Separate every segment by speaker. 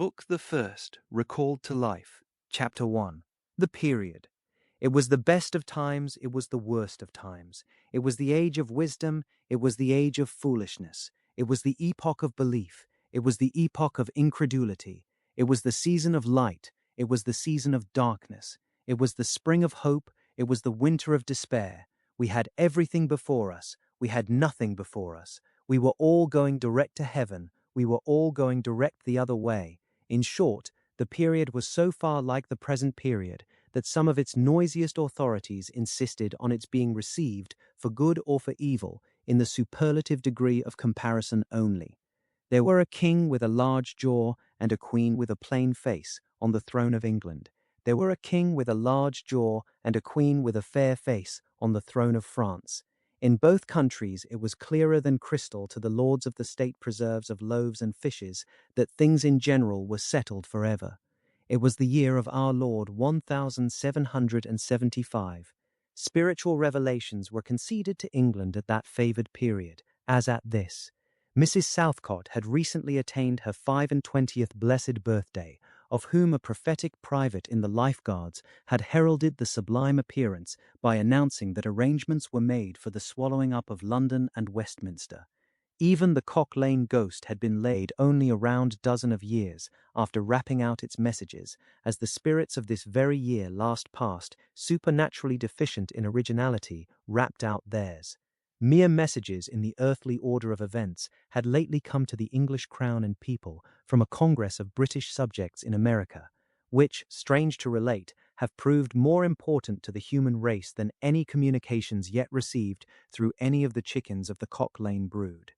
Speaker 1: Book the First, Recalled to Life, Chapter 1. The Period. It was the best of times, it was the worst of times. It was the age of wisdom, it was the age of foolishness. It was the epoch of belief, it was the epoch of incredulity. It was the season of light, it was the season of darkness. It was the spring of hope, it was the winter of despair. We had everything before us, we had nothing before us. We were all going direct to heaven, we were all going direct the other way. In short, the period was so far like the present period that some of its noisiest authorities insisted on its being received, for good or for evil, in the superlative degree of comparison only. There were a king with a large jaw and a queen with a plain face on the throne of England. There were a king with a large jaw and a queen with a fair face on the throne of France. In both countries it was clearer than crystal to the lords of the state preserves of loaves and fishes that things in general were settled forever. It was the year of our Lord 1775. Spiritual revelations were conceded to England at that favoured period, as at this. Mrs. Southcott had recently attained her 25th blessed birthday, of whom a prophetic private in the Life Guards had heralded the sublime appearance by announcing that arrangements were made for the swallowing up of London and Westminster. Even the Cock Lane ghost had been laid only a round dozen of years after rapping out its messages, as the spirits of this very year last past, supernaturally deficient in originality, rapped out theirs. Mere messages in the earthly order of events had lately come to the English crown and people from a congress of British subjects in America, which, strange to relate, have proved more important to the human race than any communications yet received through any of the chickens of the Cock Lane brood.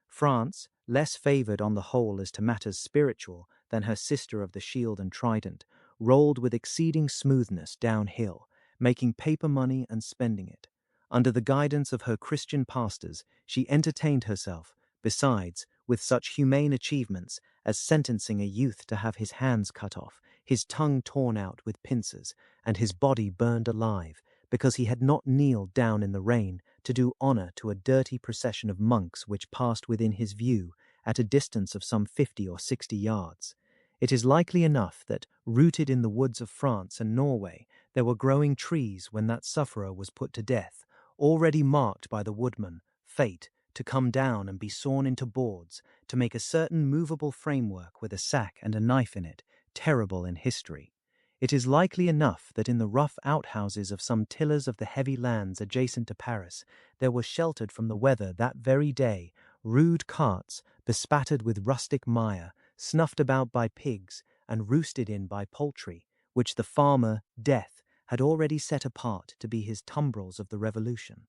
Speaker 1: France, less favoured on the whole as to matters spiritual than her sister of the Shield and Trident, rolled with exceeding smoothness downhill, making paper money and spending it. Under the guidance of her Christian pastors, she entertained herself, besides, with such humane achievements as sentencing a youth to have his hands cut off, his tongue torn out with pincers, and his body burned alive, because he had not kneeled down in the rain to do honour to a dirty procession of monks which passed within his view at a distance of some 50 or 60 yards. It is likely enough that, rooted in the woods of France and Norway, there were growing trees when that sufferer was put to death, already marked by the woodman, Fate, to come down and be sawn into boards, to make a certain movable framework with a sack and a knife in it, terrible in history. It is likely enough that in the rough outhouses of some tillers of the heavy lands adjacent to Paris, there were sheltered from the weather that very day rude carts, bespattered with rustic mire, snuffed about by pigs, and roosted in by poultry, which the farmer, Death, had already set apart to be his tumbrils of the Revolution.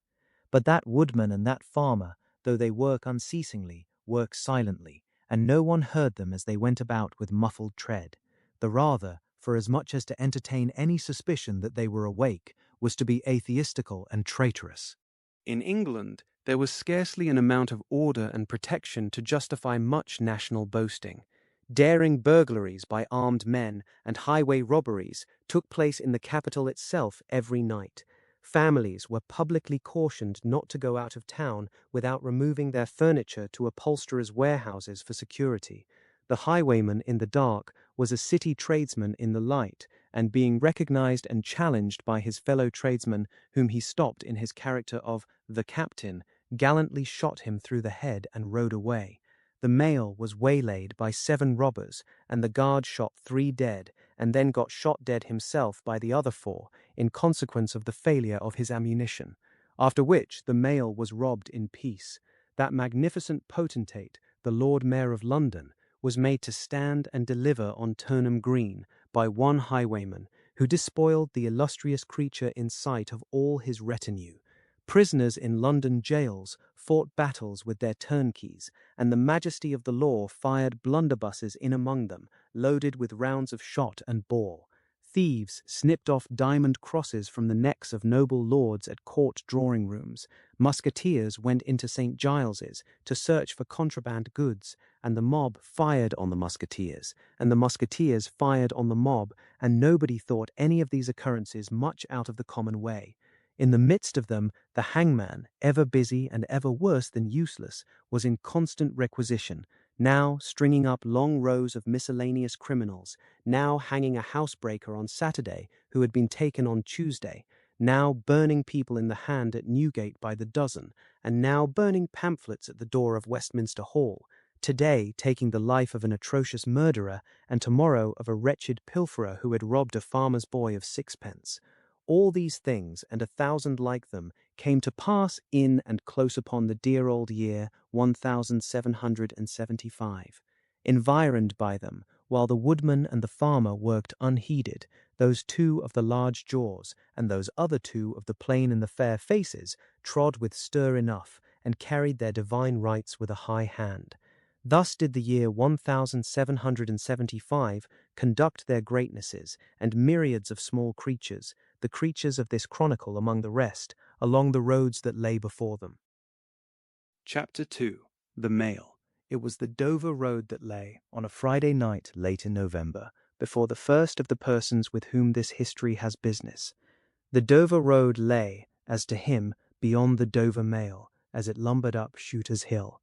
Speaker 1: But that woodman and that farmer, though they work unceasingly, work silently, and no one heard them as they went about with muffled tread. The rather, for as much as to entertain any suspicion that they were awake, was to be atheistical and traitorous. In England, there was scarcely an amount of order and protection to justify much national boasting. Daring burglaries by armed men and highway robberies took place in the capital itself every night. Families were publicly cautioned not to go out of town without removing their furniture to upholsterers' warehouses for security. The highwayman in the dark was a city tradesman in the light, and being recognized and challenged by his fellow tradesmen, whom he stopped in his character of the captain, gallantly shot him through the head and rode away. The mail was waylaid by 7 robbers, and the guard shot 3 dead, and then got shot dead himself by the other 4, in consequence of the failure of his ammunition. After which the mail was robbed in peace. That magnificent potentate, the Lord Mayor of London, was made to stand and deliver on Turnham Green by one highwayman, who despoiled the illustrious creature in sight of all his retinue. Prisoners in London jails fought battles with their turnkeys, and the majesty of the law fired blunderbusses in among them, loaded with rounds of shot and ball. Thieves snipped off diamond crosses from the necks of noble lords at court drawing-rooms. Musketeers went into St. Giles's to search for contraband goods, and the mob fired on the musketeers, and the musketeers fired on the mob, and nobody thought any of these occurrences much out of the common way. In the midst of them, the hangman, ever busy and ever worse than useless, was in constant requisition, now stringing up long rows of miscellaneous criminals, now hanging a housebreaker on Saturday who had been taken on Tuesday, now burning people in the hand at Newgate by the dozen, and now burning pamphlets at the door of Westminster Hall, today taking the life of an atrocious murderer, and tomorrow of a wretched pilferer who had robbed a farmer's boy of sixpence. All these things, and 1,000 like them, came to pass in and close upon the dear old year 1775. Environed by them, while the woodman and the farmer worked unheeded, those two of the large jaws, and those other two of the plain and the fair faces, trod with stir enough, and carried their divine rights with a high hand. Thus did the year 1775 conduct their greatnesses, and myriads of small creatures, the creatures of this chronicle among the rest, along the roads that lay before them. Chapter 2. The Mail. It was the Dover Road that lay, on a Friday night late in November, before the first of the persons with whom this history has business. The Dover Road lay, as to him, beyond the Dover Mail, as it lumbered up Shooter's Hill.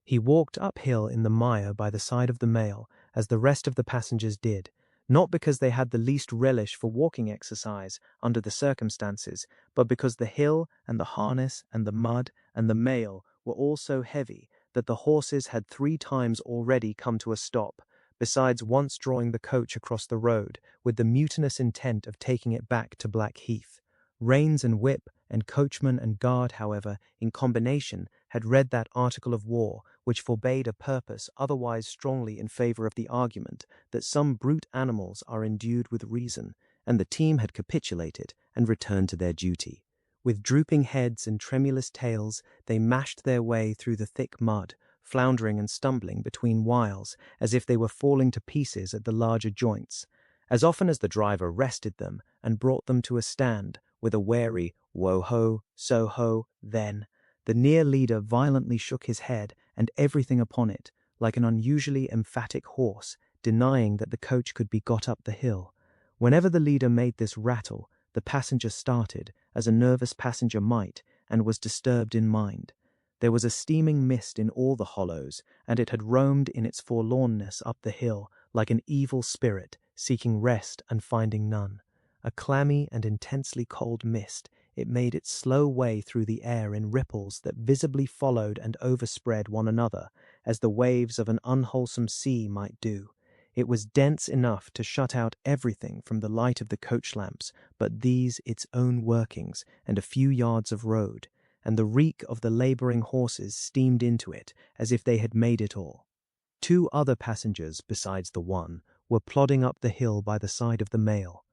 Speaker 1: He walked uphill in the mire by the side of the mail, as the rest of the passengers did, not because they had the least relish for walking exercise under the circumstances, but because the hill and the harness and the mud and the mail were all so heavy that the horses had 3 times already come to a stop, besides once drawing the coach across the road with the mutinous intent of taking it back to Blackheath. Reins and whip and coachman and guard, however, in combination, had read that article of war which forbade a purpose otherwise strongly in favour of the argument that some brute animals are endued with reason, and the team had capitulated and returned to their duty. With drooping heads and tremulous tails, they mashed their way through the thick mud, floundering and stumbling between whiles, as if they were falling to pieces at the larger joints. As often as the driver rested them and brought them to a stand, with a wary "Wo-ho, so-ho, then," the near leader violently shook his head and everything upon it, like an unusually emphatic horse, denying that the coach could be got up the hill. Whenever the leader made this rattle, the passenger started, as a nervous passenger might, and was disturbed in mind. There was a steaming mist in all the hollows, and it had roamed in its forlornness up the hill, like an evil spirit, seeking rest and finding none. A clammy and intensely cold mist, it made its slow way through the air in ripples that visibly followed and overspread one another, as the waves of an unwholesome sea might do. It was dense enough to shut out everything from the light of the coach lamps but these its own workings and a few yards of road, and the reek of the labouring horses steamed into it as if they had made it all. 2 other passengers, besides the one, were plodding up the hill by the side of the mail.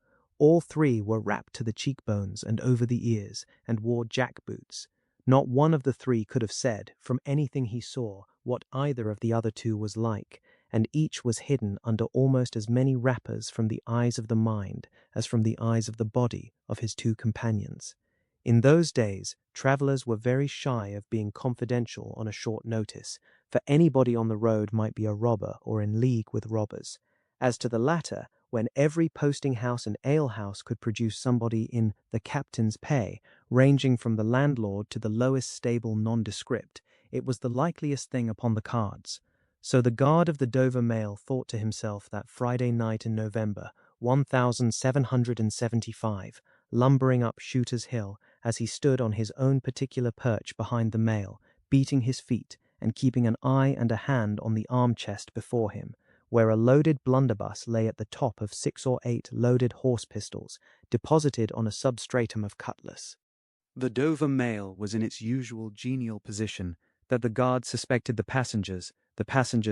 Speaker 1: All 3 were wrapped to the cheekbones and over the ears, and wore jack-boots. Not one of the 3 could have said, from anything he saw, what either of the other 2 was like, and each was hidden under almost as many wrappers from the eyes of the mind as from the eyes of the body of his 2 companions. In those days, travellers were very shy of being confidential on a short notice, for anybody on the road might be a robber or in league with robbers. As to the latter, when every posting-house and ale-house could produce somebody in the captain's pay, ranging from the landlord to the lowest stable nondescript, it was the likeliest thing upon the cards. So the guard of the Dover Mail thought to himself that Friday night in November, 1775, lumbering up Shooter's Hill, as he stood on his own particular perch behind the mail, beating his feet, and keeping an eye and a hand on the arm-chest before him, where a loaded blunderbuss lay at the top of 6 or 8 loaded horse-pistols, deposited on a substratum of cutlass. The Dover Mail was in its usual genial position, that the guard suspected the passengers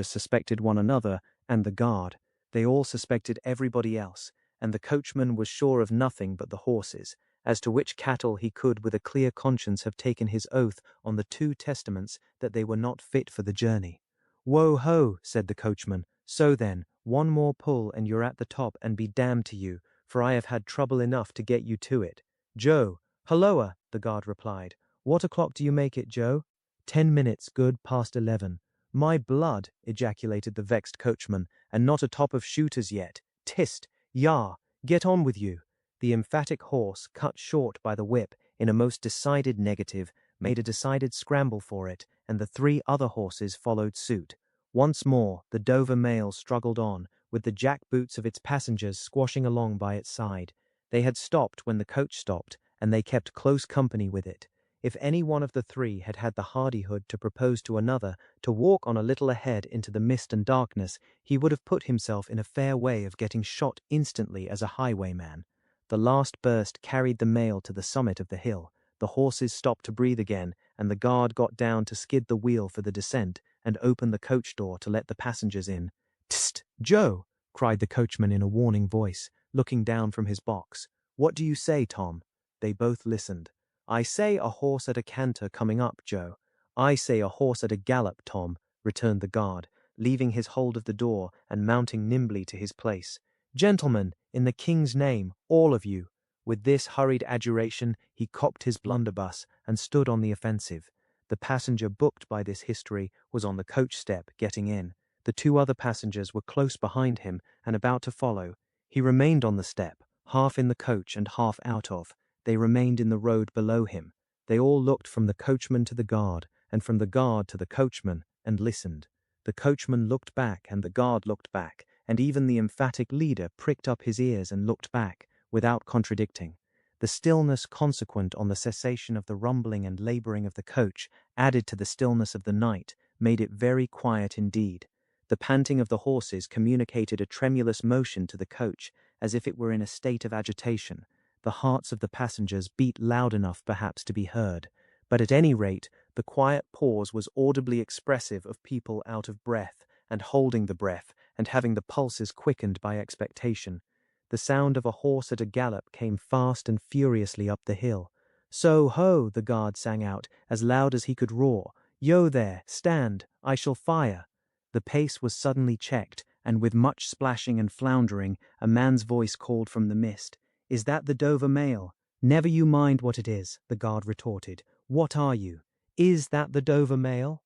Speaker 1: suspected one another, and the guard. They all suspected everybody else, and the coachman was sure of nothing but the horses, as to which cattle he could with a clear conscience have taken his oath on the 2 testaments that they were not fit for the journey. "Wo-ho," said the coachman, "so then, 1 more pull and you're at the top, and be damned to you, for I have had trouble enough to get you to it." "Joe." "Hulloa," the guard replied. "What o'clock do you make it, Joe?" 10 minutes good past 11. "My blood," ejaculated the vexed coachman, "and not atop of Shooters yet. Tist! Yah! Get on with you." The emphatic horse, cut short by the whip in a most decided negative, made a decided scramble for it, and the 3 other horses followed suit. Once more, the Dover mail struggled on, with the jack-boots of its passengers squashing along by its side. They had stopped when the coach stopped, and they kept close company with it. If any one of the three had had the hardihood to propose to another to walk on a little ahead into the mist and darkness, he would have put himself in a fair way of getting shot instantly as a highwayman. The last burst carried the mail to the summit of the hill. The horses stopped to breathe again, and the guard got down to skid the wheel for the descent and open the coach door to let the passengers in. "Tst, Joe!" cried the coachman in a warning voice, looking down from his box. "What do you say, Tom?" They both listened. "I say a horse at a canter coming up, Joe." "I say a horse at a gallop, Tom," returned the guard, leaving his hold of the door and mounting nimbly to his place. "Gentlemen, in the king's name, all of you." With this hurried adjuration, he cocked his blunderbuss and stood on the offensive. The passenger booked by this history was on the coach step, getting in. The two other passengers were close behind him and about to follow. He remained on the step, half in the coach and half out of. They remained in the road below him. They all looked from the coachman to the guard, and from the guard to the coachman, and listened. The coachman looked back, and the guard looked back, and even the emphatic leader pricked up his ears and looked back, without contradicting. The stillness consequent on the cessation of the rumbling and laboring of the coach, added to the stillness of the night, made it very quiet indeed. The panting of the horses communicated a tremulous motion to the coach, as if it were in a state of agitation. The hearts of the passengers beat loud enough perhaps to be heard, but at any rate the quiet pause was audibly expressive of people out of breath, and holding the breath, and having the pulses quickened by expectation. The sound of a horse at a gallop came fast and furiously up the hill. "So ho!" the guard sang out, as loud as he could roar. "Yo there, stand, I shall fire." The pace was suddenly checked, and with much splashing and floundering, a man's voice called from the mist. "Is that the Dover mail?" "Never you mind what it is," the guard retorted. "What are you? Is that the Dover mail?"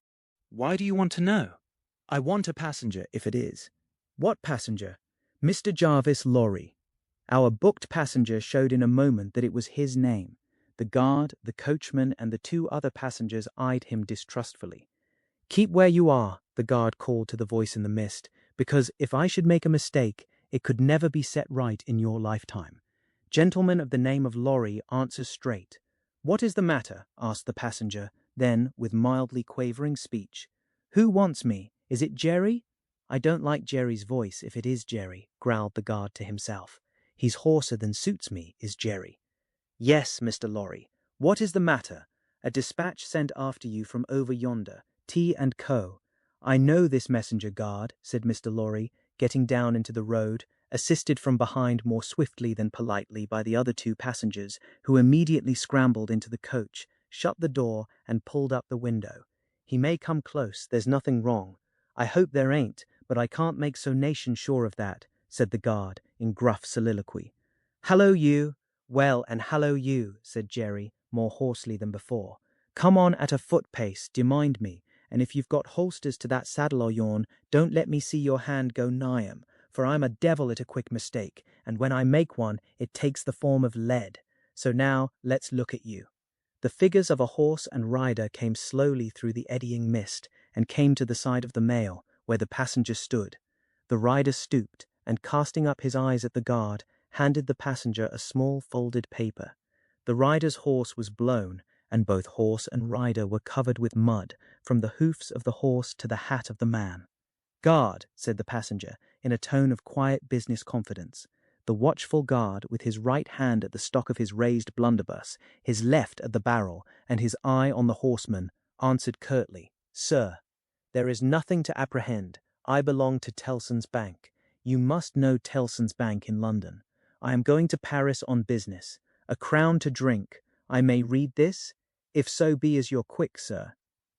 Speaker 1: "Why do you want to know?" "I want a passenger, if it is." "What passenger?" "Mr. Jarvis Lorry." Our booked passenger showed in a moment that it was his name. The guard, the coachman, and the two other passengers eyed him distrustfully. "Keep where you are," the guard called to the voice in the mist, "because if I should make a mistake, it could never be set right in your lifetime. Gentleman of the name of Lorry, answer straight." "What is the matter?" asked the passenger, then, with mildly quavering speech, "Who wants me? Is it Jerry?" "I don't like Jerry's voice, if it is Jerry," growled the guard to himself. "He's hoarser than suits me, is Jerry." "Yes, Mr. Lorry. What is the matter?" "A dispatch sent after you from over yonder, T and Co." "I know this messenger, guard," said Mr. Lorry, getting down into the road, assisted from behind more swiftly than politely by the other two passengers, who immediately scrambled into the coach, shut the door, and pulled up the window. "He may come close, there's nothing wrong." "I hope there ain't, but I can't make so nation sure of that," said the guard, in gruff soliloquy. "Hallo you!" "Well, and hallo you," said Jerry, more hoarsely than before. "Come on at a foot pace, d'ye mind me, and if you've got holsters to that saddle o' yourn, don't let me see your hand go nigh 'em, for I'm a devil at a quick mistake, and when I make one, it takes the form of lead. So now, let's look at you." The figures of a horse and rider came slowly through the eddying mist, and came to the side of the mail, where the passenger stood. The rider stooped, and casting up his eyes at the guard, handed the passenger a small folded paper. The rider's horse was blown, and both horse and rider were covered with mud, from the hoofs of the horse to the hat of the man. "Guard," said the passenger, in a tone of quiet business confidence. The watchful guard, with his right hand at the stock of his raised blunderbuss, his left at the barrel, and his eye on the horseman, answered curtly, "Sir, there is nothing to apprehend. I belong to Tellson's Bank. You must know Tellson's Bank in London. I am going to Paris on business. A crown to drink. I may read this? If so be as you're quick, sir."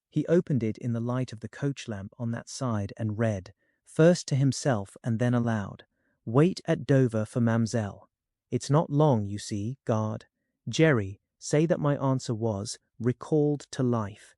Speaker 1: He opened it in the light of the coach lamp on that side and read, first to himself and then aloud, "Wait at Dover for Mamselle. It's not long, you see, guard. Jerry, say that my answer was, recalled to life."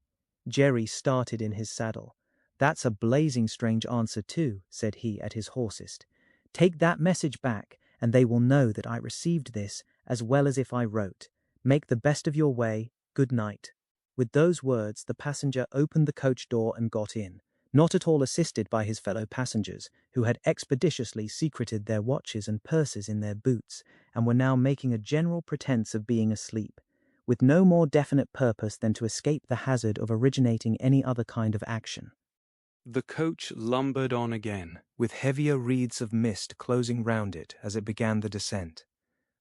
Speaker 1: Jerry started in his saddle. "That's a blazing strange answer too," said he at his hoarsest. "Take that message back, and they will know that I received this as well as if I wrote. Make the best of your way. Good night." With those words, the passenger opened the coach door and got in. not at all assisted by his fellow passengers, who had expeditiously secreted their watches and purses in their boots, and were now making a general pretence of being asleep, with no more definite purpose than to escape the hazard of originating any other kind of action.
Speaker 2: The coach lumbered on again, with heavier wreaths of mist closing round it as it began the descent.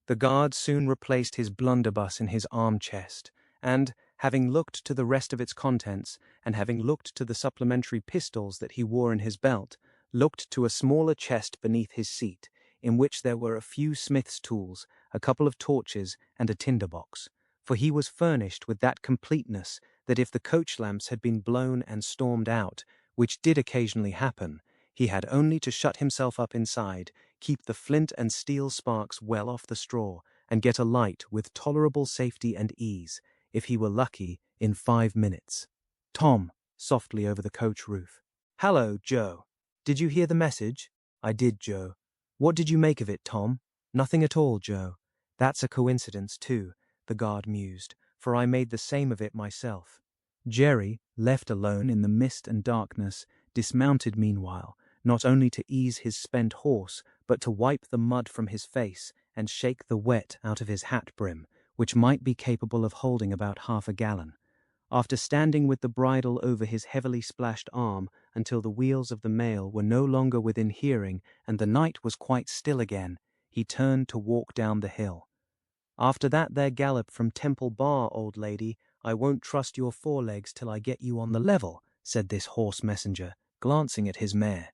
Speaker 2: The guard soon replaced his blunderbuss in his arm-chest, and, having looked to the rest of its contents, and having looked to the supplementary pistols that he wore in his belt, looked to a smaller chest beneath his seat, in which there were a few smith's tools, a couple of torches, and a tinder-box, for he was furnished with that completeness that if the coach-lamps had been blown and stormed out, which did occasionally happen, he had only to shut himself up inside, keep the flint and steel sparks well off the straw, and get a light with tolerable safety and ease, if he were lucky, in 5 minutes. Tom, softly over the coach roof. "Hallo, Joe. Did you hear the message?" "I did, Joe." "What did you make of it, Tom?" "Nothing at all, Joe." "That's a coincidence, too," the guard mused, "for I made the same of it myself." Jerry, left alone in the mist and darkness, dismounted meanwhile, not only to ease his spent horse, but to wipe the mud from his face and shake the wet out of his hat brim, which might be capable of holding about 1/2 gallon. After standing with the bridle over his heavily splashed arm until the wheels of the mail were no longer within hearing and the night was quite still again, he turned to walk down the hill. "After that there gallop from Temple Bar, old lady, I won't trust your forelegs till I get you on the level," said this horse messenger, glancing at his mare.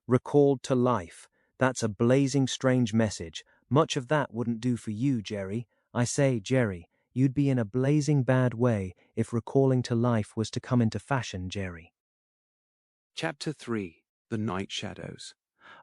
Speaker 2: "Recalled to life. That's a blazing strange message. Much of that wouldn't do for you, Jerry. I say, Jerry, you'd be in a blazing bad way if recalling to life was to come into fashion, Jerry." Chapter 3. The Night Shadows.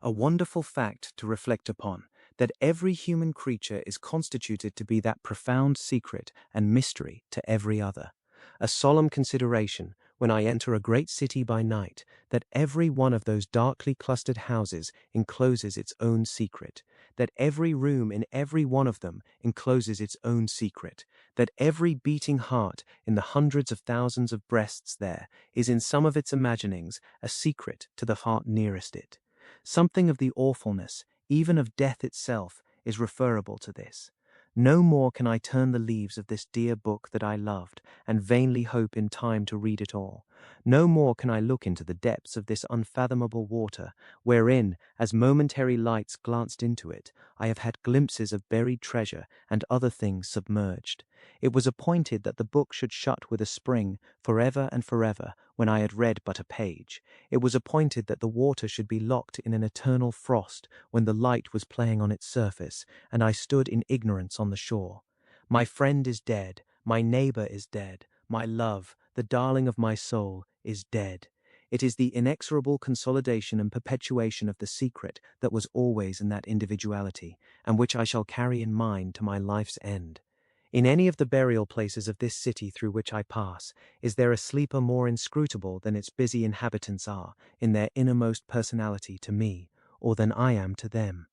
Speaker 1: A wonderful fact to reflect upon, that every human creature is constituted to be that profound secret and mystery to every other. A solemn consideration, when I enter a great city by night, that every one of those darkly clustered houses encloses its own secret, that every room in every one of them encloses its own secret, that every beating heart in the hundreds of thousands of breasts there is in some of its imaginings a secret to the heart nearest it. Something of the awfulness, even of death itself, is referable to this. No more can I turn the leaves of this dear book that I loved, and vainly hope in time to read it all. No more can I look into the depths of this unfathomable water, wherein, as momentary lights glanced into it, I have had glimpses of buried treasure and other things submerged. It was appointed that the book should shut with a spring, forever and forever, when I had read but a page. It was appointed that the water should be locked in an eternal frost when the light was playing on its surface, and I stood in ignorance on the shore. My friend is dead, my neighbor is dead, my love, the darling of my soul, is dead. It is the inexorable consolidation and perpetuation of the secret that was always in that individuality, and which I shall carry in mind to my life's end. In any of the burial places of this city through which I pass, is there a sleeper more inscrutable than its busy inhabitants are, in their innermost personality to me, or than I am to them?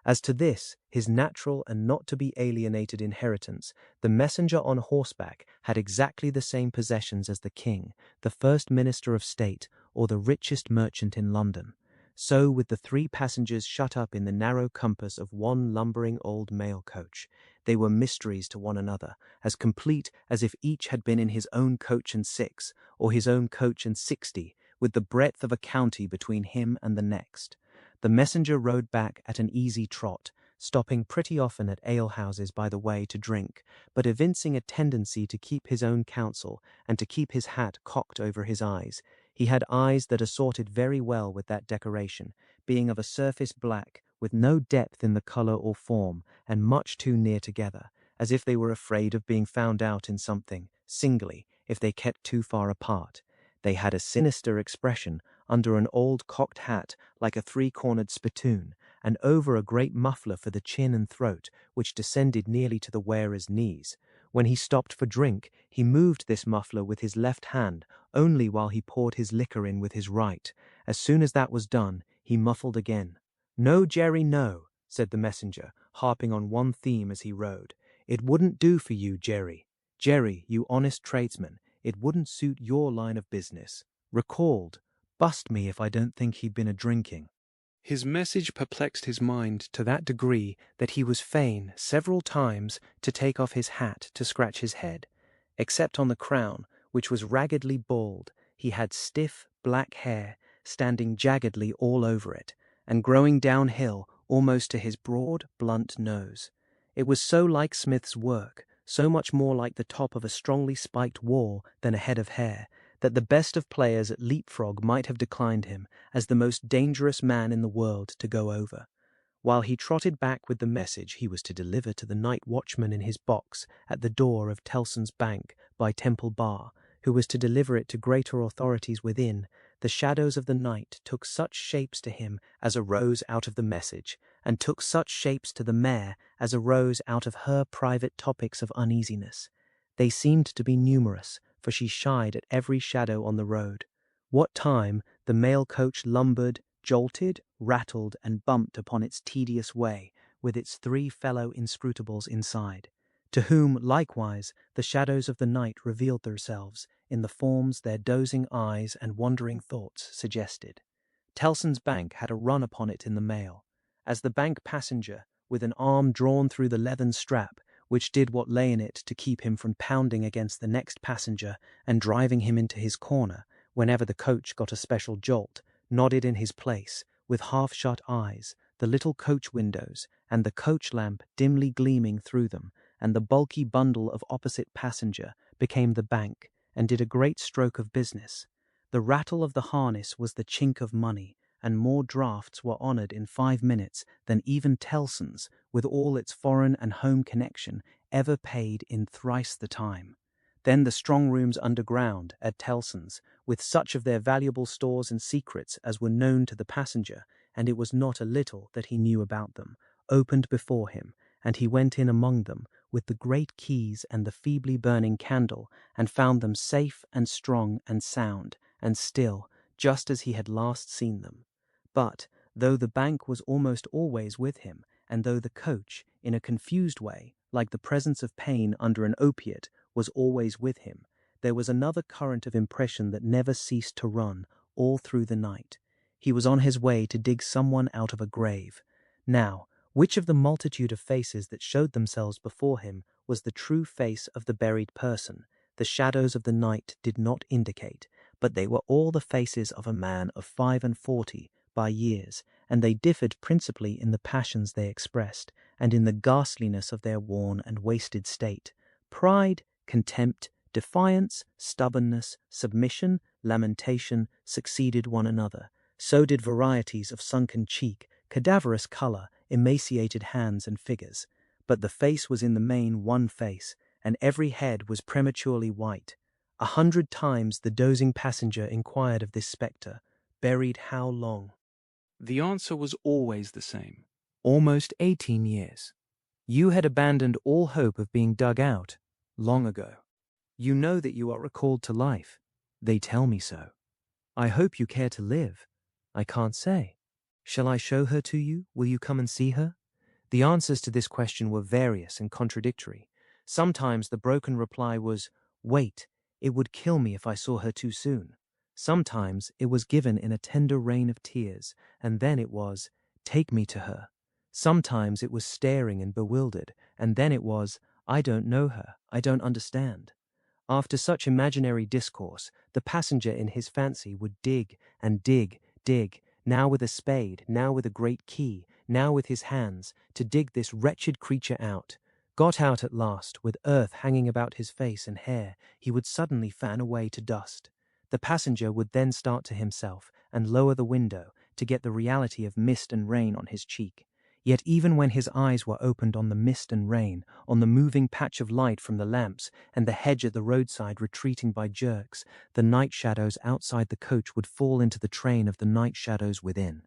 Speaker 1: As to this, his natural and not to be alienated inheritance, the messenger on horseback had exactly the same possessions as the king, the first minister of state, or the richest merchant in London. So with the 3 passengers shut up in the narrow compass of one lumbering old mail coach. They were mysteries to one another, as complete as if each had been in his own coach and 6, or his own coach and 60, with the breadth of a county between him and the next. The messenger rode back at an easy trot, stopping pretty often at alehouses by the way to drink, but evincing a tendency to keep his own counsel and to keep his hat cocked over his eyes. He had eyes that assorted very well with that decoration, being of a surface black, with no depth in the colour or form, and much too near together, as if they were afraid of being found out in something, singly, if they kept too far apart. They had a sinister expression under an old cocked hat like a 3-cornered spittoon, and over a great muffler for the chin and throat, which descended nearly to the wearer's knees. When he stopped for drink, he moved this muffler with his left hand, only while he poured his liquor in with his right. As soon as that was done, he muffled again. "No, Jerry, no," said the messenger, harping on one theme as he rode. "It wouldn't do for you, Jerry. Jerry, you honest tradesman, it wouldn't suit your line of business. Recalled. Bust me if I don't think he'd been a-drinking."
Speaker 2: His message perplexed his mind to that degree that he was fain several times to take off his hat to scratch his head. Except on the crown, which was raggedly bald, he had stiff, black hair standing jaggedly all over it, and growing downhill almost to his broad, blunt nose. It was so like Smith's work, so much more like the top of a strongly spiked wall than a head of hair, that the best of players at leapfrog might have declined him as the most dangerous man in the world to go over. While he trotted back with the message he was to deliver to the night watchman in his box at the door of Tellson's Bank by Temple Bar, who was to deliver it to greater authorities within, the shadows of the night took such shapes to him as arose out of the message, and took such shapes to the mare as arose out of her private topics of uneasiness. They seemed to be numerous, for she shied at every shadow on the road. What time the mail coach lumbered, jolted, rattled, and bumped upon its tedious way, with its 3 fellow inscrutables inside, to whom, likewise, the shadows of the night revealed themselves in the forms their dozing eyes and wandering thoughts suggested. Tellson's Bank had a run upon it in the mail. As the bank passenger, with an arm drawn through the leathern strap, which did what lay in it to keep him from pounding against the next passenger and driving him into his corner, whenever the coach got a special jolt, nodded in his place, with half-shut eyes, the little coach windows, and the coach lamp dimly gleaming through them, and the bulky bundle of opposite passenger became the bank, and did a great stroke of business. The rattle of the harness was the chink of money, and more drafts were honoured in 5 minutes than even Tellson's, with all its foreign and home connection, ever paid in thrice the time. Then the strong rooms underground at Tellson's, with such of their valuable stores and secrets as were known to the passenger, and it was not a little that he knew about them, opened before him, and he went in among them with the great keys and the feebly burning candle, and found them safe and strong and sound, and still, just as he had last seen them. But, though the bank was almost always with him, and though the coach, in a confused way, like the presence of pain under an opiate, was always with him, there was another current of impression that never ceased to run all through the night. He was on his way to dig someone out of a grave. Now, which of the multitude of faces that showed themselves before him was the true face of the buried person, the shadows of the night did not indicate, but they were all the faces of a man of 45 by years, and they differed principally in the passions they expressed, and in the ghastliness of their worn and wasted state. Pride, contempt, defiance, stubbornness, submission, lamentation succeeded one another. So did varieties of sunken cheek, cadaverous colour, emaciated hands and figures. But the face was in the main one face, and every head was prematurely white. 100 times the dozing passenger inquired of this spectre, "Buried how long?" The answer was always the same.
Speaker 1: "Almost 18 years. You had abandoned all hope of being dug out long ago. You know that you are recalled to life. They tell me so. I hope you care to live. I can't say. Shall I show her to you? Will you come and see her?" The answers to this question were various and contradictory. Sometimes the broken reply was, "Wait, it would kill me if I saw her too soon." Sometimes it was given in a tender rain of tears, and then it was, "Take me to her." Sometimes it was staring and bewildered, and then it was, "I don't know her, I don't understand." After such imaginary discourse, the passenger in his fancy would dig and dig, now with a spade, now with a great key, now with his hands, to dig this wretched creature out. Got out at last, with earth hanging about his face and hair, he would suddenly fan away to dust. The passenger would then start to himself and lower the window to get the reality of mist and rain on his cheek. Yet even when his eyes were opened on the mist and rain, on the moving patch of light from the lamps, and the hedge at the roadside retreating by jerks, the night shadows outside the coach would fall into the train of the night shadows within.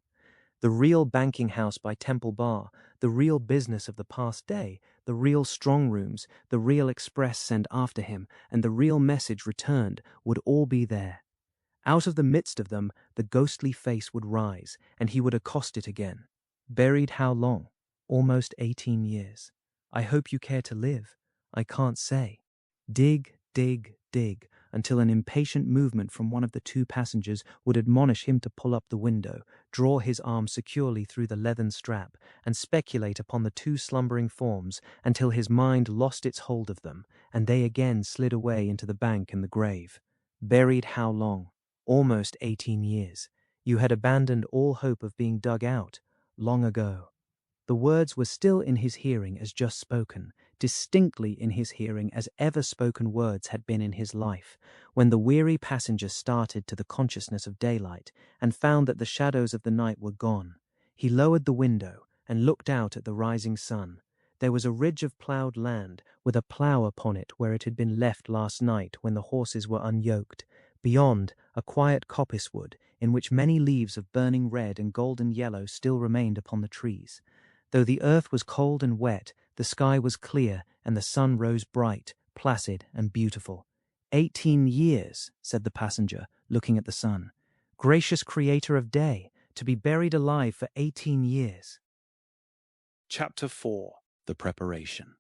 Speaker 1: The real banking house by Temple Bar, the real business of the past day, the real strong rooms, the real express sent after him, and the real message returned would all be there. Out of the midst of them, the ghostly face would rise, and he would accost it again. "Buried how long?" "Almost 18 years. I hope you care to live. I can't say." Dig, until an impatient movement from one of the two passengers would admonish him to pull up the window, draw his arm securely through the leathern strap, and speculate upon the two slumbering forms until his mind lost its hold of them, and they again slid away into the bank and the grave. Buried how long? Almost 18 years. You had abandoned all hope of being dug out long ago. The words were still in his hearing as just spoken, distinctly in his hearing as ever spoken words had been in his life, when the weary passenger started to the consciousness of daylight and found that the shadows of the night were gone. He lowered the window and looked out at the rising sun. There was a ridge of ploughed land with a plough upon it where it had been left last night when the horses were unyoked. Beyond, a quiet coppice wood in which many leaves of burning red and golden yellow still remained upon the trees. Though the earth was cold and wet, the sky was clear and the sun rose bright, placid and beautiful. 18 years, said the passenger, looking at the sun. Gracious creator of day, to be buried alive for 18 years.
Speaker 2: Chapter 4. The Preparation.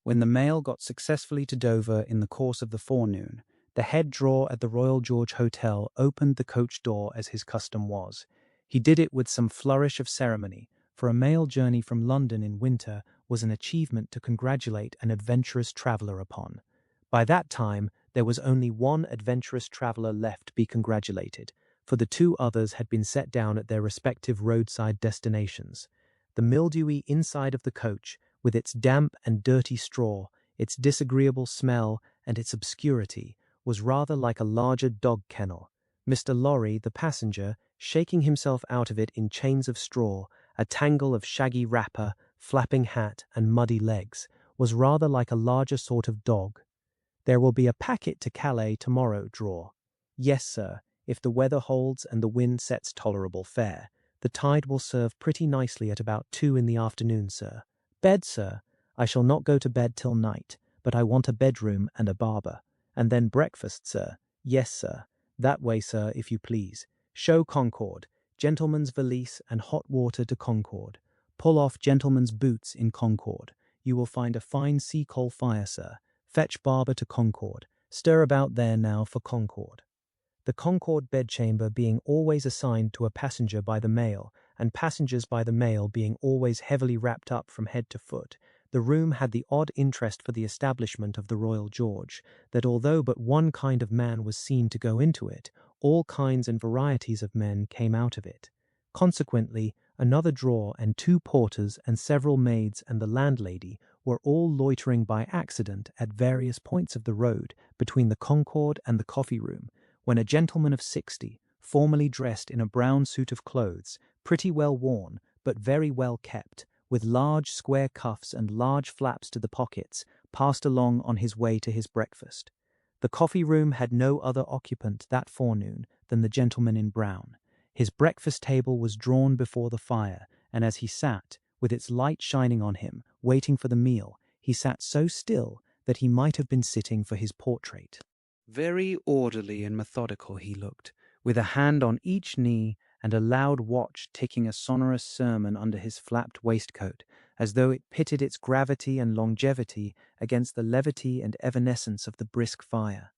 Speaker 3: When the mail got successfully to Dover in the course of the forenoon, the head drawer at the Royal George Hotel opened the coach door as his custom was. He did it with some flourish of ceremony, for a mail journey from London in winter was an achievement to congratulate an adventurous traveller upon. By that time, there was only one adventurous traveller left to be congratulated, for the two others had been set down at their respective roadside destinations. The mildewy inside of the coach, with its damp and dirty straw, its disagreeable smell, and its obscurity, was rather like a larger dog kennel. Mr. Lorry, the passenger, shaking himself out of it in chains of straw, a tangle of shaggy wrapper, flapping hat, and muddy legs, was rather like a larger sort of dog. There will be a packet to Calais tomorrow, drawer. Yes, sir, if the weather holds and the wind sets tolerable fair. The tide will serve pretty nicely at about 2 in the afternoon, sir. Bed, sir. I shall not go to bed till night, but I want a bedroom and a barber. And then breakfast, sir. Yes, sir. That way, sir, if you please. Show Concord. Gentleman's valise and hot water to Concord. Pull off gentleman's boots in Concord. You will find a fine sea-coal fire, sir. Fetch barber to Concord. Stir about there now for Concord. The Concord bedchamber being always assigned to a passenger by the mail, and passengers by the mail being always heavily wrapped up from head to foot, the room had the odd interest for the establishment of the Royal George, that although but one kind of man was seen to go into it, all kinds and varieties of men came out of it. Consequently, another drawer and 2 porters and several maids and the landlady were all loitering by accident at various points of the road between the Concord and the coffee-room, when a gentleman of 60, formally dressed in a brown suit of clothes, pretty well worn, but very well kept, with large square cuffs and large flaps to the pockets, passed along on his way to his breakfast. The coffee-room had no other occupant that forenoon than the gentleman in brown. His breakfast table was drawn before the fire, and as he sat, with its light shining on him, waiting for the meal, he sat so still that he might have been sitting for his portrait.
Speaker 2: Very orderly and methodical he looked, with a hand on each knee and a loud watch ticking a sonorous sermon under his flapped waistcoat, as though it pitted its gravity and longevity against the levity and evanescence of the brisk fire.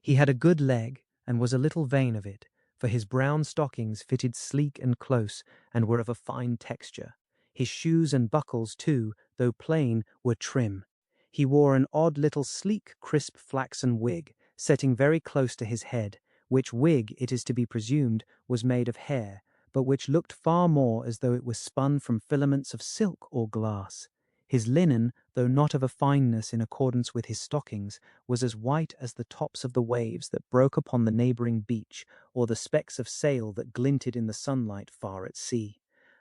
Speaker 2: He had a good leg, and was a little vain of it, for his brown stockings fitted sleek and close, and were of a fine texture. His shoes and buckles, too, though plain, were trim. He wore an odd little sleek, crisp flaxen wig, setting very close to his head, which wig, it is to be presumed, was made of hair, but which looked far more as though it was spun from filaments of silk or glass. His linen, though not of a fineness in accordance with his stockings, was as white as the tops of the waves that broke upon the neighbouring beach, or the specks of sail that glinted in the sunlight far at sea.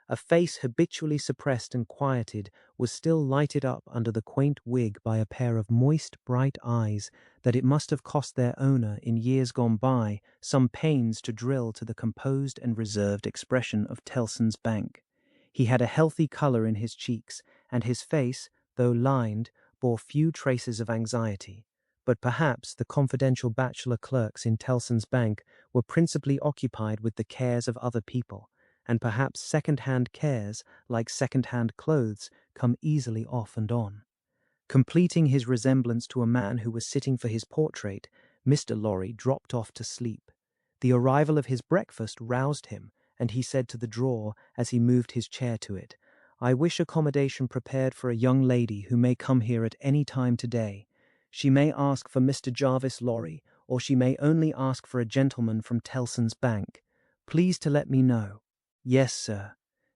Speaker 2: A face habitually suppressed and quieted was still lighted up under the quaint wig by a pair of moist, bright eyes that it must have cost their owner, in years gone by, some pains to drill to the composed and reserved expression of Tellson's Bank. He had a healthy colour in his cheeks, and his face, though lined, bore few traces of anxiety. But perhaps the confidential bachelor clerks in Tellson's Bank were principally occupied with the cares of other people, and perhaps second-hand cares, like second-hand clothes, come easily off and on. Completing his resemblance to a man who was sitting for his portrait,
Speaker 1: Mr. Lorry dropped off to sleep. The arrival of his breakfast roused him, and he said to the drawer as he moved his chair to it, "I wish accommodation prepared for a young lady who may come here at any time today. She may ask for Mr. Jarvis Lorry, or she may only ask for a gentleman from Tellson's Bank. Please to let me know." "Yes, sir."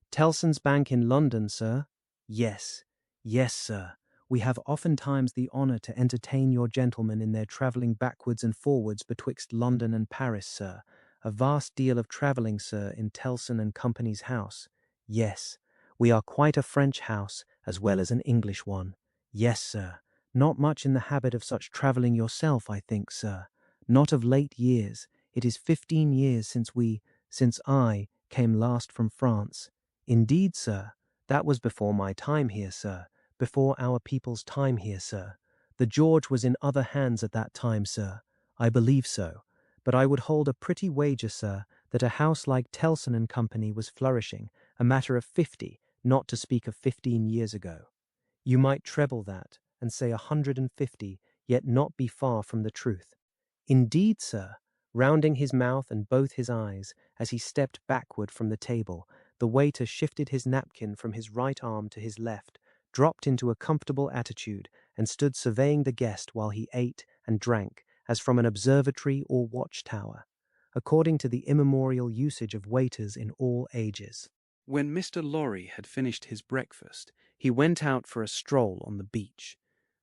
Speaker 1: "Tellson's Bank in London, sir?" "Yes. Yes, sir. We have oftentimes the honour to entertain your gentlemen in their travelling backwards and forwards betwixt London and Paris, sir. A vast deal of travelling, sir, in Tellson and Company's house." "Yes. We are quite a French house, as well as an English one." "Yes, sir. Not much in the habit of such travelling yourself, I think, sir." "Not of late years. It is 15 years since I came last from France." "Indeed, sir. That was before my time here, sir. Before our people's time here, sir. The George was in other hands at that time, sir." "I believe so. But I would hold a pretty wager, sir, that a house like Tellson and Company was flourishing, a matter of 50, not to speak of 15 years ago." "You might treble that, and say 150, yet not be far from the truth." "Indeed, sir," rounding his mouth and both his eyes, as he stepped backward from the table, the waiter shifted his napkin from his right arm to his left, dropped into a comfortable attitude, and stood surveying the guest while he ate and drank, as from an observatory or watchtower, according to the immemorial usage of waiters in all ages.
Speaker 2: When Mr. Lorry had finished his breakfast, he went out for a stroll on the beach.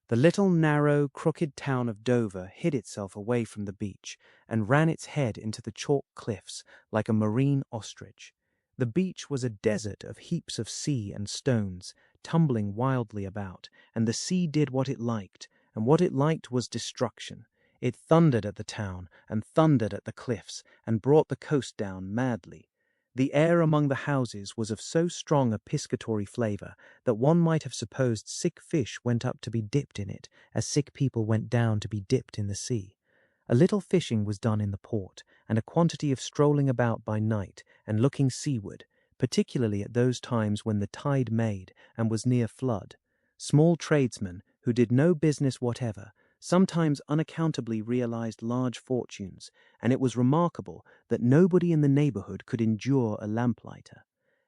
Speaker 2: The little narrow, crooked town of Dover hid itself away from the beach and ran its head into the chalk cliffs like a marine ostrich. The beach was a desert of heaps of sea and stones, tumbling wildly about, and the sea did what it liked, and what it liked was destruction. It thundered at the town, and thundered at the cliffs, and brought the coast down madly. The air among the houses was of so strong a piscatory flavour that one might have supposed sick fish went up to be dipped in it, as sick people went down to be dipped in the sea. A little fishing was done in the port, and a quantity of strolling about by night and looking seaward, particularly at those times when the tide made and was near flood. Small tradesmen, who did no business whatever, sometimes unaccountably realized large fortunes, and it was remarkable that nobody in the neighborhood could endure a lamplighter.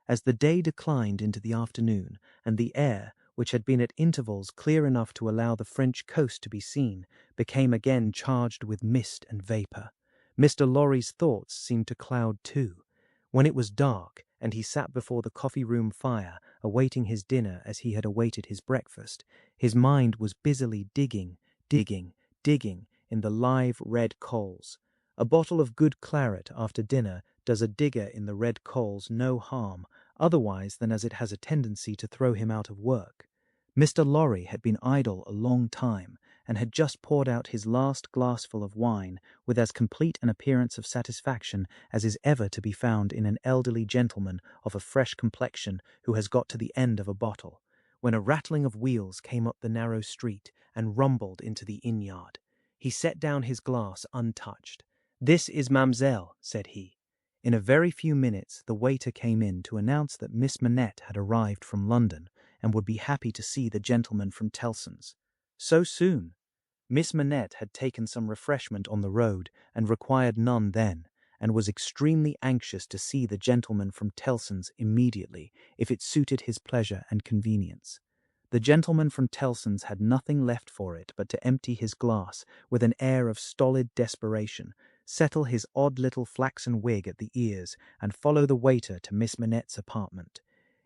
Speaker 2: As the day declined into the afternoon, and the air, which had been at intervals clear enough to allow the French coast to be seen, became again charged with mist and vapor, Mr. Lorry's thoughts seemed to cloud too. When it was dark, and he sat before the coffee-room fire, awaiting his dinner as he had awaited his breakfast, his mind was busily digging in the live red coals. A bottle of good claret after dinner does a digger in the red coals no harm, otherwise than as it has a tendency to throw him out of work. Mr. Lorry had been idle a long time, and had just poured out his last glassful of wine with as complete an appearance of satisfaction as is ever to be found in an elderly gentleman of a fresh complexion who has got to the end of a bottle, when a rattling of wheels came up the narrow street and rumbled into the inn-yard. He set down his glass untouched. "This is Mamselle," said he. In a very few minutes the waiter came in to announce that Miss Manette had arrived from London, and would be happy to see the gentleman from Tellson's. So soon? Miss Manette had taken some refreshment on the road, and required none then, and was extremely anxious to see the gentleman from Tellson's immediately, if it suited his pleasure and convenience. The gentleman from Tellson's had nothing left for it but to empty his glass with an air of stolid desperation, settle his odd little flaxen wig at the ears, and follow the waiter to Miss Manette's apartment.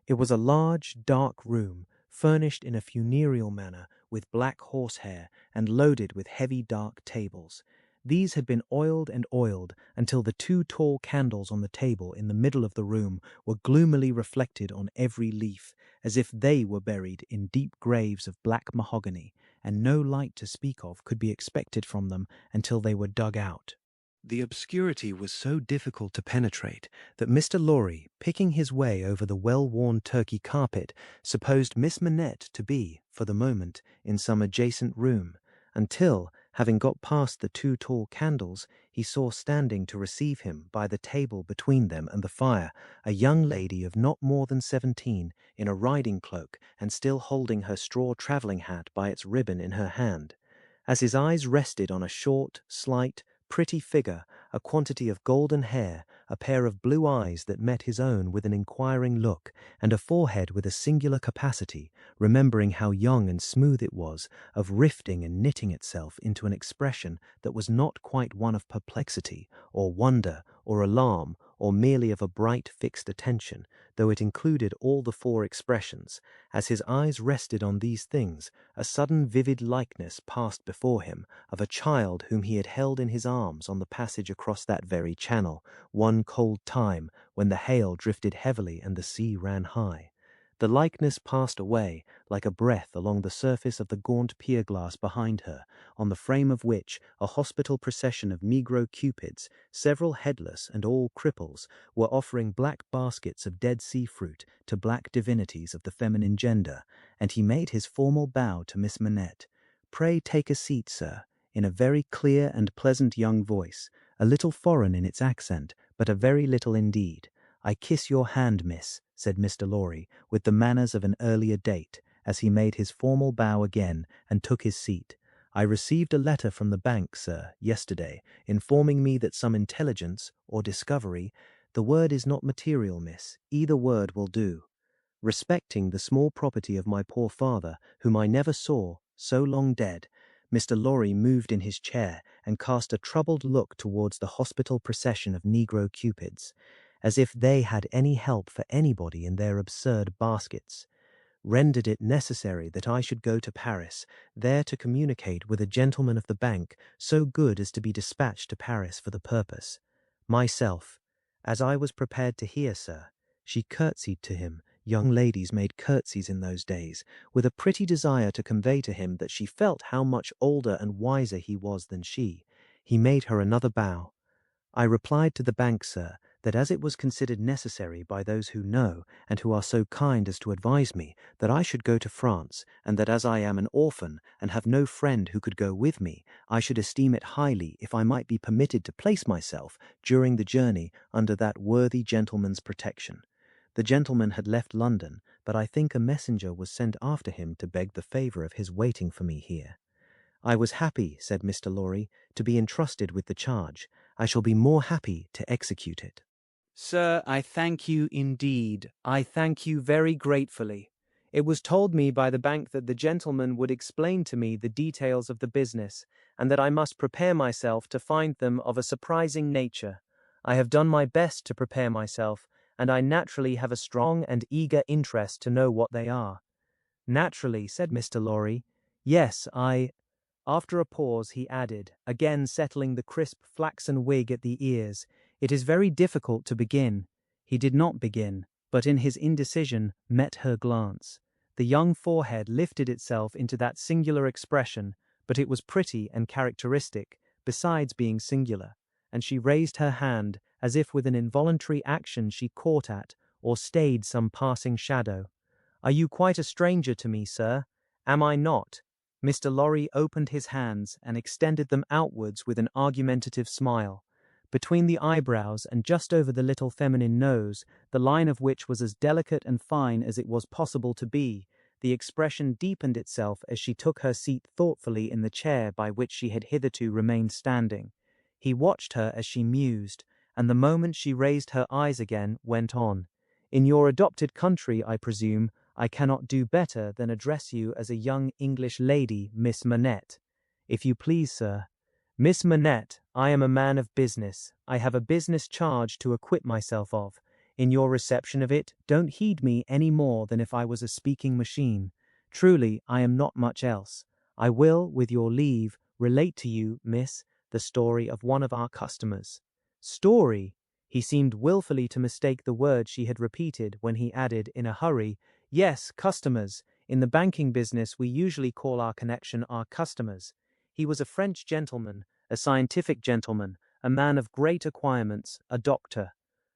Speaker 2: It was a large, dark room, furnished in a funereal manner with black horsehair and loaded with heavy dark tables. These had been oiled and oiled until the 2 tall candles on the table in the middle of the room were gloomily reflected on every leaf, as if they were buried in deep graves of black mahogany, and no light to speak of could be expected from them until they were dug out. The obscurity was so difficult to penetrate that Mr. Lorry, picking his way over the well-worn Turkey carpet, supposed Miss Manette to be, for the moment, in some adjacent room, until, having got past the 2 tall candles, he saw standing to receive him by the table between them and the fire a young lady of not more than 17, in a riding cloak, and still holding her straw travelling hat by its ribbon in her hand.
Speaker 1: As his eyes rested on a short, slight, pretty figure, a quantity of golden hair, a pair of blue eyes that met his own with an inquiring look, and a forehead with a singular capacity, remembering how young and smooth it was, of rifting and knitting itself into an expression that was not quite one of perplexity, or wonder, or alarm, or merely of a bright fixed attention, though it included all the four expressions. As his eyes rested on these things, a sudden vivid likeness passed before him of a child whom he had held in his arms on the passage across that very channel, one cold time when the hail drifted heavily and the sea ran high. The likeness passed away like a breath along the surface of the gaunt pier-glass behind her, on the frame of which a hospital procession of Negro cupids, several headless and all cripples, were offering black baskets of Dead Sea fruit to black divinities of the feminine gender, and he made his formal bow to Miss Manette. "Pray take a seat, sir," in a very clear and pleasant young voice, a little foreign in its accent, but a very little indeed. "I kiss your hand, miss," said Mr. Lorry, with the manners of an earlier date, as he made his formal bow again and took his seat. "I received a letter from the bank, sir, yesterday, informing me that some intelligence, or discovery, the word is not material, miss, either word will do, respecting the small property of my poor father, whom I never saw, so long dead." Mr. Lorry moved in his chair and cast a troubled look towards the hospital procession of Negro cupids, as if they had any help for anybody in their absurd baskets. "Rendered it necessary that I should go to Paris, there to communicate with a gentleman of the bank so good as to be dispatched to Paris for the purpose. Myself, as I was prepared to hear, sir," she curtsied to him. Young ladies made curtsies in those days, with a pretty desire to convey to him that she felt how much older and wiser he was than she. He made her another bow. "I replied to the bank, sir, that as it was considered necessary by those who know, and who are so kind as to advise me, that I should go to France, and that as I am an orphan, and have no friend who could go with me, I should esteem it highly if I might be permitted to place myself, during the journey, under that worthy gentleman's protection. The gentleman had left London, but I think a messenger was sent after him to beg the favour of his waiting for me here. I was happy," said Mr. Lorry, "to be entrusted with the charge. I shall be more happy to execute it."
Speaker 3: Sir, I thank you indeed. I thank you very gratefully. It was told me by the bank that the gentleman would explain to me the details of the business, and that I must prepare myself to find them of a surprising nature. I have done my best to prepare myself, and I naturally have a strong and eager interest to know what they are. "Naturally," said Mr. Lorry. "Yes, After a pause, he added, again settling the crisp flaxen wig at the ears, "It is very difficult to begin." He did not begin, but in his indecision met her glance. The young forehead lifted itself into that singular expression, but it was pretty and characteristic, besides being singular, and she raised her hand as if with an involuntary action she caught at or stayed some passing shadow. "Are you quite a stranger to me, sir? Am I not?" Mr. Lorry opened his hands and extended them outwards with an argumentative smile. Between the eyebrows and just over the little feminine nose, the line of which was as delicate and fine as it was possible to be, the expression deepened itself as she took her seat thoughtfully in the chair by which she had hitherto remained standing. He watched her as she mused, and the moment she raised her eyes again, went on. "In your adopted country, I presume, I cannot do better than address you as a young English lady, Miss Manette. If you please, sir. Miss Manette, I am a man of business. I have a business charge to acquit myself of. In your reception of it, don't heed me any more than if I was a speaking machine. Truly, I am not much else. I will, with your leave, relate to you, miss, the story of one of our customers." "Story?" He seemed wilfully to mistake the word she had repeated when he added, in a hurry, "Yes, customers. In the banking business we usually call our connection our customers. He was a French gentleman, a scientific gentleman, a man of great acquirements, a doctor."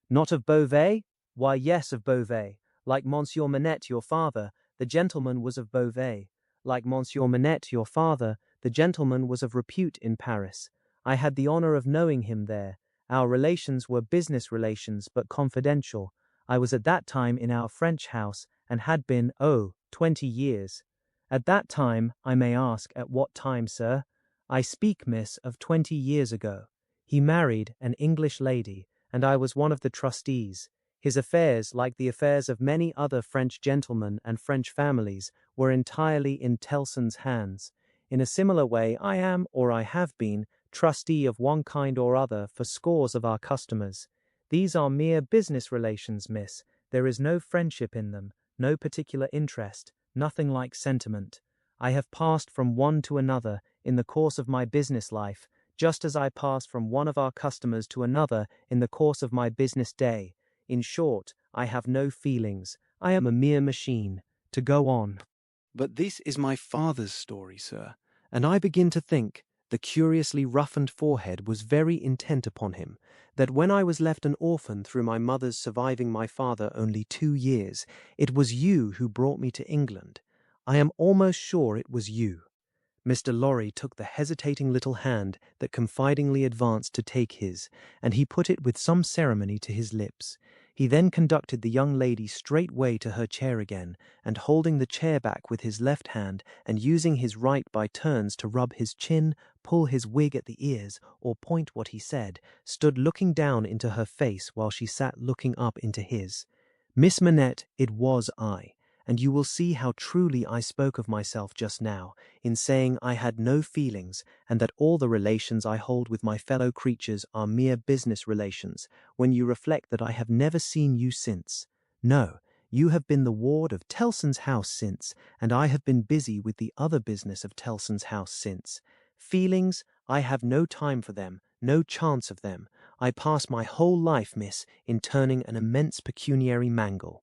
Speaker 3: "Not of Beauvais?" "Why, yes, of Beauvais. Like Monsieur Manette, your father, the gentleman was of Beauvais. Like Monsieur Manette, your father, the gentleman was of repute in Paris. I had the honor of knowing him there. Our relations were business relations, but confidential. I was at that time in our French house, and had been, 20 years. At that time, I may ask, at what time, sir?
Speaker 1: I speak, miss, of 20 years ago. He married an English lady, and I was one of the trustees. His affairs, like the affairs of many other French gentlemen and French families, were entirely in Tellson's hands. In a similar way, I am, or I have been, trustee of one kind or other for scores of our customers. These are mere business relations, miss. There is no friendship in them, no particular interest, nothing like sentiment. I have passed from one to another in the course of my business life, just as I pass from one of our customers to another in the course of my business day. In short, I have no feelings. I am a mere machine. To go on.
Speaker 2: But this is my father's story, sir, and I begin to think, the curiously roughened forehead was very intent upon him, that when I was left an orphan through my mother's surviving my father only 2 years, it was you who brought me to England. I am almost sure it was you. Mr. Lorry took the hesitating little hand that confidingly advanced to take his, and he put it with some ceremony to his lips. He then conducted the young lady straightway to her chair again, and holding the chair back with his left hand, and using his right by turns to rub his chin, pull his wig at the ears, or point what he said, stood looking down into her face while she sat looking up into his. Miss Manette, it was I, and you will see how truly I spoke of myself just now, in saying I had no feelings, and that all the relations I hold with my fellow creatures are mere business relations, when you reflect that I have never seen you since. No, you have been the ward of Tellson's house since, and I have been busy with the other business of Tellson's house since. Feelings, I have no time for them, no chance of them. I pass my whole life, miss, in turning an immense pecuniary mangle.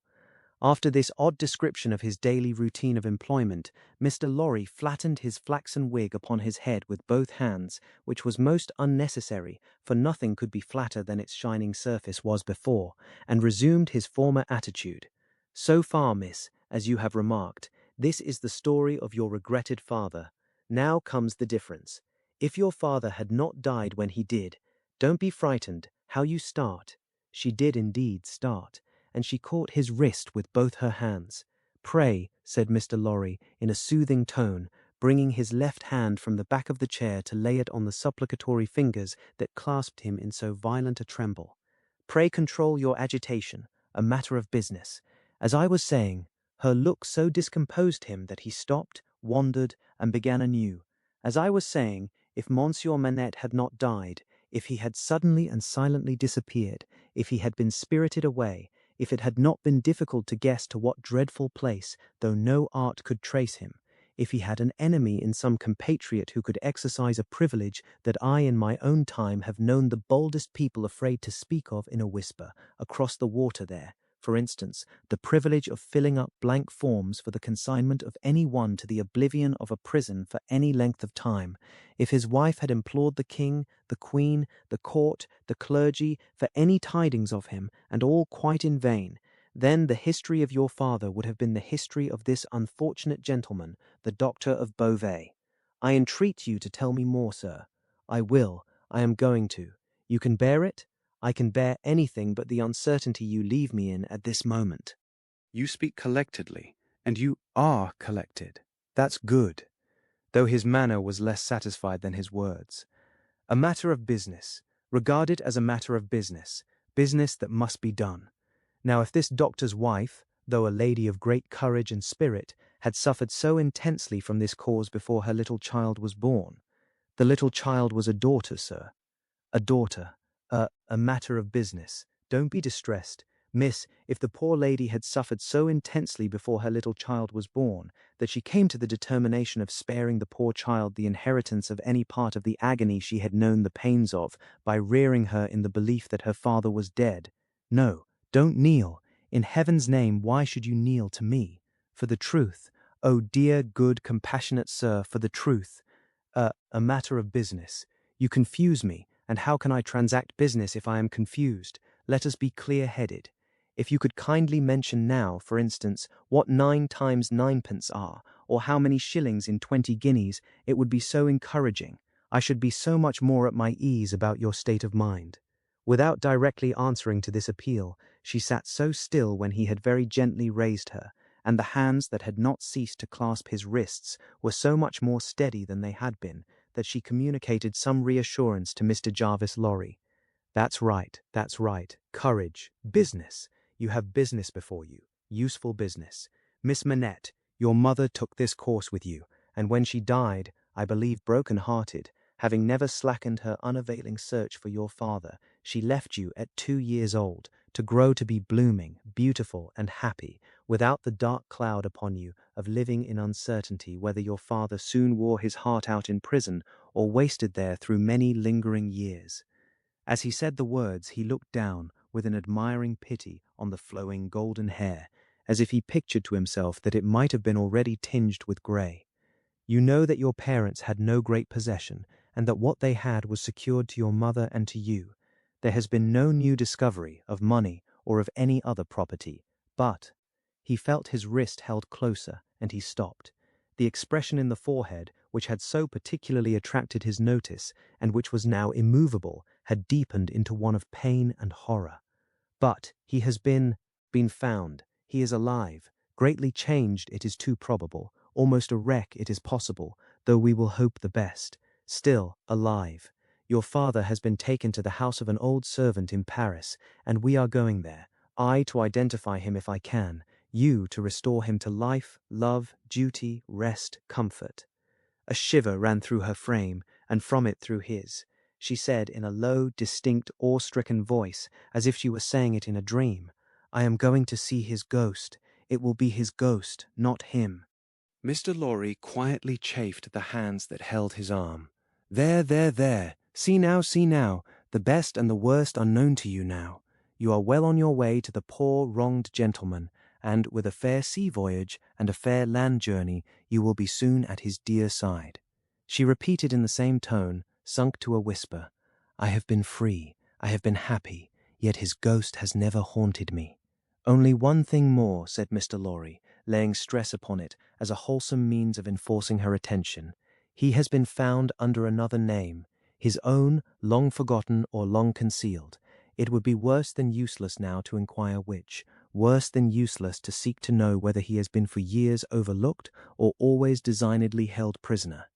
Speaker 2: After this odd description of his daily routine of employment, Mr. Lorry flattened his flaxen wig upon his head with both hands, which was most unnecessary, for nothing could be flatter than its shining surface was before, and resumed his former attitude. So far, miss, as you have remarked, this is the story of your regretted father. Now comes the difference. If your father had not died when he did, don't be frightened, how you start. She did indeed start, and she caught his wrist with both her hands. Pray, said Mr. Lorry, in a soothing tone, bringing his left hand from the back of the chair to lay it on the supplicatory fingers that clasped him in so violent a tremble. Pray control your agitation, a matter of business. As I was saying, her look so discomposed him that he stopped, wandered, and began anew. As I was saying, if Monsieur Manette had not died, if he had suddenly and silently disappeared, if he had been spirited away, if it had not been difficult to guess to what dreadful place, though no art could trace him, if he had an enemy in some compatriot who could exercise a privilege that I in my own time have known the boldest people afraid to speak of in a whisper, across the water there, for instance, the privilege of filling up blank forms for the consignment of any one to the oblivion of a prison for any length of time, if his wife had implored the king, the queen, the court, the clergy, for any tidings of him, and all quite in vain, then the history of your father would have been the history of this unfortunate gentleman, the Doctor of Beauvais. I entreat you to tell me more, sir. I will. I am going to. You can bear it? I can bear anything but the uncertainty you leave me in at this moment. You speak collectedly, and you are collected. That's good, though his manner was less satisfied than his words. A matter of business. Regard it as a matter of business, business that must be done. Now if this doctor's wife, though a lady of great courage and spirit, had suffered so intensely from this cause before her little child was born, the little child was a daughter, sir. A daughter. A matter of business. Don't be distressed. Miss, if the poor lady had suffered so intensely before her little child was born, that she came to the determination of sparing the poor child the inheritance of any part of the agony she had known the pains of, by rearing her in the belief that her father was dead. No, don't kneel. In heaven's name, why should you kneel to me? For the truth. Oh, dear, good, compassionate sir, for the truth. A matter of business. You confuse me. And how can I transact business if I am confused? Let us be clear-headed. If you could kindly mention now, for instance, what 9 times 9pence are, or how many shillings in 20 guineas, it would be so encouraging. I should be so much more at my ease about your state of mind. Without directly answering to this appeal, she sat so still when he had very gently raised her, and the hands that had not ceased to clasp his wrists were so much more steady than they had been,
Speaker 1: that she communicated some reassurance to Mr. Jarvis Lorry. That's right, that's right. Courage. Business. You have business before you. Useful business. Miss Manette, your mother took this course with you, and when she died, I believe broken-hearted, having never slackened her unavailing search for your father, she left you at 2 years old, to grow to be blooming, beautiful, and happy, without the dark cloud upon you of living in uncertainty whether your father soon wore his heart out in prison or wasted there through many lingering years. As he said the words, he looked down with an admiring pity on the flowing golden hair, as if he pictured to himself that it might have been already tinged with grey. You know that your parents had no great possession, and that what they had was secured to your mother and to you. There has been no new discovery of money or of any other property, but— He felt his wrist held closer, and he stopped. The expression in the forehead, which had so particularly attracted his notice, and which was now immovable, had deepened into one of pain and horror. But he has been found. He is alive. Greatly changed, it is too probable. Almost a wreck, it is possible, though we will hope the best. Still alive. Your father has been taken to the house of an old servant in Paris, and we are going there. I to identify him if I can, you to restore him to life, love, duty, rest, comfort. A shiver ran through her frame, and from it through his. She said in a low, distinct, awe-stricken voice, as if she were saying it in a dream, I am going to see his ghost. It will be his ghost, not him.
Speaker 2: Mr. Lorry quietly chafed the hands that held his arm. There, there, there. See now. The best and the worst are known to you now. You are well on your way to the poor wronged gentleman, and with a fair sea voyage and a fair land journey, you will be soon at his dear side. She repeated in the same tone, sunk to a whisper, I have been free, I have been happy, yet his ghost has never haunted me. Only one thing more, said Mr. Lorry, laying stress upon it as a wholesome means of enforcing her attention. He has been found under another name, his own, long forgotten or long concealed. It would be worse than useless now to inquire which, worse than useless to seek to know whether he has been for years overlooked or always designedly held prisoner.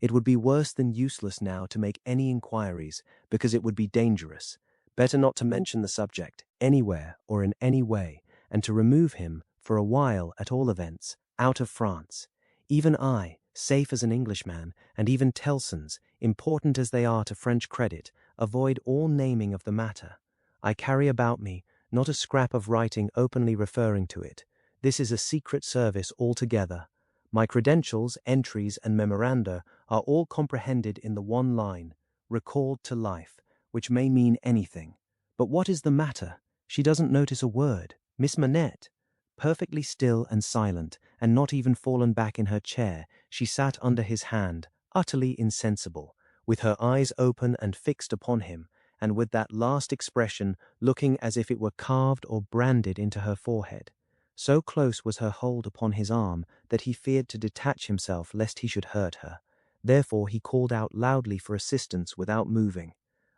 Speaker 2: It would be worse than useless now to make any inquiries, because it would be dangerous. Better not to mention the subject, anywhere or in any way, and to remove him, for a while at all events, out of France. Even I, safe as an Englishman, and even Tellson's, important as they are to French credit, avoid all naming of the matter. I carry about me not a scrap of writing openly referring to it. This is a secret service altogether. My credentials, entries, and memoranda are all comprehended in the one line, recalled to life, which may mean anything. But what is the matter? She doesn't notice a word. Miss Manette. Perfectly still and silent, and not even fallen back in her chair, she sat under his hand, utterly insensible, with her eyes open and fixed upon him, and with that last expression looking as if it were carved or branded into her forehead. So close was her hold upon his arm that he feared to detach himself lest he should hurt her. Therefore he called out loudly for assistance without moving.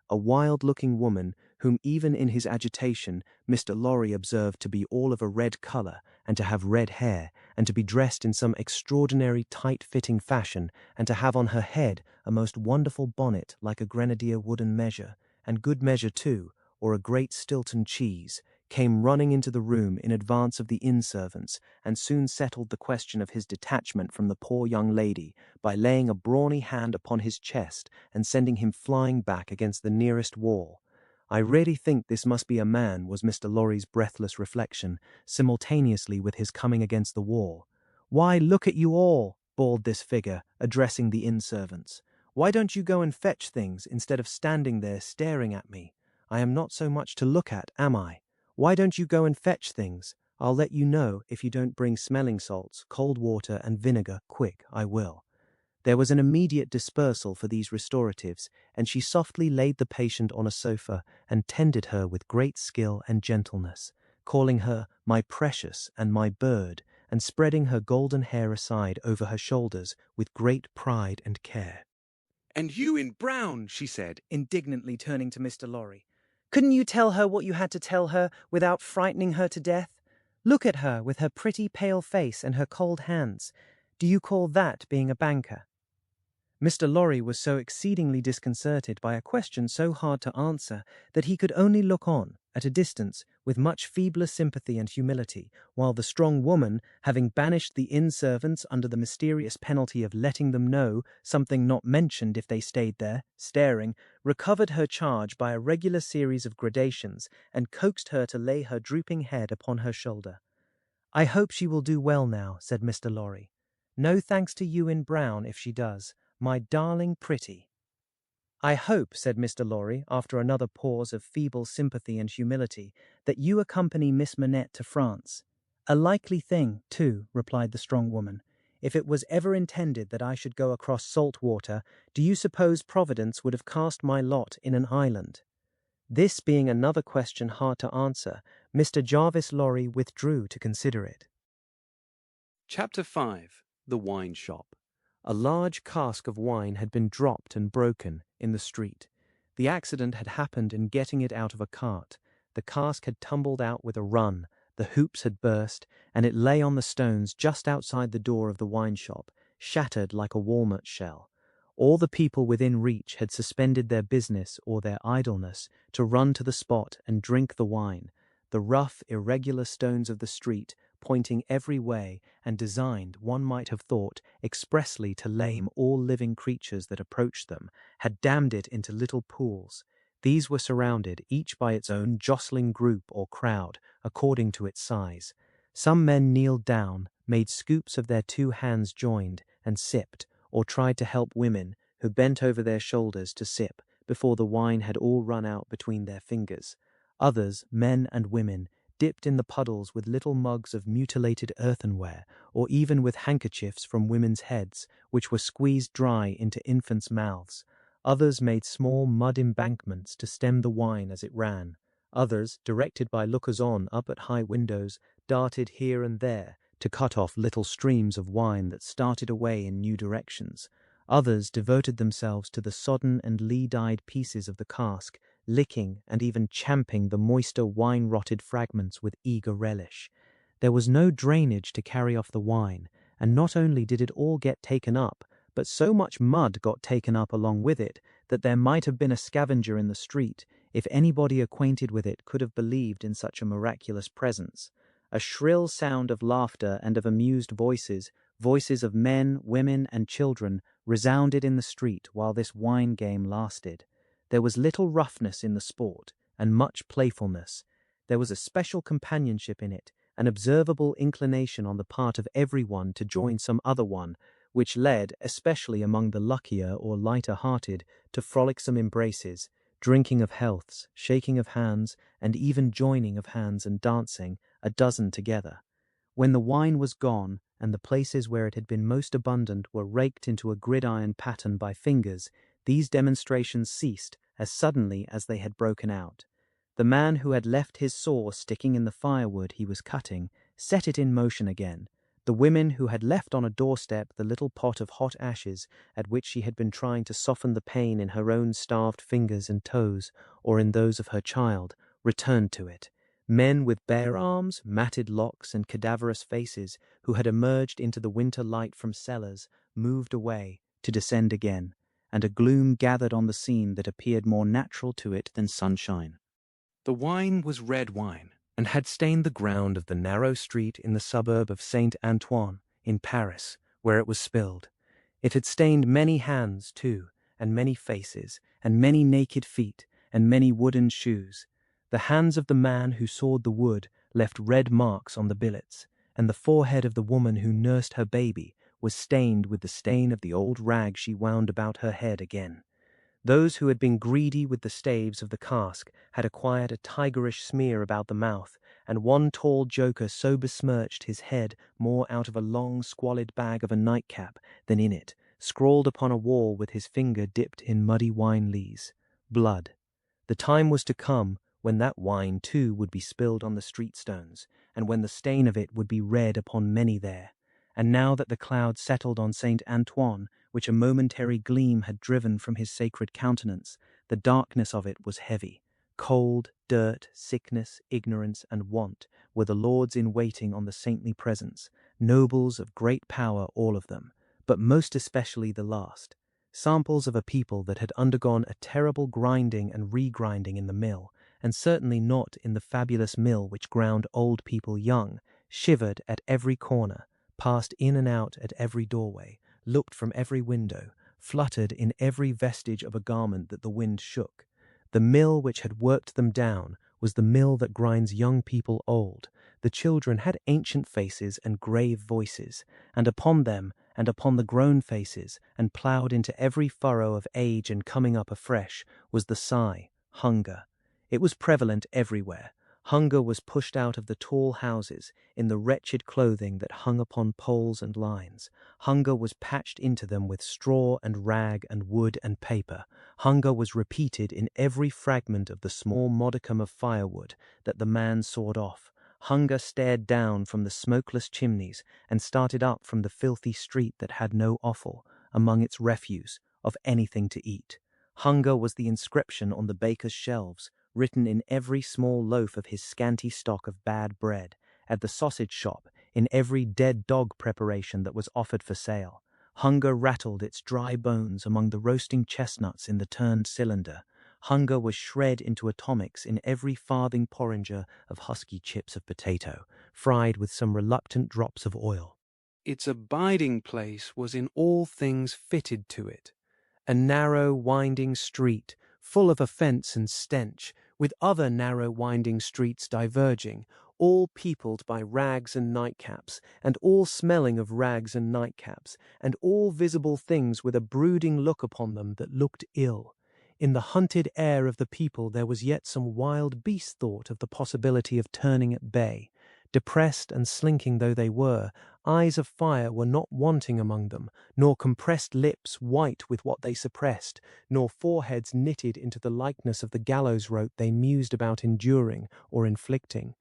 Speaker 2: A wild-looking woman, whom even in his agitation Mr. Lorry observed to be all of a red colour, and to have red hair, and to be dressed in some extraordinary tight-fitting fashion, and to have on her head a most wonderful bonnet like a grenadier wooden measure, and good measure too, or a great Stilton cheese, came running into the room in advance of the inn servants, and soon settled the question of his detachment from the poor young lady by laying a brawny hand upon his chest and sending him flying back against the nearest wall. I really think this must be a man, was Mr. Lorry's breathless reflection, simultaneously with his coming against the wall. Why, look at you all, bawled this figure, addressing the inn servants. Why don't you go and fetch things instead of standing there staring at me? I am not so much to look at, am I? Why don't you go and fetch things? I'll let you know if you don't bring smelling salts, cold water, and vinegar quick, I will. There was an immediate dispersal for these restoratives, and she softly laid the patient on a sofa and tended her with great skill and gentleness, calling her my precious and my bird, and spreading her golden hair aside over her shoulders with great pride and care. And you in brown, she said,
Speaker 3: Indignantly turning to Mr. Lorry. Couldn't you tell her what you had to tell her without frightening her to death? Look at her with her pretty pale face and her cold hands. Do you call that being a banker?
Speaker 1: Mr. Lorry was so exceedingly disconcerted by a question so hard to answer that he could only look on, at a distance, with much feebler sympathy and humility, while the strong woman, having banished the inn servants under the mysterious penalty of letting them know something not mentioned if they stayed there, staring, recovered her charge by a regular series of gradations, and coaxed her to lay her drooping head upon her shoulder. "I hope she will do well now," said Mr. Lorry. "No thanks to you in brown if she does. My darling pretty." "I hope," said Mr. Lorry, after another pause of feeble sympathy and humility, "that you accompany Miss Manette to France." "A likely thing, too," replied the strong woman. "If it was ever intended that I should go across salt water, do you suppose Providence would have cast my lot in an island?" This being another question hard to answer, Mr. Jarvis Lorry withdrew to consider it.
Speaker 2: Chapter 5. The Wine Shop. A large cask of wine had been dropped and broken in the street. The accident had happened in getting it out of a cart. The cask had tumbled out with a run, the hoops had burst, and it lay on the stones just outside the door of the wine shop, shattered like a walnut shell. All the people within reach had suspended their business or their idleness to run to the spot and drink the wine. The rough, irregular stones of the street, pointing every way, and designed, one might have thought, expressly to lame all living creatures that approached them, had dammed it into little pools. These were surrounded, each by its own jostling group or crowd, according to its size. Some men kneeled down, made scoops of their 2 hands joined, and sipped, or tried to help women, who bent over their shoulders to sip, before the wine had all run out between their fingers. Others, men and women, dipped in the puddles with little mugs of mutilated earthenware, or even with handkerchiefs from women's heads, which were squeezed dry into infants' mouths. Others made small mud embankments to stem the wine as it ran. Others, directed by lookers-on up at high windows, darted here and there to cut off little streams of wine that started away in new directions. Others devoted themselves to the sodden and lee-dyed pieces of the cask, licking and even champing the moister wine-rotted fragments with eager relish. There was no drainage to carry off the wine, and not only did it all get taken up, but so much mud got taken up along with it that there might have been a scavenger in the street if anybody acquainted with it could have believed in such a miraculous presence. A shrill sound of laughter and of amused voices, voices of men, women, and children, resounded in the street while this wine game lasted. There was little roughness in the sport, and much playfulness. There was a special companionship in it, an observable inclination on the part of every one to join some other one, which led, especially among the luckier or lighter-hearted, to frolicsome embraces, drinking of healths, shaking of hands, and even joining of hands and dancing, a dozen together. When the wine was gone, and the places where it had been most abundant were raked into a gridiron pattern by fingers, these demonstrations ceased as suddenly as they had broken out. The man who had left his saw sticking in the firewood he was cutting set it in motion again. The women who had left on a doorstep the little pot of hot ashes at which she had been trying to soften the pain in her own starved fingers and toes, or in those of her child, returned to it. Men with bare arms, matted locks, and cadaverous faces, who had emerged into the winter light from cellars, moved away, to descend again, and a gloom gathered on the scene that appeared more natural to it than sunshine. The wine was red wine, and had stained the ground of the narrow street in the suburb of Saint Antoine, in Paris, where it was spilled. It had stained many hands, too, and many faces, and many naked feet, and many wooden shoes. The hands of the man who sawed the wood left red marks on the billets, and the forehead of the woman who nursed her baby was stained with the stain of the old rag she wound about her head again. Those who had been greedy with the staves of the cask had acquired a tigerish smear about the mouth, and one tall joker so besmirched his head more out of a long squalid bag of a nightcap than in it, scrawled upon a wall with his finger dipped in muddy wine lees. Blood. The time was to come when that wine too would be spilled on the street stones, and when the stain of it would be red upon many there. And now that the cloud settled on Saint Antoine, which a momentary gleam had driven from his sacred countenance, the darkness of it was heavy. Cold, dirt, sickness, ignorance, and want were the lords in waiting on the saintly presence, nobles of great power all of them, but most especially the last.
Speaker 1: samples of a people that had undergone a terrible grinding and regrinding in the mill, and certainly not in the fabulous mill which ground old people young, shivered at every corner, passed in and out at every doorway, looked from every window, fluttered in every vestige of a garment that the wind shook. The mill which had worked them down was the mill that grinds young people old. The children had ancient faces and grave voices, and upon them and upon the grown faces, and ploughed into every furrow of age and coming up afresh, was the sigh, hunger. It was prevalent everywhere. Hunger was pushed out of the tall houses in the wretched clothing that hung upon poles and lines. Hunger was patched into them with straw and rag and wood and paper. Hunger was repeated in every fragment of the small modicum of firewood that the man sawed off. Hunger stared down from the smokeless chimneys and started up from the filthy street that had no offal, among its refuse, of anything to eat. Hunger was the inscription on the baker's shelves, written in every small loaf of his scanty stock of bad bread, at the sausage shop, in every dead dog preparation that was offered for sale. Hunger rattled its dry bones among the roasting chestnuts in the turned cylinder. Hunger was shred into atomics in every farthing porringer of husky chips of potato, fried with some reluctant drops of oil.
Speaker 2: Its abiding place was in all things fitted to it. A narrow, winding street, full of offence and stench, with other narrow, winding streets diverging, all peopled by rags and nightcaps, and all smelling of rags and nightcaps, and all visible things with a brooding look upon them that looked ill. In the hunted air of the people there was yet some wild beast thought of the possibility of turning at bay. Depressed and slinking though they were, eyes of fire were not wanting among them, nor compressed lips white with what they suppressed, nor foreheads knitted into the likeness of the gallows rope they mused about enduring or inflicting.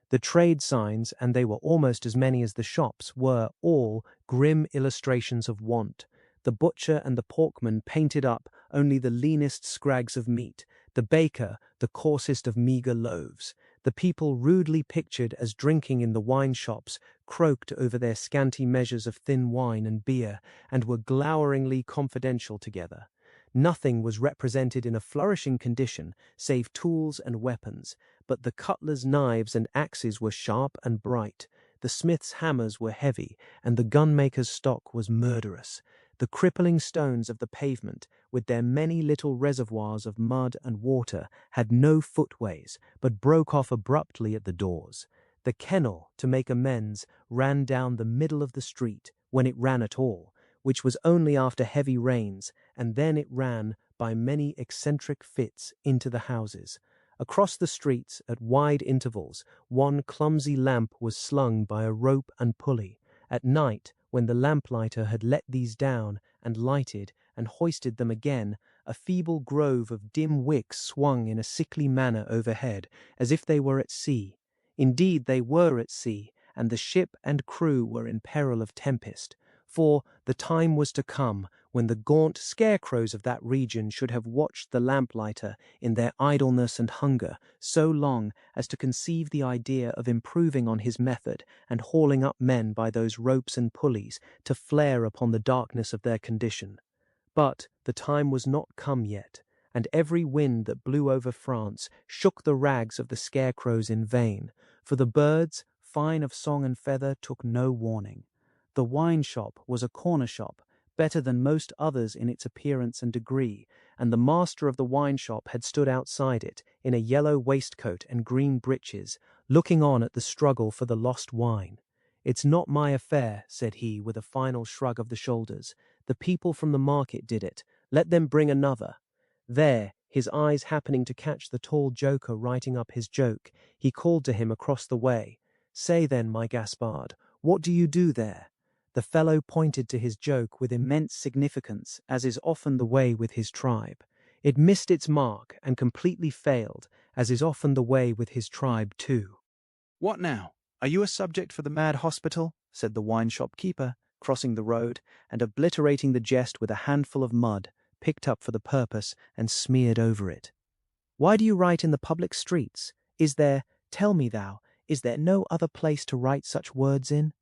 Speaker 2: The trade signs, and they were almost as many as the shops, were all grim illustrations of want. The butcher and the porkman painted up only the leanest scrags of meat, the baker the coarsest of meagre loaves. The people rudely pictured as drinking in the wine shops croaked over their scanty measures of thin wine and beer, and were gloweringly confidential together. Nothing was represented in a flourishing condition save tools and weapons, but the cutlers' knives and axes were sharp and bright, the smiths' hammers were heavy, and the gunmaker's stock was murderous. The crippling stones of the pavement, with their many little reservoirs of mud and water, had no footways, but broke off abruptly at the doors. The kennel, to make amends, ran down the middle of the street, when it ran at all, which was only after heavy rains, and then it ran, by many eccentric fits, into the houses. Across the streets, at wide intervals, one clumsy lamp was slung by a rope and pulley. At night, when the lamplighter had let these down, and lighted, and hoisted them again, a feeble grove of dim wicks swung in a sickly manner overhead, as if they were at sea. Indeed, they were at sea, and the ship and crew were in peril of tempest. For the time was to come when the gaunt scarecrows of that region should have watched the lamplighter in their idleness and hunger so long as to conceive the idea of improving on his method and hauling up men by those ropes and pulleys to flare upon the darkness of their condition. But the time was not come yet, and every wind that blew over France shook the rags of the scarecrows in vain, for the birds, fine of song and feather, took no warning. The wine shop was a corner shop, better than most others in its appearance and degree, and the master of the wine shop had stood outside it, in a yellow waistcoat and green breeches, looking on at the struggle for the lost wine. "It's not my affair," said he, with a final shrug of the shoulders. "The people from the market did it. Let them bring another." There, his eyes happening to catch the tall joker writing up his joke, he called to him across the way, "Say then, my Gaspard, what do you do there?" The fellow pointed to his joke with immense significance, as is often the way with his tribe. It missed its mark and completely failed, as is often the way with his tribe too.
Speaker 3: "What now? Are you a subject for the mad hospital?" said the wine-shop keeper, crossing the road, and obliterating the jest with a handful of mud, picked up for the purpose and smeared over it. "Why do you write in the public streets? Tell me thou, is there no other place to write such words in?"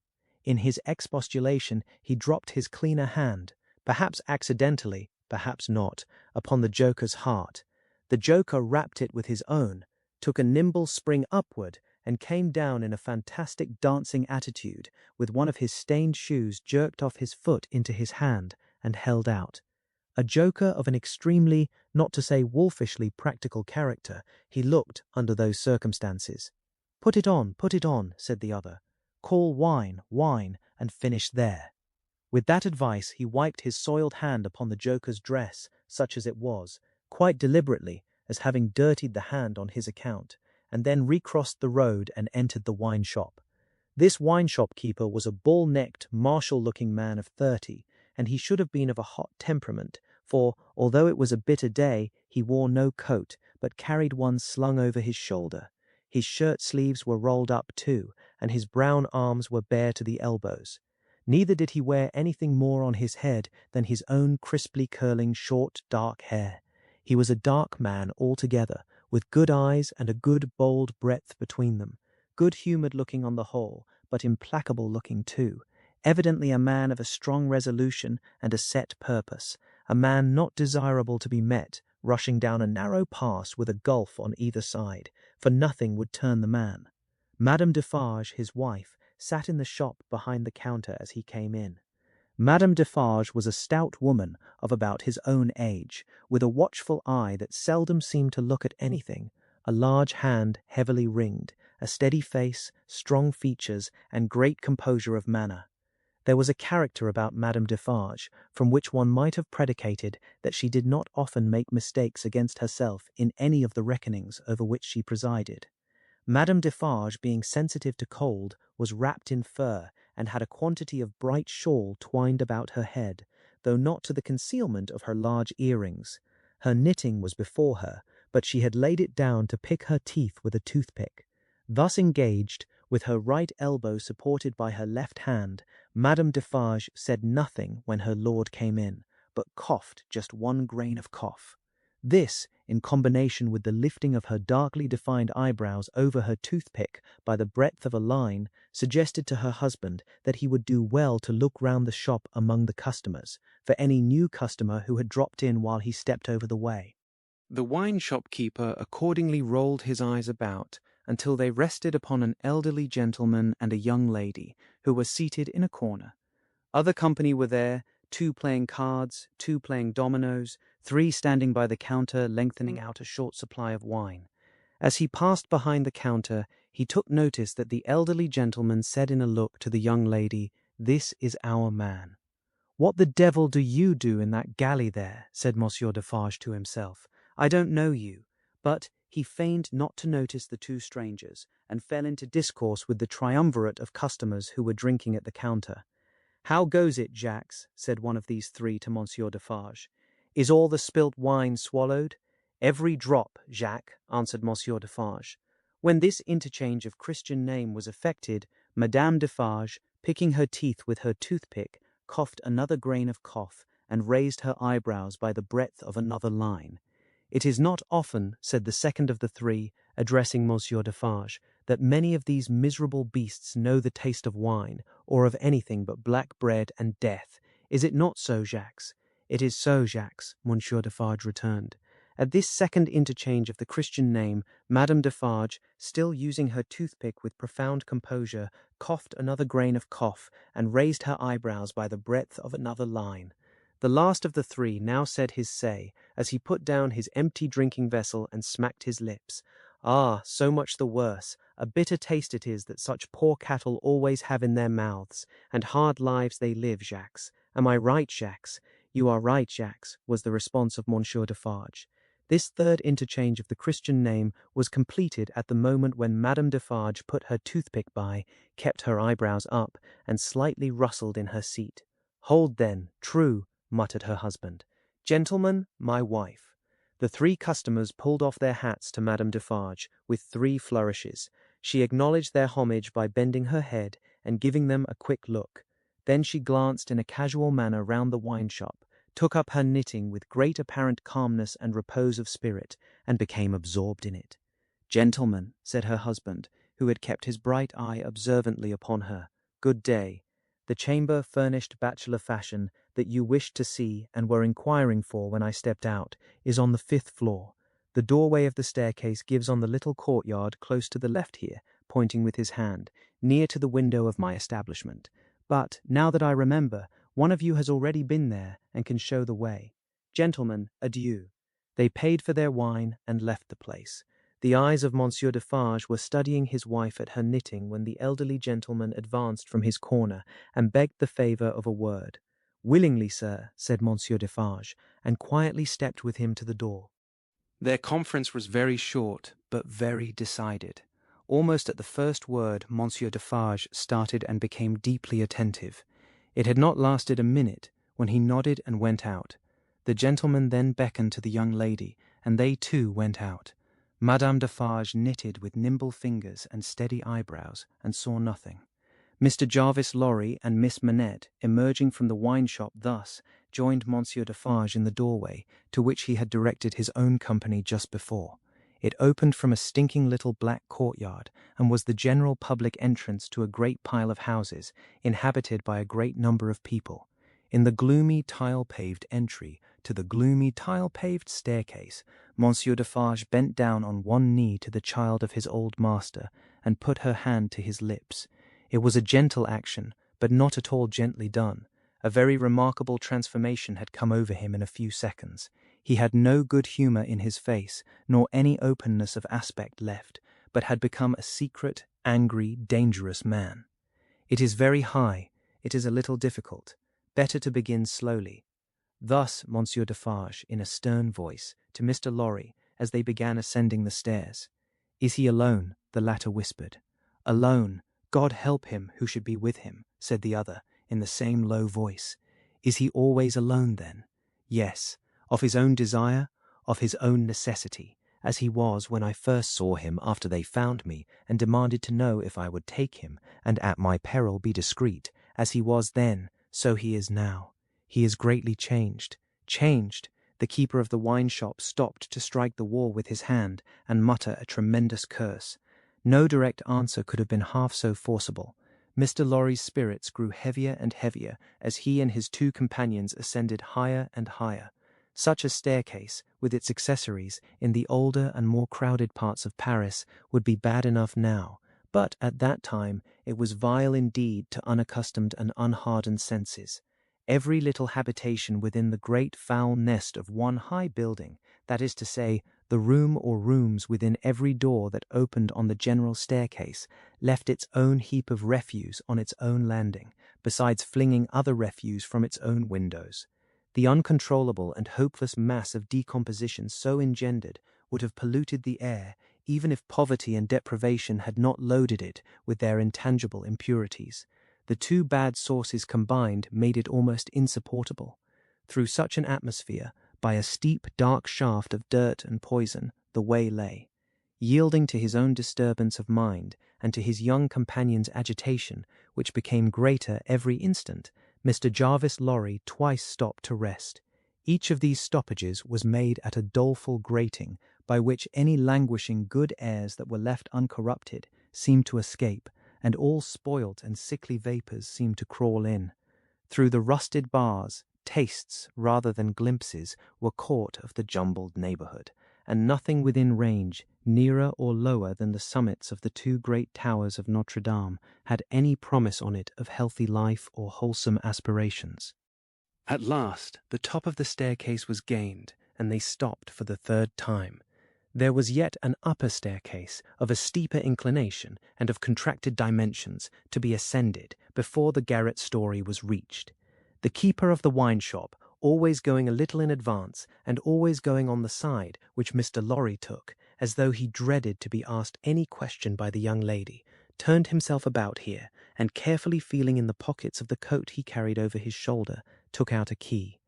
Speaker 3: In his expostulation he dropped his cleaner hand, perhaps accidentally,
Speaker 1: perhaps not, upon the joker's heart. The joker rapped it with his own, took a nimble spring upward, and came down in a fantastic dancing attitude, with one of his stained shoes jerked off his foot into his hand and held out. A joker of an extremely, not to say wolfishly practical character, he looked under those circumstances. Put it on, said the other. Call wine, wine, and finish there. With that advice he wiped his soiled hand upon the joker's dress, such as it was, quite deliberately, as having dirtied the hand on his account, and then recrossed the road and entered the wine shop. This wine shop keeper was a bull-necked, martial-looking man of 30, and he should have been of a hot temperament, for, although it was a bitter day, he wore no coat, but carried one slung over his shoulder. His shirt sleeves were rolled up too, and his brown arms were bare to the elbows. Neither did he wear anything more on his head than his own crisply curling short, dark hair. He was a dark man altogether, with good eyes and a good, bold breadth between them, good-humoured looking on the whole, but implacable looking too, evidently a man of a strong resolution and a set purpose, a man not desirable to be met, rushing down a narrow pass with a gulf on either side, for nothing would turn the man. Madame Defarge, his wife, sat in the shop behind the counter as he came in. Madame Defarge was a stout woman of about his own age, with a watchful eye that seldom seemed to look at anything, a large hand heavily ringed, a steady face, strong features, and great composure of manner. There was a character about Madame Defarge from which one might have predicated that she did not often make mistakes against herself in any of the reckonings over which she presided. Madame Defarge, being sensitive to cold, was wrapped in fur, and had a quantity of bright shawl twined about her head, though not to the concealment of her large earrings. Her knitting was before her, but she had laid it down to pick her teeth with a toothpick. Thus engaged, with her right elbow supported by her left hand, Madame Defarge said nothing when her lord came in, but coughed just one grain of cough. This, in combination with the lifting of her darkly defined eyebrows over her toothpick by the breadth of a line, suggested to her husband that he would do well to look round the shop among the customers, for any new customer who had dropped in while he stepped over the way.
Speaker 2: The wine shop keeper accordingly rolled his eyes about until they rested upon an elderly gentleman and a young lady, who were seated in a corner. Other company were there, 2 playing cards, 2 playing dominoes, 3 standing by the counter lengthening out a short supply of wine. As he passed behind the counter, he took notice that the elderly gentleman said in a look to the young lady, "This is our man." "What the devil do you do in that galley there?" said Monsieur Defarge to himself. "I don't know you." But he feigned not to notice the 2 strangers, and fell into discourse with the triumvirate of customers who were drinking at the counter. "How goes it, Jacques?" said one of these 3 to Monsieur Defarge. "Is all the spilt wine swallowed?" "Every drop, Jacques," answered Monsieur Defarge. When this interchange of Christian name was effected, Madame Defarge, picking her teeth with her toothpick, coughed another grain of cough, and raised her eyebrows by the breadth of another line. "It is not often," said the second of the 3, addressing Monsieur Defarge, "that many of these miserable beasts know the taste of wine, or of anything but black bread and death. Is it not so, Jacques?" "It is so, Jacques," Monsieur Defarge returned. At this second interchange of the Christian name, Madame Defarge, still using her toothpick with profound composure, coughed another grain of cough, and raised her eyebrows by the breadth of another line. The last of the 3 now said his say, as he put down his empty drinking vessel and smacked his lips. "Ah, so much the worse. A bitter taste it is that such poor cattle always have in their mouths, and hard lives they live, Jacques. Am I right, Jacques?" "You are right, Jacques," was the response of Monsieur Defarge. This third interchange of the Christian name was completed at the moment when Madame Defarge put her toothpick by, kept her eyebrows up, and slightly rustled in her seat. "Hold then, true," muttered her husband. "Gentlemen, my wife." The 3 customers pulled off their hats to Madame Defarge, with 3 flourishes. She acknowledged their homage by bending her head, and giving them a quick look. Then she glanced in a casual manner round the wine shop, took up her knitting with great apparent calmness and repose of spirit, and became absorbed in it. "Gentlemen," said her husband, who had kept his bright eye observantly upon her, "good day.
Speaker 1: The chamber furnished bachelor fashion that you wished to see and were inquiring for when I stepped out is on the 5th floor. The doorway of the staircase gives on the little courtyard close to the left here, pointing with his hand, near to the window of my establishment. But, now that I remember, one of you has already been there and can show the way. Gentlemen, adieu." They paid for their wine and left the place. The eyes of Monsieur Defarge were studying his wife at her knitting when the elderly gentleman advanced from his corner and begged the favour of a word. "Willingly, sir," said Monsieur Defarge, and quietly stepped with him to the door.
Speaker 2: Their conference was very short, but very decided. Almost at the first word, Monsieur Defarge started and became deeply attentive. It had not lasted a minute when he nodded and went out. The gentleman then beckoned to the young lady, and they too went out. Madame Defarge knitted with nimble fingers and steady eyebrows, and saw nothing. Mr. Jarvis Lorry and Miss Manette, emerging from the wine-shop thus, joined Monsieur Defarge in the doorway, to which he had directed his own company just before. It opened from a stinking little black courtyard, and was the general public entrance to a great pile of houses, inhabited by a great number of people. In the gloomy tile-paved entry to the gloomy tile-paved staircase, Monsieur Defarge bent down on one knee to the child of his old master, and put her hand to his lips. It was a gentle action, but not at all gently done. A very remarkable transformation had come over him in a few seconds. He had no good humour in his face, nor any openness of aspect left, but had become a secret, angry, dangerous man. "It is very high. It is a little difficult. Better to begin slowly." Thus Monsieur Defarge, in a stern voice, to Mr. Lorry, as they began ascending the stairs. "Is he alone?" the latter whispered. "Alone. God help him who should be with him," said the other, in the same low voice. "Is he always alone, then?" "Yes. Of his own desire, of his own necessity, as he was when I first saw him after they found me, and demanded to know if I would take him, and at my peril be discreet. As he was then, so he is now. He is greatly changed." Changed! The keeper of the wine-shop stopped to strike the wall with his hand, and mutter a tremendous curse. No direct answer could have been half so forcible. Mr. Lorry's spirits grew heavier and heavier as he and his two companions ascended higher and higher. Such a staircase, with its accessories, in the older and more crowded parts of Paris, would be bad enough now, but at that time it was vile indeed to unaccustomed and unhardened senses. Every little habitation within the great foul nest of one high building, that is to say, the room or rooms within every door that opened on the general staircase, left its own heap of refuse on its own landing, besides flinging other refuse from its own windows. The uncontrollable and hopeless mass of decomposition so engendered would have polluted the air, even if poverty and deprivation had not loaded it with their intangible impurities. The two bad sources combined made it almost insupportable. Through such an atmosphere, by a steep, dark shaft of dirt and poison, the way lay. Yielding to his own disturbance of mind, and to his young companion's agitation, which became greater every instant, Mr. Jarvis Lorry twice stopped to rest. Each of these stoppages was made at a doleful grating, by which any languishing good airs that were left uncorrupted seemed to escape, and all spoilt and sickly vapours seemed to crawl in. Through the rusted bars, tastes rather than glimpses were caught of the jumbled neighbourhood, and nothing within range, nearer or lower than the summits of the two great towers of Notre Dame, had any promise on it of healthy life or wholesome aspirations. At last the top of the staircase was gained, and they stopped for the third time. There was yet an upper staircase of a steeper inclination and of contracted dimensions to be ascended before the garret story was reached. The keeper of the wine-shop, always going a little in advance, and always going on the side which Mr. Lorry took, as though he dreaded to be asked any question by the young lady, turned himself about here, and carefully feeling in the pockets of the coat he carried over his shoulder, took out a key.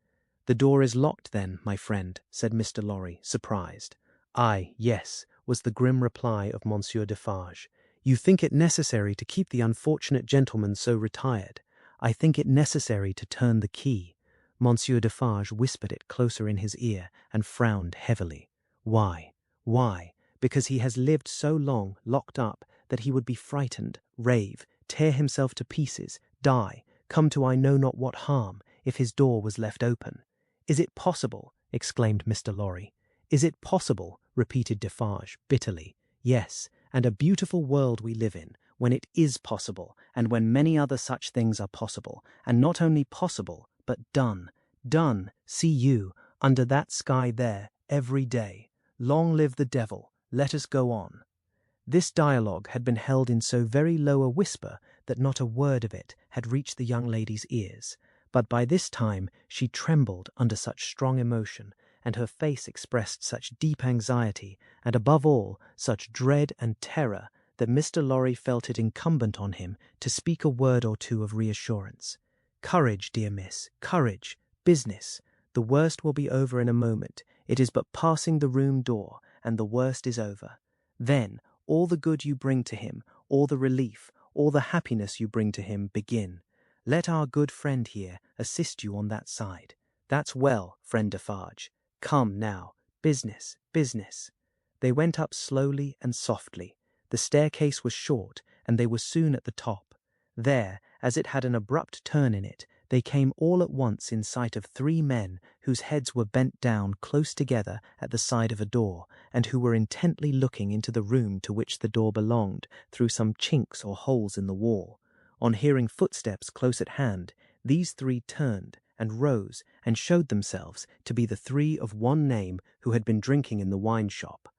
Speaker 2: "The door is locked, then, my friend," said Mr. Lorry, surprised. "Aye, yes," was the grim reply of Monsieur Defarge. "You think it necessary to keep the unfortunate gentleman so retired. I think it necessary to turn the key." Monsieur Defarge whispered it closer in his ear, and frowned heavily. "Why? Why? Because he has lived so long locked up that he would be frightened, rave, tear himself to pieces, die,
Speaker 1: come to I know not what harm, if his door was left open. Is it possible? Exclaimed Mr. Lorry. Is it possible? Repeated Defarge, bitterly. Yes, and a beautiful world we live in, when it is possible, and when many other such things are possible, and not only possible, but done. Done, see you, under that sky there, every day. Long live the devil, let us go on. This dialogue had been held in so very low a whisper that not a word of it had reached the young lady's ears, but by this time she trembled under such strong emotion, and her face expressed such deep anxiety, and above all, such dread and terror, that Mr. Lorry felt it incumbent on him to speak a word or two of reassurance. Courage, dear miss, courage, business. The worst will be over in a moment. It is but passing the room door, and the worst is over. Then, all the good you bring to him, all the relief, all the happiness you bring to him, begin. Let our good friend here assist you on that side. That's well, friend Defarge. Come now, business, business. They went up slowly and softly. The staircase was short, and they were soon at the top. There, as it had an abrupt turn in it, they came all at once in sight of three men whose heads were bent down close together at the side of a door, and who were intently looking into the room to which the door belonged through some chinks or holes in the wall. On hearing footsteps close at hand, these three turned and rose and showed themselves to be the three of one name who had been drinking in the wine shop.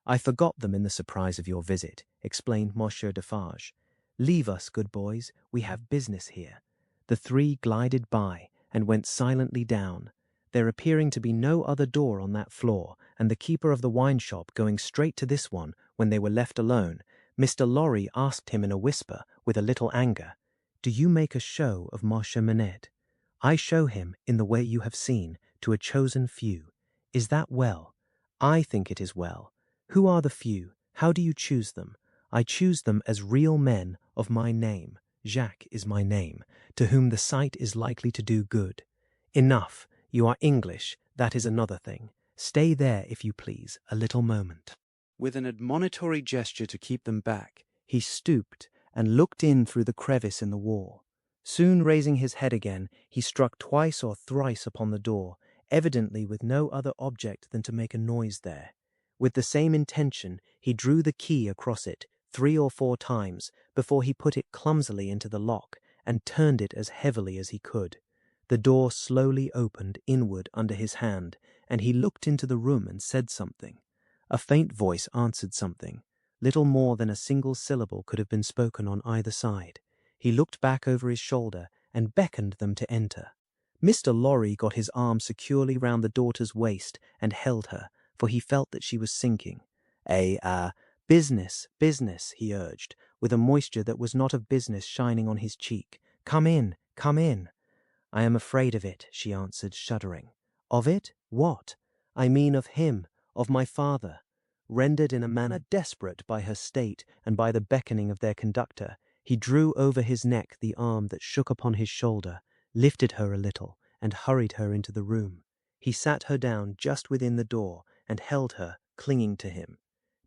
Speaker 1: I forgot them in the surprise of your visit, explained Monsieur Defarge. Leave us, good boys, we have business here. The three glided by and went silently down, there appearing to be no other door on that floor, and the keeper of the wine shop going straight to this one when they were left alone. Mr. Lorry asked him in a whisper, with a little anger, Do you make a show of Marche Manette? I show him, in the way you have seen, to a chosen few. Is that well? I think it is well. Who are the few? How do you choose them? I choose them as real men of my name. Jacques is my name, to whom the sight is likely to do good. Enough, you are English, that is another thing. Stay there, if you please, a little moment.
Speaker 2: With an admonitory gesture to keep them back, he stooped and looked in through the crevice in the wall. Soon raising his head again, he struck twice or thrice upon the door, evidently with no other object than to make a noise there. With the same intention, he drew the key across it 3 or 4 times before he put it clumsily into the lock and turned it as heavily as he could. The door slowly opened inward under his hand, and he looked into the room and said something. A faint voice answered something. Little more than a single syllable could have been spoken on either side. He looked back over his shoulder and beckoned them to enter. Mr. Lorry got his arm securely round the daughter's waist and held her, for he felt that she was sinking. Business, business, he urged, with a moisture that was not of business shining on his cheek. Come in, come in. I am afraid of it, she answered, shuddering. Of it? What? I mean of him, of my father. Rendered in a manner desperate by her state and by the beckoning of their conductor, he drew over his neck the arm that shook upon his shoulder, lifted her a little, and hurried her into the room. He sat her down just within the door, and held her, clinging to him.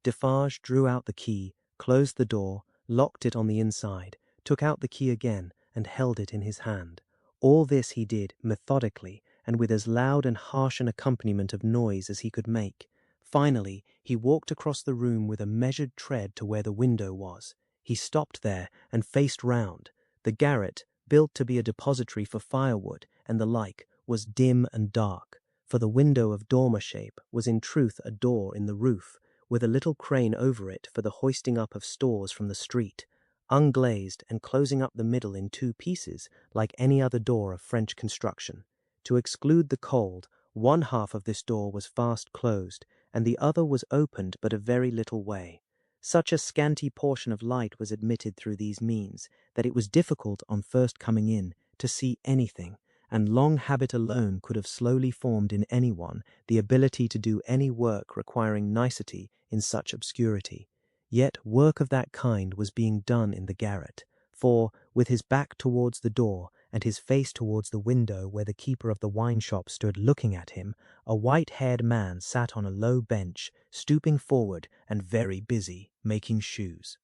Speaker 2: Defarge drew out the key, closed the door, locked it on the inside, took out the key again, and held it in his hand. All this he did methodically, and with as loud and harsh an accompaniment of noise as he could make. Finally, he walked across the room with a measured tread to where the window was. He stopped there and faced round. The garret, built to be a depository for firewood and the like, was dim and dark, for the window of dormer shape was in truth a door in the roof, with a little crane over it for the hoisting up of stores from the street, unglazed and closing up the middle in 2 pieces like any other door of French construction. To exclude the cold, one half of this door was fast closed, and the other was opened but a very little way. Such a scanty portion of light was admitted through these means that it was difficult on first coming in to see anything, and long habit alone could have slowly formed in anyone the ability to do any work requiring nicety in such obscurity. Yet work of that kind was being done in the garret, for, with his back towards the door and his face towards the window where the keeper of the wine shop stood looking at him, a white-haired man sat on a low bench, stooping forward and very busy making shoes.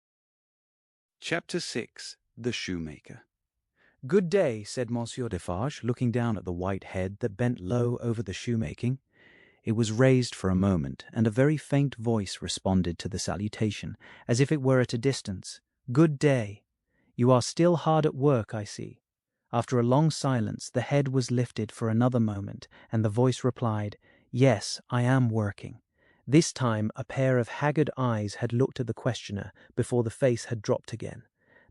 Speaker 2: Chapter 6. The Shoemaker.
Speaker 3: "Good day," said Monsieur Defarge, looking down at the white head that bent low over the shoemaking. It was raised for a moment, and a very faint voice responded to the salutation, as if it were at a distance. "Good day. You are still hard at work, I see." After a long silence, the head was lifted for another moment, and the voice replied, "Yes, I am working." This time a pair of haggard eyes had looked at the questioner before the face had dropped again.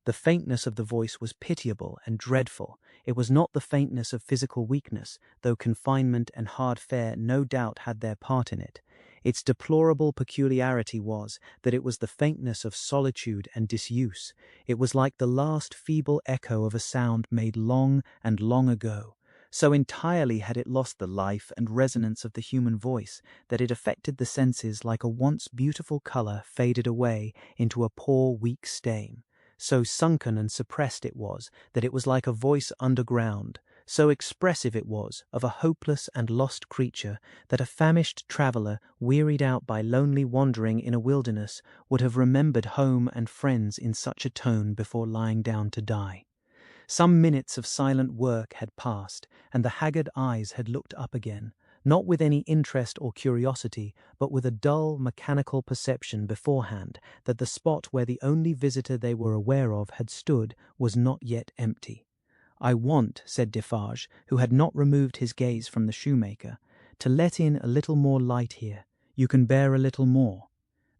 Speaker 3: The faintness of the voice was pitiable and dreadful. It was not the faintness of physical weakness, though confinement and hard fare no doubt had their part in it. Its deplorable peculiarity was that it was the faintness of solitude and disuse. It was like the last feeble echo of a sound made long and long ago. So entirely had it lost the life and resonance of the human voice that it affected the senses like a once beautiful colour faded away into a poor weak stain. So sunken and suppressed it was that it was like a voice underground. So expressive it was of a hopeless and lost creature that a famished traveller, wearied out by lonely wandering in a wilderness, would have remembered home and friends in such a tone before lying down to die. Some minutes of silent work had passed, and the haggard eyes had looked up again, not with any interest or curiosity, but with a dull, mechanical perception beforehand that the spot where the only visitor they were aware of had stood was not yet empty. "I want," said Defarge, who had not removed his gaze from the shoemaker, "to let in a little more light here. You can bear a little more."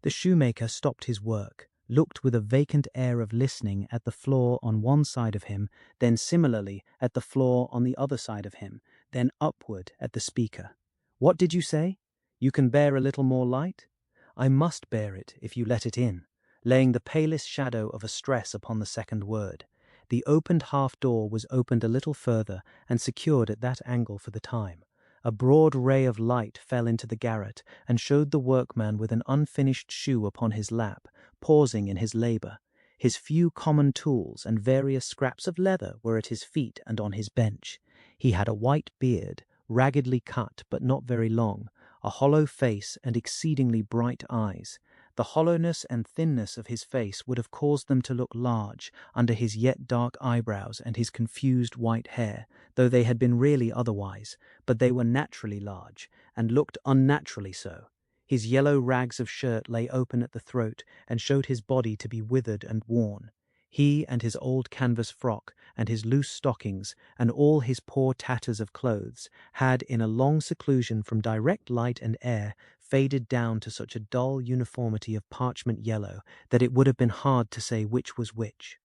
Speaker 3: The shoemaker stopped his work, looked with a vacant air of listening at the floor on one side of him, then similarly at the floor on the other side of him, then upward at the speaker. "What did you say? You can bear a little more light?" "I must bear it, if you let it in," laying the palest shadow of a stress upon the second word. The opened half-door was opened a little further and secured at that angle for the time. A broad ray of light fell into the garret and showed the workman with an unfinished shoe upon his lap, pausing in his labour. His few common tools and various scraps of leather were at his feet and on his bench. He had a white beard, raggedly cut but not very long, a hollow face and exceedingly bright eyes. The hollowness and thinness of his face would have caused them to look large under his yet dark eyebrows and his confused white hair, though they had been really otherwise, but they were naturally large, and looked unnaturally so. His yellow rags of shirt lay open at the throat and showed his body to be withered and worn. He and his old canvas frock and his loose stockings and all his poor tatters of clothes had, in a long seclusion from direct light and air, faded down to such a dull uniformity of parchment yellow that it would have been hard to say which was which.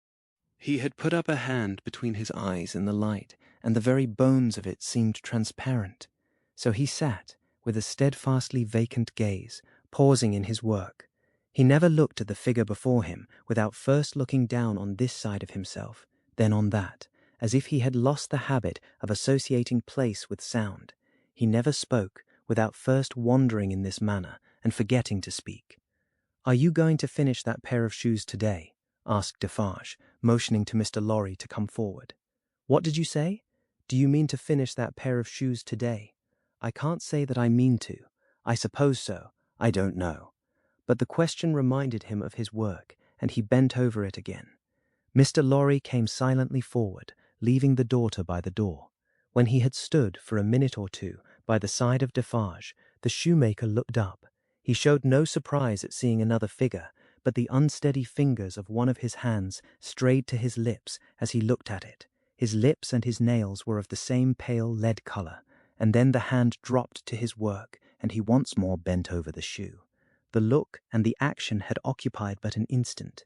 Speaker 2: He had put up a hand between his eyes in the light, and the very bones of it seemed transparent. So he sat, with a steadfastly vacant gaze, pausing in his work. He never looked at the figure before him without first looking down on this side of himself, then on that, as if he had lost the habit of associating place with sound. He never spoke without first wandering in this manner and forgetting to speak. "Are you going to finish that pair of shoes today?" asked Defarge, motioning to Mr. Lorry to come forward. "What did you say? Do you mean to finish that pair of shoes today?" "I can't say that I mean to. I suppose so. I don't know." But the question reminded him of his work, and he bent over it again. Mr. Lorry came silently forward, leaving the daughter by the door. When he had stood for a minute or two by the side of Defarge, the shoemaker looked up. He showed no surprise at seeing another figure, but the unsteady fingers of one of his hands strayed to his lips as he looked at it. His lips and his nails were of the same pale lead colour, and then the hand dropped to his work, and he once more bent over the shoe. The look and the action had occupied but an instant.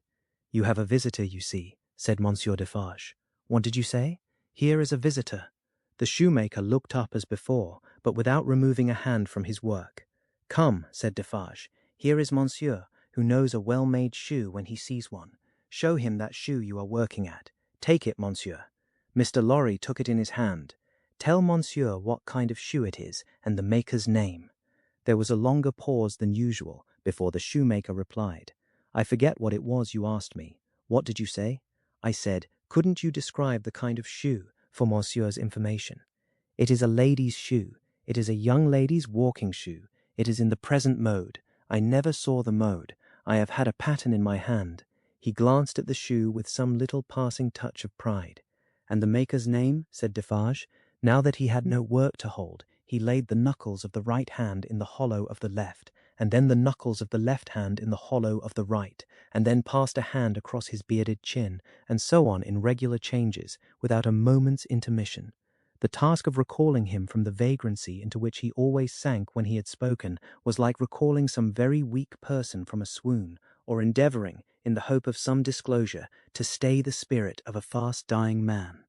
Speaker 2: "You have a visitor, you see," said Monsieur Defarge. "What did you say?" "Here is a visitor." The shoemaker looked up as before, but without removing a hand from his work. "Come," said Defarge, "here is Monsieur, who knows a well-made shoe when he sees one. Show him that shoe you are working at. Take it, Monsieur." Mr. Lorry took it in his hand. "Tell Monsieur what kind of shoe it is, and the maker's name." There was a longer pause than usual before the shoemaker replied. "I forget what it was you asked me. What did you say?" "I said, couldn't you describe the kind of shoe, for Monsieur's information?" "It is a lady's shoe. It is a young lady's walking shoe. It is in the present mode. I never saw the mode. I have had a pattern in my hand." He glanced at the shoe with some little passing touch of pride.
Speaker 1: And the maker's name? Said Defarge. Now that he had no work to hold, he laid the knuckles of the right hand in the hollow of the left, and then the knuckles of the left hand in the hollow of the right, and then passed a hand across his bearded chin, and so on in regular changes, without a moment's intermission. The task of recalling him from the vagrancy into which he always sank when he had spoken was like recalling some very weak person from a swoon, or endeavouring, in the hope of some disclosure, to stay the spirit of a fast-dying man.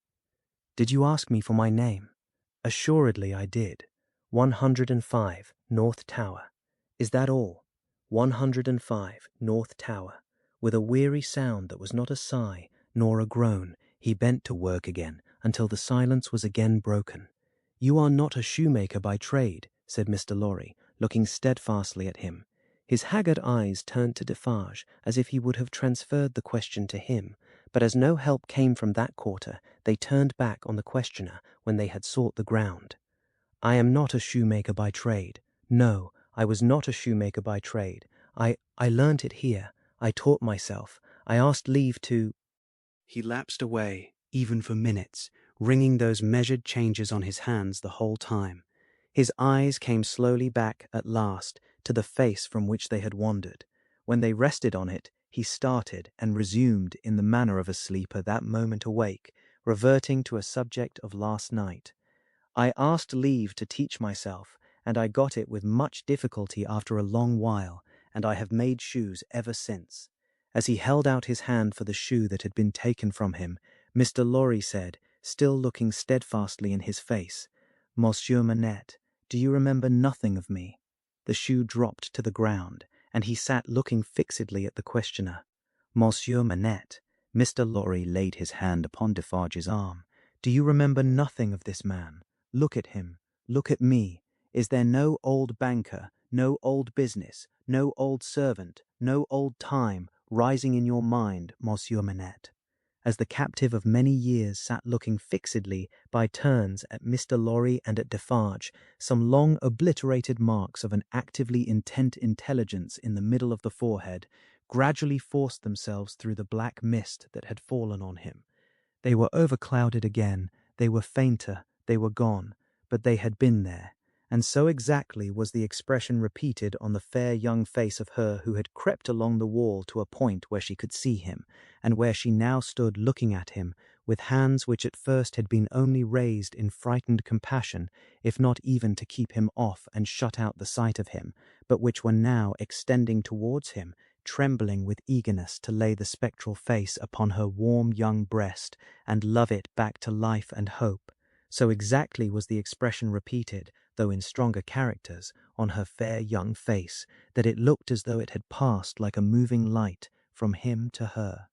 Speaker 1: "Did you ask me for my name?" "Assuredly I did. 105, North Tower. Is that all?" 105, North Tower. With a weary sound that was not a sigh, nor a groan, he bent to work again, until the silence was again broken. "You are not a shoemaker by trade," said Mr. Lorry, looking steadfastly at him. His haggard eyes turned to Defarge, as if he would have transferred the question to him, but as no help came from that quarter, they turned back on the questioner when they had sought the ground. "I am not a shoemaker by trade. No, I was not a shoemaker by trade. I learnt it here. I taught myself. I asked leave to—" He lapsed away, even for minutes, ringing those measured changes on his hands the whole time. His eyes came slowly back, at last, to the face from which they had wandered. When they rested on it, he started and resumed in the manner of a sleeper that moment awake, reverting to a subject of last night. "I asked leave to teach myself, and I got it with much difficulty after a long while, and I have made shoes ever since." As he held out his hand for the shoe that had been taken from him, Mr. Lorry said, still looking steadfastly in his face, "Monsieur Manette, do you remember nothing of me?" The shoe dropped to the ground, and he sat looking fixedly at the questioner. "Monsieur Manette," Mr. Lorry laid his hand upon Defarge's arm, "do you remember nothing of this man? Look at him. Look at me. Is there no old banker, no old business, no old servant, no old time rising in your mind, Monsieur Manette?" As the captive of many years sat looking fixedly by turns at Mr. Lorry and at Defarge, some long obliterated marks of an actively intent intelligence in the middle of the forehead gradually forced themselves through the black mist that had fallen on him. They were overclouded again, they were fainter, they were gone, but they had been there. And so exactly was the expression repeated on the fair young face of her who had crept along the wall to a point where she could see him, and where she now stood looking at him, with hands which at first had been only raised in frightened compassion, if not even to keep him off and shut out the sight of him, but which were now extending towards him, trembling with eagerness to lay the spectral face upon her warm young breast, and love it back to life and hope. So exactly was the expression repeated, though in stronger characters, on her fair young face, that it looked as though it had passed like a moving light from him to her.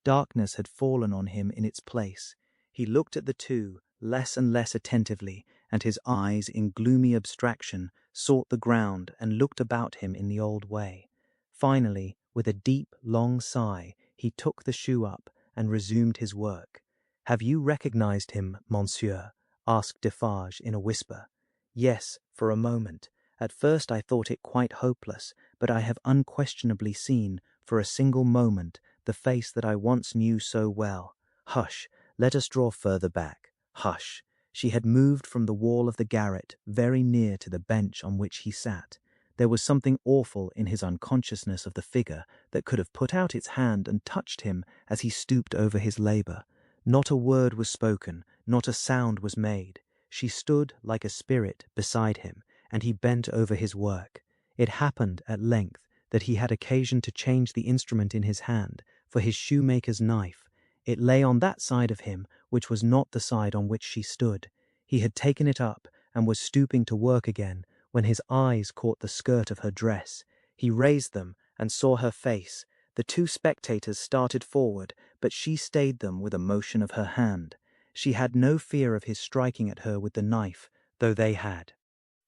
Speaker 1: Darkness had fallen on him in its place. He looked at the two less and less attentively, and his eyes, in gloomy abstraction, sought the ground and looked about him in the old way. Finally, with a deep, long sigh, he took the shoe up and resumed his work. "Have you recognized him, monsieur?" asked Defarge in a whisper. "Yes, for a moment. At first I thought it quite hopeless, but I have unquestionably seen, for a single moment, the face that I once knew so well. Hush, let us draw further back. Hush." She had moved from the wall of the garret very near to the bench on which he sat. There was something awful in his unconsciousness of the figure that could have put out its hand and touched him as he stooped over his labour. Not a word was spoken, not a sound was made. She stood like a spirit beside him, and he bent over his work. It happened, at length, that he had occasion to change the instrument in his hand for his shoemaker's knife. It lay on that side of him which was not the side on which she stood. He had taken it up, and was stooping to work again, when his eyes caught the skirt of her dress. He raised them, and saw her face. The two spectators started forward, but she stayed them with a motion of her hand. She had no fear of his striking at her with the knife, though they had.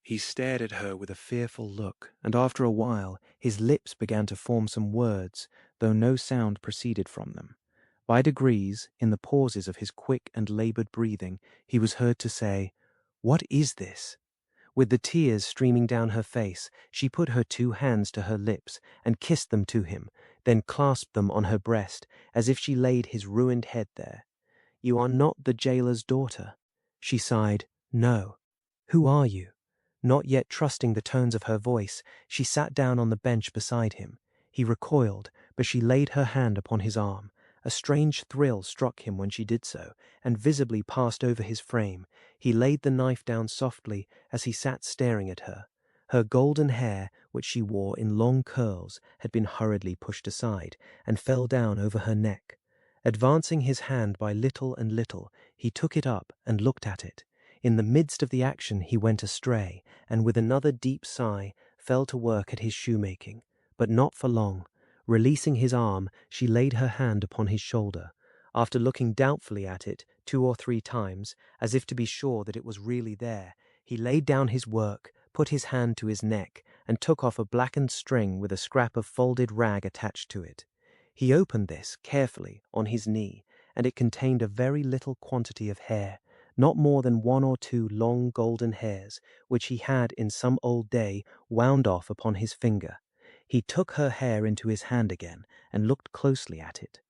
Speaker 1: He stared at her with a fearful look, and after a while his lips began to form some words, though no sound proceeded from them. By degrees, in the pauses of his quick and laboured breathing, he was heard to say, "What is this?" With the tears streaming down her face, she put her two hands to her lips and kissed them to him, then clasped them on her breast, as if she laid his ruined head there. You are not the jailer's daughter." She sighed, "No. Who are you?" Not yet trusting the tones of her voice, she sat down on the bench beside him. He recoiled, but she laid her hand upon his arm. A strange thrill struck him when she did so, and visibly passed over his frame. He laid the knife down softly as he sat staring at her. Her golden hair, which she wore in long curls, had been hurriedly pushed aside, and fell down over her neck. Advancing his hand by little and little, he took it up and looked at it. In the midst of the action he went astray, and with another deep sigh fell to work at his shoemaking. But not for long. Releasing his arm, she laid her hand upon his shoulder. After looking doubtfully at it 2 or 3 times, as if to be sure that it was really there, he laid down his work, put his hand to his neck, and took off a blackened string with a scrap of folded rag attached to it. He opened this carefully on his knee, and it contained a very little quantity of hair, not more than 1 or 2 long golden hairs, which he had in some old day wound off upon his finger. He took her hair into his hand again, and looked closely at it.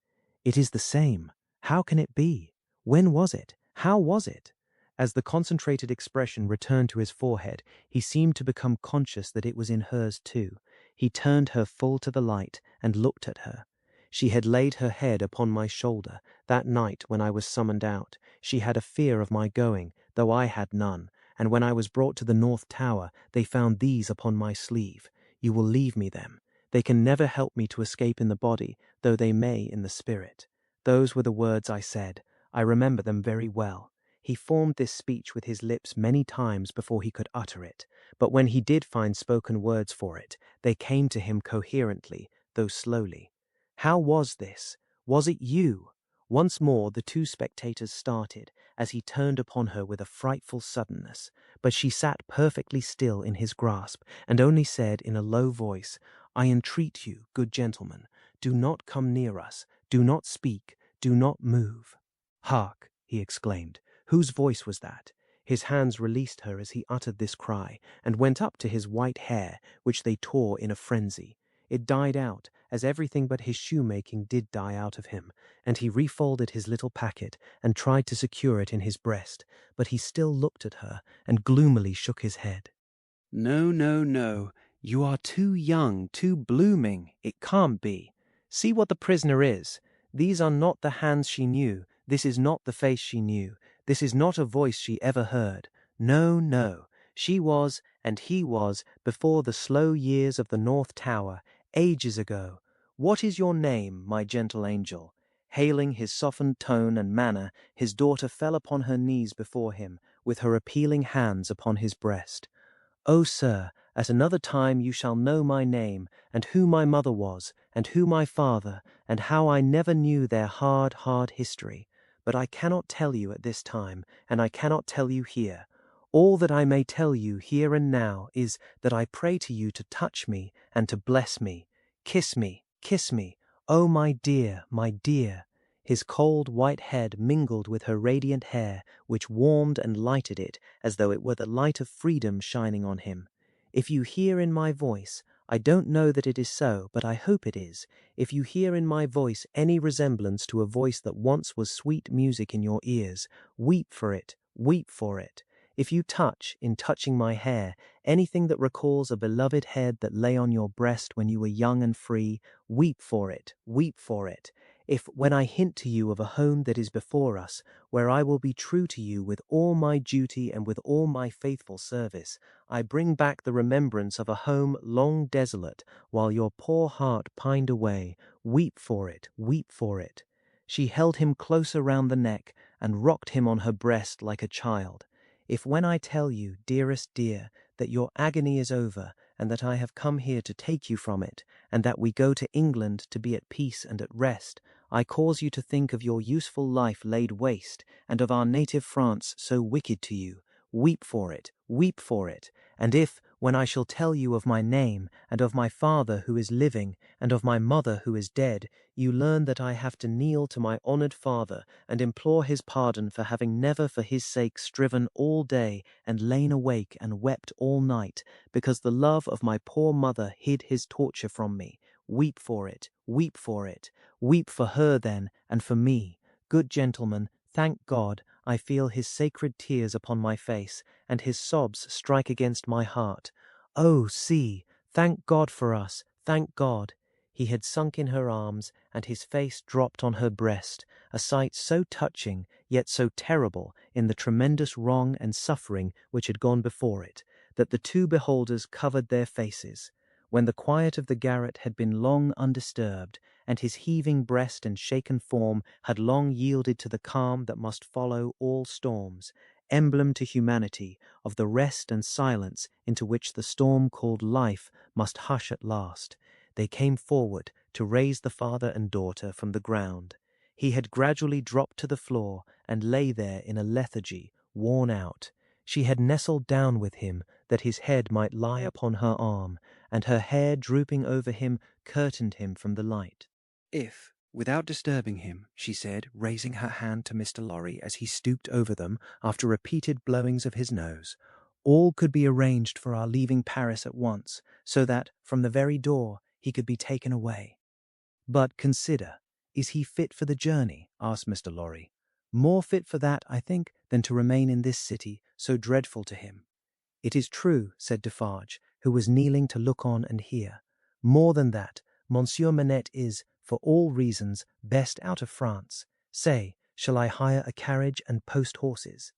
Speaker 1: "It is the same. How can it be? When was it? How was it?" As the concentrated expression returned to his forehead, he seemed to become conscious that it was in hers too. He turned her full to the light, and looked at her. "She had laid her head upon my shoulder that night when I was summoned out. She had a fear of my going, though I had none, and when I was brought to the North Tower, they found these upon my sleeve. 'You will leave me them. They can never help me to escape in the body, though they may in the spirit.' Those were the words I said. I remember them very well." He formed this speech with his lips many times before he could utter it, but when he did find spoken words for it, they came to him coherently, though slowly. "How was this? Was it you?" Once more the 2 spectators started, as he turned upon her with a frightful suddenness, but she sat perfectly still in his grasp, and only said in a low voice, "I entreat you, good gentleman, do not come near us, do not speak, do not move." "Hark!" he exclaimed. Whose voice was that? His hands released her as he uttered this cry, and went up to his white hair, which they tore in a frenzy. It died out, as everything but his shoemaking did die out of him, and he refolded his little packet and tried to secure it in his breast, but he still looked at her and gloomily shook his head. "No, no, no. You are too young, too blooming. It can't be. See what the prisoner is. These are not the hands she knew. This is not the face she knew. This is not a voice she ever heard. No, no. She was, and he was, before the slow years of the North Tower, ages ago. What is your name, my gentle angel?" Hailing his softened tone and manner, his daughter fell upon her knees before him, with her appealing hands upon his breast. "Oh, sir, at another time you shall know my name, and who my mother was, and who my father, and how I never knew their hard, hard history. But I cannot tell you at this time, and I cannot tell you here. All that I may tell you here and now is that I pray to you to touch me and to bless me. Kiss me, kiss me. Oh, my dear, my dear." His cold white head mingled with her radiant hair, which warmed and lighted it as though it were the light of freedom shining on him. "If you hear in my voice, I don't know that it is so, but I hope it is. If you hear in my voice any resemblance to a voice that once was sweet music in your ears, weep for it, weep for it. If you touch, in touching my hair, anything that recalls a beloved head that lay on your breast when you were young and free, weep for it, weep for it. If, when I hint to you of a home that is before us, where I will be true to you with all my duty and with all my faithful service, I bring back the remembrance of a home long desolate, while your poor heart pined away, weep for it, weep for it." She held him closer round the neck, and rocked him on her breast like a child. "If when I tell you, dearest dear, that your agony is over, and that I have come here to take you from it, and that we go to England to be at peace and at rest, I cause you to think of your useful life laid waste, and of our native France so wicked to you, weep for it, weep for it. And if, when I shall tell you of my name, and of my father who is living, and of my mother who is dead, you learn that I have to kneel to my honoured father, and implore his pardon for having never for his sake striven all day, and lain awake and wept all night, because the love of my poor mother hid his torture from me, weep for it, weep for it. Weep for her then, and for me. Good gentleman, Thank God, I feel his sacred tears upon my face, and his sobs strike against my heart. Oh, see, thank God for us, thank God. He had sunk in her arms, and his face dropped on her breast, a sight so touching, yet so terrible in the tremendous wrong and suffering which had gone before it, that the two beholders covered their faces. When the quiet of the garret had been long undisturbed, and his heaving breast and shaken form had long yielded to the calm that must follow all storms, emblem to humanity of the rest and silence into which the storm called life must hush at last, they came forward to raise the father and daughter from the ground. He had gradually dropped to the floor and lay there in a lethargy, worn out. She had nestled down with him that his head might lie upon her arm, and her hair drooping over him curtained him from the light.
Speaker 2: If, without disturbing him, she said, raising her hand to Mr. Lorry as he stooped over them after repeated blowings of his nose,
Speaker 3: all could be arranged for our leaving Paris at once, so that, from the very door, he could be taken away.
Speaker 1: But consider, is he fit for the journey? Asked Mr. Lorry.
Speaker 3: More fit for that, I think, than to remain in this city, so dreadful to him.
Speaker 1: It is true, said Defarge, who was kneeling to look on and hear. More than that, Monsieur Manette is, for all reasons, best out of France. Say, shall I hire a carriage and post horses?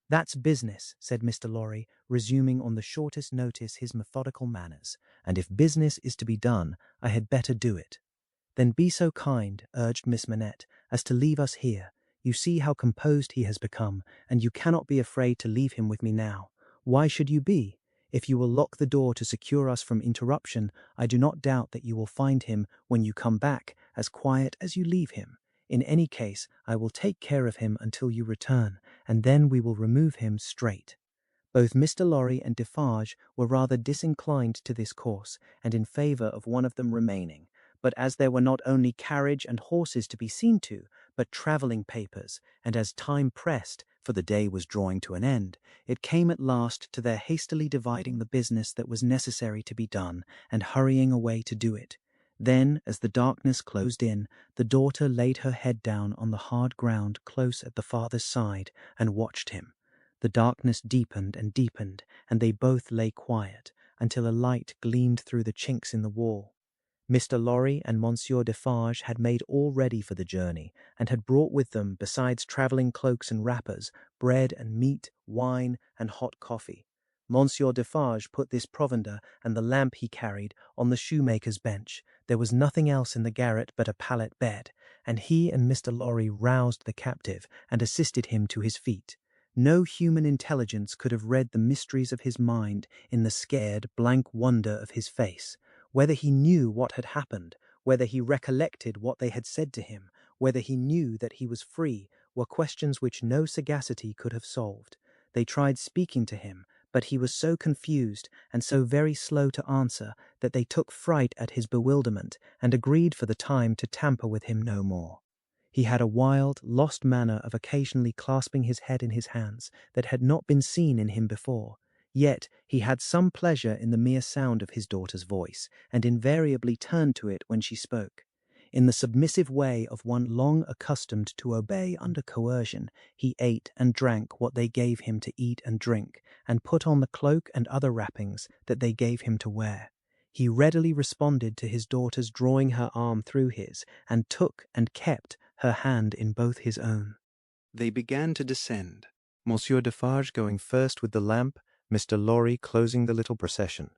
Speaker 3: That's business, said Mr. Lorry, resuming on the shortest notice his methodical manners,
Speaker 1: and if business is to be done, I had better do it.
Speaker 3: Then be so kind, urged Miss Manette, as to leave us here. You see how composed he has become, and you cannot be afraid to leave him with me now. Why should you be? If you will lock the door to secure us from interruption, I do not doubt that you will find him, when you come back, as quiet as you leave him. In any case, I will take care of him until you return, and then we will remove him straight. Both Mr. Lorry and Defarge were rather disinclined to this course, and in favour of one of them remaining. But as there were not only carriage and horses to be seen to, but travelling papers, and as time pressed, for the day was drawing to an end, it came at last to their hastily dividing the business that was necessary to be done, and hurrying away to do it. Then, as the darkness closed in, the daughter laid her head down on the hard ground close at the father's side, and watched him. The darkness deepened and deepened, and they both lay quiet, until a light gleamed through the chinks in the wall. Mr. Lorry and Monsieur Defarge had made all ready for the journey, and had brought with them, besides travelling cloaks and wrappers, bread and meat, wine, and hot coffee. Monsieur Defarge put this provender and the lamp he carried on the shoemaker's bench. There was nothing else in the garret but a pallet bed, and he and Mr. Lorry roused the captive and assisted him to his feet. No human intelligence could have read the mysteries of his mind in the scared, blank wonder of his face. Whether he knew what had happened, whether he recollected what they had said to him, whether he knew that he was free, were questions which no sagacity could have solved. They tried speaking to him, but he was so confused and so very slow to answer that they took fright at his bewilderment and agreed for the time to tamper with him no more. He had a wild, lost manner of occasionally clasping his head in his hands that had not been seen in him before. Yet he had some pleasure in the mere sound of his daughter's voice, and invariably turned to it when she spoke. In the submissive way of one long accustomed to obey under coercion, he ate and drank what they gave him to eat and drink, and put on the cloak and other wrappings that they gave him to wear. He readily responded to his daughter's drawing her arm through his, and took and kept her hand in both his own.
Speaker 2: They began to descend, Monsieur Defarge going first with the lamp, Mr. Lorry closing the little procession.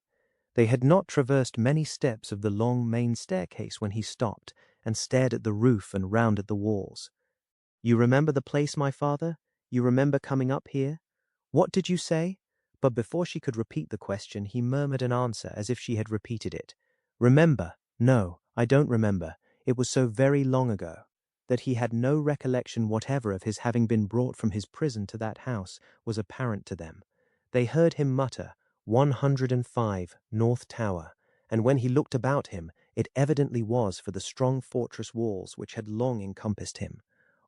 Speaker 1: They had not traversed many steps of the long main staircase when he stopped, and stared at the roof and round at the walls. "You remember the place, my father? You remember coming up here? What did you say?" But before she could repeat the question, he murmured an answer as if she had repeated it. "Remember? No, I don't remember. It was so very long ago." That he had no recollection whatever of his having been brought from his prison to that house was apparent to them. They heard him mutter, 105, North Tower, and when he looked about him, it evidently was for the strong fortress walls which had long encompassed him.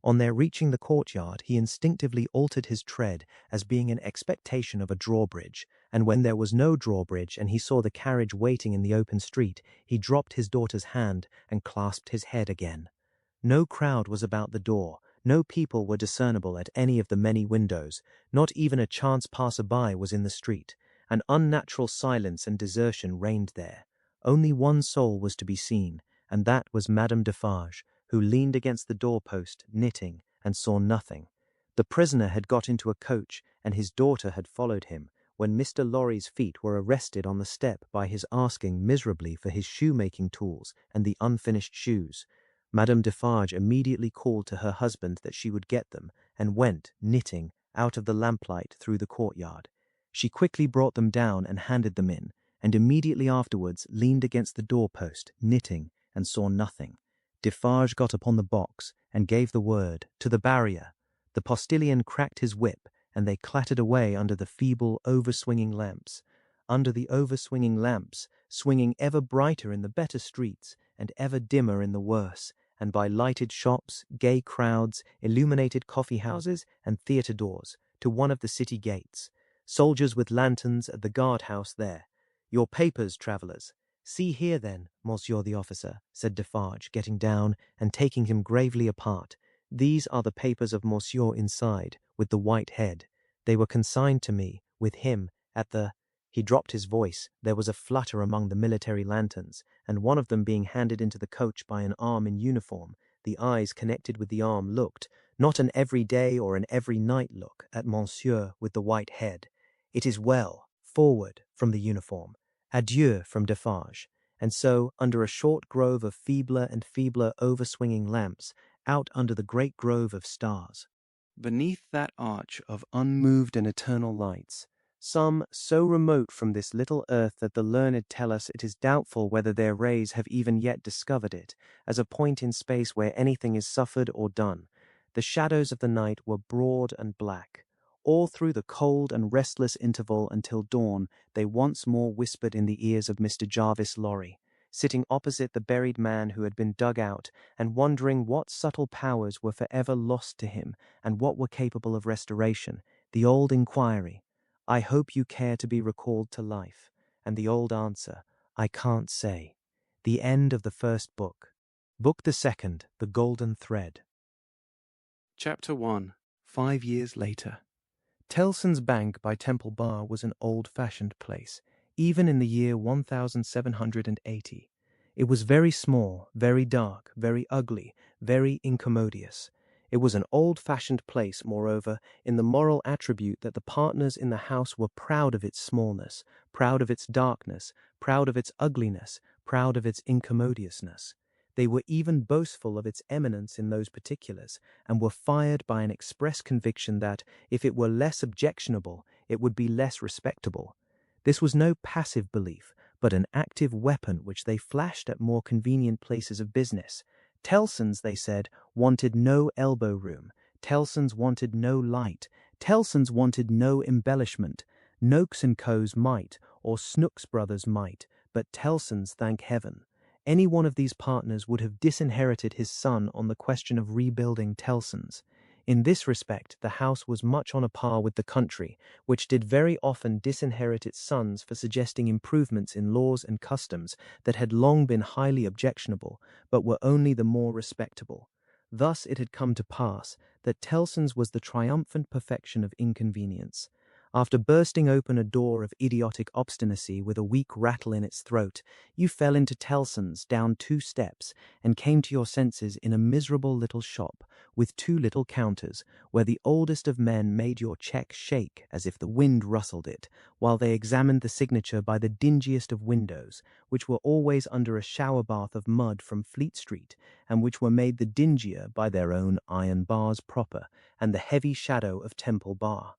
Speaker 1: On their reaching the courtyard, he instinctively altered his tread as being in expectation of a drawbridge, and when there was no drawbridge and he saw the carriage waiting in the open street, he dropped his daughter's hand and clasped his head again. No crowd was about the door, No people were discernible at any of the many windows, not even a chance passer-by was in the street. An unnatural silence and desertion reigned there. Only one soul was to be seen, and that was Madame Defarge, who leaned against the doorpost, knitting, and saw nothing. The prisoner had got into a coach, and his daughter had followed him, when Mr. Lorry's feet were arrested on the step by his asking miserably for his shoemaking tools and the unfinished shoes. Madame Defarge immediately called to her husband that she would get them, and went, knitting, out of the lamplight through the courtyard. She quickly brought them down and handed them in, and immediately afterwards leaned against the doorpost, knitting, and saw nothing. Defarge got upon the box, and gave the word, "To the barrier." The postilion cracked his whip, and they clattered away under the feeble, over-swinging lamps. Under the over-swinging lamps, swinging ever brighter in the better streets, and ever dimmer in the worse, and by lighted shops, gay crowds, illuminated coffee-houses, and theatre doors, to one of the city gates. Soldiers with lanterns at the guard-house there. "Your papers, travellers." "See here, then, Monsieur the officer," said Defarge, getting down, and taking him gravely apart. "These are the papers of Monsieur inside, with the white head. They were consigned to me, with him, at the—" He dropped his voice. There was a flutter among the military lanterns, and one of them being handed into the coach by an arm in uniform, the eyes connected with the arm looked, not an every-day or an every-night look, at Monsieur with the white head. "It is well." Forward, from the uniform. "Adieu," from Defarge. And so, under a short grove of feebler and feebler over-swinging lamps, out under the great grove of stars.
Speaker 2: Beneath that arch of unmoved and eternal lights,
Speaker 1: Some so remote from this little earth that the learned tell us it is doubtful whether their rays have even yet discovered it, as a point in space where anything is suffered or done. The shadows of the night were broad and black. All through the cold and restless interval until dawn, they once more whispered in the ears of Mr. Jarvis Lorry, sitting opposite the buried man who had been dug out, and wondering what subtle powers were forever lost to him, and what were capable of restoration. The old inquiry, "I hope you care to be recalled to life," and the old answer, "I can't say." The end of the first book. Book the second, The Golden Thread.
Speaker 2: Chapter 1, 5 years later.
Speaker 1: Tellson's Bank by Temple Bar was an old-fashioned place, even in the year 1780. It was very small, very dark, very ugly, very incommodious. It was an old-fashioned place, moreover, in the moral attribute that the partners in the house were proud of its smallness, proud of its darkness, proud of its ugliness, proud of its incommodiousness. They were even boastful of its eminence in those particulars, and were fired by an express conviction that, if it were less objectionable, it would be less respectable. This was no passive belief, but an active weapon which they flashed at more convenient places of business. Tellson's, they said, wanted no elbow-room. Tellson's wanted no light. Tellson's wanted no embellishment. Noakes & Co.'s might, or Snooks Brothers might, but Tellson's, thank heaven. Any one of these partners would have disinherited his son on the question of rebuilding Tellson's. In this respect, the house was much on a par with the country, which did very often disinherit its sons for suggesting improvements in laws and customs that had long been highly objectionable, but were only the more respectable. Thus it had come to pass that Tellson's was the triumphant perfection of inconvenience. After bursting open a door of idiotic obstinacy with a weak rattle in its throat, you fell into Tellson's down 2 steps, and came to your senses in a miserable little shop, with 2 little counters, where the oldest of men made your cheque shake as if the wind rustled it, while they examined the signature by the dingiest of windows, which were always under a shower-bath of mud from Fleet Street, and which were made the dingier by their own iron bars proper, and the heavy shadow of Temple Bar.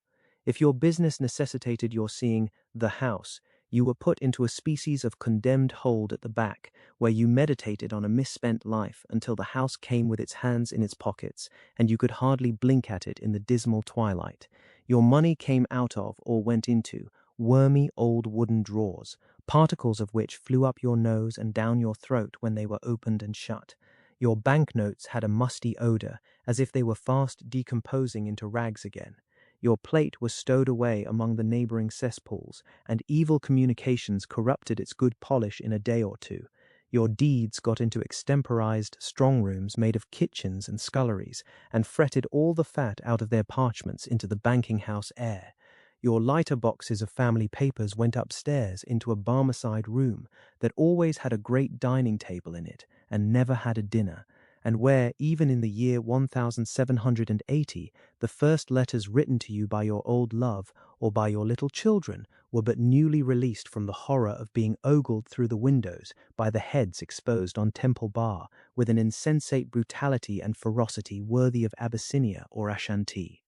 Speaker 1: If your business necessitated your seeing the house, you were put into a species of condemned hold at the back, where you meditated on a misspent life until the house came with its hands in its pockets, and you could hardly blink at it in the dismal twilight. Your money came out of, or went into, wormy old wooden drawers, particles of which flew up your nose and down your throat when they were opened and shut. Your banknotes had a musty odour, as if they were fast decomposing into rags again. Your plate was stowed away among the neighbouring cesspools, and evil communications corrupted its good polish in a day or two.
Speaker 3: Your deeds got into extemporized strong rooms made of kitchens and sculleries, and fretted all the fat out of their parchments into the banking house air. Your lighter boxes of family papers went upstairs into a Barmecide room that always had a great dining table in it and never had a dinner, and where, even in the year 1780, the first letters written to you by your old love or by your little children were but newly released from the horror of being ogled through the windows by the heads exposed on Temple Bar with an insensate brutality and ferocity worthy of Abyssinia or Ashanti.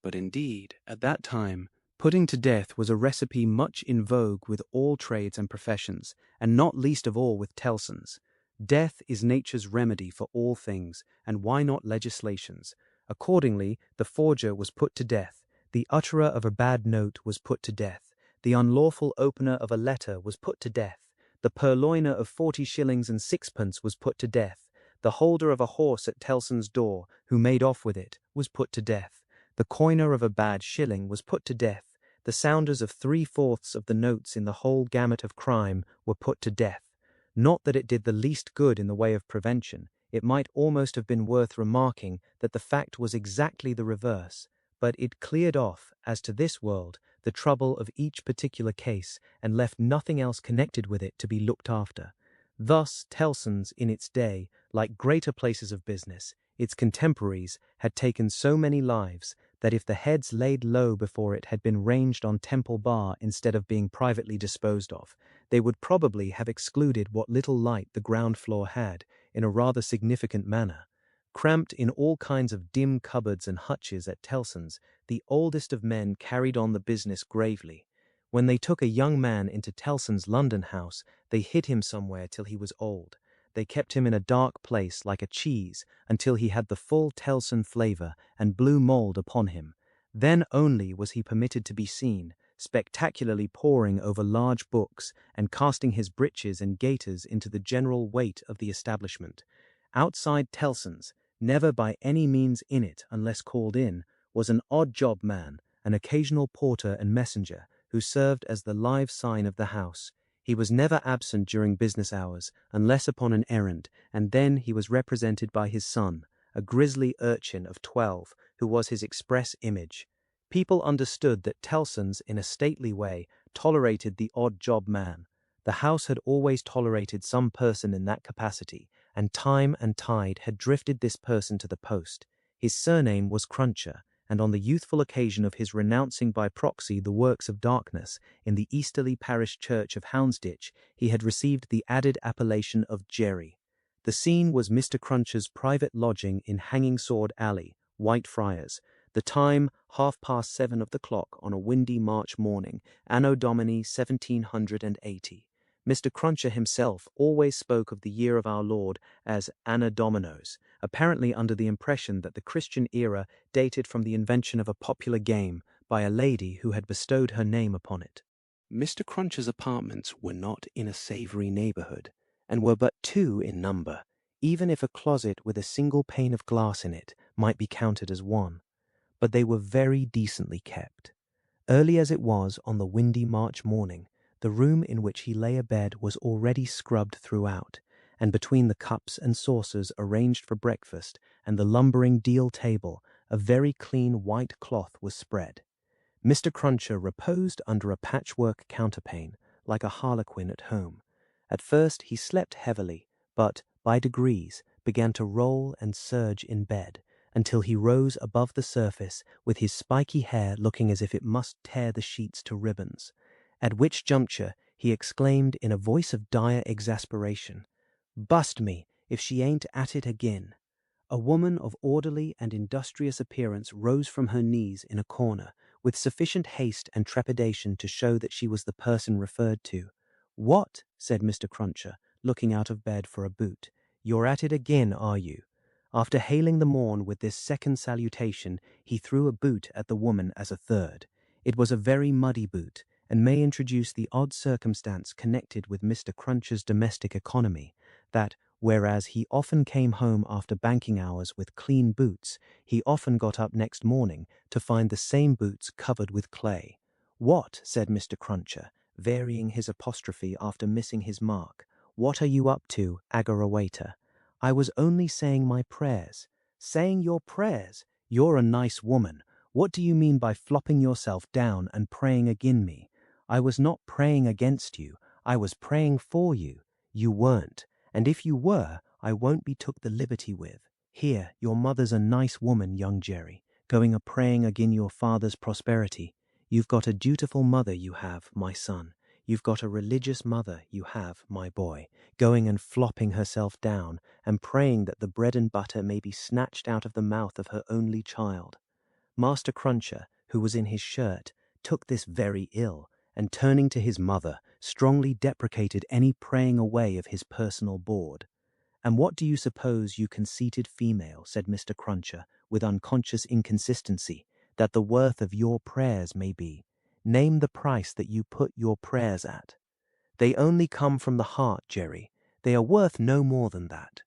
Speaker 2: But indeed, at that time, putting to death was a recipe much in vogue with all trades and professions, and not least of all with Tellson's. Death is nature's remedy for all things, and why not legislation's? Accordingly, the forger was put to death, the utterer of a bad note was put to death, the unlawful opener of a letter was put to death, the purloiner of 40 shillings and sixpence was put to death, the holder of a horse at Tellson's door, who made off with it, was put to death, the coiner of a bad shilling was put to death, the sounders of 3/4 of the notes in the whole gamut of crime were put to death. Not that it did the least good in the way of prevention, it might almost have been worth remarking that the fact was exactly the reverse, but it cleared off, as to this world, the trouble of each particular case, and left nothing else connected with it to be looked after. Thus Tellson's, in its day, like greater places of business, its contemporaries, had taken so many lives, that if the heads laid low before it had been ranged on Temple Bar instead of being privately disposed of, they would probably have excluded what little light the ground floor had, in a rather significant manner. Cramped in all kinds of dim cupboards and hutches at Tellson's, the oldest of men carried on the business gravely. When they took a young man into Tellson's London house, they hid him somewhere till he was old. They kept him in a dark place like a cheese until he had the full Tellson flavour and blue mould upon him. Then only was he permitted to be seen, spectacularly poring over large books and casting his breeches and gaiters into the general weight of the establishment. Outside Tellson's, never by any means in it unless called in, was an odd job man, an occasional porter and messenger, who served as the live sign of the house. He was never absent during business hours, unless upon an errand, and then he was represented by his son, a grisly urchin of 12, who was his express image. People understood that Tellson's, in a stately way, tolerated the odd job man. The house had always tolerated some person in that capacity, and time and tide had drifted this person to the post. His surname was Cruncher, and on the youthful occasion of his renouncing by proxy the works of darkness in the easterly parish church of Houndsditch, he had received the added appellation of Jerry. The scene was Mr. Cruncher's private lodging in Hanging Sword Alley, Whitefriars, the time 7:30 of the clock on a windy March morning, Anno Domini 1780. Mr. Cruncher himself always spoke of the year of our Lord as Anna Dominos, apparently under the impression that the Christian era dated from the invention of a popular game by a lady who had bestowed her name upon it. Mr. Cruncher's apartments were not in a savoury neighbourhood, and were but 2 in number, even if a closet with a single pane of glass in it might be counted as 1. But they were very decently kept. Early as it was on the windy March morning, the room in which he lay abed was already scrubbed throughout, and between the cups and saucers arranged for breakfast and the lumbering deal table, a very clean white cloth was spread. Mr. Cruncher reposed under a patchwork counterpane, like a harlequin at home. At first he slept heavily, but, by degrees, began to roll and surge in bed, until he rose above the surface with his spiky hair looking as if it must tear the sheets to ribbons. At which juncture he exclaimed in a voice of dire exasperation, "Bust me, if she ain't at it again." A woman of orderly and industrious appearance rose from her knees in a corner, with sufficient haste and trepidation to show that she was the person referred to. "What?" said Mr. Cruncher, looking out of bed for a boot. "You're at it again, are you?" After hailing the morn with this second salutation, he threw a boot at the woman as a third. It was a very muddy boot, and may introduce the odd circumstance connected with Mr. Cruncher's domestic economy, that, whereas he often came home after banking hours with clean boots, he often got up next morning to find the same boots covered with clay. "What?" said Mr. Cruncher, varying his apostrophe after missing his mark.
Speaker 1: What are you up to, Agarawaiter? I was only saying my prayers. Saying your prayers? You're a nice woman. What do you mean by flopping yourself down and praying agin me? I was not praying against you. I was praying for you. You weren't. And if you were, I won't be took the liberty with. Here, your mother's a nice woman, young Jerry, going a-praying agin your father's prosperity. You've got a dutiful mother, you have, my son. You've got a religious mother, you have, my boy, going and flopping herself down and praying that the bread and butter may be snatched out of the mouth of her only child. Master Cruncher, who was in his shirt, took this very ill, and turning to his mother, strongly deprecated any praying away of his personal board. And what do you suppose, you conceited female, said Mr. Cruncher, with unconscious inconsistency, that the worth of your prayers may be? Name the price that you put your prayers at. They only come from the heart, Jerry. They are worth no more than that.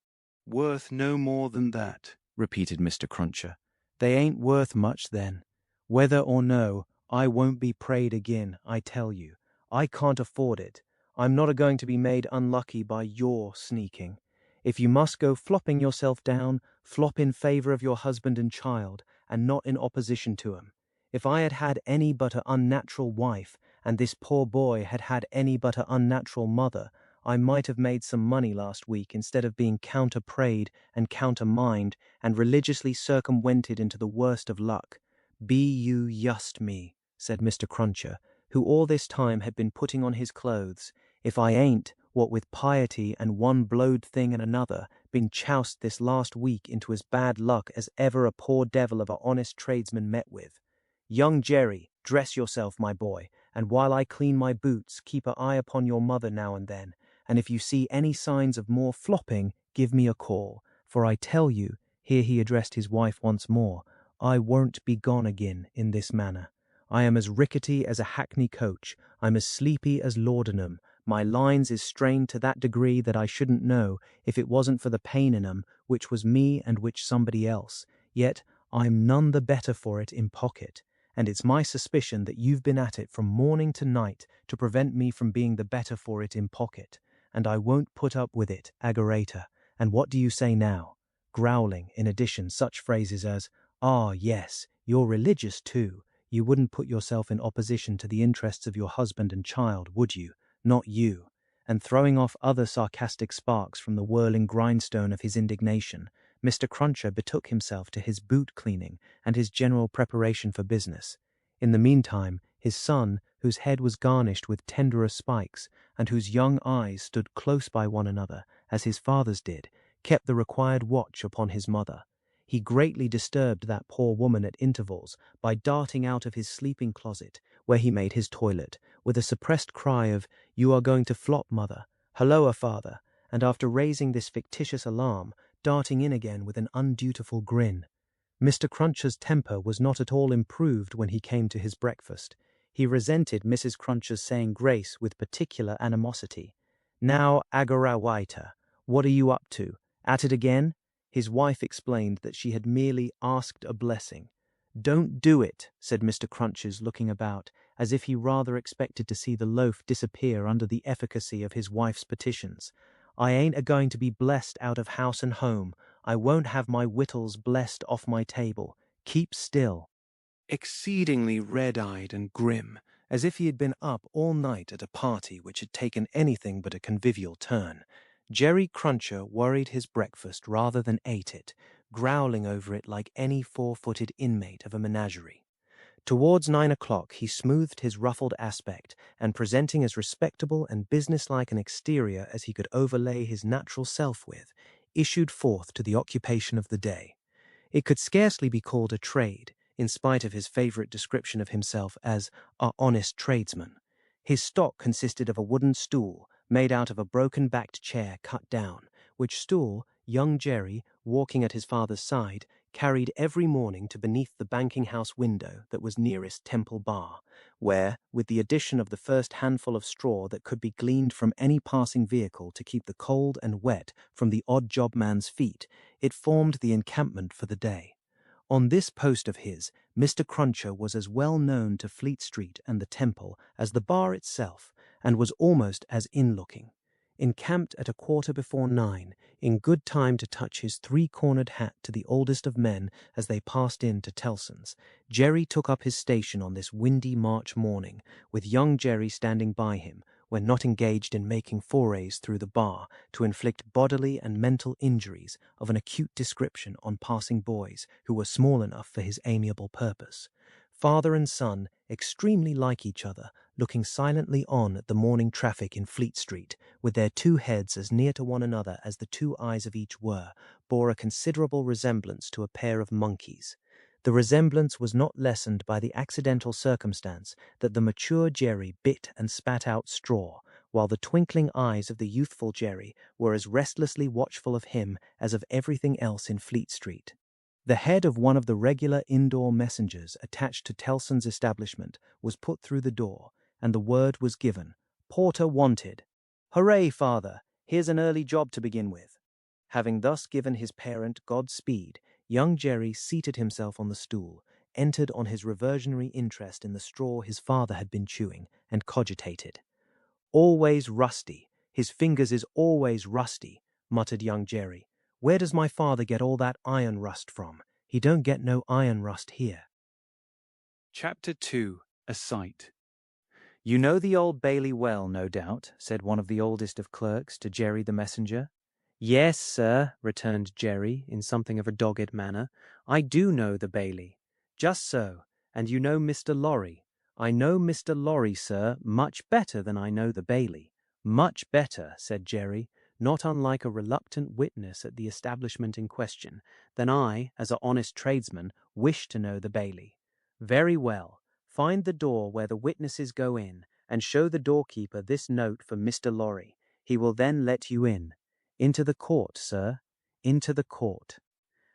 Speaker 2: Worth no more than that, repeated Mr. Cruncher.
Speaker 3: They ain't worth much then. Whether or no, I won't be prayed agin, I tell you. I can't afford it. I'm not a-going to be made unlucky by your sneaking. If you must go flopping yourself down, flop in favour of your husband and child, and not in opposition to 'em. If I had had any but a unnatural wife, and this poor boy had had any but a unnatural mother, I might have made some money last week instead of being counter-prayed and counter-mined and religiously circumvented into the worst of luck. Be you just me, said Mr. Cruncher, who all this time had been putting on his clothes. If I ain't, what with piety and one blowed thing and another, been choused this last week into as bad luck as ever a poor devil of a honest tradesman met with. Young Jerry, dress yourself, my boy, and while I clean my boots, keep an eye upon your mother now and then, and if you see any signs of more flopping, give me a call, for I tell you, here he addressed his wife once more, I won't be gone agin in this manner. I am as rickety as a hackney coach, I'm as sleepy as laudanum, my lines is strained to that degree that I shouldn't know if it wasn't for the pain in 'em, which was me and which somebody else, yet I'm none the better for it in pocket, and it's my suspicion that you've been at it from morning to night to prevent me from being the better for it in pocket, and I won't put up with it, Agarator. And what do you say now? Growling, in addition, such phrases as, ah, yes, you're religious too. You wouldn't put yourself in opposition to the interests of your husband and child, would you? Not you. And throwing off other sarcastic sparks from the whirling grindstone of his indignation, Mr. Cruncher betook himself to his boot cleaning and his general preparation for business. In the meantime, his son, whose head was garnished with tenderer spikes, and whose young eyes stood close by one another, as his father's did, kept the required watch upon his mother. He greatly disturbed that poor woman at intervals by darting out of his sleeping closet, where he made his toilet, with a suppressed cry of, "You are going to flop, mother. Halloa, father," and after raising this fictitious alarm, darting in again with an undutiful grin. Mr. Cruncher's temper was not at all improved when he came to his breakfast. He resented Mrs. Cruncher's saying grace with particular animosity. "Now, Agarawaita, what are you up to? At it again?" His wife explained that she had merely asked a blessing. "Don't do it," said Mr. Crunchers, looking about, as if he rather expected to see the loaf disappear under the efficacy of his wife's petitions. "I ain't a-going to be blessed out of house and home. I won't have my wittles blessed off my table. Keep still."
Speaker 2: Exceedingly red-eyed and grim, as if he had been up all night at a party which had taken anything but a convivial turn, Jerry Cruncher worried his breakfast rather than ate it, growling over it like any four-footed inmate of a menagerie. Towards 9 o'clock he smoothed his ruffled aspect, and presenting as respectable and businesslike an exterior as he could overlay his natural self with, issued forth to the occupation of the day. It could scarcely be called a trade, in spite of his favourite description of himself as "a honest tradesman." His stock consisted of a wooden stool, made out of a broken-backed chair cut down, which stool young Jerry, walking at his father's side, carried every morning to beneath the banking-house window that was nearest Temple Bar, where, with the addition of the first handful of straw that could be gleaned from any passing vehicle to keep the cold and wet from the odd job man's feet, it formed the encampment for the day. On this post of his, Mr. Cruncher was as well known to Fleet Street and the Temple as the Bar itself, and was almost as in-looking.
Speaker 1: encamped at 9:15, in good time to touch his three-cornered hat to the oldest of men as they passed in to Tellson's. Jerry took up his station on this windy March morning, with young Jerry standing by him, when not engaged in making forays through the bar to inflict bodily and mental injuries of an acute description on passing boys who were small enough for his amiable purpose. Father and son, extremely like each other, looking silently on at the morning traffic in Fleet Street, with their two heads as near to one another as the two eyes of each were, bore a considerable resemblance to a pair of monkeys. The resemblance was not lessened by the accidental circumstance that the mature Jerry bit and spat out straw, while the twinkling eyes of the youthful Jerry were as restlessly watchful of him as of everything else in Fleet Street. The head of one of the regular indoor messengers attached to Tellson's establishment was put through the door, and the word was given, "Porter wanted." "Hooray, father! Here's an early job to begin with." Having thus given his parent Godspeed, young Jerry seated himself on the stool, entered on his reversionary interest in the straw his father had been chewing, and cogitated. "Always rusty. His fingers is always rusty," muttered young Jerry. "Where does my father get all that iron rust from? He don't get no iron rust here."
Speaker 3: Chapter 2. A Sight. "You know the Old Bailey well, no doubt," said one of the oldest of clerks to Jerry the messenger. "Yes, sir," returned Jerry, in something of a dogged manner. "I do know the Bailey." "Just so. And you know Mr. Lorry." "I know Mr. Lorry, sir, much better than I know the Bailey." "Much better," said Jerry, not unlike a reluctant witness at the establishment in question, "than I, as a honest tradesman, wish to know the Bailey." "Very well. Find the door where the witnesses go in, and show the doorkeeper this note for Mr. Lorry. He will then let you in." "Into the court, sir?" "Into the court."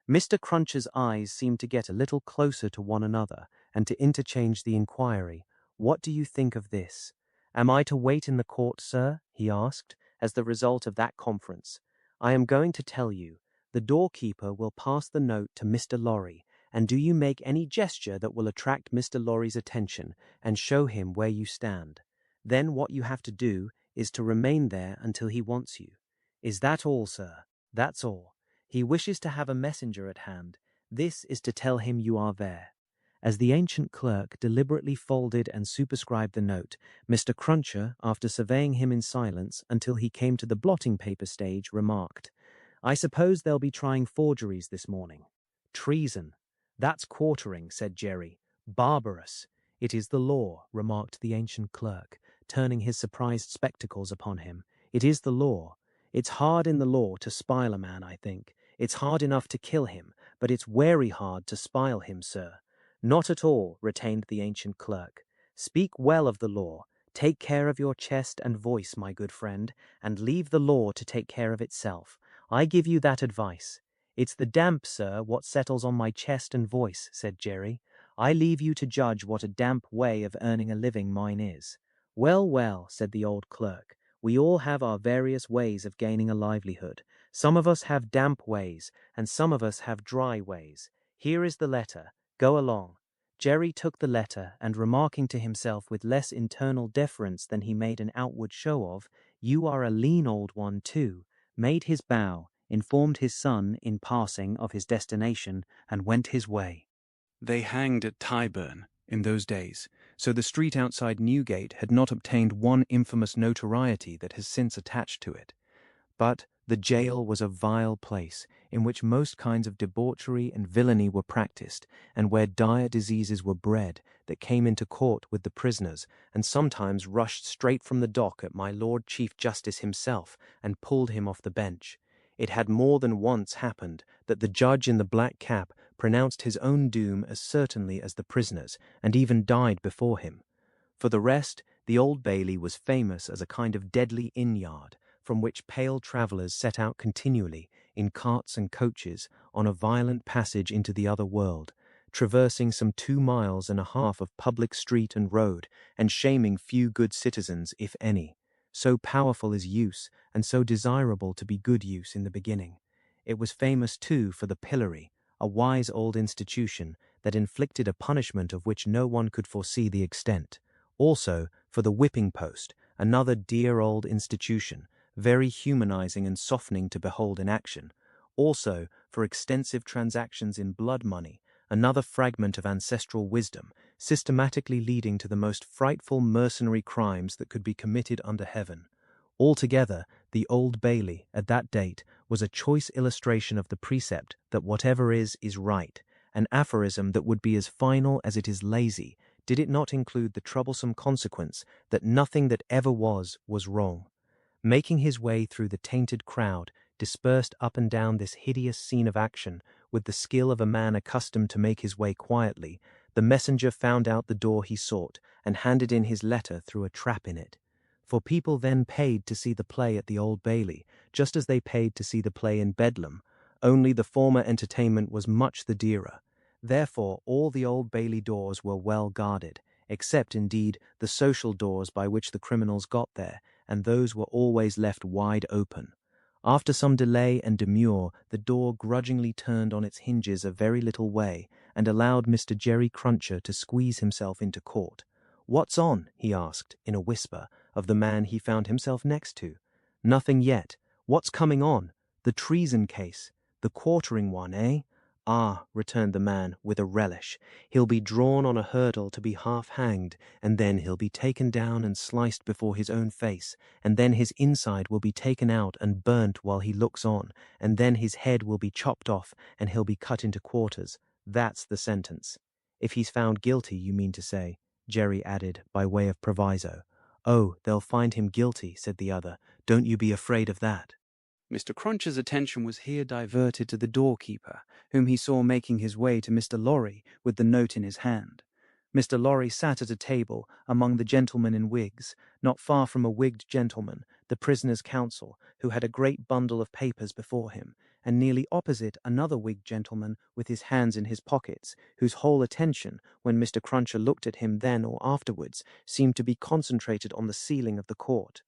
Speaker 3: Mr. Cruncher's eyes seemed to get a little closer to one another, and to interchange the inquiry, "What do you think of this?" "Am I to wait in the court, sir?" he asked, as the result of that conference. "I am going to tell you. The doorkeeper will pass the note to Mr. Lorry, and do you make any gesture that will attract Mr. Lorry's attention, and show him where you stand. Then what you have to do is to remain there until he wants you." "Is that all, sir?" "That's all. He wishes to have a messenger at hand. This is to tell him you are there." As the ancient clerk deliberately folded and superscribed the note, Mr. Cruncher, after surveying him in silence until he came to the blotting paper stage, remarked, "I suppose they'll be trying forgeries this morning." "Treason." "That's quartering," said Jerry. "Barbarous." "It is the law," remarked the ancient clerk, turning his surprised spectacles upon him. "It is the law. It's hard in the law to spile a man, I think. It's hard enough to kill him, but it's very hard to spile him, sir." "Not at all," retained the ancient clerk. "Speak well of the law. Take care of your chest and voice, my good friend, and leave the law to take care of itself. I give you that advice." "It's the damp, sir, what settles on my chest and voice," said Jerry. "I leave you to judge what a damp way of earning a living mine is." "Well, well," said the old clerk, "we all have our various ways of gaining a livelihood. Some of us have damp ways, and some of us have dry ways. Here is the letter. Go along." Jerry took the letter, and remarking to himself with less internal deference than he made an outward show of, "You are a lean old one, too," made his bow, informed his son, in passing, of his destination, and went his way.
Speaker 2: They hanged at Tyburn in those days, so the street outside Newgate had not obtained one infamous notoriety that has since attached to it. But the jail was a vile place, in which most kinds of debauchery and villainy were practised, and where dire diseases were bred that came into court with the prisoners, and sometimes rushed straight from the dock at my Lord Chief Justice himself, and pulled him off the bench. It had more than once happened that the judge in the black cap pronounced his own doom as certainly as the prisoner's, and even died before him. For the rest, the Old Bailey was famous as a kind of deadly inn-yard, from which pale travellers set out continually, in carts and coaches, on a violent passage into the other world, traversing some 2 miles and a half of public street and road, and shaming few good citizens, if any. So powerful is use, and so desirable to be good use in the beginning. It was famous, too, for the pillory, a wise old institution that inflicted a punishment of which no one could foresee the extent. Also for the whipping post, another dear old institution,
Speaker 1: very humanizing and softening to behold in action. Also, for extensive transactions in blood money, another fragment of ancestral wisdom, systematically leading to the most frightful mercenary crimes that could be committed under heaven. Altogether, the Old Bailey, at that date, was a choice illustration of the precept that whatever is right, an aphorism that would be as final as it is lazy, did it not include the troublesome consequence that nothing that ever was wrong. Making his way through the tainted crowd, dispersed up and down this hideous scene of action, with the skill of a man accustomed to make his way quietly, the messenger found out the door he sought, and handed in his letter through a trap in it. For people then paid to see the play at the Old Bailey, just as they paid to see the play in Bedlam, only the former entertainment was much the dearer. Therefore all the Old Bailey doors were well guarded, except indeed the social doors by which the criminals got there, and those were always left wide open. After some delay and demur, the door grudgingly turned on its hinges a very little way, and allowed Mr. Jerry Cruncher to squeeze himself into court. "What's on?" he asked, in a whisper, of the man he found himself next to. "Nothing yet. What's coming on? The treason case. The quartering one, eh?" "Ah," returned the man, with a relish, "he'll be drawn on a hurdle to be half-hanged, and then he'll be taken down and sliced before his own face, and then his inside will be taken out and burnt while he looks on, and then his head will be chopped off, and he'll be cut into quarters. That's the sentence." "If he's found guilty, you mean to say," Jerry added, by way of proviso. "Oh, they'll find him guilty," said the other. "Don't you be afraid of that."
Speaker 3: Mr. Cruncher's attention was here diverted to the doorkeeper, whom he saw making his way to Mr. Lorry with the note in his hand. Mr. Lorry sat at a table among the gentlemen in wigs, not far from a wigged gentleman, the prisoner's counsel, who had a great bundle of papers before him, and nearly opposite another wigged gentleman with his hands in his pockets, whose whole attention, when Mr. Cruncher looked at him then or afterwards, seemed to be concentrated on the ceiling of the court.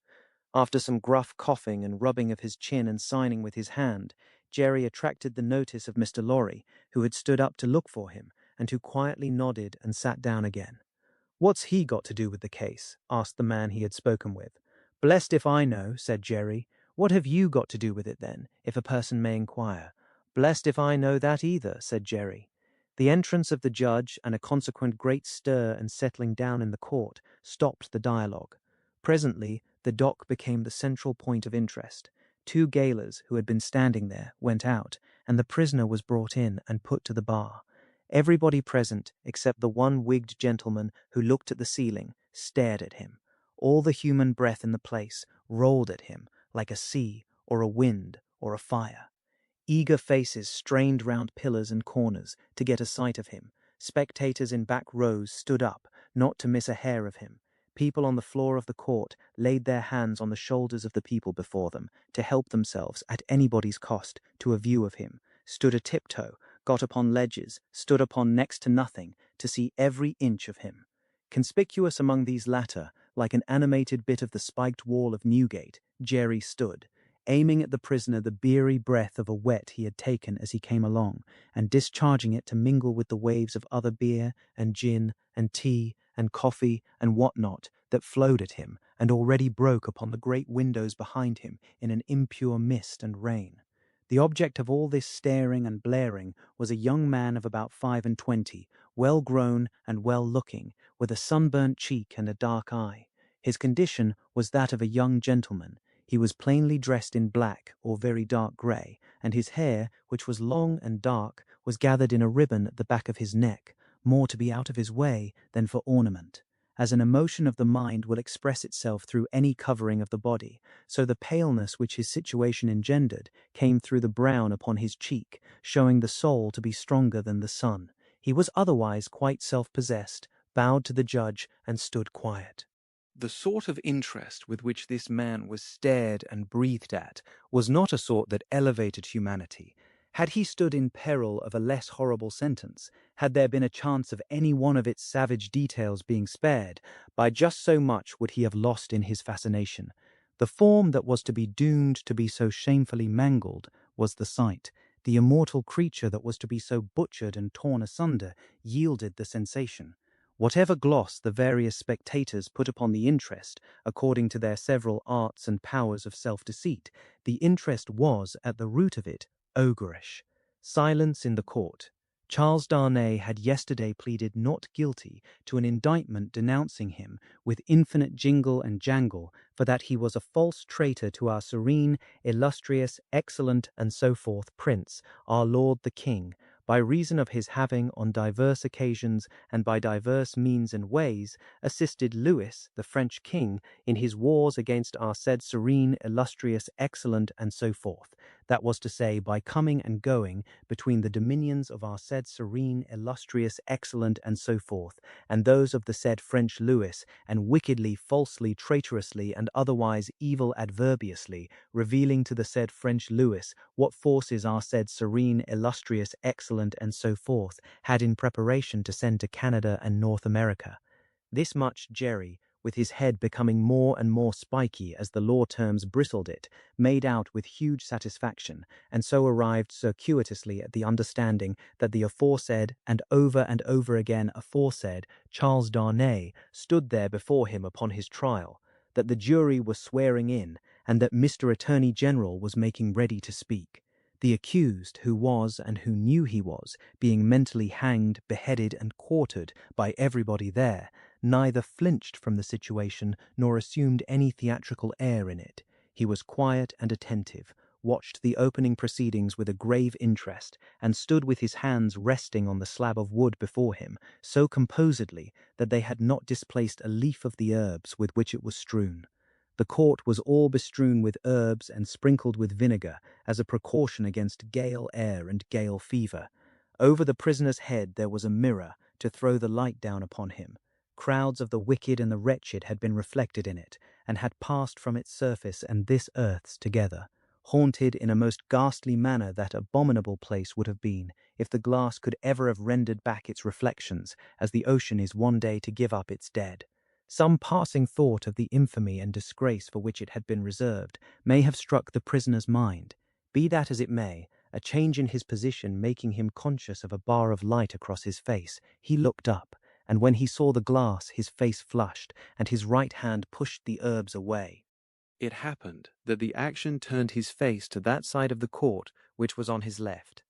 Speaker 3: After some gruff coughing and rubbing of his chin and signing with his hand, Jerry attracted the notice of Mr. Lorry, who had stood up to look for him, and who quietly nodded and sat down again. "What's he got to do with the case?" asked the man he had spoken with. "Blessed if I know," said Jerry. "What have you got to do with it, then, if a person may inquire?" "Blessed if I know that either," said Jerry. The entrance of the judge and a consequent great stir and settling down in the court stopped the dialogue. Presently, the dock became the central point of interest. Two gaolers who had been standing there went out, and the prisoner was brought in and put to the bar. Everybody present, except the one wigged gentleman who looked at the ceiling, stared at him. All the human breath in the place rolled at him like a sea or a wind or a fire. Eager faces strained round pillars and corners to get a sight of him. Spectators in back rows stood up, not to miss a hair of him. People on the floor of the court laid their hands on the shoulders of the people before them to help themselves, at anybody's cost, to a view of him, stood a tiptoe, got upon ledges, stood upon next to nothing, to see every inch of him. Conspicuous among these latter, like an animated bit of the spiked wall of Newgate, Jerry stood, aiming at the prisoner the beery breath of a whet he had taken as he came along, and discharging it to mingle with the waves of other beer and gin and tea and coffee and what not that flowed at him and already broke upon the great windows behind him in an impure mist and rain. The object of all this staring and blaring was a young man of about 25, well grown and well looking, with a sunburnt cheek and a dark eye. His condition was that of a young gentleman. He was plainly dressed in black or very dark grey, and his hair, which was long and dark, was gathered in a ribbon at the back of his neck, more to be out of his way than for ornament. As an emotion of the mind will express itself through any covering of the body, so the paleness which his situation engendered came through the brown upon his cheek, showing the soul to be stronger than the sun. He was otherwise quite self-possessed, bowed to the judge, and stood quiet.
Speaker 2: The sort of interest with which this man was stared and breathed at was not a sort that elevated humanity. Had he stood in peril of a less horrible sentence, had there been a chance of any one of its savage details being spared, by just so much would he have lost in his fascination. The form that was to be doomed to be so shamefully mangled was the sight. The immortal creature that was to be so butchered and torn asunder yielded the sensation.
Speaker 1: Whatever gloss the various spectators put upon the interest, according to their several arts and powers of self-deceit, the interest was, at the root of it, ogreish. Silence in the court. Charles Darnay had yesterday pleaded not guilty to an indictment denouncing him, with infinite jingle and jangle, for that he was a false traitor to our serene, illustrious, excellent, and so forth Prince, our Lord the King, by reason of his having, on divers occasions and by divers means and ways, assisted Louis, the French king, in his wars against our said serene, illustrious, excellent, and so forth. That was to say, by coming and going between the dominions of our said serene, illustrious, excellent, and so forth, and those of the said French Louis, and wickedly, falsely, traitorously, and otherwise evil adverbiously, revealing to the said French Louis what forces our said serene, illustrious, excellent, and so forth had in preparation to send to Canada and North America. This much Jerry, with his head becoming more and more spiky as the law terms bristled it, made out with huge satisfaction, and so arrived circuitously at the understanding that the aforesaid and over again aforesaid Charles Darnay stood there before him upon his trial, that the jury was swearing in, and that Mr. Attorney General was making ready to speak. The accused, who was, and who knew he was, being mentally hanged, beheaded, and quartered by everybody there, neither flinched from the situation nor assumed any theatrical air in it. He was quiet and attentive, watched the opening proceedings with a grave interest, and stood with his hands resting on the slab of wood before him, so composedly that they had not displaced a leaf of the herbs with which it was strewn. The court was all bestrewn with herbs and sprinkled with vinegar, as a precaution against gale air and gale fever. Over the prisoner's head there was a mirror to throw the light down upon him. Crowds of the wicked and the wretched had been reflected in it, and had passed from its surface and this earth's together, haunted in a most ghastly manner that abominable place would have been, if the glass could ever have rendered back its reflections, as the ocean is one day to give up its dead. Some passing thought of the infamy and disgrace for which it had been reserved may have struck the prisoner's mind. Be that as it may, a change in his position making him conscious of a bar of light across his face, he looked up, and when he saw the glass his face flushed, and his right hand pushed the herbs away.
Speaker 2: It happened that the action turned his face to that side of the court which was on his left.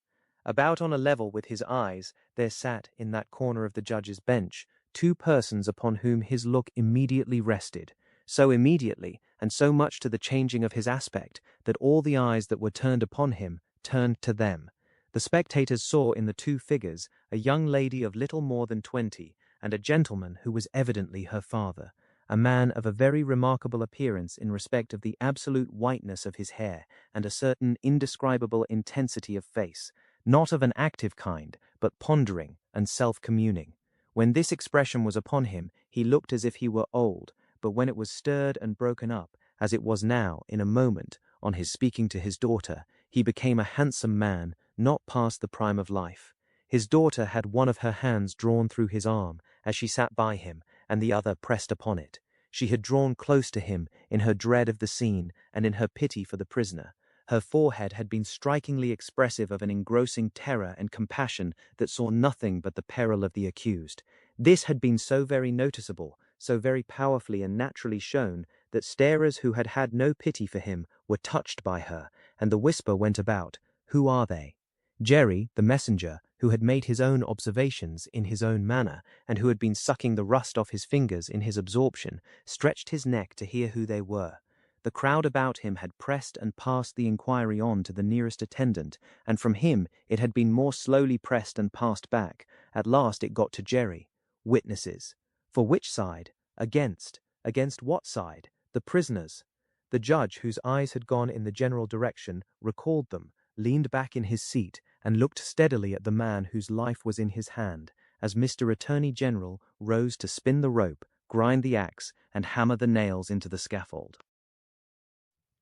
Speaker 2: About on a level with his eyes there sat, in that corner of the judge's bench, two persons upon whom his look immediately rested, so immediately, and so much to the changing of his aspect, that all the eyes that were turned upon him turned to them. The spectators saw in the two figures a young lady of little more than 20, and a gentleman who was evidently her father, a man of a very remarkable appearance in respect of the absolute whiteness of his hair, and a certain indescribable intensity of face, not of an active kind, but pondering and self-communing. When this expression was upon him, he looked as if he were old, but when it was stirred and broken up, as it was now, in a moment, on his speaking to his daughter, he became a handsome man, not past the prime of life. His daughter had one of her hands drawn through his arm, as she sat by him, and the other pressed upon it. She had drawn close to him, in her dread of the scene, and in her pity for the prisoner. Her forehead had been strikingly expressive of an engrossing terror and compassion that saw nothing but the peril of the accused. This had been so very noticeable, so very powerfully and naturally shown, that starers who had had no pity for him were touched by her, and the whisper went about, "Who are they?" Jerry, the messenger, who had made his own observations in his own manner, and who had been sucking the rust off his fingers in his absorption, stretched his neck to hear who they were. The crowd about him had pressed and passed the inquiry on to the nearest attendant, and from him it had been more slowly pressed and passed back. At last it got to Jerry. Witnesses. For which side? Against. Against what side? The prisoners. The judge, whose eyes had gone in the general direction, recalled them, leaned back in his seat, and looked steadily at the man whose life was in his hand, as Mr. Attorney General rose to spin the rope, grind the axe, and hammer the nails into the scaffold.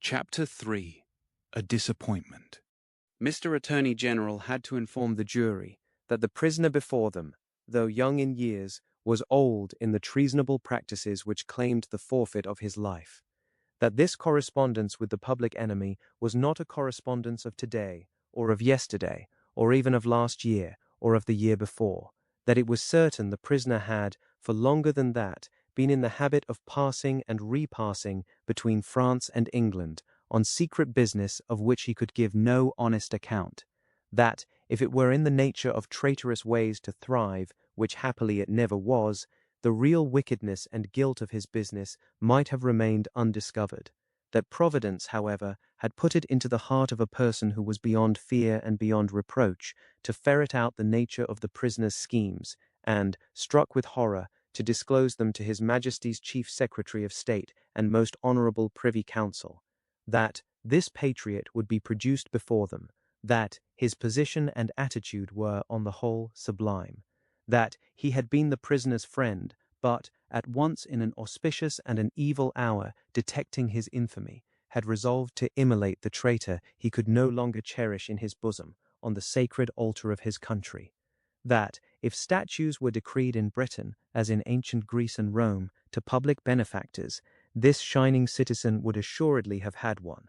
Speaker 2: Chapter 3. A Disappointment. Mr. Attorney General had to inform the jury that the prisoner before them, though young in years, was old in the treasonable practices which claimed the forfeit of his life. That this correspondence with the public enemy was not a correspondence of today, or of yesterday, or even of last year, or of the year before. That it was certain the prisoner had, for longer than that, been in the habit of passing and repassing between France and England on secret business of which he could give no honest account, that, if it were in the nature of traitorous ways to thrive, which happily it never was, the real wickedness and guilt of his business might have remained undiscovered, that Providence, however, had put it into the heart of a person who was beyond fear and beyond reproach to ferret out the nature of the prisoner's schemes, and, struck with horror, to disclose them to His Majesty's Chief Secretary of State and most honourable Privy Council, that this patriot would be produced before them, that his position and attitude were, on the whole, sublime, that he had been the prisoner's friend, but, at once in an auspicious and an evil hour, detecting his infamy, had resolved to immolate the traitor he could no longer cherish in his bosom, on the sacred altar of his country, that, if statues were decreed in Britain, as in ancient Greece and Rome, to public benefactors, this shining citizen would assuredly have had one,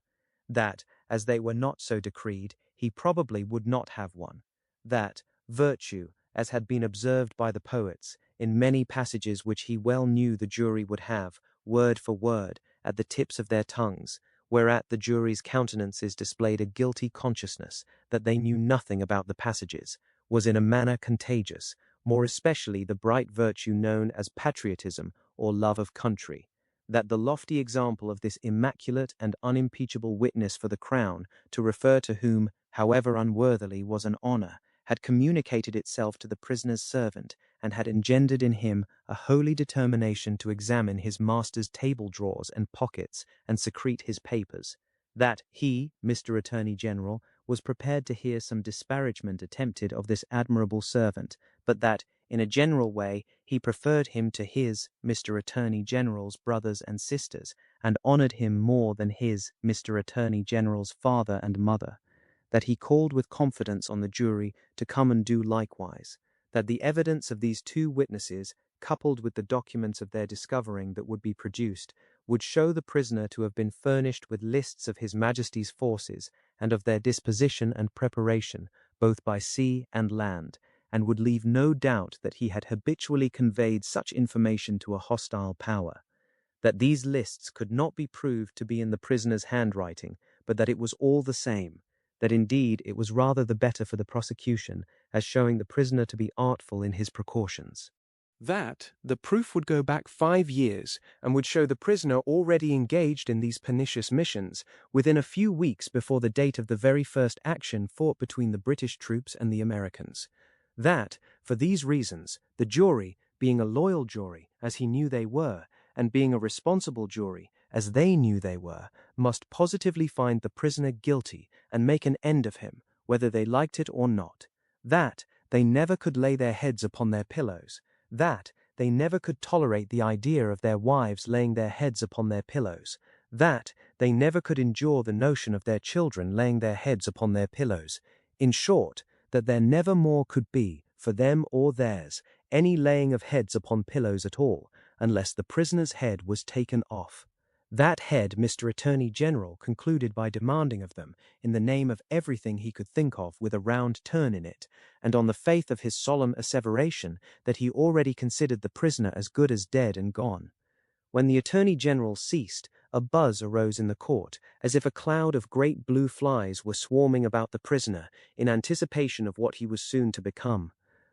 Speaker 2: that, as they were not so decreed, he probably would not have one, that virtue, as had been observed by the poets, in many passages which he well knew the jury would have, word for word, at the tips of their tongues, whereat the jury's countenances displayed a guilty consciousness that they knew nothing about the passages, was in a manner contagious, more especially the bright virtue known as patriotism or love of country, that the lofty example of this immaculate and unimpeachable witness for the crown, to refer to whom, however unworthily, was an honour, had communicated itself to the prisoner's servant, and had engendered in him a holy determination to examine his master's table drawers and pockets and secrete his papers, that he, Mr. Attorney General, was prepared to hear some disparagement attempted of this admirable servant, but that, in a general way, he preferred him to his, Mr. Attorney General's brothers and sisters, and honoured him more than his, Mr. Attorney General's father and mother, that he called with confidence on the jury to come and do likewise, that the evidence of these two witnesses, coupled with the documents of their discovering that would be produced, would show the prisoner to have been furnished with lists of His Majesty's forces and of their disposition and preparation, both by sea and land, and would leave no doubt that he had habitually conveyed such information to a hostile power, that these lists could not be proved to be in the prisoner's handwriting, but that it was all the same, that indeed it was rather the better for the prosecution, as showing the prisoner to be artful in his precautions. That the proof would go back 5 years, and would show the prisoner already engaged in these pernicious missions, within a few weeks before the date of the very first action fought between the British troops and the Americans. That, for these reasons, the jury, being a loyal jury, as he knew they were, and being a responsible jury, as they knew they were, must positively find the prisoner guilty and make an end of him, whether they liked it or not. That they never could lay their heads upon their pillows. That they never could tolerate the idea of their wives laying their heads upon their pillows. That they never could endure the notion of their children laying their heads upon their pillows. In short, that there never more could be, for them or theirs, any laying of heads upon pillows at all, unless the prisoner's head was taken off. That head Mr. Attorney General concluded by demanding of them, in the name of everything he could think of with a round turn in it, and on the faith of his solemn asseveration that he already considered the prisoner as good as dead and gone. When the Attorney General ceased, a buzz arose in the court, as if a cloud of great blue flies were swarming about the prisoner, in anticipation of what he was soon to become.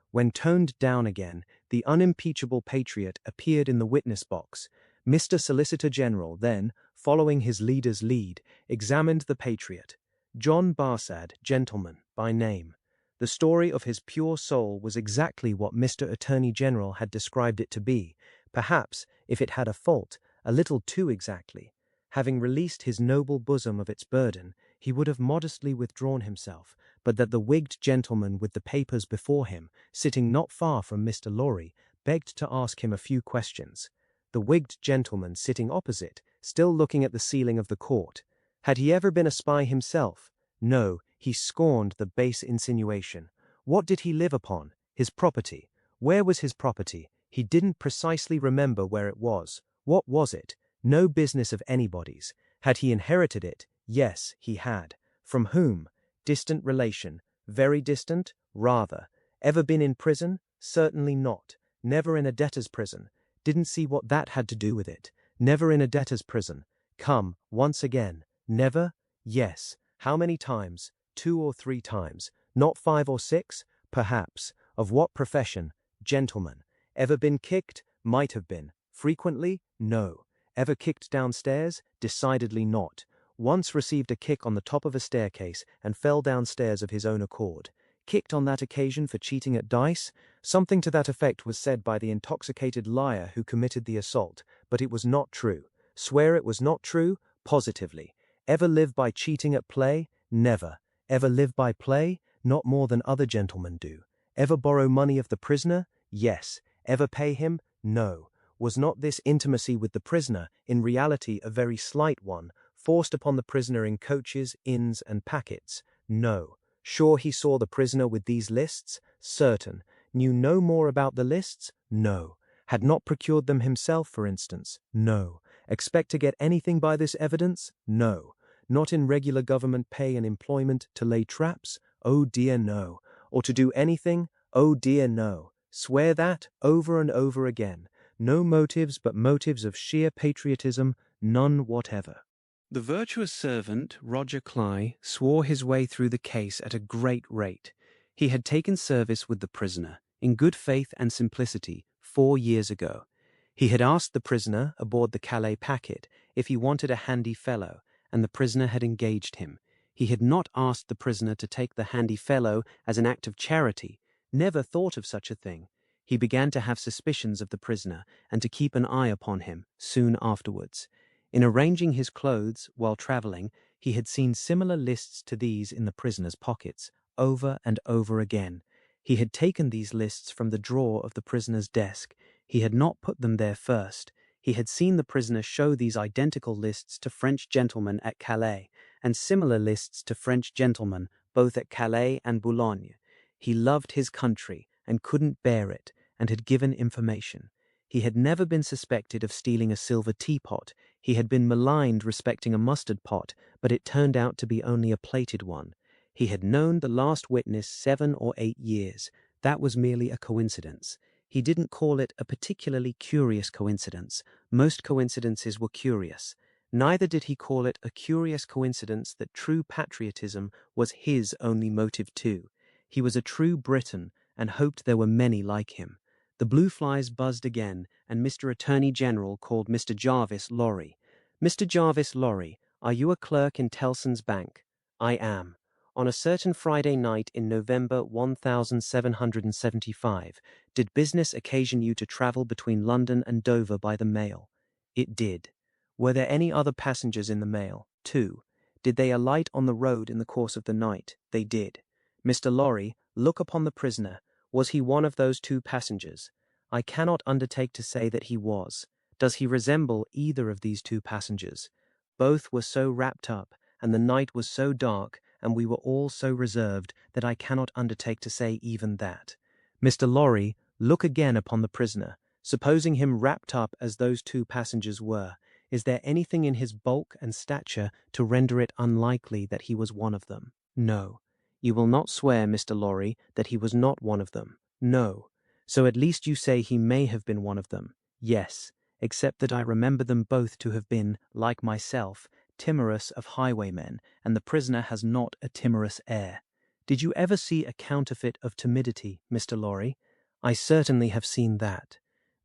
Speaker 2: When toned down again, the unimpeachable patriot appeared in the witness box. Mr. Solicitor General then, following his leader's lead, examined the patriot. John Barsad, gentleman, by name. The story of his pure soul was exactly what Mr. Attorney General had described it to be, perhaps, if it had a fault, a little too exactly. Having released his noble bosom of its burden, he would have modestly withdrawn himself, but that the wigged gentleman with the papers before him, sitting not far from Mr. Lorry, begged to ask him a few questions. The wigged gentleman sitting opposite, still looking at the ceiling of the court. Had he ever been a spy himself? No, he scorned the base insinuation. What did he live upon? His property. Where was his property? He didn't precisely remember where it was. What was it? No business of anybody's. Had he inherited it? Yes, he had. From whom? Distant relation. Very distant? Rather. Ever been in prison? Certainly not.
Speaker 1: Never in a debtor's prison. Didn't see what that had to do with it. Never in a debtor's prison. Come, once again. Never? Yes. How many times? 2 or 3 times. Not 5 or 6? Perhaps. Of what profession? Gentleman. Ever been kicked? Might have been. Frequently? No. Ever kicked downstairs? Decidedly not. Once received a kick on the top of a staircase and fell downstairs of his own accord. Kicked on that occasion for cheating at dice? Something to that effect was said by the intoxicated liar who committed the assault, but it was not true. Swear it was not true? Positively. Ever live by cheating at play? Never. Ever live by play? Not more than other gentlemen do. Ever borrow money of the prisoner? Yes. Ever pay him? No. Was not this intimacy with the prisoner, in reality a very slight one, forced upon the prisoner in coaches, inns, and packets? No. Sure he saw the prisoner with these lists? Certain. Knew no more about the lists? No. Had not procured them himself, for instance? No. Expect to get anything by this evidence? No. Not in regular government pay and employment to lay traps? Oh dear no. Or to do anything? Oh dear no. Swear that over and over again. No motives but motives of sheer patriotism, none whatever.
Speaker 2: The virtuous servant, Roger Cly, swore his way through the case at a great rate. He had taken service with the prisoner, in good faith and simplicity, 4 years ago. He had asked the prisoner, aboard the Calais packet, if he wanted a handy fellow, and the prisoner had engaged him. He had not asked the prisoner to take the handy fellow as an act of charity, never thought of such a thing. He began to have suspicions of the prisoner, and to keep an eye upon him, soon afterwards. In arranging his clothes while travelling, he had seen similar lists to these in the prisoner's pockets, over and over again. He had taken these lists from the drawer of the prisoner's desk. He had not put them there first. He had seen the prisoner show these identical lists to French gentlemen at Calais, and similar lists to French gentlemen both at Calais and Boulogne. He loved his country, and couldn't bear it, and had given information. He had never been suspected of stealing a silver teapot. He had been maligned respecting a mustard pot, but it turned out to be only a plated one. He had known the last witness 7 or 8 years. That was merely a coincidence. He didn't call it a particularly curious coincidence. Most coincidences were curious. Neither did he call it a curious coincidence that true patriotism was his only motive too. He was a true Briton, and hoped there were many like him. The blue flies buzzed again, and Mr. Attorney General called Mr. Jarvis Lorry. Mr. Jarvis Lorry, are you a clerk in Tellson's Bank? I am. On a certain Friday night in November 1775, did business occasion you to travel between London and Dover by the mail? It did. Were there any other passengers in the mail? 2. Did they alight on the road in the course of the night? They did. Mr. Lorry, look upon the prisoner. Was he one of those 2 passengers? I cannot undertake to say that he was. Does he resemble either of these 2 passengers? Both were so wrapped up, and the night was so dark, and we were all so reserved, that I cannot undertake to say even that. Mr. Lorry, look again upon the prisoner. Supposing him wrapped up as those 2 passengers were, is there anything in his bulk and stature to render it unlikely that he was one of them? No. You will not swear, Mr. Lorry, that he was not one of them? No. So at least you say he may have been one of them? Yes, except that I remember them both to have been, like myself, timorous of highwaymen, and the prisoner has not a timorous air. Did you ever see a counterfeit of timidity, Mr. Lorry? I certainly have seen that.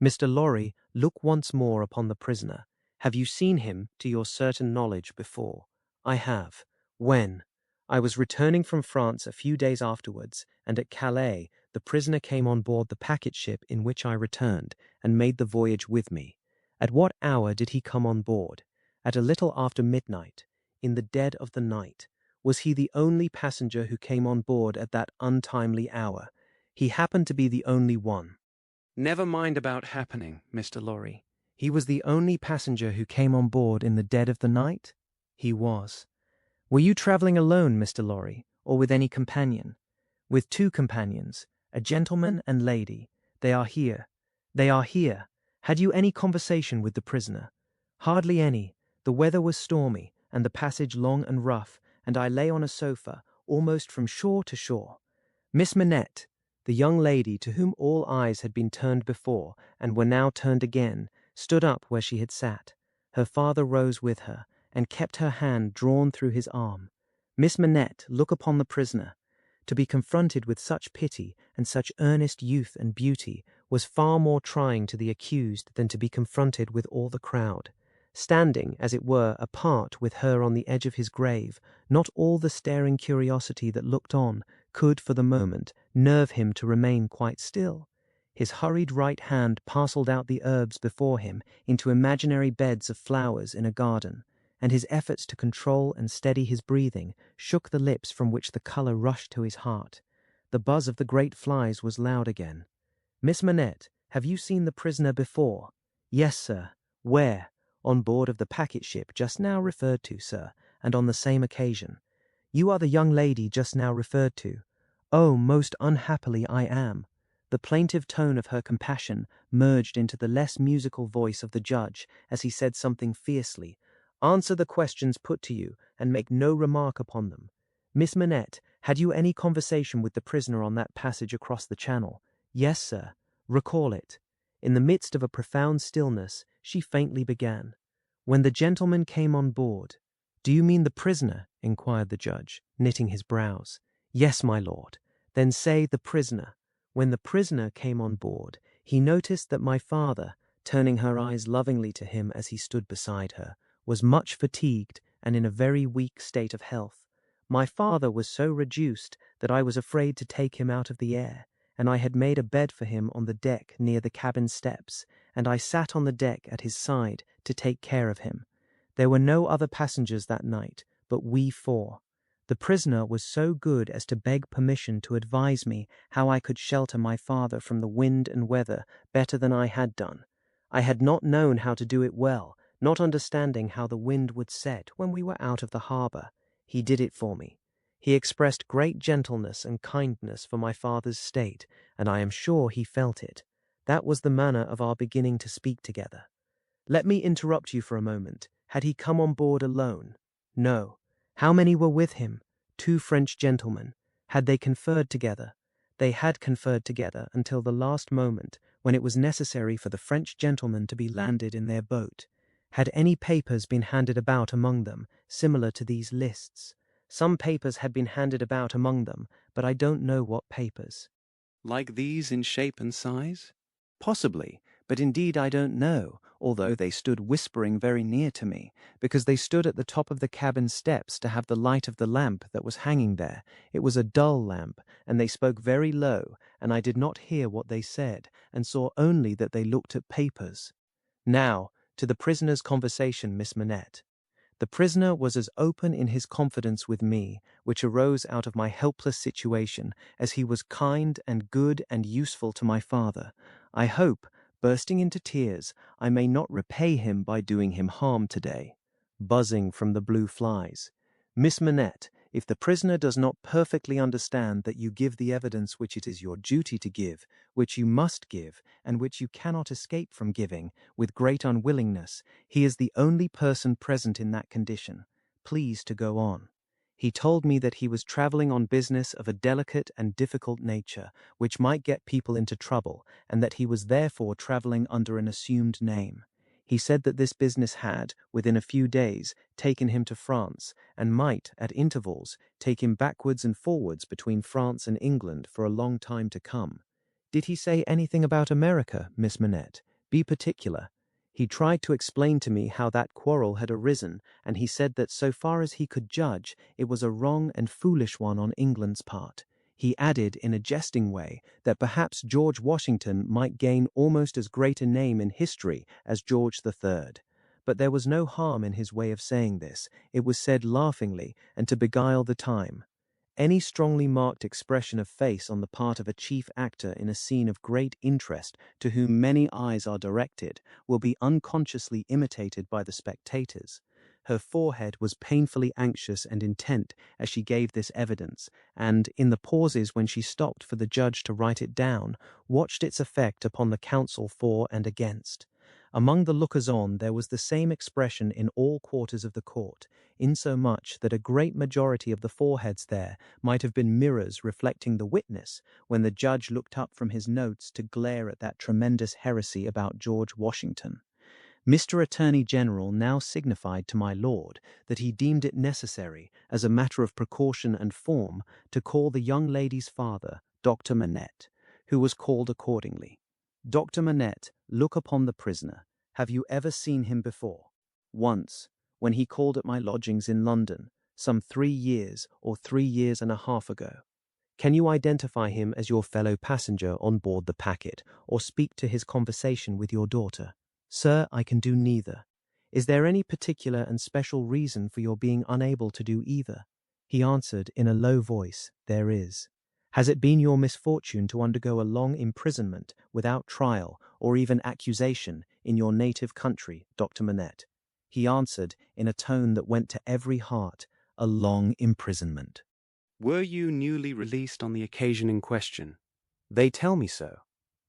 Speaker 2: Mr. Lorry, look once more upon the prisoner. Have you seen him, to your certain knowledge, before? I have. When? I was returning from France a few days afterwards, and at Calais the prisoner came on board the packet ship in which I returned, and made the voyage with me. At what hour did he come on board? At a little after midnight, in the dead of the night. Was he the only passenger who came on board at that untimely hour? He happened to be the only one. Never mind about happening, Mr. Lorry.
Speaker 1: He was the only passenger who came on board in the dead of the night? He was. Were you travelling alone, Mr. Lorry, or with any companion? With 2 companions, a gentleman and lady. They are here. They are here. Had you any conversation with the prisoner? Hardly any. The weather was stormy, and the passage long and rough, and I lay on a sofa, almost from shore to shore. Miss Manette, The young lady, to whom all eyes had been turned before, and were now turned again, stood up where she had sat. Her father rose with her, and kept her hand drawn through his arm. Miss Manette, look upon the prisoner. To be confronted with such pity and such earnest youth and beauty was far more trying to the accused than to be confronted with all the crowd. Standing, as it were, apart with her on the edge of his grave, not all the staring curiosity that looked on could, for the moment, nerve him to remain quite still. His hurried right hand parcelled out the herbs before him into imaginary beds of flowers in a garden, and his efforts to control and steady his breathing shook the lips from which the colour rushed to his heart. The buzz of the great flies was loud again. "Miss Manette, have you seen the prisoner before?" "Yes, sir." "Where?" "On board of the packet ship just now referred to, sir, and on the same occasion." "You are the young lady just now referred to." "Oh, most unhappily I am." The plaintive tone of her compassion merged into the less musical voice of the judge as he said something fiercely. "Answer the questions put to you, and make no remark upon them. Miss Manette, had you any conversation with the prisoner on that passage across the channel?" "Yes, sir." "Recall it." In the midst of a profound stillness, she faintly began. "When the gentleman came on board—" "Do you mean the prisoner?" inquired the judge, knitting his brows. "Yes, my lord." "Then say the prisoner." "When the prisoner came on board, he noticed that my father," turning her eyes lovingly to him as he stood beside her, "was much fatigued and in a very weak state of health. My father was so reduced that I was afraid to take him out of the air, and I had made a bed for him on the deck near the cabin steps, and I sat on the deck at his side to take care of him. There were no other passengers that night, but we four. The prisoner was so good as to beg permission to advise me how I could shelter my father from the wind and weather better than I had done. I had not known how to do it well, not understanding how the wind would set when we were out of the harbour. He did it for me. He expressed great gentleness and kindness for my father's state, and I am sure he felt it. That was the manner of our beginning to speak together. Let me interrupt you for a moment. Had he come on board alone?" "No." "How many were with him?" "2 French gentlemen." "Had they conferred together?" "They had conferred together until the last moment, when it was necessary for the French gentlemen to be landed in their boat." "Had any papers been handed about among them, similar to these lists?" "Some papers had been handed about among them, but I don't know what papers."
Speaker 2: Like these in shape and size?
Speaker 1: "Possibly, but indeed I don't know, although they stood whispering very near to me, because they stood at the top of the cabin steps to have the light of the lamp that was hanging there. It was a dull lamp, and they spoke very low, and I did not hear what they said, and saw only that they looked at papers. Now, to the prisoner's conversation, Miss Manette. The prisoner was as open in his confidence with me, which arose out of my helpless situation, as he was kind and good and useful to my father. I hope, bursting into tears, I may not repay him by doing him harm today. Buzzing from the blue flies. Miss Manette, if the prisoner does not perfectly understand that you give the evidence which it is your duty to give, which you must give, and which you cannot escape from giving, with great unwillingness, he is the only person present in that condition. Please to go on. He told me that he was travelling on business of a delicate and difficult nature, which might get people into trouble, and that he was therefore travelling under an assumed name. He said that this business had, within a few days, taken him to France, and might, at intervals, take him backwards and forwards between France and England for a long time to come. Did he say anything about America, Miss Manette? Be particular. He tried to explain to me how that quarrel had arisen, and he said that so far as he could judge, it was a wrong and foolish one on England's part. He added, in a jesting way, that perhaps George Washington might gain almost as great a name in history as George III. But there was no harm in his way of saying this. It was said laughingly, and to beguile the time. Any strongly marked expression of face on the part of a chief actor in a scene of great interest to whom many eyes are directed will be unconsciously imitated by the spectators. Her forehead was painfully anxious and intent as she gave this evidence, and, in the pauses when she stopped for the judge to write it down, watched its effect upon the counsel for and against. Among the lookers-on there was the same expression in all quarters of the court, insomuch that a great majority of the foreheads there might have been mirrors reflecting the witness when the judge looked up from his notes to glare at that tremendous heresy about George Washington. Mr. Attorney General now signified to my lord that he deemed it necessary, as a matter of precaution and form, to call the young lady's father, Dr. Manette, who was called accordingly. Dr. Manette, look upon the prisoner. Have you ever seen him before? Once, when he called at my lodgings in London, some 3 years or 3 years and a half ago. Can you identify him as your fellow passenger on board the packet, or speak to his conversation with your daughter? Sir, I can do neither. Is there any particular and special reason for your being unable to do either? He answered in a low voice, there is. Has it been your misfortune to undergo a long imprisonment without trial or even accusation in your native country, Dr. Manette? He answered in a tone that went to every heart, a long imprisonment.
Speaker 2: Were you newly released on the occasion in question? They tell me so.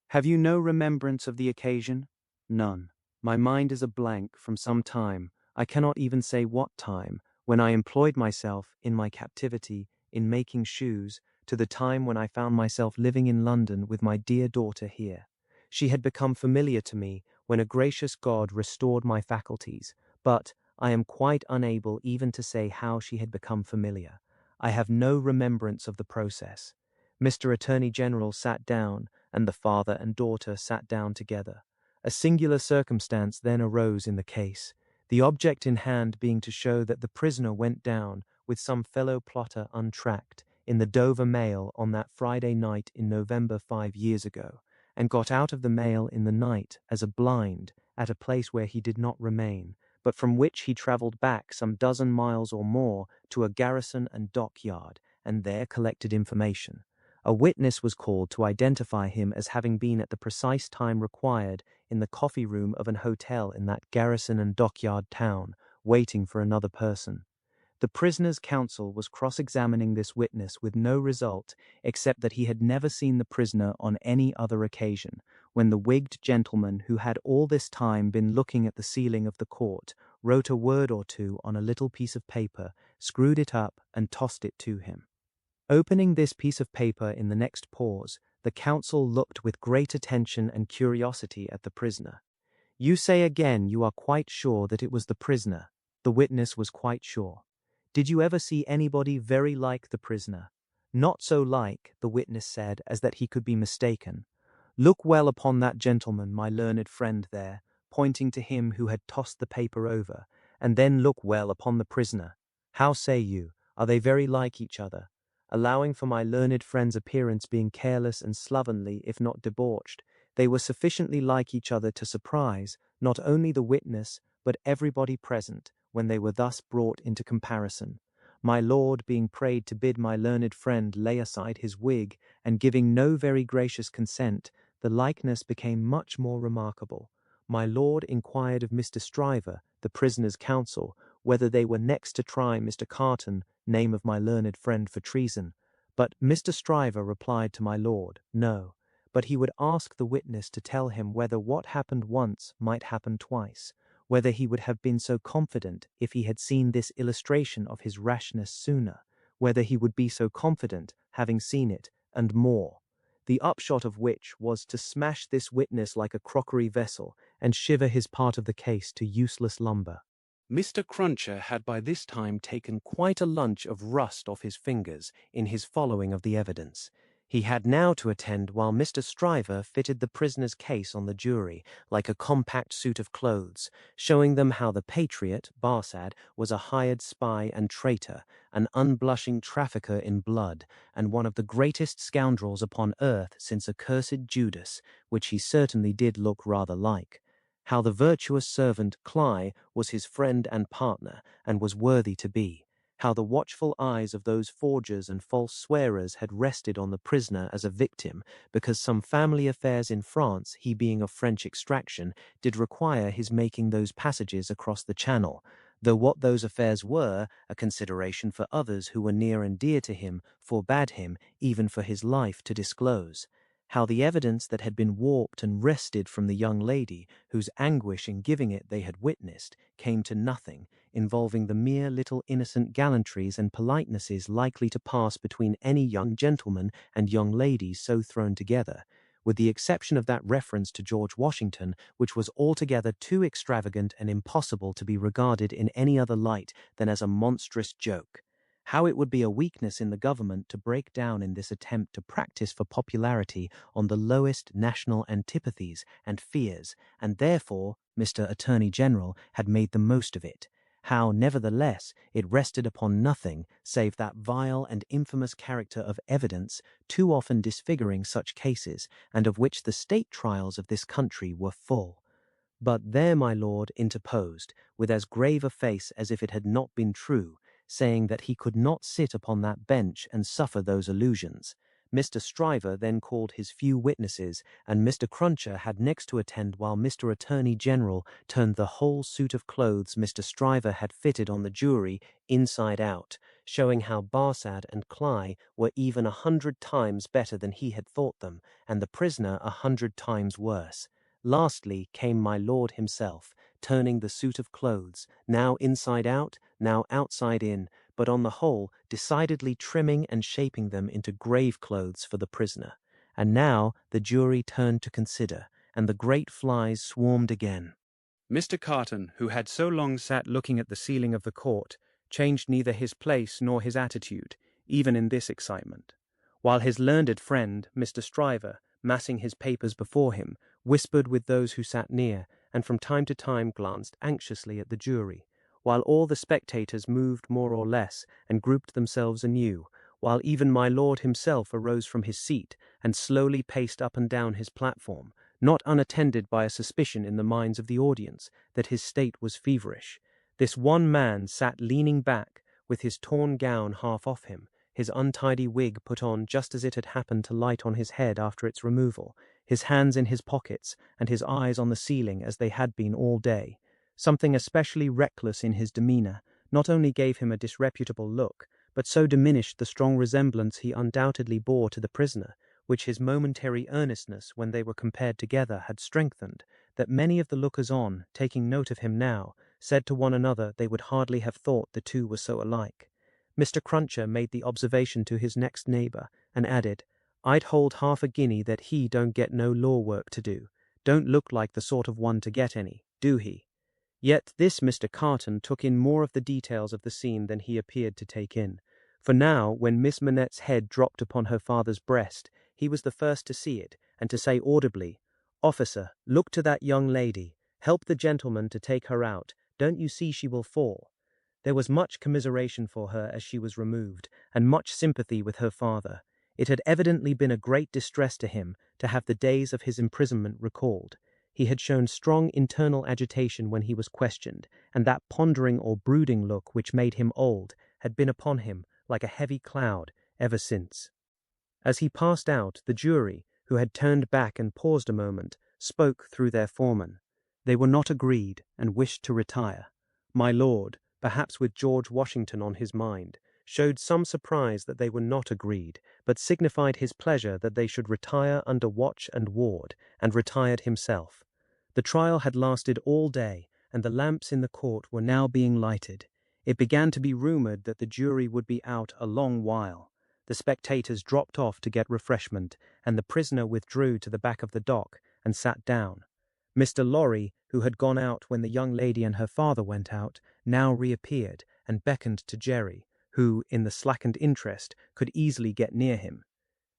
Speaker 2: Have you no remembrance of the occasion? None. My mind is a blank from some time, I cannot even say what time, when I employed myself, in my captivity, in making shoes, to the time when I found myself living in London with my dear daughter here. She had become familiar to me when a gracious God restored my faculties, but I am quite unable even to say how she had become familiar. I have no remembrance of the process. Mr. Attorney General sat down, and the father and daughter sat down together. A singular circumstance then arose in the case, the object in hand being to show that the prisoner went down, with some fellow plotter untracked, in the Dover mail on that Friday night in November 5 years ago, and got out of the mail in the night as a blind at a place where he did not remain, but from which he travelled back some dozen miles or more to a garrison and dockyard, and there collected information. A witness was called to identify him as having been at the precise time required in the coffee room of an hotel in that garrison and dockyard town, waiting for another person. The prisoner's counsel was cross-examining this witness with no result except that he had never seen the prisoner on any other occasion, when the wigged gentleman who had all this time been looking at the ceiling of the court wrote a word or two on a little piece of paper, screwed it up, and tossed it to him. Opening this piece of paper in the next pause, the counsel looked with great attention and curiosity at the prisoner. You say again you are quite sure that it was the prisoner. The witness was quite sure. Did you ever see anybody very like the prisoner? Not so like, the witness said, as that he could be mistaken. Look well upon that gentleman, my learned friend there, pointing to him who had tossed the paper over, and then look well upon the prisoner. How say you, are they very like each other? Allowing for my learned friend's appearance being careless and slovenly, if not debauched, they were sufficiently like each other to surprise, not only the witness, but everybody present, when they were thus brought into comparison. My lord being prayed to bid my learned friend lay aside his wig, and giving no very gracious consent, the likeness became much more remarkable. My lord inquired of Mr. Stryver, the prisoner's counsel, whether they were next to try Mr. Carton, name of my learned friend, for treason. But Mr. Stryver replied to my lord, no, but he would ask the witness to tell him whether what happened once might happen twice, whether he would have been so confident if he had seen this illustration of his rashness sooner, whether he would be so confident, having seen it, and more. The upshot of which was to smash this witness like a crockery vessel, and shiver his part of the case to useless lumber. Mr. Cruncher had by this time taken quite a lunch of rust off his fingers in his following of the evidence. He had now to attend while Mr. Stryver fitted the prisoner's case on the jury, like a compact suit of clothes, showing them how the patriot, Barsad, was a hired spy and traitor, an unblushing trafficker in blood, and one of the greatest scoundrels upon earth since accursed Judas, which he certainly did look rather like. How the virtuous servant, Cly, was his friend and partner, and was worthy to be. How the watchful eyes of those forgers and false swearers had rested on the prisoner as a victim, because some family affairs in France, he being of French extraction, did require his making those passages across the Channel, though what those affairs were, a consideration for others who were near and dear to him, forbade him, even for his life, to disclose.
Speaker 1: how the evidence that had been warped and wrested from the young lady, whose anguish in giving it they had witnessed, came to nothing, involving the mere little innocent gallantries and politenesses likely to pass between any young gentleman and young ladies so thrown together, with the exception of that reference to George Washington, which was altogether too extravagant and impossible to be regarded in any other light than as a monstrous joke. How it would be a weakness in the government to break down in this attempt to practice for popularity on the lowest national antipathies and fears, and therefore Mr. Attorney General had made the most of it. How, nevertheless, it rested upon nothing save that vile and infamous character of evidence too often disfiguring such cases, and of which the state trials of this country were full. But there my lord interposed, with as grave a face as if it had not been true, saying that he could not sit upon that bench and suffer those illusions. Mr. Stryver then called his few witnesses, and Mr. Cruncher had next to attend while Mr. Attorney General turned the whole suit of clothes Mr. Stryver had fitted on the jury inside out, showing how Barsad and Cly were even 100 times better than he had thought them, and the prisoner 100 times worse. Lastly came my lord himself, turning the suit of clothes, now inside out, now outside in, but on the whole decidedly trimming and shaping them into grave clothes for the prisoner. And now the jury turned to consider, and the great flies swarmed again.
Speaker 2: Mr. Carton, who had so long sat looking at the ceiling of the court, changed neither his place nor his attitude, even in this excitement, while his learned friend, Mr. Stryver, massing his papers before him, whispered with those who sat near, and from time to time glanced anxiously at the jury, while all the spectators moved more or less and grouped themselves anew, while even my lord himself arose from his seat and slowly paced up and down his platform, not unattended by a suspicion in the minds of the audience that his state was feverish. This one man sat leaning back, with his torn gown half off him, his untidy wig put on just as it had happened to light on his head after its removal, his hands in his pockets, and his eyes on the ceiling as they had been all day. Something especially reckless in his demeanour not only gave him a disreputable look, but so diminished the strong resemblance he undoubtedly bore to the prisoner, which his momentary earnestness when they were compared together had strengthened, that many of the lookers-on, taking note of him now, said to one another they would hardly have thought the two were so alike. Mr. Cruncher made the observation to his next neighbour, and added, "I'd hold half a guinea that he don't get no law work to do. Don't look like the sort of one to get any, do he?" Yet this Mr. Carton took in more of the details of the scene than he appeared to take in, for now, when Miss Manette's head dropped upon her father's breast, he was the first to see it, and to say audibly, "Officer, look to that young lady. Help the gentleman to take her out. Don't you see she will fall?" There was much commiseration for her as she was removed, and much sympathy with her father. It had evidently been a great distress to him to have the days of his imprisonment recalled. He had shown strong internal agitation when he was questioned, and that pondering or brooding look which made him old had been upon him like a heavy cloud ever since. As he passed out, the jury, who had turned back and paused a moment, spoke through their foreman. They were not agreed, and wished to retire. My lord, perhaps with George Washington on his mind, showed some surprise that they were not agreed, but signified his pleasure that they should retire under watch and ward, and retired himself. The trial had lasted all day, and the lamps in the court were now being lighted. It began to be rumoured that the jury would be out a long while. The spectators dropped off to get refreshment, and the prisoner withdrew to the back of the dock and sat down. Mr. Lorry, who had gone out when the young lady and her father went out, now reappeared and beckoned to Jerry, who, in the slackened interest, could easily get near him.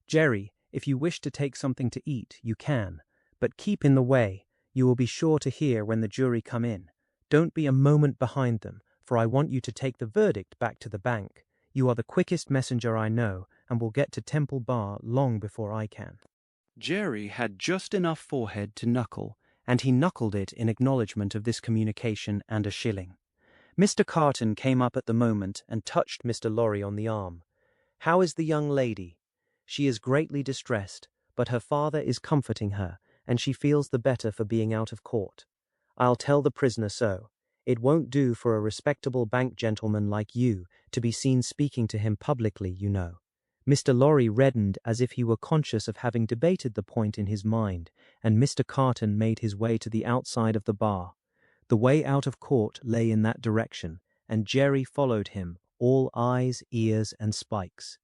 Speaker 2: "Jerry, if you wish to take something to eat, you can, but keep in the way. You will be sure to hear when the jury come in. Don't be a moment behind them, for I want you to take the verdict back to the bank. You are the quickest messenger I know, and will get to Temple Bar long before I can." Jerry had just enough forehead to knuckle, and he knuckled it in acknowledgment of this communication and a shilling.
Speaker 1: Mr. Carton came up at the moment and touched Mr. Lorry on the arm. "How is the young lady?" "She is greatly distressed, but her father is comforting her, and she feels the better for being out of court. I'll tell the prisoner so. It won't do for a respectable bank gentleman like you to be seen speaking to him publicly, you know." Mr. Lorry reddened as if he were conscious of having debated the point in his mind, and Mr. Carton made his way to the outside of the bar. The way out of court lay in that direction, and Jerry followed him, all eyes, ears, and spikes.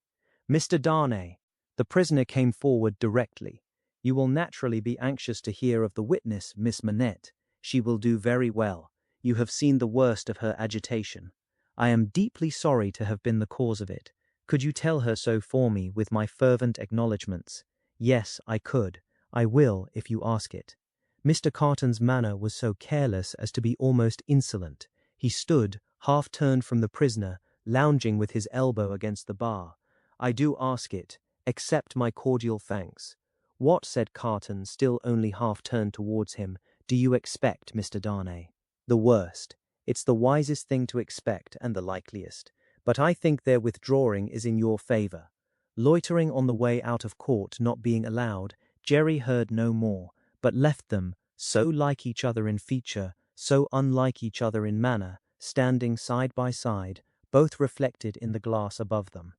Speaker 1: "Mr. Darnay." The prisoner came forward directly. "You will naturally be anxious to hear of the witness, Miss Manette. She will do very well. You have seen the worst of her agitation. I am deeply sorry to have been the cause of it. Could you tell her so for me with my fervent acknowledgments?" "Yes, I could. I will, if you ask it." Mr. Carton's manner was so careless as to be almost insolent. He stood, half turned from the prisoner, lounging with his elbow against the bar. "I do ask it. Accept my cordial thanks." "What," said Carton, still only half turned towards him, "do you expect, Mr. Darnay?" "The worst. It's the wisest thing to expect, and the likeliest. But I think their withdrawing is in your favour." Loitering on the way out of court not being allowed, Jerry heard no more, but left them, so like each other in feature, so unlike each other in manner, standing side by side, both reflected in the glass above them.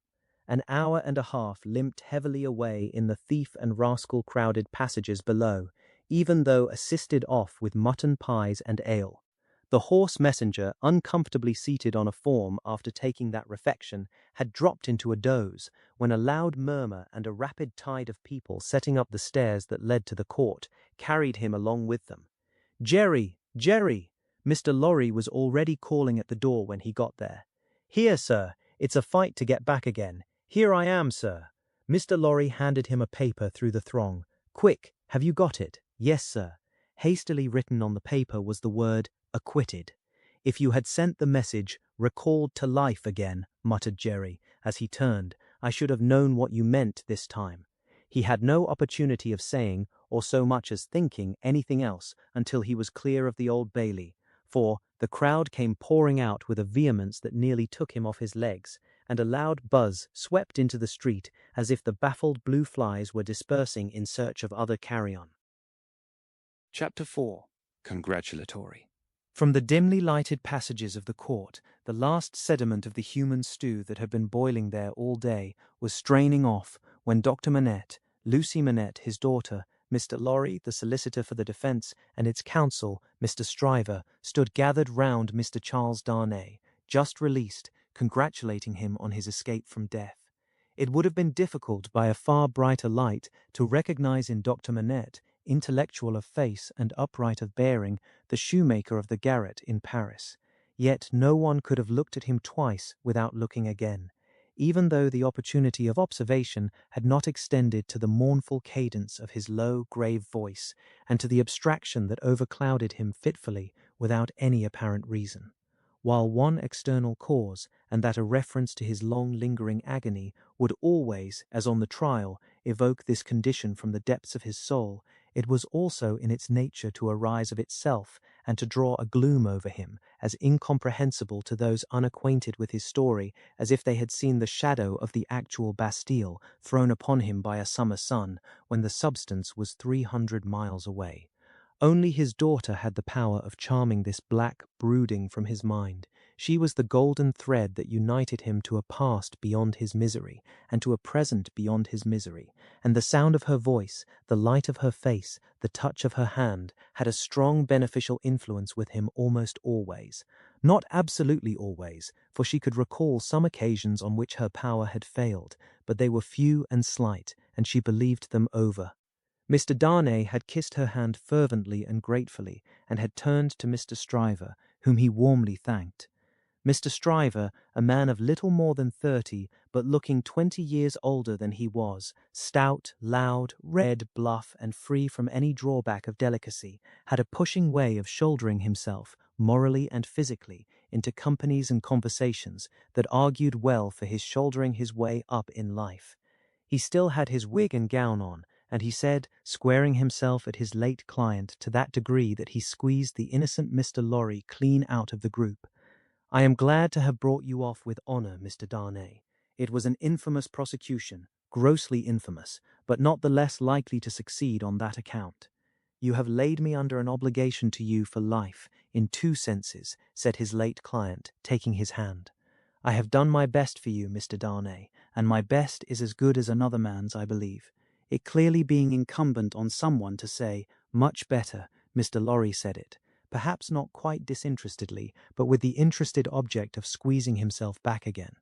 Speaker 1: An hour and a half limped heavily away in the thief and rascal crowded passages below, even though assisted off with mutton pies and ale. The horse messenger, uncomfortably seated on a form after taking that refection, had dropped into a doze, when a loud murmur and a rapid tide of people setting up the stairs that led to the court carried him along with them. "Jerry! Jerry!" Mr. Lorry was already calling at the door when he got there. "Here, sir. It's a fight to get back again. Here I am, sir." Mr. Lorry handed him a paper through the throng. "Quick, have you got it?" "Yes, sir." Hastily written on the paper was the word "acquitted." "If you had sent the message, 'recalled to life again,'" muttered Jerry, as he turned, "I should have known what you meant this time." He had no opportunity of saying, or so much as thinking, anything else until he was clear of the Old Bailey, for the crowd came pouring out with a vehemence that nearly took him off his legs, and a loud buzz swept into the street as if the baffled blue flies were dispersing in search of other carrion.
Speaker 2: Chapter 4. Congratulatory.
Speaker 3: From the dimly lighted passages of the court, the last sediment of the human stew that had been boiling there all day was straining off when Dr. Manette, Lucy Manette, his daughter, Mr. Lorry, the solicitor for the defence, and its counsel, Mr. Stryver, stood gathered round Mr. Charles Darnay, just released, congratulating him on his escape from death. It would have been difficult by a far brighter light to recognize in Dr. Manette, intellectual of face and upright of bearing, the shoemaker of the garret in Paris. Yet no one could have looked at him twice without looking again, even though the opportunity of observation had not extended to the mournful cadence of his low, grave voice, and to the abstraction that overclouded him fitfully without any apparent reason. While one external cause, and that a reference to his long-lingering agony, would always, as on the trial, evoke this condition from the depths of his soul, it was also in its nature to arise of itself and to draw a gloom over him, as incomprehensible to those unacquainted with his story as if they had seen the shadow of the actual Bastille thrown upon him by a summer sun, when the substance was 300 miles away. Only his daughter had the power of charming this black brooding from his mind. She was the golden thread that united him to a past beyond his misery, and to a present beyond his misery, and the sound of her voice, the light of her face, the touch of her hand, had a strong beneficial influence with him almost always. Not absolutely always, for she could recall some occasions on which her power had failed, but they were few and slight, and she believed them over. Mr. Darnay had kissed her hand fervently and gratefully, and had turned to Mr. Stryver, whom he warmly thanked. Mr. Stryver, a man of little more than 30, but looking 20 years older than he was, stout, loud, red, bluff, and free from any drawback of delicacy, had a pushing way of shouldering himself, morally and physically, into companies and conversations that argued well for his shouldering his way up in life. He still had his wig and gown on, and he said, squaring himself at his late client to that degree that he squeezed the innocent Mr. Lorry clean out of the group, "I am glad to have brought you off with honour, Mr. Darnay. It was an infamous prosecution, grossly infamous, but not the less likely to succeed on that account. You have laid me under an obligation to you for life, in two senses," said his late client, taking his hand. "I have done my best for you, Mr. Darnay, and my best is as good as another man's, I believe. It clearly being incumbent on someone to say, much better, Mr. Lorry said it, perhaps not quite disinterestedly, but with the interested object of squeezing himself back again.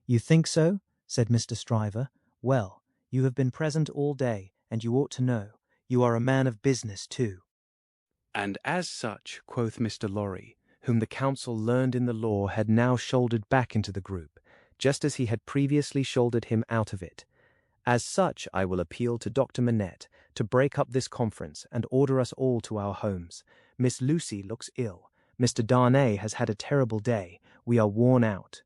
Speaker 3: You think so? Said Mr. Stryver. Well, you have been present all day, and you ought to know. You are a man of business, too.
Speaker 2: And as such, quoth Mr. Lorry, whom the counsel learned in the law had now shouldered back into the group, just as he had previously shouldered him out of it. As such, I will appeal to Dr. Manette to break up this conference and order us all to our homes. Miss Lucy looks ill. Mr. Darnay has had a terrible day. We are worn out.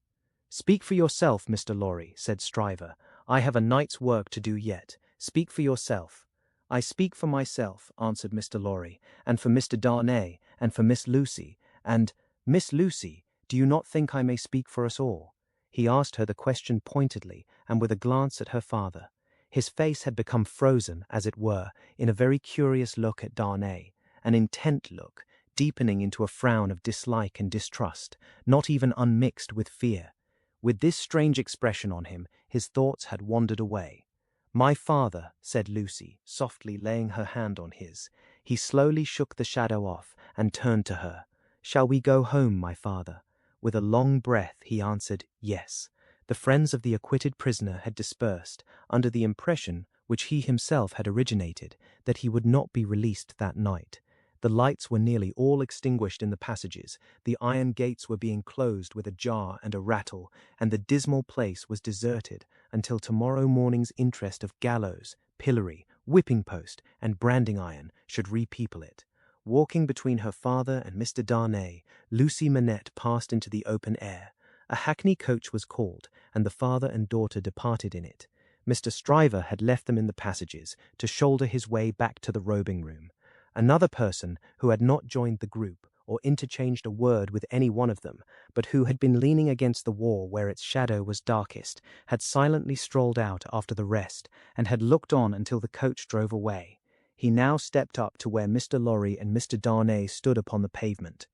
Speaker 2: Speak for yourself, Mr. Lorry, said Stryver. I have a night's work to do yet. Speak for yourself. I speak for myself, answered Mr. Lorry, and for Mr. Darnay, and for Miss Lucy, and, Miss Lucy, do you not think I may speak for us all? He asked her the question pointedly, and with a glance at her father. His face had become frozen, as it were, in a very curious look at Darnay, an intent look, deepening into a frown of dislike and distrust, not even unmixed with fear. With this strange expression on him, his thoughts had wandered away. My father, said Lucy, softly laying her hand on his. He slowly shook the shadow off, and turned to her. Shall we go home, my father? With a long breath, he answered, yes. The friends of the acquitted prisoner had dispersed, under the impression, which he himself had originated, that he would not be released that night. The lights were nearly all extinguished in the passages, the iron gates were being closed with a jar and a rattle, and the dismal place was deserted until tomorrow morning's interest of gallows, pillory, whipping-post, and branding-iron should repeople it. Walking between her father and Mr. Darnay, Lucy Manette passed into the open air. A hackney coach was called, and the father and daughter departed in it. Mr. Stryver had left them in the passages to shoulder his way back to the robing-room. Another person, who had not joined the group, or interchanged a word with any one of them, but who had been leaning against the wall where its shadow was darkest, had silently strolled out after the rest, and had looked on until the coach drove away. He now stepped up to where Mr. Lorry and Mr. Darnay stood upon the pavement.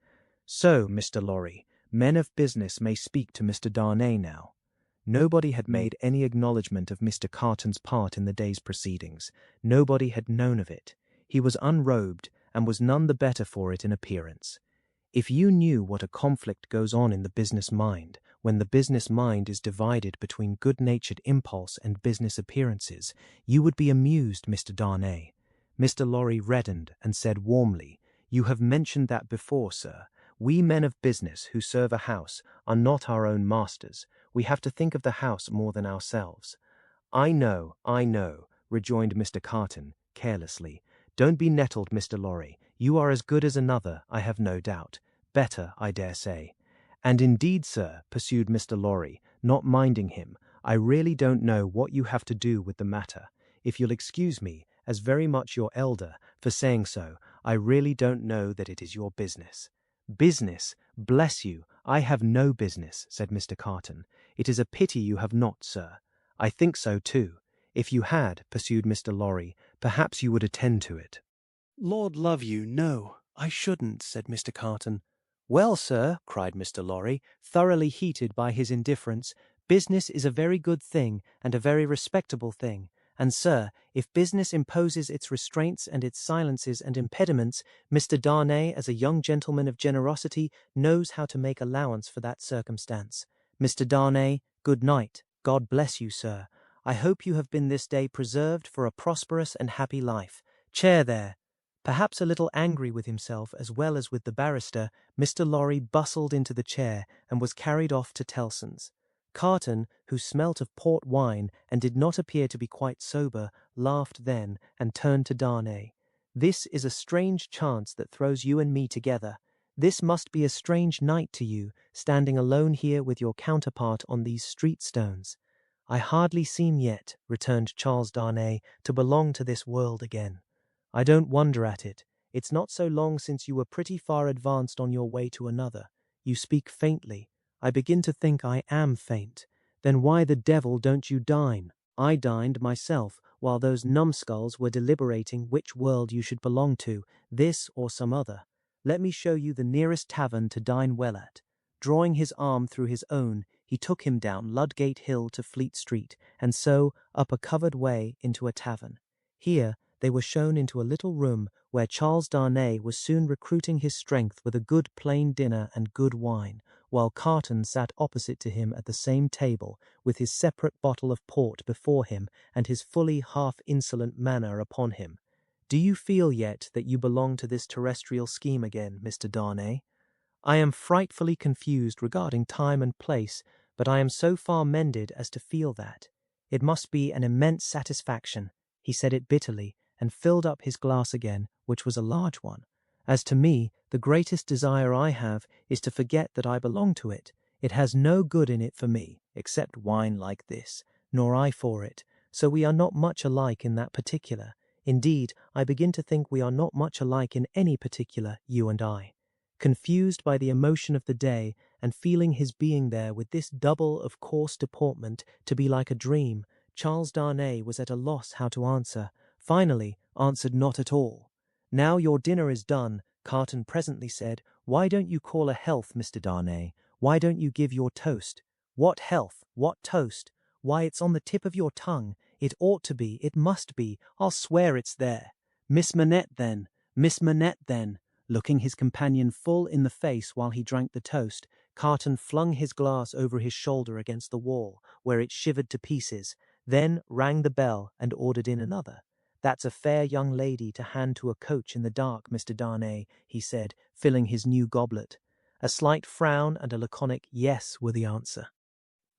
Speaker 2: So, Mr. Lorry, men of business may speak to Mr. Darnay now. Nobody had made any acknowledgment of Mr. Carton's part in the day's proceedings. Nobody had known of it. He was unrobed, and was none the better for it in appearance. If you knew what a conflict goes on in the business mind, when the business mind is divided between good-natured impulse and business appearances, you would be amused, Mr. Darnay. Mr. Lorry reddened and said warmly, You have mentioned that before, sir. We men of business who serve a house are not our own masters. We have to think of the house more than ourselves. I know, rejoined Mr. Carton, carelessly. Don't be nettled, Mr. Lorry. You are as good as another, I have no doubt. Better, I dare say. And indeed, sir, pursued Mr. Lorry, not minding him, I really don't know what you have to do with the matter. If you'll excuse me, as very much your elder, for saying so, I really don't know that it is your business. Business? Bless you, I have no business, said Mr. Carton. It is a pity you have not, sir. I think so too. If you had, pursued Mr. Lorry, perhaps you would attend to it. Lord love you, no, I shouldn't, said Mr. Carton. Well, sir, cried Mr. Lorry, thoroughly heated by his indifference, business is a very good thing, and a very respectable thing. And, sir, if business imposes its restraints and its silences and impediments, Mr. Darnay, as a young gentleman of generosity, knows how to make allowance for that circumstance. Mr. Darnay, good night. God bless you, sir. I hope you have been this day preserved for a prosperous and happy life. Chair there. Perhaps a little angry with himself as well as with the barrister, Mr. Lorry bustled into the chair and was carried off to Tellson's. Carton, who smelt of port wine and did not appear to be quite sober, laughed then and turned to Darnay. This is a strange chance that throws you and me together. This must be a strange night to you, standing alone here with your counterpart on these street stones. I hardly seem yet, returned Charles Darnay, to belong to this world again. I don't wonder at it. It's not so long since you were pretty far advanced on your way to another. You speak faintly. I begin to think I am faint. Then why the devil don't you dine? I dined myself, while those numbskulls were deliberating which world you should belong to, this or some other. Let me show you the nearest tavern to dine well at. Drawing his arm through his own,
Speaker 1: he took him down Ludgate Hill to Fleet Street, and so up a covered way into a tavern. Here they were shown into a little room where Charles Darnay was soon recruiting his strength with a good plain dinner and good wine, while Carton sat opposite to him at the same table, with his separate bottle of port before him and his fully half-insolent manner upon him. "Do you feel yet that you belong to this terrestrial scheme again, Mr. Darnay? I am frightfully confused regarding time and place, but I am so far mended as to feel that. It must be an immense satisfaction." He said it bitterly, and filled up his glass again, which was a large one. "As to me, the greatest desire I have is to forget that I belong to it. It has no good in it for me, except wine like this, nor I for it, so we are not much alike in that particular. Indeed, I begin to think we are not much alike in any particular, you and I." Confused by the emotion of the day, and feeling his being there with this double of coarse deportment to be like a dream, Charles Darnay was at a loss how to answer. Finally, answered not at all. "Now your dinner is done," Carton presently said. "Why don't you call a health, Mr. Darnay? Why don't you give your toast?" "What health? What toast? Why, it's on the tip of your tongue. It ought to be, it must be, I'll swear it's there." "Miss Manette, then. Miss Manette, then." Looking his companion full in the face while he drank the toast, Carton flung his glass over his shoulder against the wall, where it shivered to pieces, then rang the bell and ordered in another. "That's a fair young lady to hand to a coach in the dark, Mr. Darnay," he said, filling his new goblet. A slight frown and a laconic "yes" were the answer.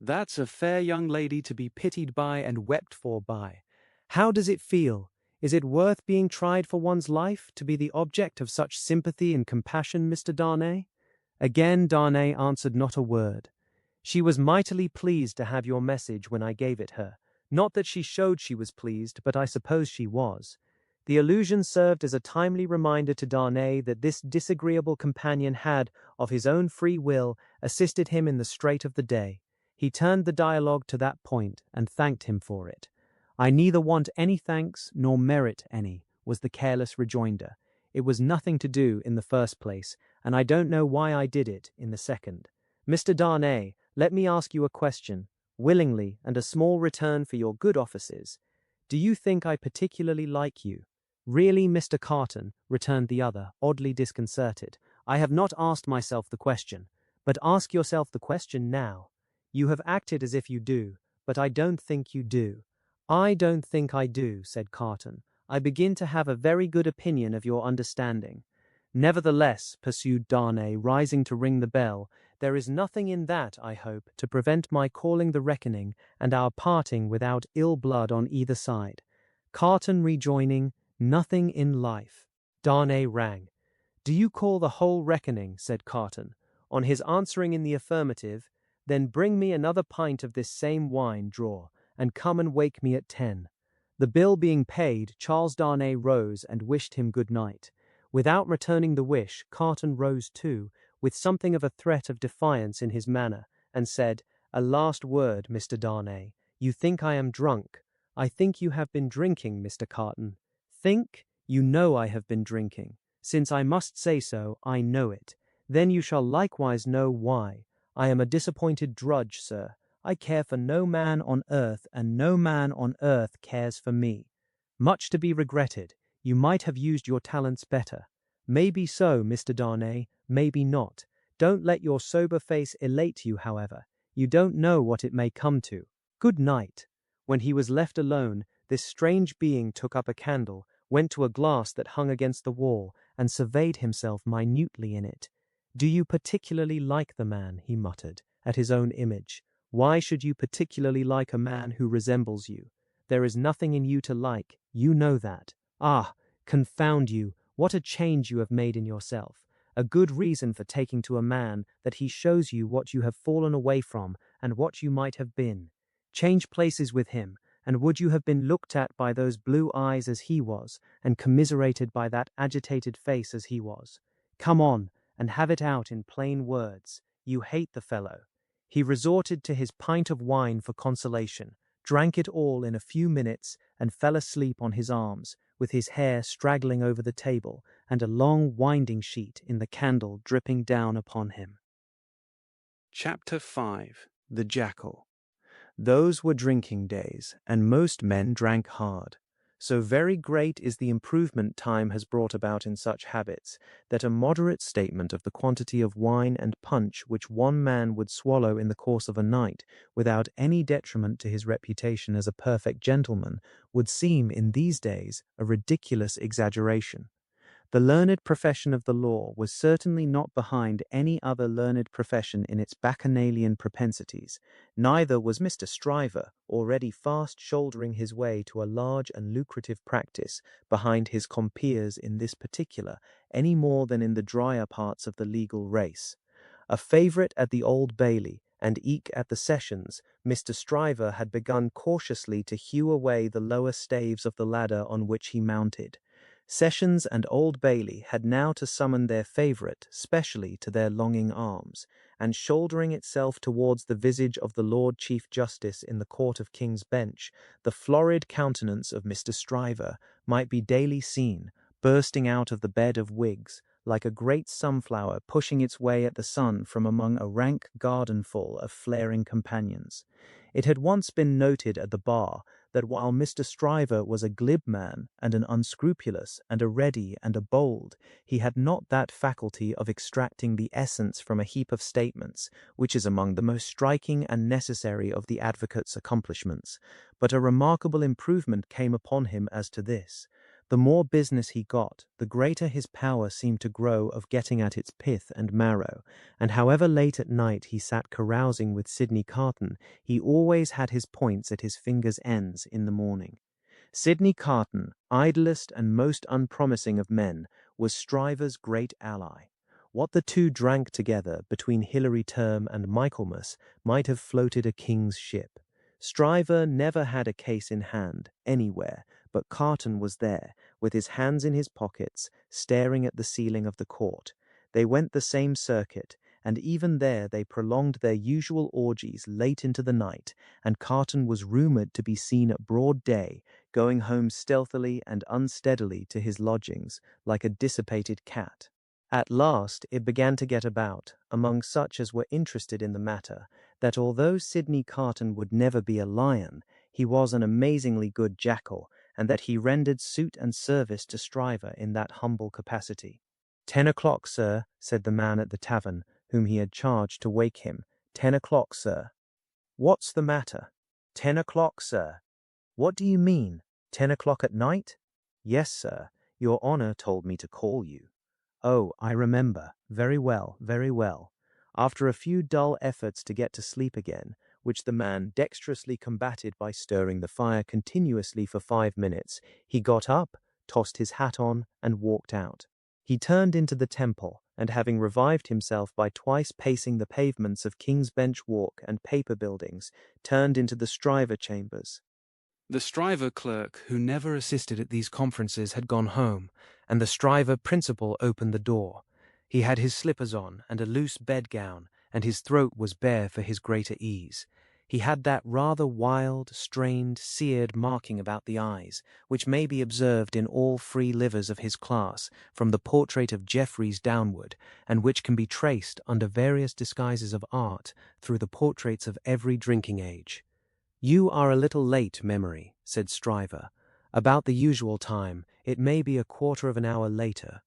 Speaker 2: "That's a fair young lady to be pitied by and wept for by. How does it feel? Is it worth being tried for one's life, to be the object of such sympathy and compassion, Mr. Darnay?" Again Darnay answered not a word. "She was mightily pleased to have your message when I gave it her. Not that she showed she was pleased, but I suppose she was." The allusion served as a timely reminder to Darnay that this disagreeable companion had, of his own free will, assisted him in the strait of the day. He turned the dialogue to that point, and thanked him for it. "I neither want any thanks, nor merit any," was the careless rejoinder. "It was nothing to do, in the first place, and I don't know why I did it, in the second. Mr. Darnay, let me ask you a question, willingly, and a small return for your good offices. Do you think I particularly like you?" "Really, Mr. Carton," returned the other, oddly disconcerted, "I have not asked myself the question. But ask yourself the question now. You have acted as if you do, but I don't think you do." "I don't think I do," said Carton. "I begin to have a very good opinion of your understanding." "Nevertheless," pursued Darnay, rising to ring the bell, "there is nothing in that, I hope, to prevent my calling the reckoning, and our parting without ill blood on either side." Carton rejoining, "Nothing in life." Darnay rang. "Do you call the whole reckoning?" said Carton. On his answering in the affirmative, "Then bring me another pint of this same wine, drawer, and come and wake me at 10. The bill being paid, Charles Darnay rose and wished him good night. Without returning the wish, Carton rose too, with something of a threat of defiance in his manner, and said, "A last word, Mr. Darnay. You think I am drunk. I think you have been drinking, Mr. Carton." "Think? You know I have been drinking. Since I must say so, I know it. Then you shall likewise know why. I am a disappointed drudge, sir. I care for no man on earth, and no man on earth cares for me. Much to be regretted. You might have used your talents better. Maybe so, Mr. Darnay, maybe not. Don't let your sober face elate you, however. You don't know what it may come to. Good night." When he was left alone, this strange being took up a candle, went to a glass that hung against the wall, and surveyed himself minutely in it. "Do you particularly like the man?" he muttered, at his own image. "Why should you particularly like a man who resembles you? There is nothing in you to like, you know that. Ah, confound you, what a change you have made in yourself. A good reason for taking to a man, that he shows you what you have fallen away from, and what you might have been. Change places with him, and would you have been looked at by those blue eyes as he was, and commiserated by that agitated face as he was? Come on, and have it out in plain words. You hate the fellow." He resorted to his pint of wine for consolation, drank it all in a few minutes, and fell asleep on his arms, with his hair straggling over the table, and a long winding sheet in the candle dripping down upon him. Chapter 5. the Jackal. Those were drinking days, and most men drank hard. So very great is the improvement time has brought about in such habits, that a moderate statement of the quantity of wine and punch which one man would swallow in the course of a night, without any detriment to his reputation as a perfect gentleman, would seem in these days a ridiculous exaggeration. The learned profession of the law was certainly not behind any other learned profession in its bacchanalian propensities. Neither was Mr. Stryver, already fast shouldering his way to a large and lucrative practice, behind his compeers in this particular, any more than in the drier parts of the legal race. A favourite at the Old Bailey, and eke at the sessions, Mr. Stryver had begun cautiously to hew away the lower staves of the ladder on which he mounted. Sessions and Old Bailey had now to summon their favourite specially to their longing arms, and shouldering itself towards the visage of the Lord Chief Justice in the Court of King's Bench, the florid countenance of Mr. Stryver might be daily seen, bursting out of the bed of wigs, like a great sunflower pushing its way at the sun from among a rank gardenful of flaring companions. It had once been noted at the bar that while Mr. Stryver was a glib man, and an unscrupulous, and a ready, and a bold, he had not that faculty of extracting the essence from a heap of statements, which is among the most striking and necessary of the advocate's accomplishments. But a remarkable improvement came upon him as to this. The more business he got, the greater his power seemed to grow of getting at its pith and marrow, and however late at night he sat carousing with Sidney Carton, he always had his points at his fingers' ends in the morning. Sidney Carton, idlest and most unpromising of men, was Stryver's great ally. What the two drank together between Hilary Term and Michaelmas might have floated a king's ship. Stryver never had a case in hand, anywhere, but Carton was there, with his hands in his pockets, staring at the ceiling of the court. They went the same circuit, and even there they prolonged their usual orgies late into the night, and Carton was rumoured to be seen at broad day, going home stealthily and unsteadily to his lodgings, like a dissipated cat. At last it began to get about, among such as were interested in the matter, that although Sidney Carton would never be a lion, he was an amazingly good jackal, and that he rendered suit and service to Stryver in that humble capacity. 10 o'clock, sir, said the man at the tavern, whom he had charged to wake him. 10 o'clock, sir. What's the matter? 10 o'clock, sir. What do you mean? 10 o'clock at night? Yes, sir. Your honour told me to call you. Oh, I remember. Very well, very well. After a few dull efforts to get to sleep again, which the man dexterously combated by stirring the fire continuously for 5 minutes, he got up, tossed his hat on, and walked out. He turned into the Temple, and having revived himself by twice pacing the pavements of King's Bench Walk and Paper Buildings, turned into the Stryver chambers. The Stryver clerk, who never assisted at these conferences, had gone home, and the Stryver principal opened the door. He had his slippers on, and a loose bedgown, and his throat was bare for his greater ease. He had that rather wild, strained, seared marking about the eyes, which may be observed in all free livers of his class, from the portrait of Jeffreys downward, and which can be traced, under various disguises of art, through the portraits of every drinking age. You are a little late, Memory, said Stryver. About the usual time, it may be a quarter of an hour later.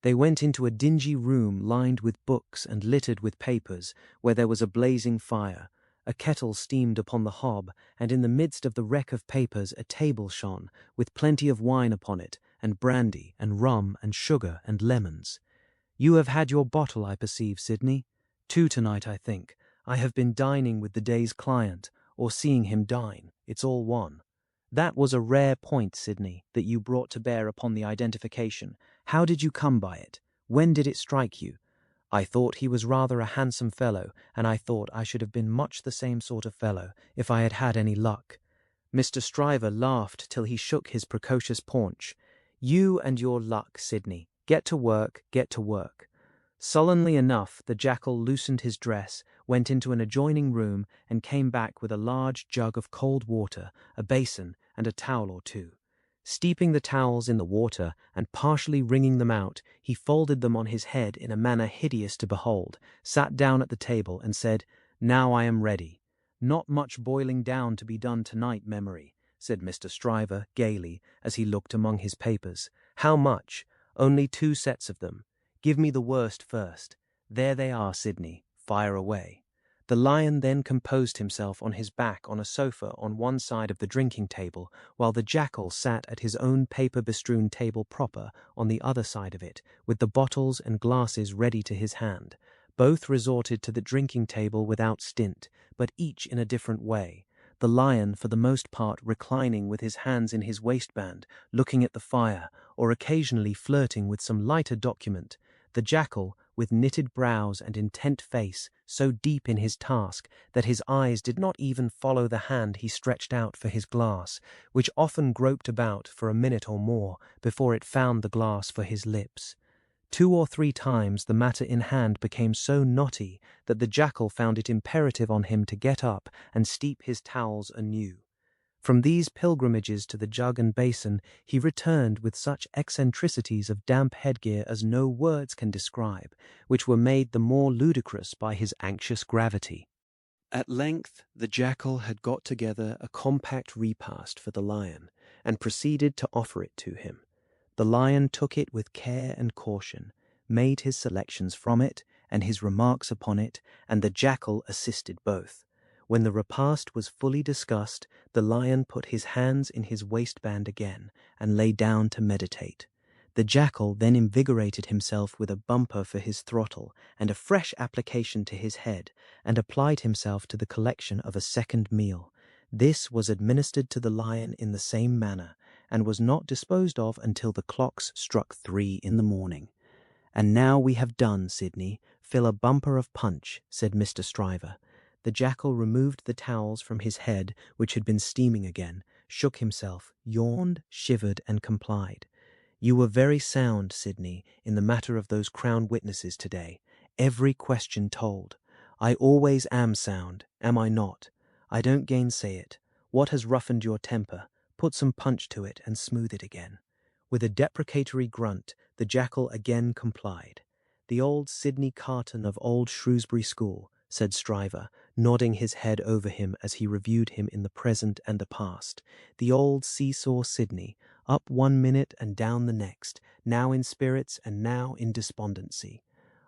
Speaker 2: They went into a dingy room lined with books and littered with papers, where there was a blazing fire. A kettle steamed upon the hob, and in the midst of the wreck of papers a table shone, with plenty of wine upon it, and brandy, and rum, and sugar, and lemons. You have had your bottle, I perceive, Sidney. 2 tonight, I think. I have been dining with the day's client, or seeing him dine. It's all one. That was a rare point, Sidney, that you brought to bear upon the identification. How did you come by it? When did it strike you? I thought he was rather a handsome fellow, and I thought I should have been much the same sort of fellow if I had had any luck. Mr. Stryver laughed till he shook his precocious paunch. You and your luck, Sidney. Get to work, get to work. Sullenly enough, the Jackal loosened his dress, went into an adjoining room, and came back with a large jug of cold water, a basin, and a towel or two. Steeping the towels in the water, and partially wringing them out, he folded them on his head in a manner hideous to behold, sat down at the table, and said, Now I am ready.
Speaker 1: Not much boiling down to be done tonight, Memory, said Mr. Stryver gaily as he looked among his papers. How much? Only 2 sets of them. Give me the worst first. There they are, Sidney. Fire away. The lion then composed himself on his back on a sofa on one side of the drinking table, while the jackal sat at his own paper-bestrewn table proper on the other side of it, with the bottles and glasses ready to his hand. Both resorted to the drinking table without stint, but each in a different way. The lion, for the most part, reclining with his hands in his waistband, looking at the fire, or occasionally flirting with some lighter document. The jackal, with knitted brows and intent face, so deep in his task that his eyes did not even follow the hand he stretched out for his glass, which often groped about for a minute or more before it found the glass for his lips. 2 or 3 times the matter in hand became so knotty that the jackal found it imperative on him to get up and steep his towels anew. From these pilgrimages to the jug and basin he returned with such eccentricities of damp headgear as no words can describe, which were made the more ludicrous by his anxious gravity. At length the jackal had got together a compact repast for the lion, and proceeded to offer it to him. The lion took it with care and caution, made his selections from it, and his remarks upon it, and the jackal assisted both. When the repast was fully discussed, the lion put his hands in his waistband again, and lay down to meditate. The jackal then invigorated himself with a bumper for his throttle, and a fresh application to his head, and applied himself to the collection of a second meal. This was administered to the lion in the same manner, and was not disposed of until the clocks struck 3 in the morning. "And now we have done, Sidney, fill a bumper of punch," said Mr. Stryver. The jackal removed the towels from his head, which had been steaming again, shook himself, yawned, shivered, and complied. "You were very sound, Sidney, in the matter of those Crown witnesses today. Every question told. I always am sound, am I not? I don't gainsay it. What has roughened your temper? Put some punch to it and smooth it again." With a deprecatory grunt, the jackal again complied. "The old Sidney Carton of old Shrewsbury School," said Stryver, nodding his head over him as he reviewed him in the present and the past. "The old seesaw Sidney, up one minute and down the next, now in spirits and now in despondency."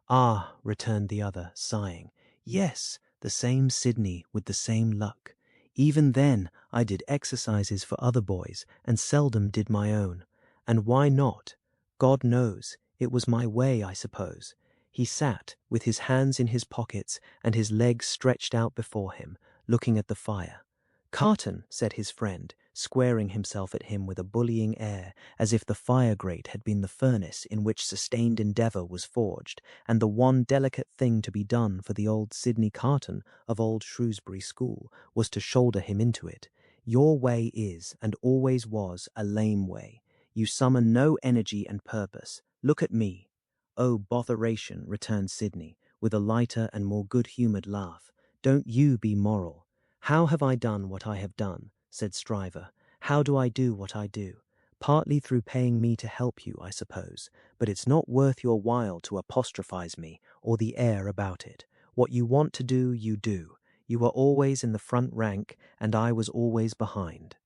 Speaker 1: "Ah," returned the other, sighing, "yes, the same Sidney with the same luck. Even then I did exercises for other boys, and seldom did my own. And why not? God knows, it was my way, I suppose." He sat, with his hands in his pockets and his legs stretched out before him, looking at the fire. "Carton," said his friend, squaring himself at him with a bullying air, as if the fire-grate had been the furnace in which sustained endeavour was forged, and the one delicate thing to be done for the old Sidney Carton of old Shrewsbury School was to shoulder him into it. "Your way is, and always was, a lame way. You summon no energy and purpose. Look at me." "Oh, botheration," returned Sidney, with a lighter and more good-humoured laugh. "Don't you be moral." "How have I done what I have done?" said Stryver. "How do I do what I do? Partly through paying me to help you, I suppose, but it's not worth your while to apostrophize me, or the air about it. What you want to do, you do. You are always in the front rank, and I was always behind.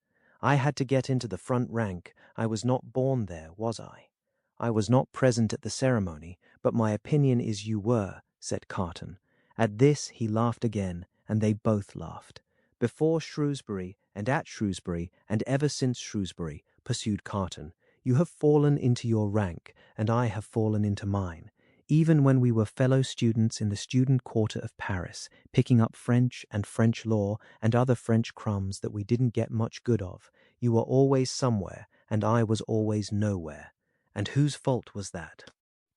Speaker 1: I had to get into the front rank. I was not born there, was I? I was not present at the ceremony, but my opinion is you were," said Carton. At this he laughed again, and they both laughed. "Before Shrewsbury, and at Shrewsbury, and ever since Shrewsbury," pursued Carton, "you have fallen into your rank, and I have fallen into mine. Even when we were fellow students in the student quarter of Paris, picking up French and French law and other French crumbs that we didn't get much good of, you were always somewhere, and I was always nowhere. And whose fault was that?"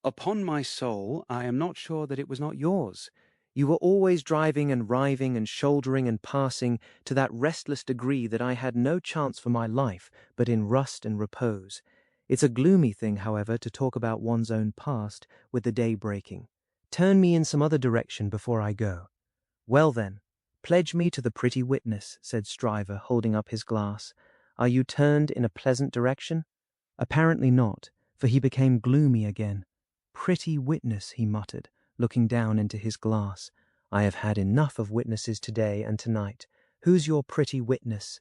Speaker 1: "Upon my soul, I am not sure that it was not yours. You were always driving and riving and shouldering and passing to that restless degree that I had no chance for my life but in rust and repose. It's a gloomy thing, however, to talk about one's own past with the day breaking. Turn me in some other direction before I go." "Well then, pledge me to the pretty witness," said Stryver, holding up his glass. "Are you turned in a pleasant direction?" Apparently not, for he became gloomy again. "Pretty witness," he muttered, looking down into his glass. I have had enough of witnesses today and tonight. Who's your pretty witness?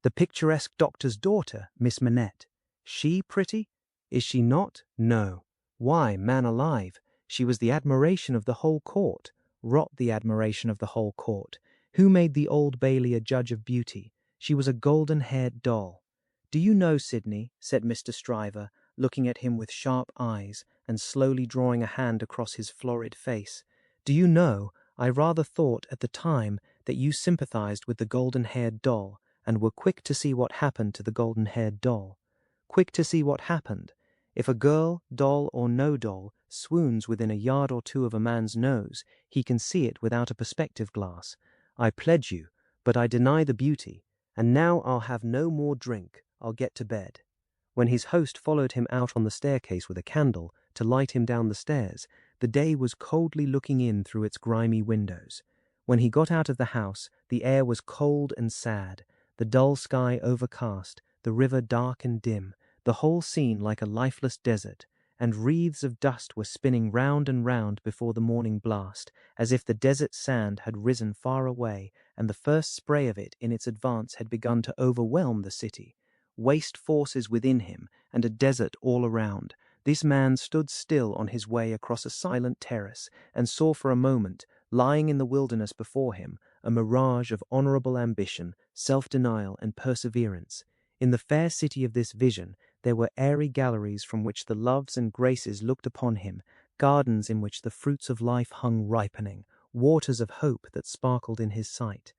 Speaker 1: The picturesque doctor's daughter, Miss Manette. She pretty? Is she not? No. Why, man alive, she was the admiration of the whole court. Rot the admiration of the whole court. Who made the Old Bailey a judge of beauty? She was a golden-haired doll. Do you know, Sidney, said Mr. Stryver, looking at him with sharp eyes and slowly drawing a hand across his florid face, do you know, I rather thought at the time that you sympathized with the golden-haired doll and were quick to see what happened to the golden-haired doll. Quick to see what happened. If a girl, doll or no doll, swoons within a yard or two of a man's nose, he can see it without a perspective glass. I pledge you, but I deny the beauty, and now I'll have no more drink. I'll get to bed. When his host followed him out on the staircase with a candle to light him down the stairs, the day was coldly looking in through its grimy windows. When he got out of the house, the air was cold and sad, the dull sky overcast, the river dark and dim, the whole scene like a lifeless desert, and wreaths of dust were spinning round and round before the morning blast, as if the desert sand had risen far away, and the first spray of it in its advance had begun to overwhelm the city. Waste forces within him, and a desert all around. This man stood still on his way across a silent terrace, and saw for a moment, lying in the wilderness before him, a mirage of honourable ambition, self-denial, and perseverance. In the fair city of this vision, there were airy galleries from which the loves and graces looked upon him, gardens in which the fruits of life hung ripening, waters of hope that sparkled in his sight.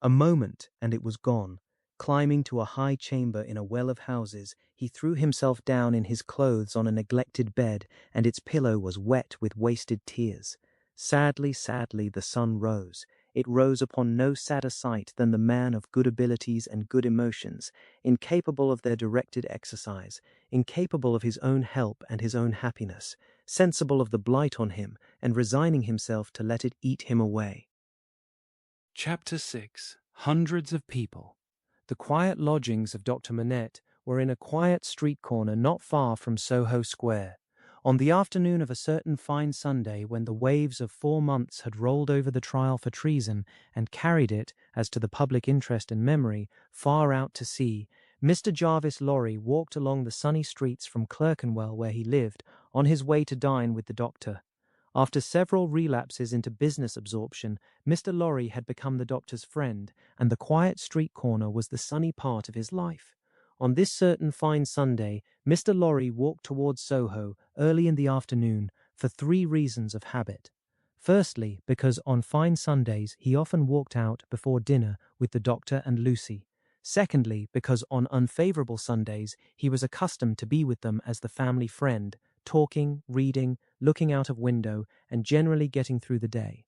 Speaker 1: A moment, and it was gone. Climbing to a high chamber in a well of houses, he threw himself down in his clothes on a neglected bed, and its pillow was wet with wasted tears. Sadly, sadly, the sun rose. It rose upon no sadder sight than the man of good abilities and good emotions, incapable of their directed exercise, incapable of his own help and his own happiness, sensible of the blight on him, and resigning himself to let it eat him away.
Speaker 2: Chapter 6. Hundreds of People. The quiet lodgings of Dr. Manette were in a quiet street corner not far from Soho Square. On the afternoon of a certain fine Sunday, when the waves of 4 months had rolled over the trial for treason and carried it, as to the public interest and memory, far out to sea, Mr. Jarvis Lorry walked along the sunny streets from Clerkenwell, where he lived, on his way to dine with the doctor. After several relapses into business absorption, Mr. Lorry had become the doctor's friend, and the quiet street corner was the sunny part of his life. On this certain fine Sunday, Mr. Lorry walked towards Soho early in the afternoon for 3 reasons of habit. Firstly, because on fine Sundays he often walked out before dinner with the doctor and Lucy. Secondly, because on unfavourable Sundays he was accustomed to be with them as the family friend, talking, reading, looking out of window, and generally getting through the day.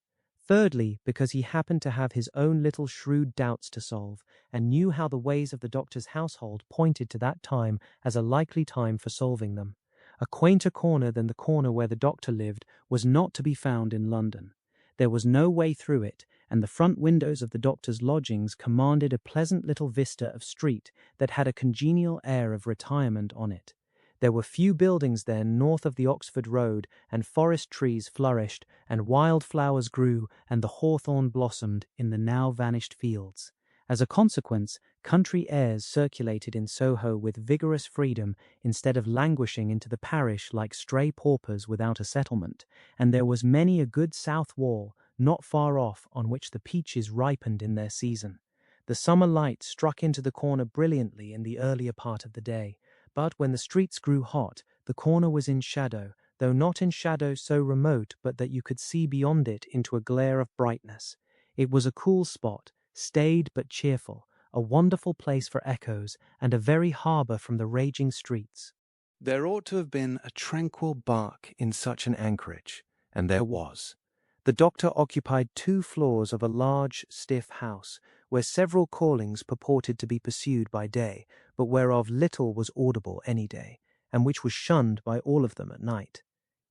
Speaker 2: Thirdly, because he happened to have his own little shrewd doubts to solve, and knew how the ways of the doctor's household pointed to that time as a likely time for solving them. A quainter corner than the corner where the doctor lived was not to be found in London. There was no way through it, and the front windows of the doctor's lodgings commanded a pleasant little vista of street that had a congenial air of retirement on it. There were few buildings then north of the Oxford Road, and forest trees flourished, and wild flowers grew, and the hawthorn blossomed in the now vanished fields. As a consequence, country airs circulated in Soho with vigorous freedom instead of languishing into the parish like stray paupers without a settlement, and there was many a good south wall, not far off, on which the peaches ripened in their season. The summer light struck into the corner brilliantly in the earlier part of the day, but when the streets grew hot, the corner was in shadow, though not in shadow so remote but that you could see beyond it into a glare of brightness. It was a cool spot, staid but cheerful, a wonderful place for echoes, and a very harbour from the raging streets. There ought to have been a tranquil bark in such an anchorage, and there was.
Speaker 1: The doctor occupied 2 floors of a large, stiff house, where several callings purported to be pursued by day, but whereof little was audible any day, and which was shunned by all of them at night.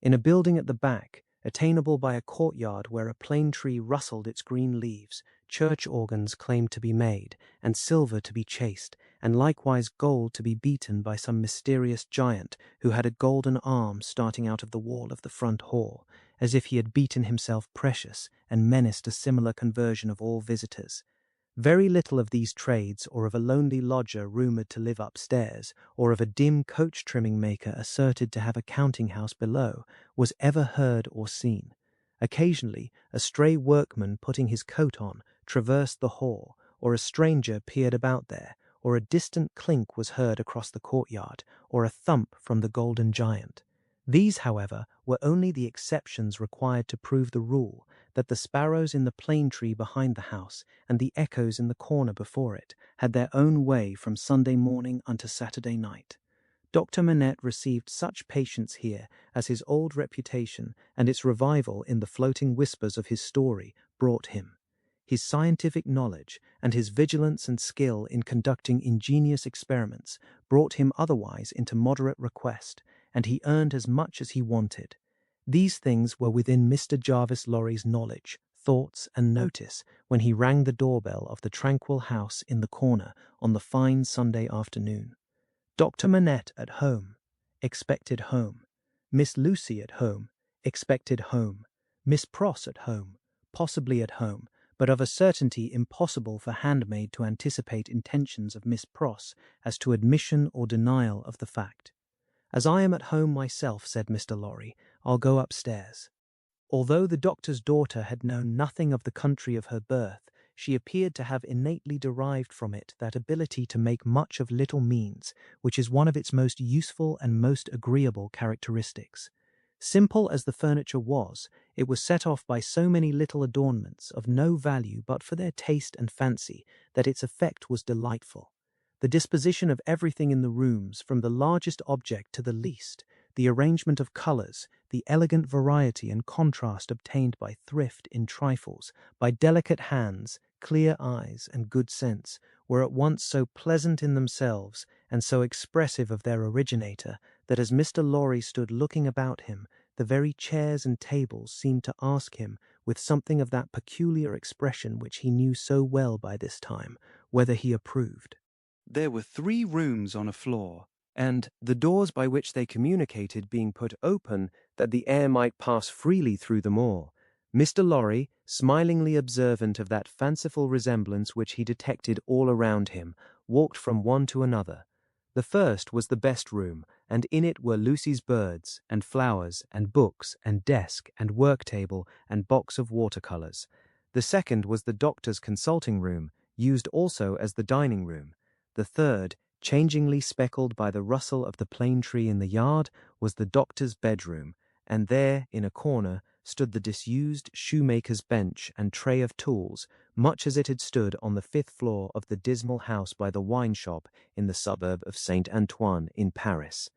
Speaker 1: In a building at the back, attainable by a courtyard where a plane tree rustled its green leaves, church organs claimed to be made, and silver to be chased, and likewise gold to be beaten by some mysterious giant who had a golden arm starting out of the wall of the front hall,
Speaker 3: as if he had beaten himself precious and menaced a similar conversion of all visitors. Very little of these trades, or of a lonely lodger rumoured to live upstairs, or of a dim coach-trimming maker asserted to have a counting-house below, was ever heard or seen. Occasionally, a stray workman putting his coat on traversed the hall, or a stranger peered about there, or a distant clink was heard across the courtyard, or a thump from the Golden Giant. These, however, were only the exceptions required to prove the rule, that the sparrows in the plane tree behind the house and the echoes in the corner before it had their own way from Sunday morning unto Saturday night. Dr. Manette received such patience here as his old reputation and its revival in the floating whispers of his story brought him. His scientific knowledge and his vigilance and skill in conducting ingenious experiments brought him otherwise into moderate request, and he earned as much as he wanted. These things were within Mr. Jarvis Lorry's knowledge, thoughts, and notice when he rang the doorbell of the tranquil house in the corner on the fine Sunday afternoon. Dr. Manette at home, expected home. Miss Lucy at home, expected home. Miss Pross at home, possibly at home, but of a certainty impossible for handmaid to anticipate intentions of Miss Pross as to admission or denial of the fact. "As I am at home myself," said Mr. Lorry, "I'll go upstairs." Although the doctor's daughter had known nothing of the country of her birth, she appeared to have innately derived from it that ability to make much of little means, which is one of its most useful and most agreeable characteristics. Simple as the furniture was, it was set off by so many little adornments of no value but for their taste and fancy that its effect was delightful. The disposition of everything in the rooms, from the largest object to the least, the arrangement of colours, the elegant variety and contrast obtained by thrift in trifles, by delicate hands, clear eyes, and good sense, were at once so pleasant in themselves and so expressive of their originator that as Mr. Lorry stood looking about him, the very chairs and tables seemed to ask him, with something of that peculiar expression which he knew so well by this time, whether he approved.
Speaker 2: There were 3 rooms on a floor, and, the doors by which they communicated being put open that the air might pass freely through them all, Mr. Lorry, smilingly observant of that fanciful resemblance which he detected all around him, walked from one to another. The first was the best room, and in it were Lucy's birds, and flowers, and books, and desk, and work-table, and box of watercolours. The second was the doctor's consulting room, used also as the dining room. The third, changingly speckled by the rustle of the plane tree in the yard, was the doctor's bedroom, and there, in a corner, stood the disused shoemaker's bench and tray of tools, much as it had stood on the 5th floor of the dismal house by the wine-shop in the suburb of St. Antoine in Paris.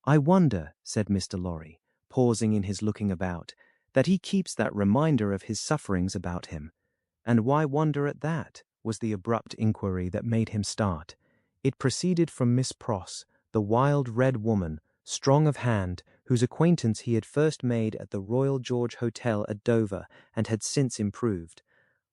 Speaker 2: "I wonder," said Mr. Lorry, pausing in his looking about, "that he keeps that reminder of his sufferings about him." "And why wonder at that?" was the abrupt inquiry that made him start. It proceeded from Miss Pross, the wild red woman, strong of hand, whose acquaintance he had first made at the Royal George Hotel at Dover, and had since improved.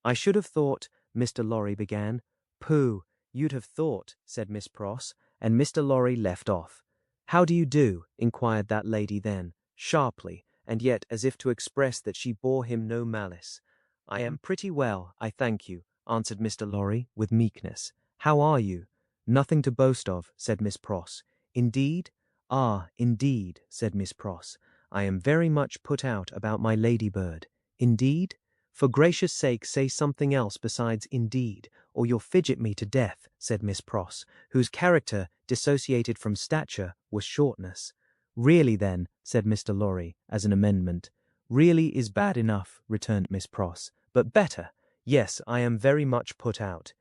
Speaker 2: "I should have thought," Mr. Lorry began. "Pooh, you'd have thought," said Miss Pross, and Mr. Lorry left off. "How do you do?" inquired that lady then, sharply, and yet as if to express that she bore him no malice. "I am pretty well, I thank you," answered Mr. Lorry, with meekness. "How are you?" "Nothing to boast of," said Miss Pross. "Indeed?" "Ah, indeed," said Miss Pross. "I am very much put out about my ladybird." "Indeed? For gracious sake say something else besides indeed, or you'll fidget me to death," said Miss Pross, whose character, dissociated from stature, was shortness. "Really, then," said Mr. Lorry, as an amendment. "Really is bad enough," returned Miss Pross, "but better. Yes, I am very much put out.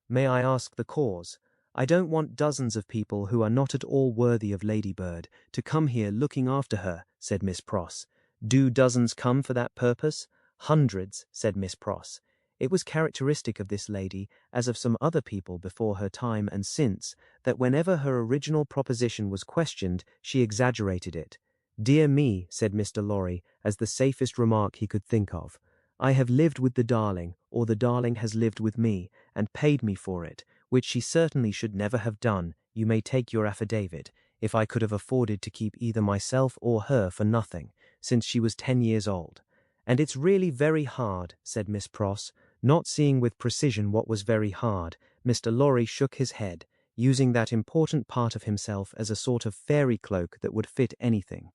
Speaker 2: May I ask the cause? I don't want dozens of people who are not at all worthy of Ladybird to come here looking after her," said Miss Pross. "Do dozens come for that purpose?" "Hundreds," said Miss Pross. It was characteristic of this lady, as of some other people before her time and since, that whenever her original proposition was questioned, she exaggerated it. "Dear me," said Mr. Lorry, as the safest remark he could think of, "I have lived with the darling, or the darling has lived with me, and paid me for it, which she certainly should never have done, you may take your affidavit, if I could have afforded to keep either myself or her for nothing.
Speaker 1: since she was 10 years old. And it's really very hard, said Miss Pross. Not seeing with precision what was very hard, Mr. Lorry shook his head, using that important part of himself as a sort of fairy cloak that would fit anything.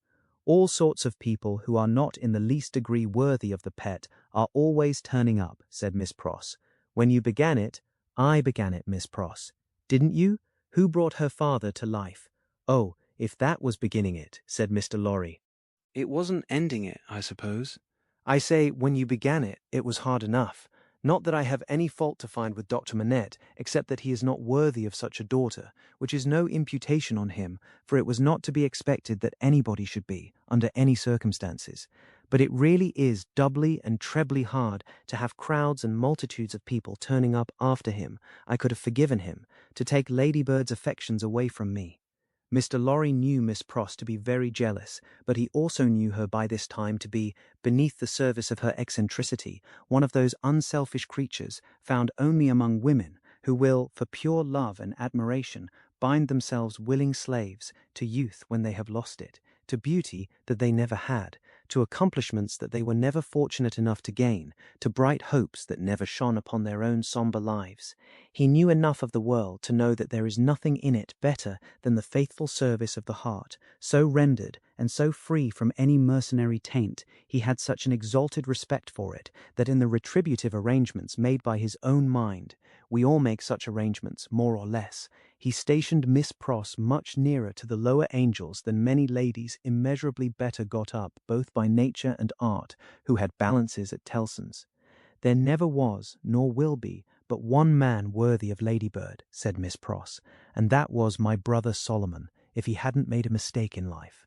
Speaker 1: All sorts of people who are not in the least degree worthy of the pet are always turning up, said Miss Pross. When you began it, I began it, Miss Pross. Didn't you? Who brought her father to life? Oh, if that was beginning it, said Mr. Lorry.
Speaker 2: It wasn't ending it, I suppose.
Speaker 1: I say, when you began it, it was hard enough. Not that I have any fault to find with Dr. Manette, except that he is not worthy of such a daughter, which is no imputation on him, for it was not to be expected that anybody should be, under any circumstances. But it really is doubly and trebly hard to have crowds and multitudes of people turning up after him. I could have forgiven him, to take Ladybird's affections away from me. Mr. Lorry knew Miss Pross to be very jealous, but he also knew her by this time to be, beneath the surface of her eccentricity, one of those unselfish creatures found only among women who will, for pure love and admiration, bind themselves willing slaves to youth when they have lost it, to beauty that they never had, to accomplishments that they were never fortunate enough to gain, to bright hopes that never shone upon their own sombre lives. He knew enough of the world to know that there is nothing in it better than the faithful service of the heart, so rendered and so free from any mercenary taint. He had such an exalted respect for it that in the retributive arrangements made by his own mind, we all make such arrangements, more or less, he stationed Miss Pross much nearer to the lower angels than many ladies immeasurably better got up both by nature and art, who had balances at Tellson's. There never was, nor will be, but one man worthy of Ladybird, said Miss Pross, and that was my brother Solomon, if he hadn't made a mistake in life.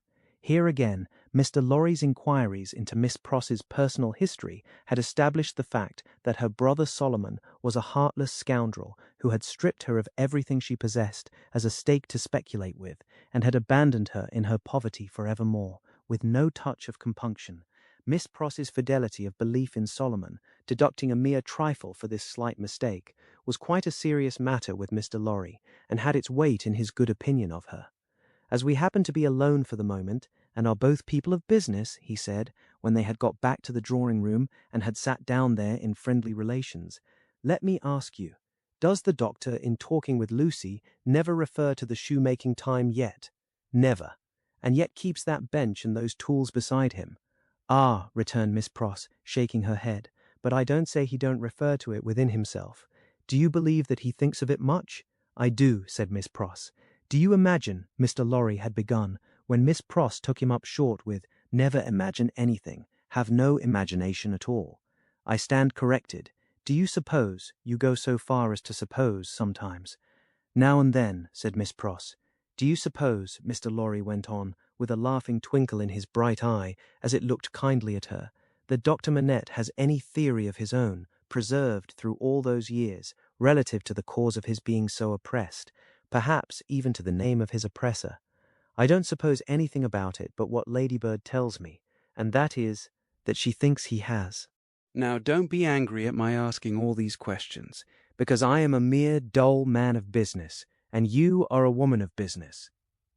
Speaker 1: Here again, Mr. Lorry's inquiries into Miss Pross's personal history had established the fact that her brother Solomon was a heartless scoundrel who had stripped her of everything she possessed as a stake to speculate with, and had abandoned her in her poverty forevermore, with no touch of compunction. Miss Pross's fidelity of belief in Solomon, deducting a mere trifle for this slight mistake, was quite a serious matter with Mr. Lorry, and had its weight in his good opinion of her. As we happen to be alone for the moment, and are both people of business, he said, when they had got back to the drawing-room and had sat down there in friendly relations, let me ask you, does the doctor, in talking with Lucy, never refer to the shoemaking time yet? Never. And yet keeps that bench and those tools beside him. Ah, returned Miss Pross, shaking her head, but I don't say he don't refer to it within himself. Do you believe that he thinks of it much? I do, said Miss Pross. Do you imagine, Mr. Lorry had begun, when Miss Pross took him up short with, never imagine anything, have no imagination at all. I stand corrected. Do you suppose, you go so far as to suppose, sometimes? Now and then, said Miss Pross. Do you suppose, Mr. Lorry went on, with a laughing twinkle in his bright eye, as it looked kindly at her, that Dr. Manette has any theory of his own, preserved through all those years, relative to the cause of his being so oppressed, perhaps even to the name of his oppressor? I don't suppose anything about it but what Ladybird tells me, and that is, that she thinks he has.
Speaker 2: Now don't be angry at my asking all these questions.
Speaker 1: Because I am a mere dull man of business, and you are a woman of business.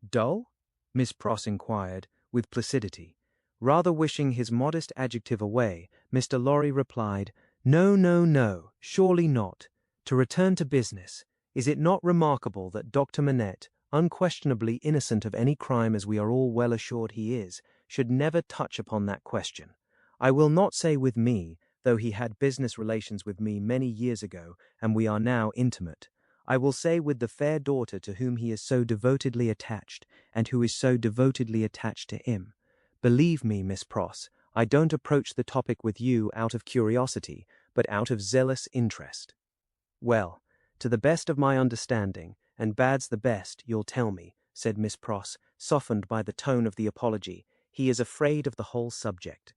Speaker 1: Dull? Miss Pross inquired, with placidity. Rather wishing his modest adjective away, Mr. Lorry replied, No, no, no, surely not. To return to business, is it not remarkable that Dr. Manette, unquestionably innocent of any crime as we are all well assured he is, should never touch upon that question? I will not say with me, though he had business relations with me many years ago, and we are now intimate. I will say with the fair daughter to whom he is so devotedly attached, and who is so devotedly attached to him. Believe me, Miss Pross, I don't approach the topic with you out of curiosity, but out of zealous interest. Well, to the best of my understanding, and bad's the best, you'll tell me, said Miss Pross, softened by the tone of the apology, he is afraid of the whole subject.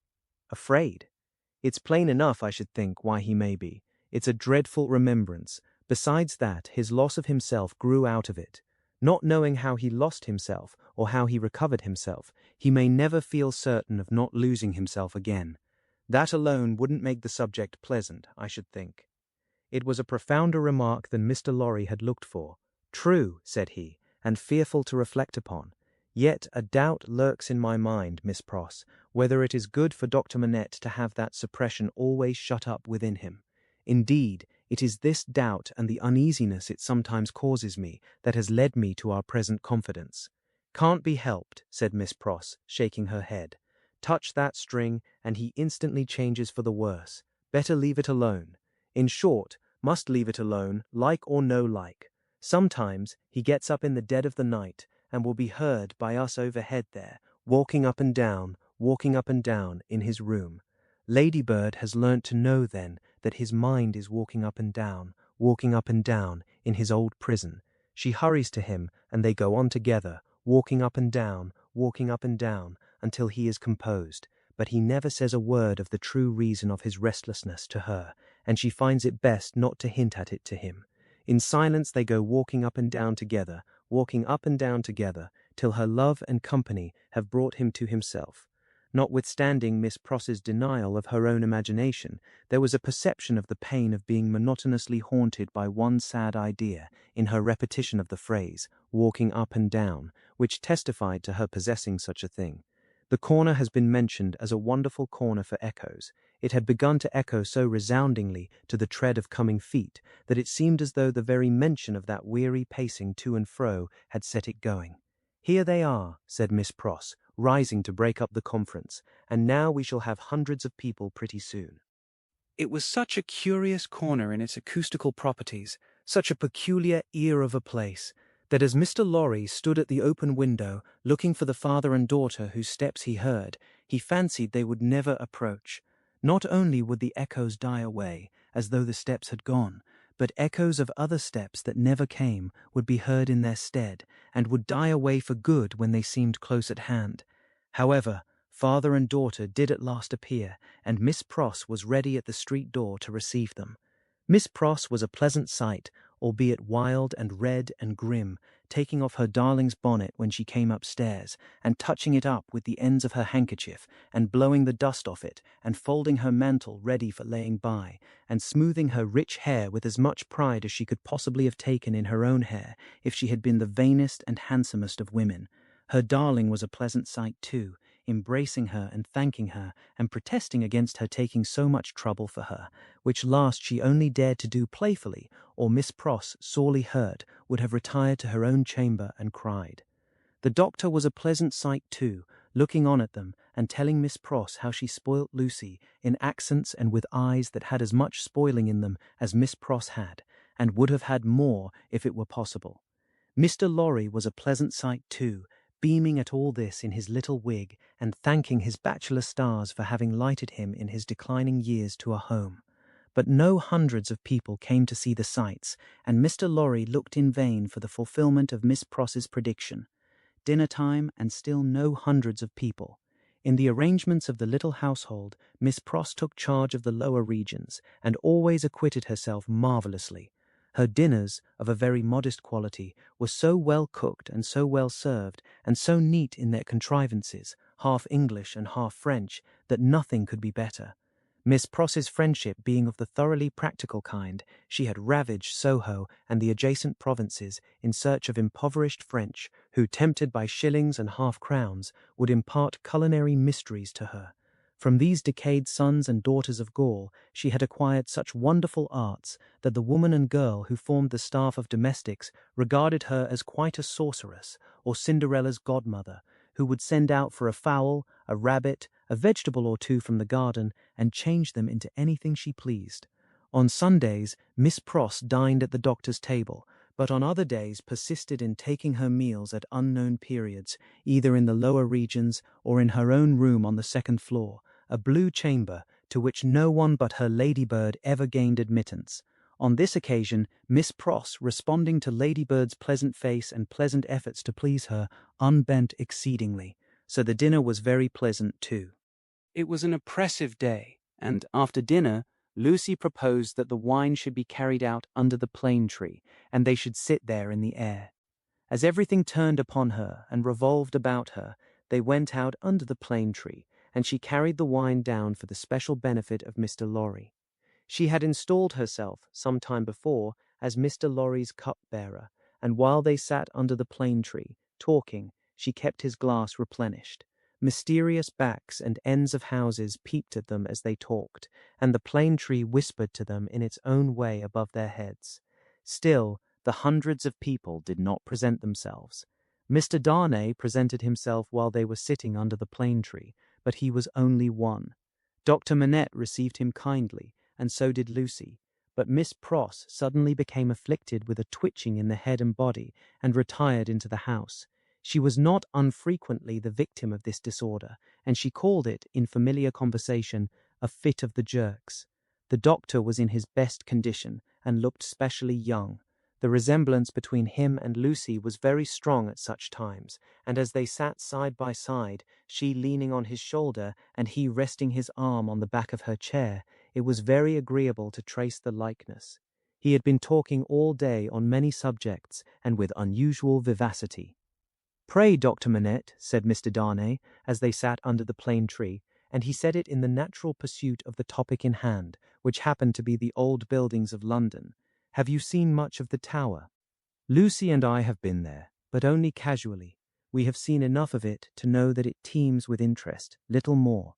Speaker 1: Afraid? It's plain enough, I should think, why he may be. It's a dreadful remembrance. Besides that, his loss of himself grew out of it. Not knowing how he lost himself, or how he recovered himself, he may never feel certain of not losing himself again. That alone wouldn't make the subject pleasant, I should think. It was a profounder remark than Mr. Lorry had looked for. True, said he, and fearful to reflect upon. Yet a doubt lurks in my mind, Miss Pross, whether it is good for Dr. Manette to have that suppression always shut up within him. Indeed, it is this doubt and the uneasiness it sometimes causes me that has led me to our present confidence. Can't be helped, said Miss Pross, shaking her head. Touch that string, and he instantly changes for the worse. Better leave it alone. In short, must leave it alone, like or no like. Sometimes he gets up in the dead of the night, and will be heard by us overhead there, walking up and down in his room. Ladybird has learnt to know then that his mind is walking up and down in his old prison. She hurries to him, and they go on together, walking up and down, until he is composed. But he never says a word of the true reason of his restlessness to her, and she finds it best not to hint at it to him. In silence they go walking up and down together, till her love and company have brought him to himself. Notwithstanding Miss Pross's denial of her own imagination, there was a perception of the pain of being monotonously haunted by one sad idea in her repetition of the phrase, walking up and down, which testified to her possessing such a thing. The corner has been mentioned as a wonderful corner for echoes. It had begun to echo so resoundingly to the tread of coming feet that it seemed as though the very mention of that weary pacing to and fro had set it going. Here they are, said Miss Pross, rising to break up the conference, and now we shall have hundreds of people pretty soon.
Speaker 2: It was such a curious corner in its acoustical properties, such a peculiar ear of a place, that as Mr. Lorry stood at the open window, looking for the father and daughter whose steps he heard, he fancied they would never approach. Not only would the echoes die away, as though the steps had gone, but echoes of other steps that never came would be heard in their stead, and would die away for good when they seemed close at hand. However, father and daughter did at last appear, and Miss Pross was ready at the street door to receive them. Miss Pross was a pleasant sight, albeit wild and red and grim, taking off her darling's bonnet when she came upstairs, and touching it up with the ends of her handkerchief, and blowing the dust off it, and folding her mantle ready for laying by, and smoothing her rich hair with as much pride as she could possibly have taken in her own hair if she had been the vainest and handsomest of women. Her darling was a pleasant sight too, embracing her and thanking her, and protesting against her taking so much trouble for her, which last she only dared to do playfully, or Miss Pross, sorely hurt, would have retired to her own chamber and cried. The doctor was a pleasant sight too, looking on at them, and telling Miss Pross how she spoilt Lucy, in accents and with eyes that had as much spoiling in them as Miss Pross had, and would have had more if it were possible. Mr. Lorry was a pleasant sight too, beaming at all this in his little wig, and thanking his bachelor stars for having lighted him in his declining years to a home. But no hundreds of people came to see the sights, and Mr. Lorry looked in vain for the fulfillment of Miss Pross's prediction. Dinner time, and still no hundreds of people. In the arrangements of the little household, Miss Pross took charge of the lower regions, and always acquitted herself marvellously. Her dinners, of a very modest quality, were so well cooked and so well served, and so neat in their contrivances, half English and half French, that nothing could be better. Miss Pross's friendship being of the thoroughly practical kind, she had ravaged Soho and the adjacent provinces in search of impoverished French, who, tempted by shillings and half-crowns, would impart culinary mysteries to her. From these decayed sons and daughters of Gaul, she had acquired such wonderful arts that the woman and girl who formed the staff of domestics regarded her as quite a sorceress, or Cinderella's godmother, who would send out for a fowl, a rabbit, a vegetable or two from the garden, and change them into anything she pleased. On Sundays, Miss Pross dined at the doctor's table, but on other days persisted in taking her meals at unknown periods, either in the lower regions or in her own room on the second floor, a blue chamber to which no one but her Ladybird ever gained admittance. On this occasion, Miss Pross, responding to Ladybird's pleasant face and pleasant efforts to please her, unbent exceedingly, so the dinner was very pleasant too. It was an oppressive day, and after dinner, Lucy proposed that the wine should be carried out under the plane tree, and they should sit there in the air. As everything turned upon her and revolved about her, they went out under the plane tree, and she carried the wine down for the special benefit of Mr. Lorry. She had installed herself, some time before, as Mr. Lorry's cup-bearer, and while they sat under the plane tree, talking,
Speaker 1: she kept his glass replenished. Mysterious backs and ends of houses peeped at them as they talked, and the plane tree whispered to them in its own way above their heads. Still, the hundreds of people did not present themselves. Mr. Darnay presented himself while they were sitting under the plane tree, but he was only one. Dr. Manette received him kindly, and so did Lucy, but Miss Pross suddenly became afflicted with a twitching in the head and body, and retired into the house. She was not unfrequently the victim of this disorder, and she called it, in familiar conversation, a fit of the jerks. The doctor was in his best condition, and looked specially young. The resemblance between him and Lucy was very strong at such times, and as they sat side by side, she leaning on his shoulder and he resting his arm on the back of her chair, it was very agreeable to trace the likeness. He had been talking all day on many subjects, and with unusual vivacity. "Pray, Dr. Manette," said Mr. Darnay, as they sat under the plane tree, and he said it in the natural pursuit of the topic in hand, which happened to be the old buildings of London, "have you seen much of the Tower?" "Lucy and I have been there, but only casually. We have seen enough of it to know that it teems with interest, little more."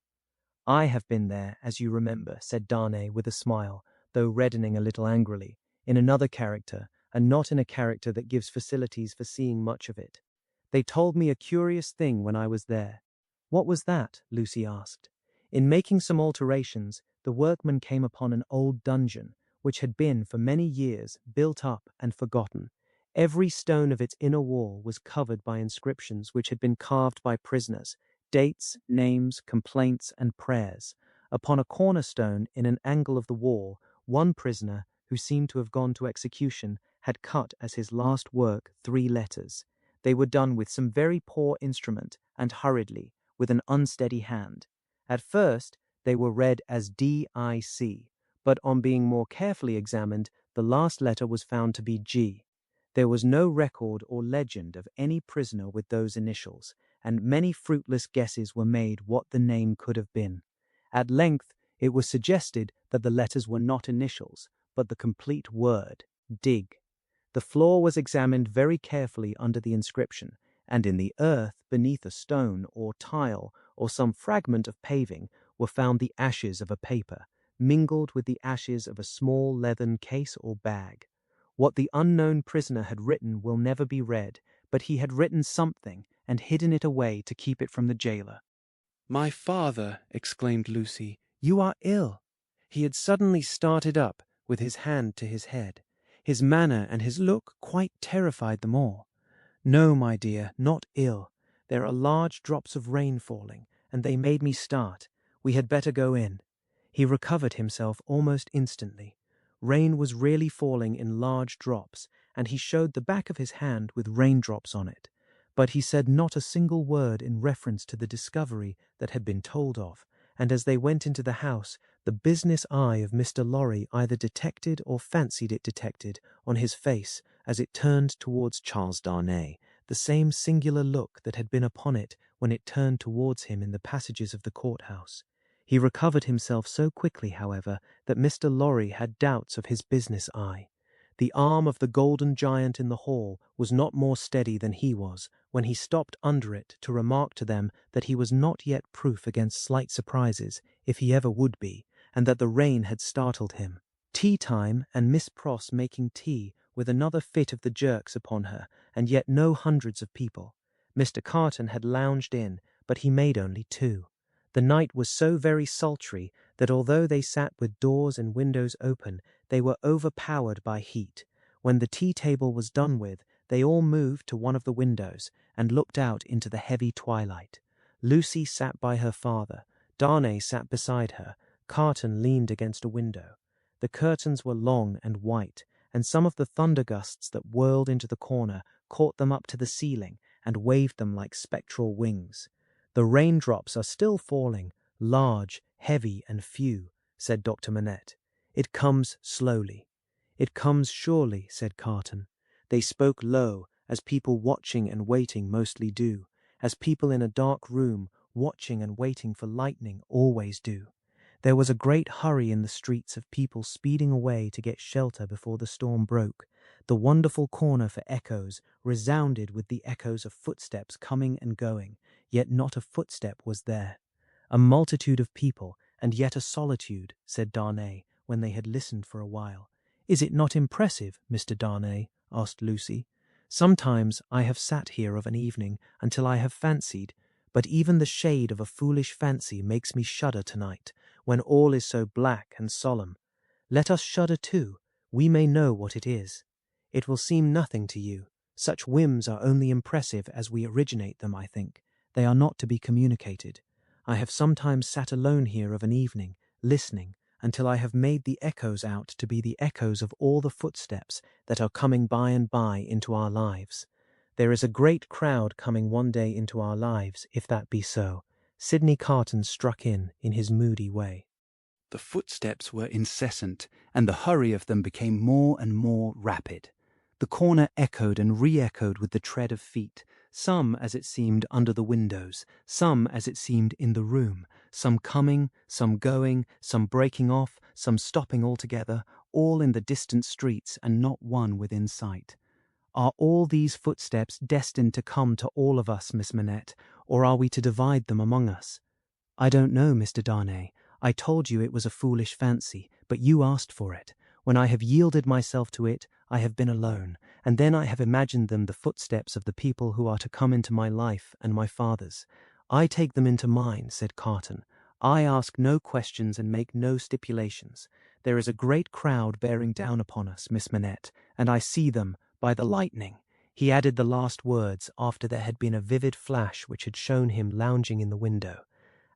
Speaker 1: "I have been there, as you remember," said Darnay with a smile, though reddening a little angrily, "in another character, and not in a character that gives facilities for seeing much of it. They told me a curious thing when I was there." "What was that?" Lucy asked. "In making some alterations, the workmen came upon an old dungeon, which had been for many years built up and forgotten. Every stone of its inner wall was covered by inscriptions which had been carved by prisoners, dates, names, complaints, and prayers. Upon a cornerstone in an angle of the wall, one prisoner, who seemed to have gone to execution, had cut as his last work 3 letters. They were done with some very poor instrument, and hurriedly, with an unsteady hand. At first, they were read as D-I-C, but on being more carefully examined, the last letter was found to be G. There was no record or legend of any prisoner with those initials, and many fruitless guesses were made what the name could have been. At length, it was suggested that the letters were not initials, but the complete word, dig. The floor was examined very carefully under the inscription, and in the earth, beneath a stone or tile or some fragment of paving, were found the ashes of a paper, mingled with the ashes of a small leathern case or bag. What the unknown prisoner had written will never be read, but he had written something and hidden it away to keep it from the jailer.
Speaker 2: "My father," exclaimed Lucy, "you are ill." He had suddenly started up, with his hand to his head. His manner and his look quite terrified them all. "No, my dear, not ill. There are large drops of rain falling, and they made me start. We had better go in." He recovered himself almost instantly. Rain was really falling in large drops, and he showed the back of his hand with raindrops on it. But he said not a single word in reference to the discovery that had been told of, and as they went into the house, the business eye of Mr. Lorry either detected or fancied it detected on his face, as it turned towards Charles Darnay, the same singular look that had been upon it when it turned towards him in the passages of the courthouse. He recovered himself so quickly, however, that Mr. Lorry had doubts of his business eye. The arm of the golden giant in the hall was not more steady than he was, when he stopped under it to remark to them that he was not yet proof against slight surprises, if he ever would be, and that the rain had startled him. Tea time, and Miss Pross making tea, with another fit of the jerks upon her, and yet no hundreds of people. Mr. Carton had lounged in, but he made only 2. The night was so very sultry that although they sat with doors and windows open, they were overpowered by heat. When the tea-table was done with, they all moved to one of the windows and looked out into the heavy twilight. Lucy sat by her father. Darnay sat beside her. Carton leaned against a window. The curtains were long and white, and some of the thunder-gusts that whirled into the corner caught them up to the ceiling and waved them like spectral wings. "The raindrops are still falling, large, heavy, and few," said Dr. Manette. "It comes slowly." "It comes surely," said Carton. They spoke low, as people watching and waiting mostly do, as people in a dark room, watching and waiting for lightning, always do. There was a great hurry in the streets of people speeding away to get shelter before the storm broke.
Speaker 3: The wonderful corner for echoes resounded with the echoes of footsteps coming and going, yet not a footstep was there. A multitude of people, and yet a solitude, said Darnay, when they had listened for a while. Is it not impressive, Mr. Darnay? Asked Lucy. Sometimes I have sat here of an evening until I have fancied, but even the shade of a foolish fancy makes me shudder tonight, when all is so black and solemn. Let us shudder too. We may know what it is. It will seem nothing to you. Such whims are only impressive as we originate them, I think. They are not to be communicated. I have sometimes sat alone here of an evening, listening, until I have made the echoes out to be the echoes of all the footsteps that are coming by and by into our lives. There is a great crowd coming one day into our lives, if that be so. Sidney Carton struck in his moody way.
Speaker 4: The footsteps were incessant, and the hurry of them became more and more rapid. The corner echoed and re-echoed with the tread of feet, some, as it seemed, under the windows, some, as it seemed, in the room, some coming, some going, some breaking off, some stopping altogether, all in the distant streets and not one within sight. Are all these footsteps destined to come to all of us, Miss Manette, or are we to divide them among us? I don't know, Mr. Darnay. I told you it was a foolish fancy, but you asked for it. When I have yielded myself to it, I have been alone, and then I have imagined them the footsteps of the people who are to come into my life and my father's. I take them into mine, said Carton. I ask no questions and make no stipulations. There is a great crowd bearing down upon us, Miss Manette, and I see them, by the lightning. He added the last words after there had been a vivid flash which had shown him lounging in the window.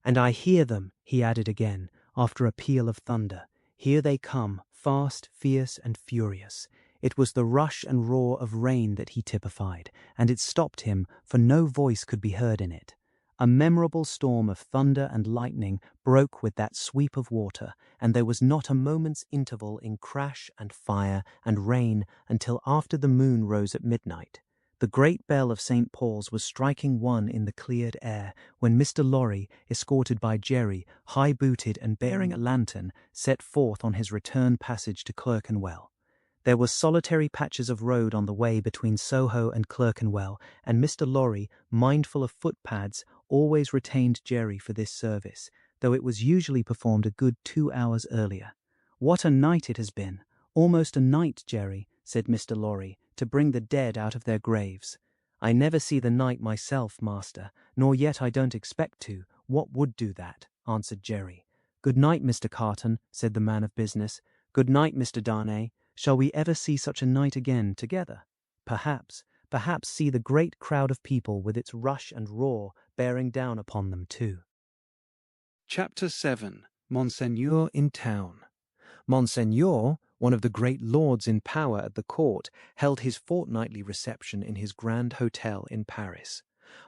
Speaker 4: And I hear them, he added again, after a peal of thunder. Here they come, fast, fierce, and furious. It was the rush and roar of rain that he typified, and it stopped him, for no voice could be heard in it. A memorable storm of thunder and lightning broke with that sweep of water, and there was not a moment's interval in crash and fire and rain until after the moon rose at midnight. The great bell of St. Paul's was striking one in the cleared air when Mr. Lorry, escorted by Jerry, high-booted and bearing a lantern, set forth on his return passage to Clerkenwell. There were solitary patches of road on the way between Soho and Clerkenwell, and Mr. Lorry, mindful of footpads, always retained Jerry for this service, though it was usually performed a good 2 hours earlier. "What a night it has been! Almost a night, Jerry," said Mr. Lorry, "to bring the dead out of their graves." "I never see the night myself, master, nor yet I don't expect to. What would do that?" answered Jerry. "Good night, Mr. Carton," said the man of business. "Good night, Mr. Darnay. Shall we ever see such a night again together? Perhaps see the great crowd of people with its rush and roar bearing down upon them too."
Speaker 2: Chapter 7. Monseigneur in Town. Monseigneur, one of the great lords in power at the court, held his fortnightly reception in his grand hotel in Paris.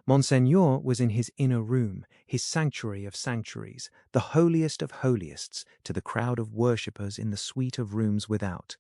Speaker 2: Monseigneur was in his inner room, his sanctuary of sanctuaries, the holiest of holiest to the crowd of worshippers in the suite of rooms without.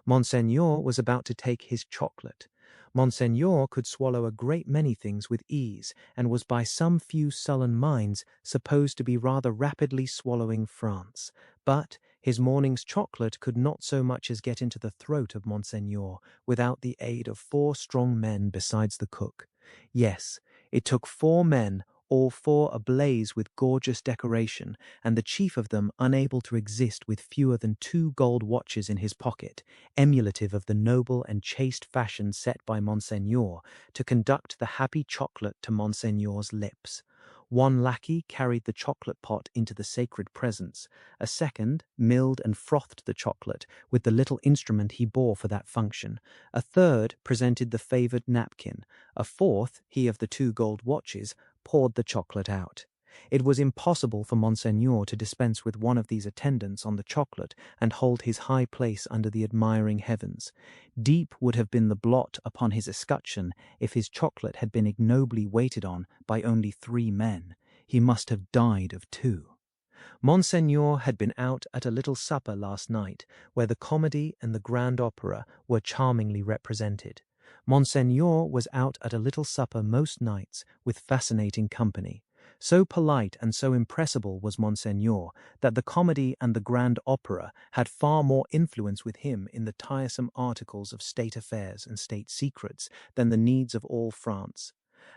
Speaker 2: Monseigneur was about to take his chocolate. Monseigneur could swallow a great many things with ease, and was by some few sullen minds supposed to be rather rapidly swallowing France. But his morning's chocolate could not so much as get into the throat of Monseigneur without the aid of 4 strong men besides the cook. Yes, it took 4 men, all 4 ablaze with gorgeous decoration, and the chief of them unable to exist with fewer than 2 gold watches in his pocket, emulative of the noble and chaste fashion set by Monseigneur, to conduct the happy chocolate to Monseigneur's lips. 1 lackey carried the chocolate pot into the sacred presence. A second milled and frothed the chocolate with the little instrument he bore for that function. A third presented the favoured napkin. A fourth, he of the 2 gold watches, poured the chocolate out. It was impossible for Monseigneur to dispense with one of these attendants on the chocolate and hold his high place under the admiring heavens. Deep would have been the blot upon his escutcheon if his chocolate had been ignobly waited on by only 3 men. He must have died of 2. Monseigneur had been out at a little supper last night, where the comedy and the grand opera were charmingly represented. Monseigneur was out at a little supper most nights with fascinating company.
Speaker 1: So polite and so impressible was Monseigneur that the comedy and the grand opera had far more influence with him in the tiresome articles of state affairs and state secrets than the needs of all France.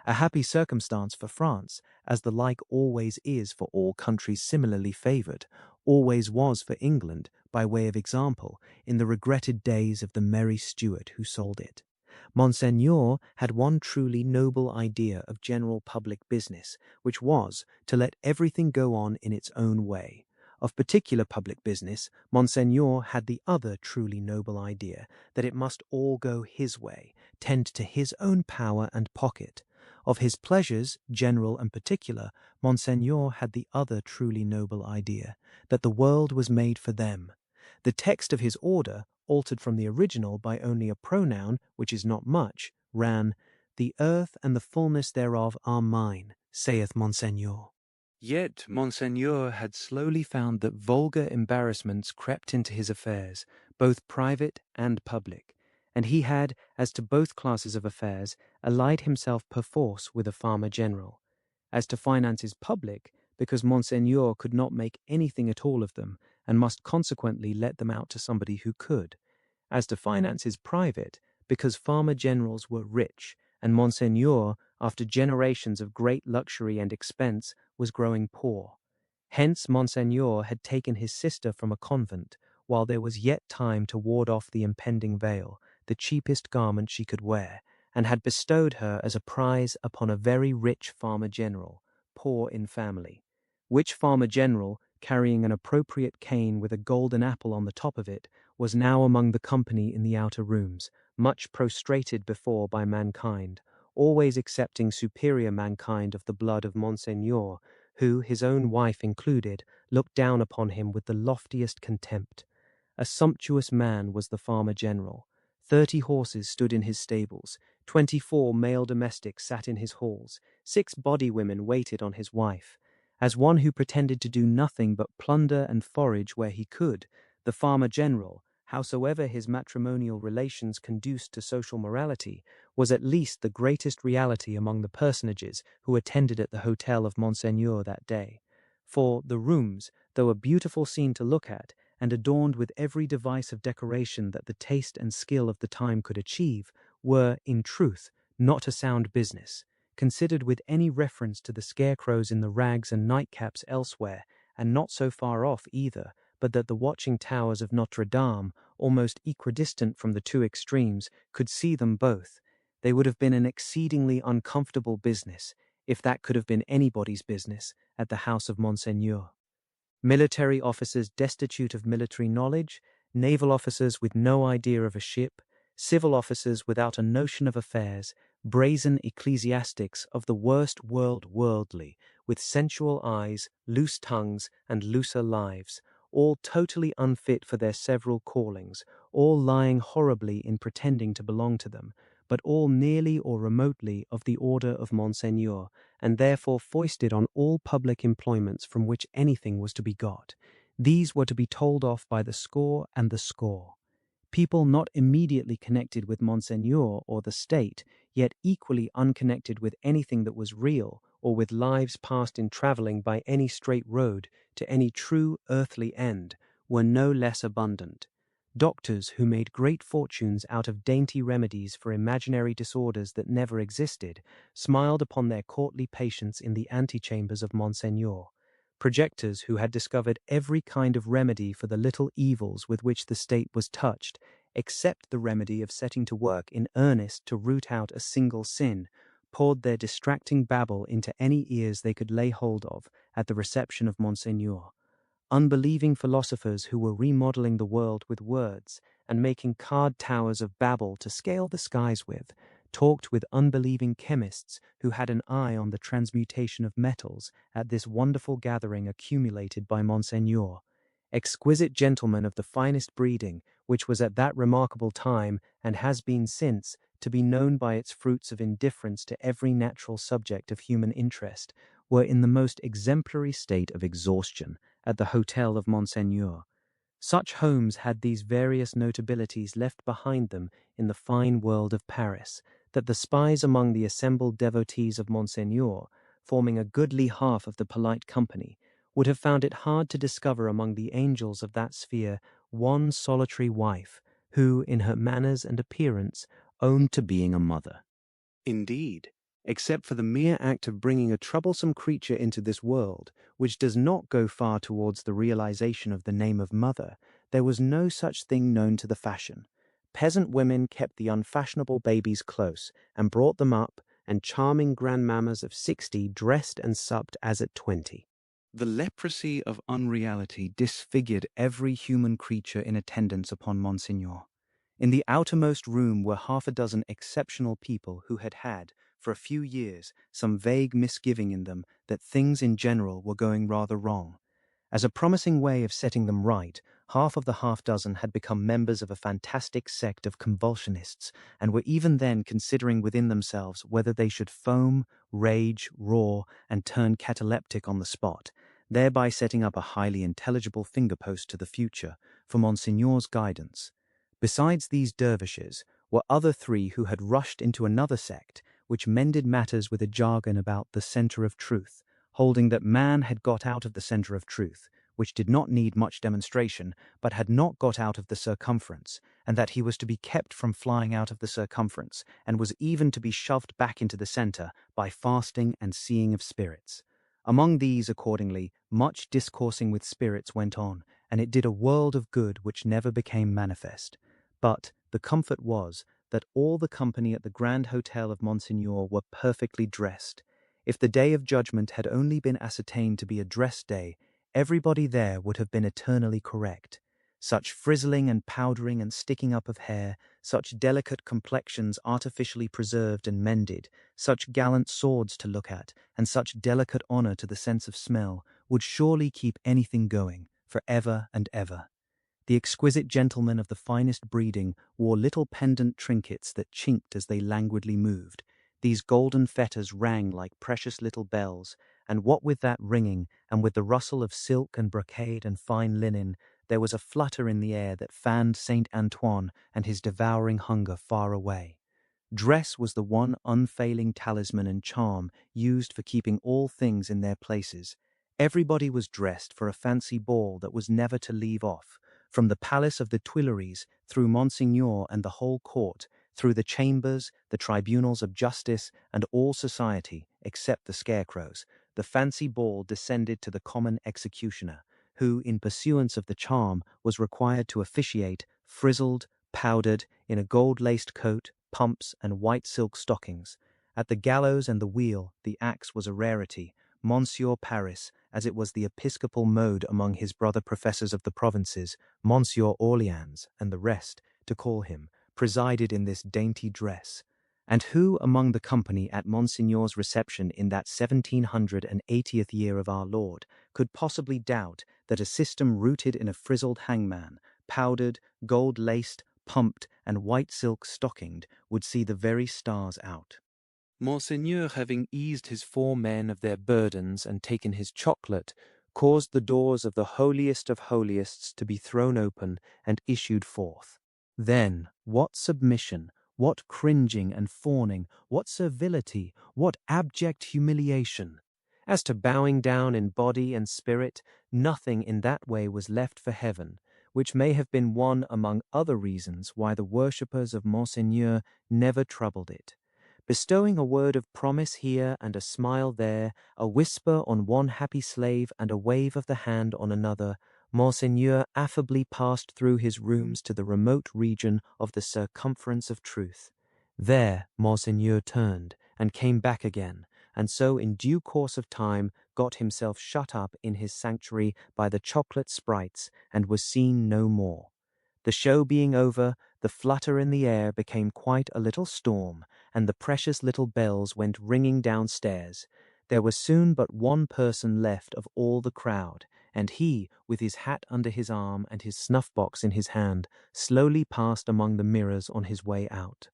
Speaker 1: A happy circumstance for France, as the like always is for all countries similarly favoured, always was for England, by way of example, in the regretted days of the merry Stuart who sold it. Monseigneur had one truly noble idea of general public business, which was to let everything go on in its own way. Of particular public business, Monseigneur had the other truly noble idea that it must all go his way, tend to his own power and pocket. Of his pleasures, general and particular, Monseigneur had the other truly noble idea, that the world was made for them. The text of his order, altered from the original by only a pronoun, which is not much, ran, "The earth and the fullness thereof are mine, saith Monseigneur."
Speaker 2: Yet Monseigneur had slowly found that vulgar embarrassments crept into his affairs, both private and public, and he had, as to both classes of affairs, allied himself perforce with a farmer general. As to finances public, because Monseigneur could not make anything at all of them, and must consequently let them out to somebody who could. As to finances private, because farmer generals were rich, and Monseigneur, after generations of great luxury and expense, was growing poor. Hence Monseigneur had taken his sister from a convent, while there was yet time to ward off the impending veil, the cheapest garment she could wear, and had bestowed her as a prize upon a very rich farmer general, poor in family, which farmer general, carrying an appropriate cane with a golden apple on the top of it, was now among the company in the outer rooms, much prostrated before by mankind, always excepting superior mankind of the blood of Monseigneur, who, his own wife included, looked down upon him with the loftiest contempt. A sumptuous man was the farmer general. 30 horses stood in his stables, 24 male domestics sat in his halls, 6 body women waited on his wife. As one who pretended to do nothing but plunder and forage where he could, the farmer general, howsoever his matrimonial relations conduced to social morality, was at least the greatest reality among the personages who attended at the hotel of Monseigneur that day. For the rooms, though a beautiful scene to look at, and adorned with every device of decoration that the taste and skill of the time could achieve, were, in truth, not a sound business, considered with any reference to the scarecrows in the rags and nightcaps elsewhere, and not so far off either, but that the watching towers of Notre Dame, almost equidistant from the two extremes, could see them both. They would have been an exceedingly uncomfortable business, if that could have been anybody's business, at the house of Monseigneur. Military officers destitute of military knowledge, naval officers with no idea of a ship, civil officers without a notion of affairs, brazen ecclesiastics of the worst worldly, with sensual eyes, loose tongues, and looser lives, all totally unfit for their several callings, all lying horribly in pretending to belong to them, but all nearly or remotely of the order of Monseigneur, and therefore foisted on all public employments from which anything was to be got. These were to be told off by the score and the score. People not immediately connected with Monseigneur or the state, yet equally unconnected with anything that was real, or with lives passed in travelling by any straight road to any true earthly end, were no less abundant. Doctors who made great fortunes out of dainty remedies for imaginary disorders that never existed, smiled upon their courtly patients in the antechambers of Monseigneur. Projectors who had discovered every kind of remedy for the little evils with which the state was touched, except the remedy of setting to work in earnest to root out a single sin, poured their distracting babble into any ears they could lay hold of at the reception of Monseigneur. Unbelieving philosophers who were remodeling the world with words and making card towers of Babel to scale the skies with, talked with unbelieving chemists who had an eye on the transmutation of metals at this wonderful gathering accumulated by Monseigneur. Exquisite gentlemen of the finest breeding, which was at that remarkable time, and has been since, to be known by its fruits of indifference to every natural subject of human interest, were in the most exemplary state of exhaustion at the hotel of Monseigneur. Such homes had these various notabilities left behind them in the fine world of Paris, that the spies among the assembled devotees of Monseigneur,
Speaker 1: forming a goodly half of the polite company, would have found it hard to discover among the angels of that sphere one solitary wife who, in her manners and appearance, owned to being a mother.
Speaker 2: Indeed, except for the mere act of bringing a troublesome creature into this world, which does not go far towards the realization of the name of mother, there was no such thing known to the fashion. Peasant women kept the unfashionable babies close and brought them up, and charming grandmammas of 60 dressed and supped as at 20.
Speaker 4: The leprosy of unreality disfigured every human creature in attendance upon Monseigneur. In the outermost room were half a dozen exceptional people who had had, for a few years, some vague misgiving in them that things in general were going rather wrong. As a promising way of setting them right, half of the half-dozen had become members of a fantastic sect of convulsionists, and were even then considering within themselves whether they should foam, rage, roar, and turn cataleptic on the spot, thereby setting up a highly intelligible finger-post to the future for Monsigneur's guidance. Besides these dervishes were other three who had rushed into another sect, which mended matters with a jargon about the centre of truth, holding that man had got out of the centre of truth, which did not need much demonstration, but had not got out of the circumference, and that he was to be kept from flying out of the circumference, and was even to be shoved back into the centre by fasting and seeing of spirits. Among these, accordingly, much discoursing with spirits went on, and it did a world of good which never became manifest. But the comfort was that all the company at the Grand Hotel of Monseigneur were perfectly dressed. If the day of judgment had only been ascertained to be a dress day, everybody there would have been eternally correct. Such frizzling and powdering and sticking up of hair, such delicate complexions artificially preserved and mended, such gallant swords to look at, and such delicate honour to the sense of smell, would surely keep anything going, for ever and ever. The exquisite gentlemen of the finest breeding wore little pendant trinkets that chinked as they languidly moved. These golden fetters rang like precious little bells, and what with that ringing, and with the rustle of silk and brocade and fine linen, there was a flutter in the air that fanned Saint Antoine and his devouring hunger far away. Dress was the one unfailing talisman and charm used for keeping all things in their places. Everybody was dressed for a fancy ball that was never to leave off, from the palace of the Tuileries, through Monseigneur and the whole court, through the chambers, the tribunals of justice, and all society, except the scarecrows. The fancy ball descended to the common executioner, who, in pursuance of the charm, was required to officiate, frizzled, powdered, in a gold-laced coat, pumps, and white silk stockings. At the gallows and the wheel, the axe was a rarity. Monsieur Paris, as it was the episcopal mode among his brother professors of the provinces, Monsieur Orleans, and the rest, to call him, presided in this dainty dress. And who among the company at Monsigneur's reception in that 1780th year of our Lord could possibly doubt that a system rooted in a frizzled hangman, powdered, gold-laced, pumped, and white silk stockinged, would see the very stars out?
Speaker 2: Monseigneur, having eased his 4 men of their burdens and taken his chocolate, caused the doors of the holiest of holiest to be thrown open and issued forth.
Speaker 3: Then, what submission, what cringing and fawning, what servility, what abject humiliation!
Speaker 1: As to bowing down in body and spirit, nothing in that way was left for heaven, which may have been one among other reasons why the worshippers of Monseigneur never troubled it. Bestowing a word of promise here and a smile there, a whisper on one happy slave and a wave of the hand on another, Monseigneur affably passed through his rooms to the remote region of the circumference of truth. There Monseigneur turned and came back again, and so in due course of time got himself shut up in his sanctuary by the chocolate sprites and was seen no more. The show being over, the flutter in the air became quite a little storm, and the precious little bells went ringing downstairs. There was soon but one person left of all the crowd, and he, with his hat under his arm and his snuff-box in his hand, slowly passed among the mirrors on his way out.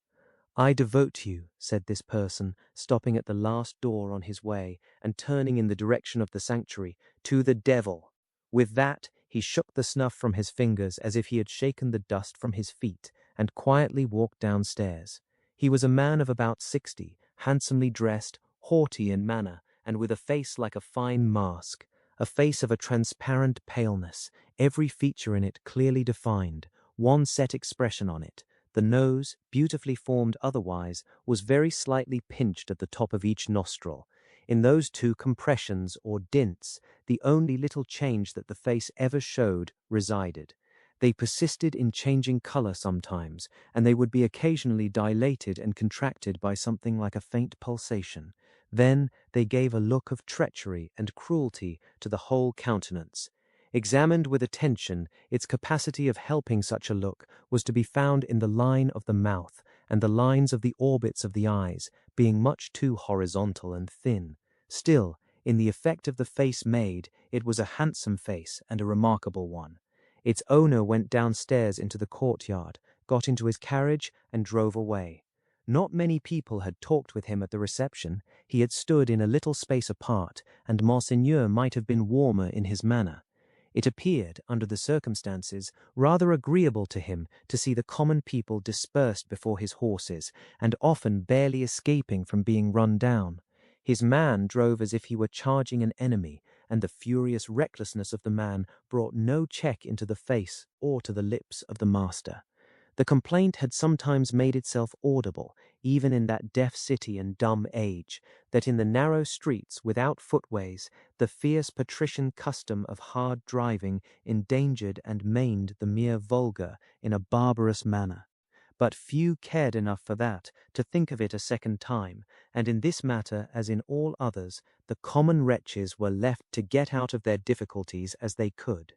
Speaker 1: "I devote you," said this person, stopping at the last door on his way, and turning in the direction of the sanctuary, "to the devil." With that, he shook the snuff from his fingers as if he had shaken the dust from his feet, and quietly walked downstairs. He was a man of about 60, handsomely dressed, haughty in manner, and with a face like a fine mask, a face of a transparent paleness, every feature in it clearly defined, one set expression on it. The nose, beautifully formed otherwise, was very slightly pinched at the top of each nostril. In those two compressions or dints, the only little change that the face ever showed resided. They persisted in changing color sometimes, and they would be occasionally dilated and contracted by something like a faint pulsation. Then they gave a look of treachery and cruelty to the whole countenance. Examined with attention, its capacity of helping such a look was to be found in the line of the mouth and the lines of the orbits of the eyes, being much too horizontal and thin. Still, in the effect of the face made, it was a handsome face and a remarkable one. Its owner went downstairs into the courtyard, got into his carriage, and drove away. Not many people had talked with him at the reception. He had stood in a little space apart, and Monseigneur might have been warmer in his manner. It appeared, under the circumstances, rather agreeable to him to see the common people dispersed before his horses, and often barely escaping from being run down. His man drove as if he were charging an enemy, and the furious recklessness of the man brought no check into the face or to the lips of the master. The complaint had sometimes made itself audible, even in that deaf city and dumb age, that in the narrow streets without footways, the fierce patrician custom of hard driving endangered and maimed the mere vulgar in a barbarous manner. But few cared enough for that to think of it a second time, and in this matter, as in all others, the common wretches were left to get out of their difficulties as they could.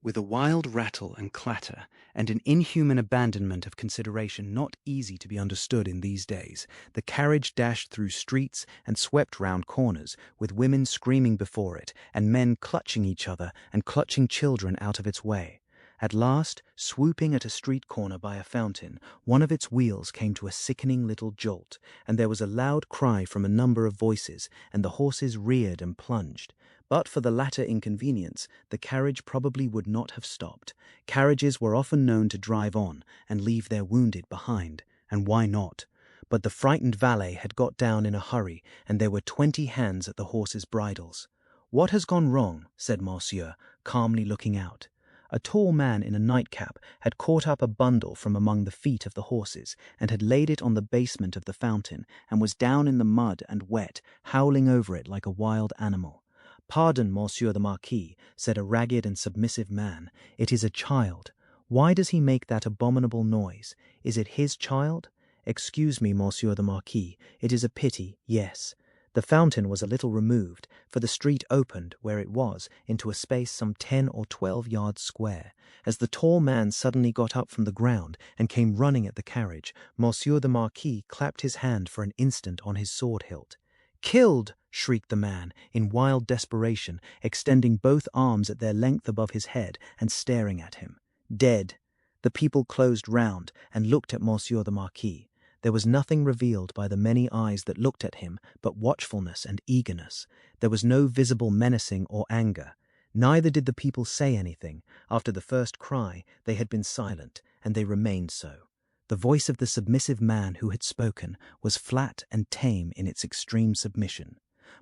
Speaker 4: With a wild rattle and clatter, and an inhuman abandonment of consideration not easy to be understood in these days, the carriage dashed through streets and swept round corners, with women screaming before it, and men clutching each other and clutching children out of its way. At last, swooping at a street corner by a fountain, one of its wheels came to a sickening little jolt, and there was a loud cry from a number of voices, and the horses reared and plunged. But for the latter inconvenience, the carriage probably would not have stopped. Carriages were often known to drive on and leave their wounded behind, and why not? But the frightened valet had got down in a hurry, and there were 20 hands at the horses' bridles. "What has gone wrong?" said Monsieur, calmly looking out. A tall man in a nightcap had caught up a bundle from among the feet of the horses, and had laid it on the basement of the fountain, and was down in the mud and wet, howling over it like a wild animal. "Pardon, Monsieur the Marquis," said a ragged and submissive man. "It is a child. Why does he make that abominable noise? Is it his child? Excuse me, Monsieur the Marquis. It is a pity, yes." The fountain was a little removed, for the street opened, where it was, into a space some 10 or 12 yards square. As the tall man suddenly got up from the ground and came running at the carriage, Monsieur the Marquis clapped his hand for an instant on his sword hilt. "Killed!" shrieked the man, in wild desperation, extending both arms at their length above his head and staring at him. "Dead!" The people closed round and looked at Monsieur the Marquis. There was nothing revealed by the many eyes that looked at him but watchfulness and eagerness. There was no visible menacing or anger. Neither did the people say anything. After the first cry, they had been silent, and they remained so. The voice of the submissive man who had spoken was flat and tame in its extreme submission.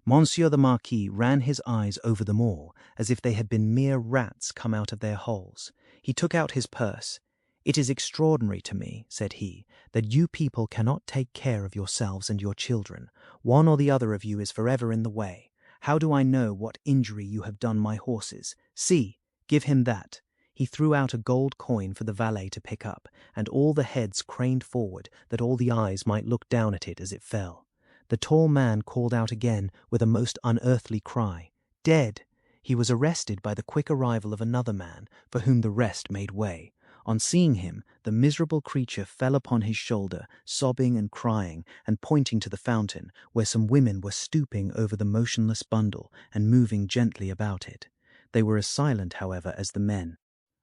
Speaker 4: Monsieur the Marquis ran his eyes over them all, as if they had been mere rats come out of their holes. He took out his purse. "It is extraordinary to me," said he, "that you people cannot take care of yourselves and your children. One or the other of you is forever in the way. How do I know what injury you have done my horses? See, give him that." He threw out a gold coin for the valet to pick up, and all the heads craned forward, that all the eyes might look down at it as it fell. The tall man called out again with a most unearthly cry, "Dead!" He was arrested by the quick arrival of another man, for whom the rest made way. On seeing him, the miserable creature fell upon his shoulder, sobbing and crying, and pointing to the fountain, where some women were stooping over the motionless bundle and moving gently about it. They were as silent, however, as the men.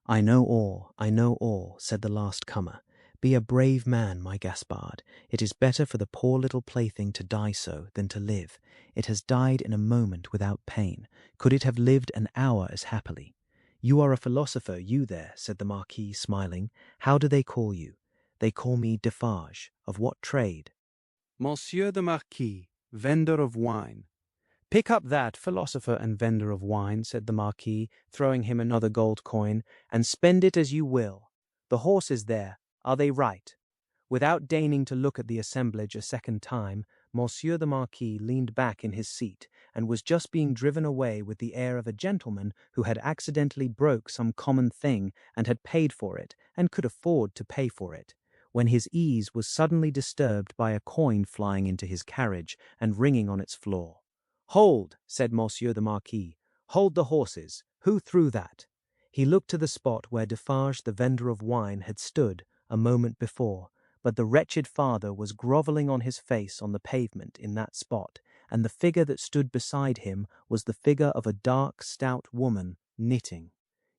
Speaker 4: "I know all," said the last comer. "Be a brave man, my Gaspard. It is better for the poor little plaything to die so than to live. It has died in a moment without pain. Could it have lived an hour as happily? You are a philosopher, you there," said the Marquis, smiling. "How do they call you?" "They call me Defarge. Of what trade?"
Speaker 2: Monsieur the Marquis, vendor of wine.
Speaker 3: "Pick up that, philosopher and vendor of wine," said the Marquis, throwing him another gold coin, "and spend it as you will. The horses there, are they right?" Without deigning to look at the assemblage a second time, Monsieur the Marquis leaned back in his seat, and was just being driven away with the air of a gentleman who had accidentally broke some common thing and had paid for it, and could afford to pay for it, when his ease was suddenly disturbed by a coin flying into his carriage and ringing on its floor. "Hold," said Monsieur the Marquis. "Hold the horses. Who threw that?" He looked to the spot where Defarge the vendor of wine had stood a moment before, but the wretched father was grovelling on his face on the pavement in that spot, and the figure that stood beside him was the figure of a dark, stout woman, knitting.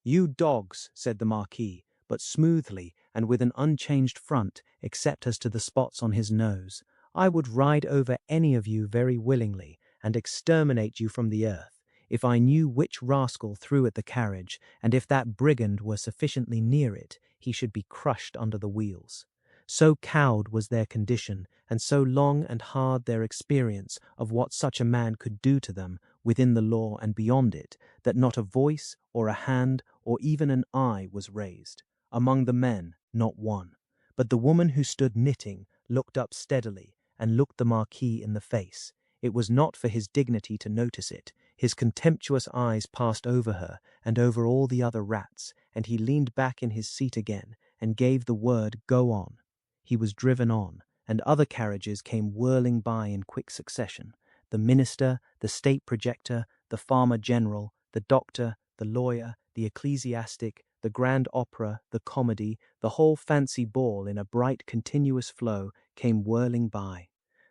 Speaker 3: "You dogs," said the Marquis, but smoothly and with an unchanged front, except as to the spots on his nose, "I would ride over any of you very willingly, and exterminate you from the earth, if I knew which rascal threw at the carriage, and if that brigand were sufficiently near it, he should be crushed under the wheels." So cowed was their condition, and so long and hard their experience of what such a man could do to them, within the law and beyond it, that not a voice, or a hand, or even an eye was raised. Among the men, not one. But the woman who stood knitting looked up steadily, and looked the Marquis in the face. It was not for his dignity to notice it. His contemptuous eyes passed over her, and over all the other rats, and he leaned back in his seat again, and gave the word, "Go on." He was driven on, and other carriages came whirling by in quick succession. The minister, the state projector, the farmer general, the doctor, the lawyer, the ecclesiastic, the grand opera, the comedy, the whole fancy ball in a bright continuous flow, came whirling by.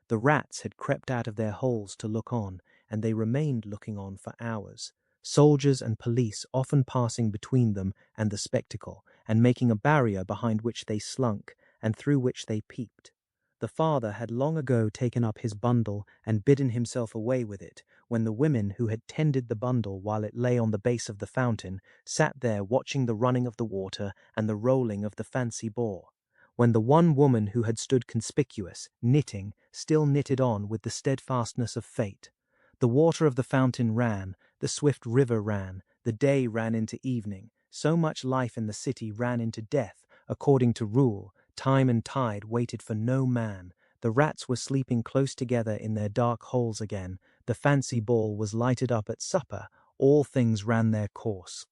Speaker 3: The rats had crept out of their holes to look on, and they remained looking on for hours, soldiers and police often passing between them and the spectacle, and making a barrier behind which they slunk, and through which they peeped. The father had long ago taken up his bundle and bidden himself away with it, when the women who had tended the bundle while it lay on the base of the fountain sat there watching the running of the water and the rolling of the fancy ball, when the one woman who had stood conspicuous, knitting, still knitted on with the steadfastness of fate. The water of the fountain ran, the swift river ran, the day ran into evening, so much life in the city ran into death, according to rule. Time and tide waited for no man. The rats were sleeping close together in their dark holes again. The fancy ball was lighted up at supper. All things ran their course.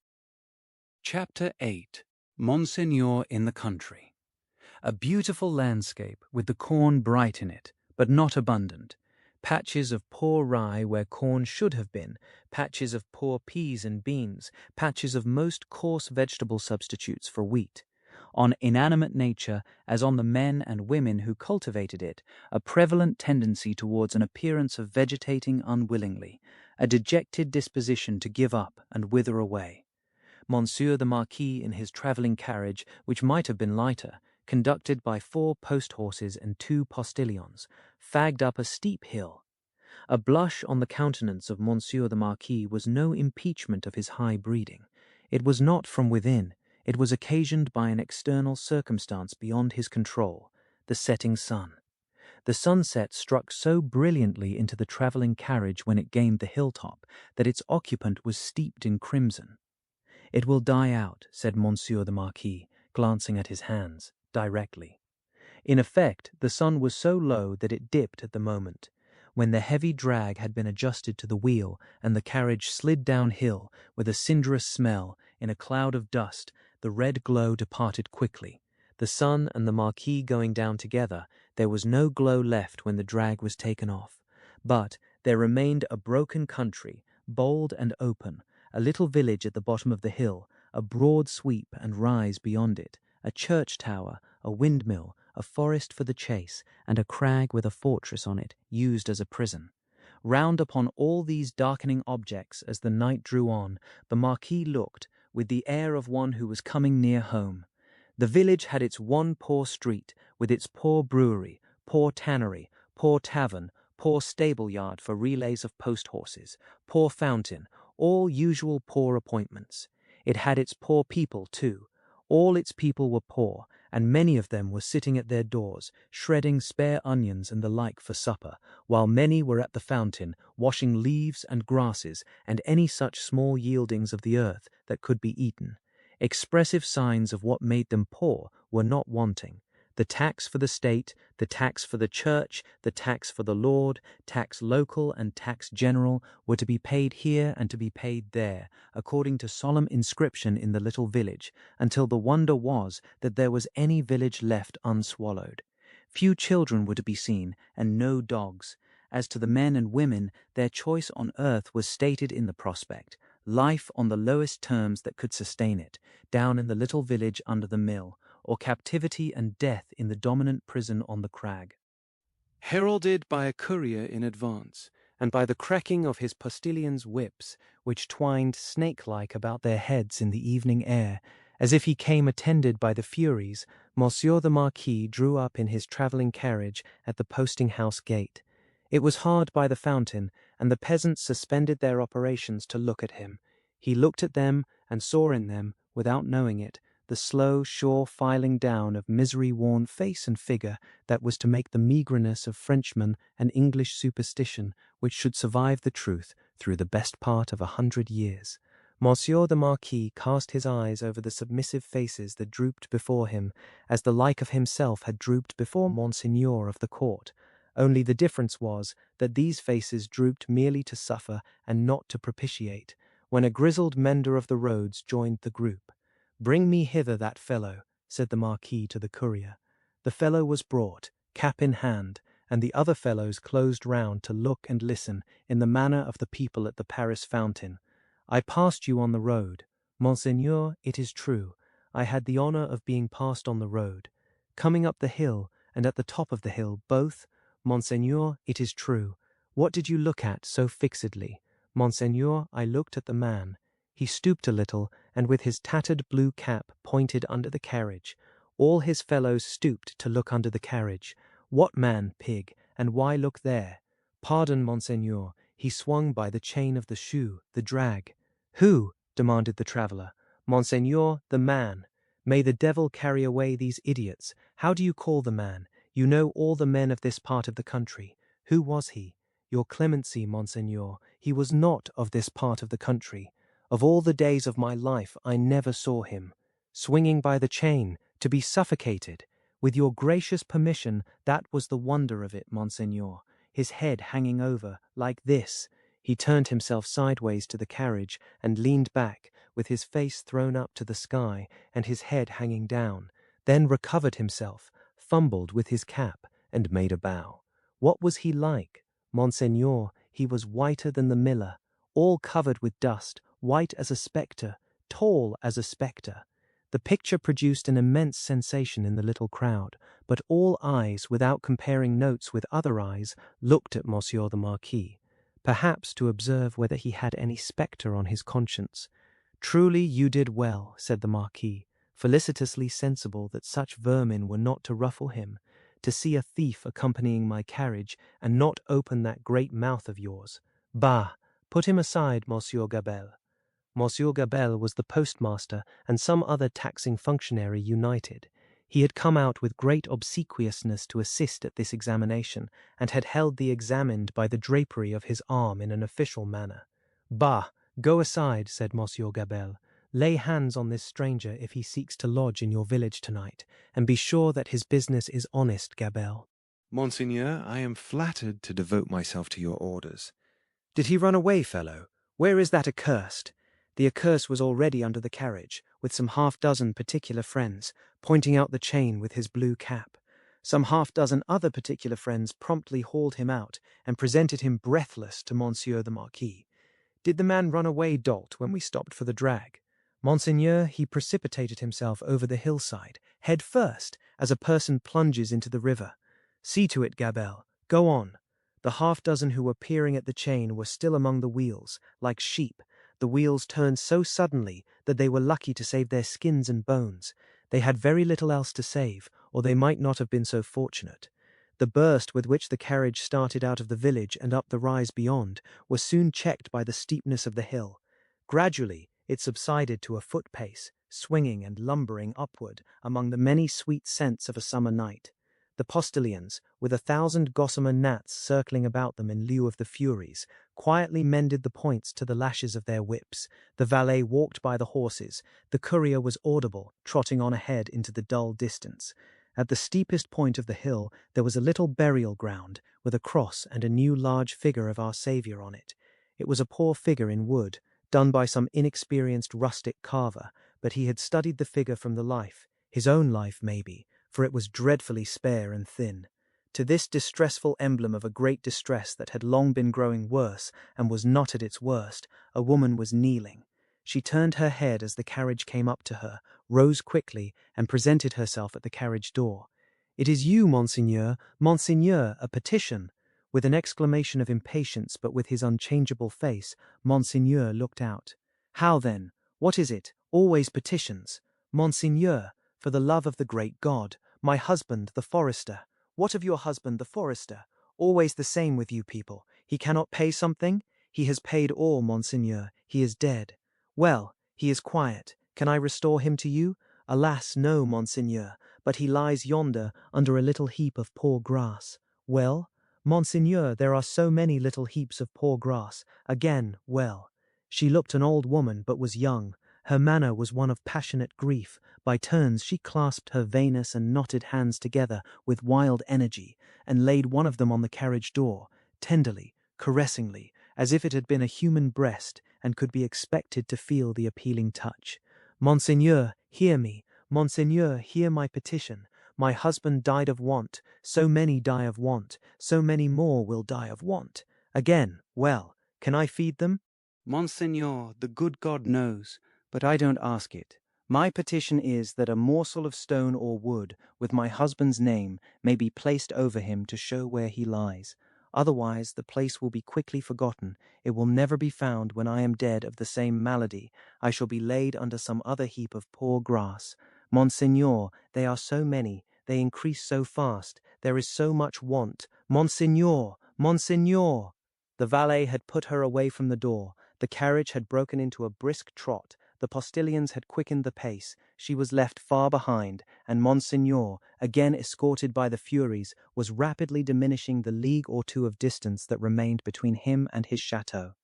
Speaker 4: Chapter 8. Monseigneur in the Country. A beautiful landscape, with the corn bright in it, but not abundant. Patches of poor rye where corn should have been, patches of poor peas and beans, patches of most coarse vegetable substitutes for wheat. On inanimate nature, as on the men and women who cultivated it, a prevalent tendency towards an appearance of vegetating unwillingly, a dejected disposition to give up and wither away. Monsieur the Marquis in his travelling carriage, which might have been lighter, conducted by 4 post-horses and 2 postilions, fagged up a steep hill. A blush on the countenance of Monsieur the Marquis was no impeachment of his high breeding. It was not from within. It was occasioned by an external circumstance beyond his control, the setting sun. The sunset struck so brilliantly into the travelling carriage when it gained the hilltop that its occupant was steeped in crimson. "It will die out," said Monsieur the Marquis, glancing at his hands, directly. In effect, the sun was so low that it dipped at the moment. When the heavy drag had been adjusted to the wheel, and the carriage slid downhill with a cinderous smell in a cloud of dust, the red glow departed quickly. The sun and the Marquis going down together, there was no glow left when the drag was taken off. But there remained a broken country, bold and open, a little village at the bottom of the hill, a broad sweep and rise beyond it, a church tower, a windmill, a forest for the chase, and a crag with a fortress on it, used as a prison. Round upon all these darkening objects, as the night drew on, the Marquis looked, with the air of one who was coming near home. The village had its one poor street, with its poor brewery, poor tannery, poor tavern, poor stable-yard for relays of post-horses, poor fountain, all usual poor appointments. It had its poor people, too. All its people were poor,
Speaker 3: and many of them were sitting at their doors, shredding spare onions and the like for supper, while many were at the fountain, washing leaves and grasses and any such small yieldings of the earth that could be eaten. Expressive signs of what made them poor were not wanting. The tax for the state, the tax for the church, the tax for the lord, tax local and tax general were to be paid here and to be paid there, according to solemn inscription in the little village, until the wonder was that there was any village left unswallowed. Few children were to be seen, and no dogs. As to the men and women, their choice on earth was stated in the prospect, life on the lowest terms that could sustain it, down in the little village under the mill, or captivity and death in the dominant prison on the crag.
Speaker 2: Heralded by a courier in advance, and by the cracking of his postilions' whips,
Speaker 3: which twined snake-like about their heads in the evening air, as if he came attended by the Furies, Monsieur the Marquis drew up in his travelling carriage at the posting-house gate. It was hard by the fountain, and the peasants suspended their operations to look at him. He looked at them, and saw in them, without knowing it, the slow, sure filing down of misery-worn face and figure that was to make the meagreness of Frenchman an English superstition which should survive the truth through the best part of 100 years. Monsieur the Marquis cast his eyes over the submissive faces that drooped before him, as the like of himself had drooped before Monseigneur of the court. Only the difference was that these faces drooped merely to suffer and not to propitiate, when a grizzled mender of the roads joined the group. "Bring me hither that fellow," said the Marquis to the courier. The fellow was brought, cap in hand, and the other fellows closed round to look and listen in the manner of the people at the Paris fountain. "I passed you on the road. Monseigneur, it is true, I had the honour of being passed on the road. Coming up the hill, and at the top of the hill, both. Monseigneur, it is true. What did you look at so fixedly? Monseigneur, I looked at the man. He stooped a little, and with his tattered blue cap pointed under the carriage. All his fellows stooped to look under the carriage. What man, pig, and why look there? Pardon, Monseigneur, he swung by the chain of the shoe, the drag." "Who?" demanded the traveller. "Monseigneur, the man. May the devil carry away these idiots. How do you call the man? You know all the men of this part of the country. Who was he? Your clemency, Monseigneur, he was not of this part of the country. Of all the days of my life I never saw him. Swinging by the chain, to be suffocated. With your gracious permission, that was the wonder of it, Monseigneur. His head hanging over, like this." He turned himself sideways to the carriage and leaned back, with his face thrown up to the sky and his head hanging down, then recovered himself, fumbled with his cap, and made a bow. What was he like? Monseigneur, he was whiter than the miller, all covered with dust, white as a spectre, tall as a spectre. The picture produced an immense sensation in the little crowd, but all eyes, without comparing notes with other eyes, looked at Monsieur the Marquis, perhaps to observe whether he had any spectre on his conscience. "Truly you did well," said the Marquis, felicitously sensible that such vermin were not to ruffle him, "to see a thief accompanying my carriage, and not open that great mouth of yours. Bah! Put him aside, Monsieur Gabelle." Monsieur Gabelle was the postmaster and some other taxing functionary united. He had come out with great obsequiousness to assist at this examination, and had held the examined by the drapery of his arm in an official manner. "Bah! Go aside," said Monsieur Gabelle. "Lay hands on this stranger if he seeks to lodge in your village tonight, and be sure that his business is honest, Gabelle."
Speaker 2: "Monseigneur, I am flattered to devote myself to your orders."
Speaker 3: "Did he run away, fellow? Where is that accursed?" The accursed was already under the carriage, with some half-dozen particular friends, pointing out the chain with his blue cap. Some half-dozen other particular friends promptly hauled him out, and presented him breathless to Monsieur the Marquis. "Did the man run away, dolt, when we stopped for the drag?" "Monseigneur, he precipitated himself over the hillside, head first, as a person plunges into the river. See to it, Gabelle. Go on." The half-dozen who were peering at the chain were still among the wheels, like sheep. The wheels turned so suddenly that they were lucky to save their skins and bones. They had very little else to save, or they might not have been so fortunate. The burst with which the carriage started out of the village and up the rise beyond was soon checked by the steepness of the hill. Gradually it subsided to a foot pace,
Speaker 1: swinging and lumbering upward among the many sweet scents of a summer night. The postilions, with 1,000 gossamer gnats circling about them in lieu of the furies, quietly mended the points to the lashes of their whips. The valet walked by the horses. The courier was audible, trotting on ahead into the dull distance. At the steepest point of the hill there was a little burial ground, with a cross and a new large figure of our Saviour on it. It was a poor figure in wood, done by some inexperienced rustic carver, but he had studied the figure from the life, his own life maybe, for it was dreadfully spare and thin. To this distressful emblem of a great distress that had long been growing worse and was not at its worst, a woman was kneeling. She turned her head as the carriage came up to her, rose quickly, and presented herself at the carriage door. "It is you, Monseigneur, Monseigneur, a petition." With an exclamation of impatience, but with his unchangeable face, Monseigneur looked out. "How then? What is it? Always petitions." "Monseigneur, for the love of the great God, my husband, the forester." "What of your husband, the forester? Always the same with you people. He cannot pay something? He has paid all, Monseigneur. He is dead." "Well, he is quiet. Can I restore him to you?" "Alas, no, Monseigneur, but he lies yonder under a little heap of poor grass." "Well?" "Monseigneur, there are so many little heaps of poor grass." Again, "Well?" She looked an old woman, but was young. Her manner was one of passionate grief. By turns she clasped her veinous and knotted hands together with wild energy, and laid one of them on the carriage door, tenderly, caressingly, as if it had been a human breast and could be expected to feel the appealing touch. "Monseigneur, hear me. Monseigneur, hear my petition. My husband died of want. So many die of want. So many more will die of want." Again, "Well, can I feed them?"
Speaker 4: Monseigneur, the good God knows, but I don't ask it. My petition is that a morsel of stone or wood, with my husband's name, may be placed over him to show where he lies. Otherwise the place will be quickly forgotten. It will never be found when I am dead of the same malady. I shall be laid under some other heap of poor grass. Monseigneur, they are so many, they increase so fast, there is so much want. Monseigneur, Monseigneur!" The valet had put her away from the door. The carriage had broken into a brisk trot. The postilions had quickened the pace. She was left far behind, and Monseigneur, again escorted by the Furies, was rapidly diminishing the league or two of distance that remained between him and his chateau.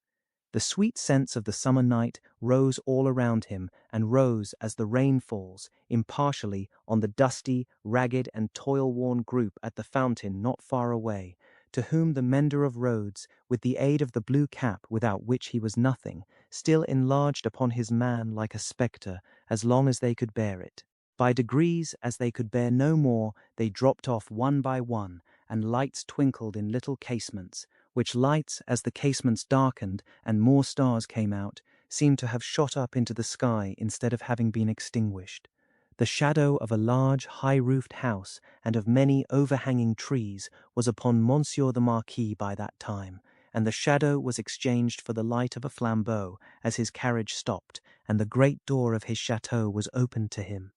Speaker 4: The sweet scents of the summer night rose all around him, and rose as the rain falls, impartially, on the dusty, ragged, and toil-worn group at the fountain not far away, to whom the mender of roads, with the aid of the blue cap without which he was nothing, still enlarged upon his man like a spectre, as long as they could bear it. By degrees, as they could bear no more, they dropped off one by one, and lights twinkled in little casements, which lights, as the casements darkened and more stars came out, seemed to have shot up into the sky instead of having been extinguished. The shadow of a large, high-roofed house and of many overhanging trees was upon Monsieur the Marquis by that time, and the shadow was exchanged for the light of a flambeau as his carriage stopped, and the great door of his chateau was opened to him.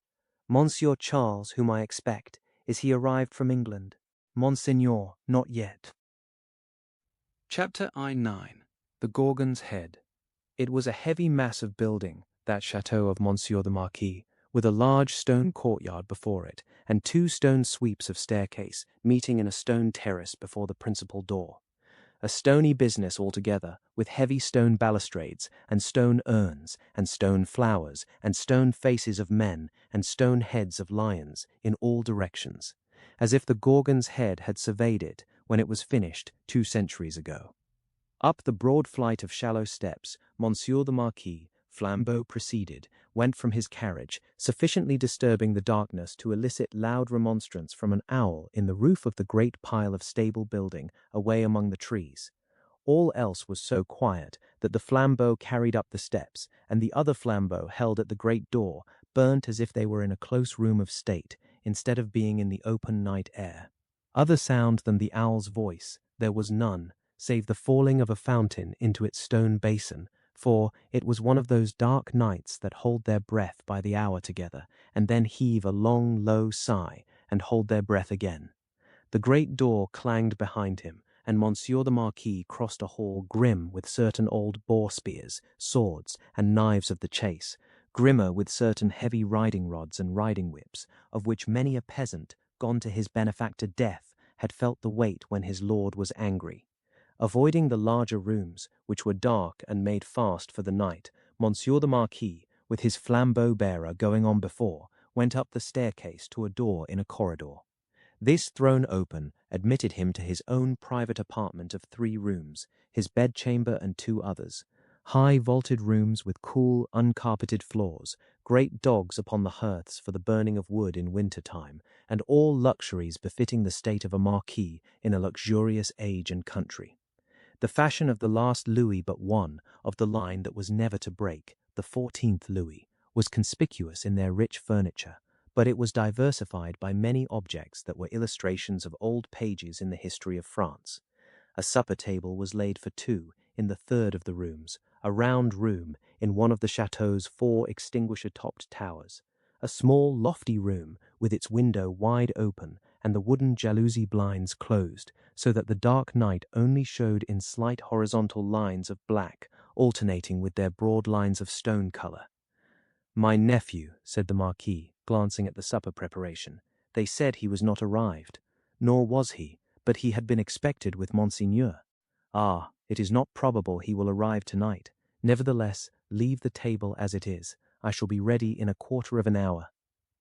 Speaker 4: "Monsieur Charles, whom I expect, is he arrived from England?" "Monseigneur, not yet."
Speaker 2: Chapter I9. The Gorgon's Head. It was a heavy mass of building, that chateau of Monsieur the Marquis, with a large stone courtyard before it, and 2 stone sweeps of staircase, meeting in a stone terrace before the principal door. A stony business altogether, with heavy stone balustrades, and stone urns, and stone flowers, and stone faces of men, and stone heads of lions, in all directions, as if the Gorgon's head had surveyed it when it was finished 2 centuries ago. Up the broad flight of shallow steps, Monsieur the Marquis, flambeau preceded, went from his carriage, sufficiently disturbing the darkness to elicit loud remonstrance from an owl in the roof of the great pile of stable building away among the trees. All else was so quiet that the flambeau carried up the steps, and the other flambeau held at the great door, burnt as if they were in a close room of state, instead of being in the open night air. Other sound than the owl's voice there was none, save the falling of a fountain into its stone basin, for it was one of those dark nights that hold their breath by the hour together, and then heave a long, low sigh, and hold their breath again. The great door clanged behind him, and Monsieur the Marquis crossed a hall grim with certain old boar spears, swords, and knives of the chase,
Speaker 1: grimmer with certain heavy riding rods and riding whips, of which many a peasant, gone to his benefactor death, had felt the weight when his lord was angry. Avoiding the larger rooms, which were dark and made fast for the night, Monsieur the Marquis, with his flambeau-bearer going on before, went up the staircase to a door in a corridor. This thrown open admitted him to his own private apartment of 3 rooms, his bedchamber and 2 others, high vaulted rooms with cool, uncarpeted floors, great dogs upon the hearths for the burning of wood in winter time, and all luxuries befitting the state of a marquis in a luxurious age and country. The fashion of the last Louis but one, of the line that was never to break, the 14th Louis, was conspicuous in their rich furniture, but it was diversified by many objects that were illustrations of old pages in the history of France. A supper table was laid for 2 in the 3rd of the rooms, a round room in one of the chateau's 4 extinguisher-topped towers, a small lofty room with its window wide open and the wooden jalousie blinds closed, so that the dark night only showed in slight horizontal lines of black, alternating with their broad lines of stone colour. "My nephew," said the Marquis, glancing at the supper preparation. "They said he was not arrived. Nor was he, but he had been expected with Monseigneur. Ah, it is not probable he will arrive tonight. Nevertheless, leave the table as it is. I shall be ready in a quarter of an hour."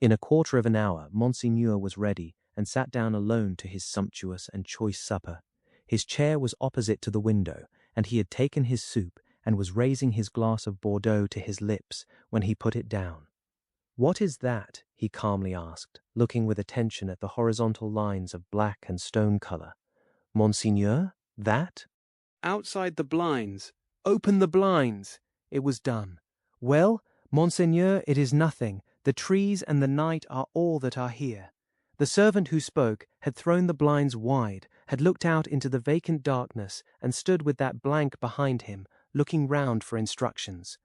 Speaker 1: In a quarter of an hour, Monseigneur was ready, and sat down alone to his sumptuous and choice supper. His chair was opposite to the window, and he had taken his soup, and was raising his glass of Bordeaux to his lips, when he put it down. "What is that?" he calmly asked, looking with attention at the horizontal lines of black and stone colour. "Monseigneur, that?"
Speaker 2: Outside the blinds.
Speaker 3: "Open the blinds." It was done. "Well, Monseigneur, it is nothing. The trees and the night are all that are here." The servant who spoke had thrown the blinds wide, had looked out into the vacant darkness, and stood with that blank behind him, looking round for instructions.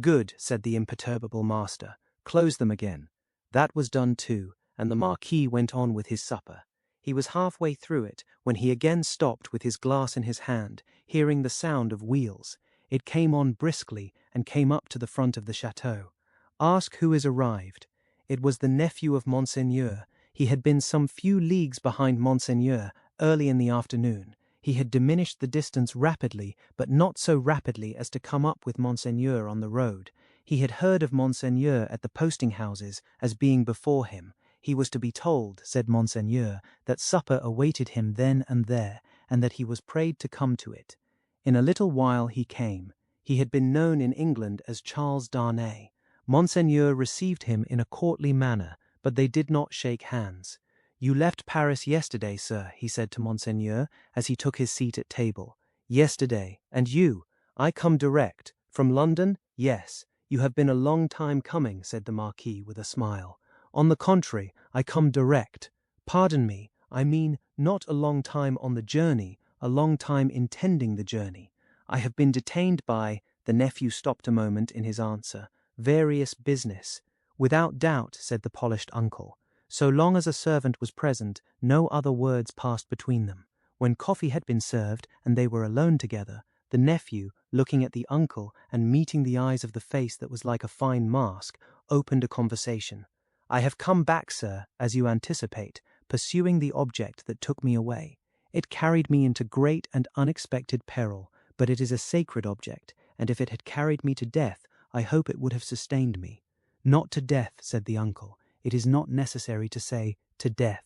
Speaker 3: "Good," said the imperturbable master. "Close them again." That was done too, and the Marquis went on with his supper. He was halfway through it when he again stopped with his glass in his hand, hearing the sound of wheels. It came on briskly and came up to the front of the chateau. "Ask who is arrived." It was the nephew of Monseigneur. He had been some few leagues behind Monseigneur early in the afternoon. He had diminished the distance rapidly, but not so rapidly as to come up with Monseigneur on the road. He had heard of Monseigneur at the posting-houses as being before him. He was to be told, said Monseigneur, that supper awaited him then and there, and that he was prayed to come to it. In a little while he came. He had been known in England as Charles Darnay. Monseigneur received him in a courtly manner, but they did not shake hands. "You left Paris yesterday, sir," he said to Monseigneur, as he took his seat at table. "Yesterday. And you?" "I come direct. From London?" "Yes. You have been a long time coming," said the Marquis with a smile. "On the contrary, I come direct. Pardon me, I mean not a long time on the journey, a long time intending the journey. I have been detained by," the nephew stopped a moment in his answer, "various business." "Without doubt," said the polished uncle. So long as a servant was present, no other words passed between them. When coffee had been served, and they were alone together, the nephew, looking at the uncle and meeting the eyes of the face that was like a fine mask, opened a conversation. "I have come back, sir, as you anticipate, pursuing the object that took me away. It carried me into great and unexpected peril, but it is a sacred object, and if it had carried me to death, I hope it would have sustained me." "Not to death," said the uncle. "It is not necessary to say, to death."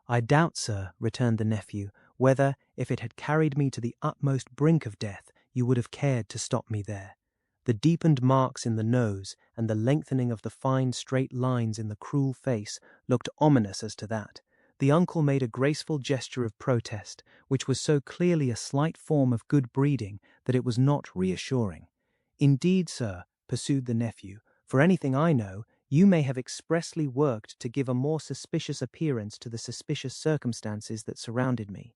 Speaker 3: "I doubt, sir," returned the nephew, "whether, if it had carried me to the utmost brink of death, you would have cared to stop me there." The deepened marks in the nose and the lengthening of the fine straight lines in the cruel face looked ominous as to that. The uncle made a graceful gesture of protest, which was so clearly a slight form of good breeding that it was not reassuring. "Indeed, sir," pursued the nephew, "for anything I know, you may have expressly worked to give a more suspicious appearance to the suspicious circumstances that surrounded me."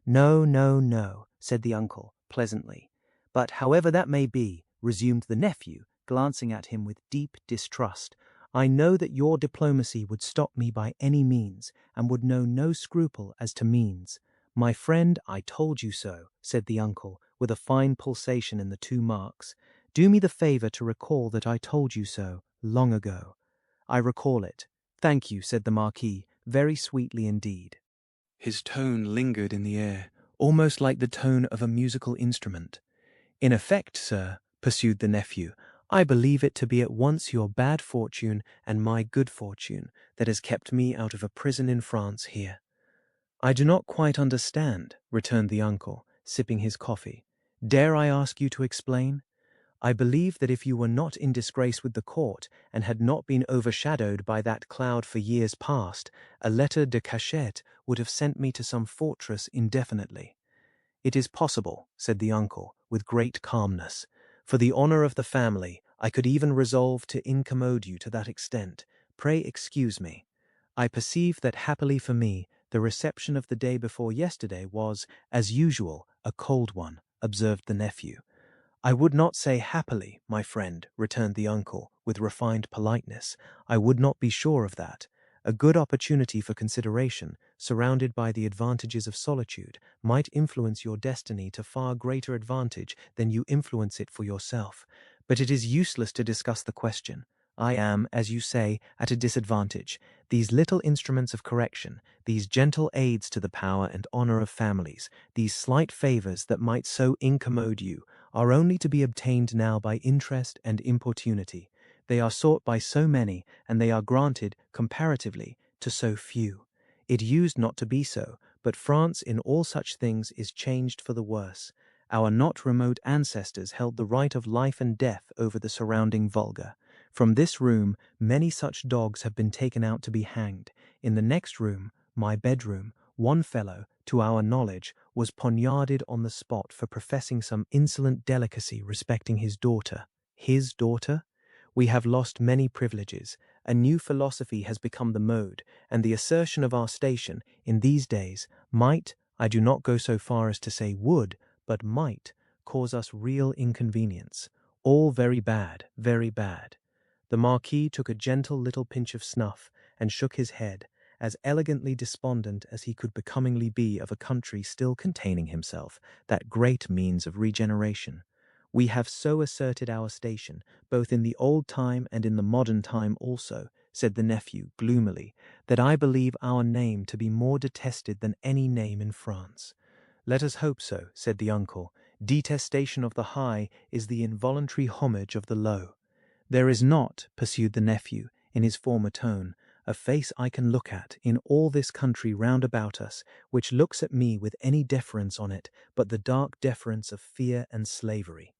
Speaker 3: "No, no, no," said the uncle, pleasantly. "But however that may be," resumed the nephew, glancing at him with deep distrust, "I know that your diplomacy would stop me by any means, and would know no scruple as to means." "My friend, I told you so," said the uncle, with a fine pulsation in the 2 marks. "Do me the favour to recall that I told you so.
Speaker 1: long ago. I recall it. Thank you, said the Marquis, very sweetly indeed.
Speaker 2: His tone lingered in the air, almost like the tone of a musical instrument.
Speaker 1: In effect, sir, pursued the nephew, I believe it to be at once your bad fortune and my good fortune that has kept me out of a prison in France here. I do not quite understand, returned the uncle, sipping his coffee. Dare I ask you to explain? I believe that if you were not in disgrace with the court and had not been overshadowed by that cloud for years past, a letter de cachette would have sent me to some fortress indefinitely. It is possible, said the uncle, with great calmness. For the honour of the family, I could even resolve to incommode you to that extent. Pray excuse me. I perceive that happily for me, the reception of the day before yesterday was, as usual, a cold one, observed the nephew. I would not say happily, my friend, returned the uncle, with refined politeness. I would not be sure of that. A good opportunity for consideration, surrounded by the advantages of solitude, might influence your destiny to far greater advantage than you influence it for yourself. But it is useless to discuss the question. I am, as you say, at a disadvantage. These little instruments of correction, these gentle aids to the power and honour of families, these slight favours that might so incommode you, are only to be obtained now by interest and importunity. They are sought by so many, and they are granted, comparatively, to so few. It used not to be so, but France in all such things is changed for the worse. Our not remote ancestors held the right of life and death over the surrounding vulgar. From this room, many such dogs have been taken out to be hanged. In the next room, my bedroom, one fellow, to our knowledge, was poniarded on the spot for professing some insolent delicacy respecting his daughter. His daughter? We have lost many privileges. A new philosophy has become the mode, and the assertion of our station, in these days, might, I do not go so far as to say would, but might, cause us real inconvenience. All very bad, very bad. The Marquis took a gentle little pinch of snuff, and shook his head, as elegantly despondent as he could becomingly be of a country still containing himself, that great means of regeneration. We have so asserted our station, both in the old time and in the modern time also, said the nephew gloomily, that I believe our name to be more detested than any name in France. Let us hope so, said the uncle. Detestation of the high is the involuntary homage of the low. There is not, pursued the nephew, in his former tone, a face I can look at, in all this country round about us, which looks at me with any deference on it, but the dark deference of fear and slavery.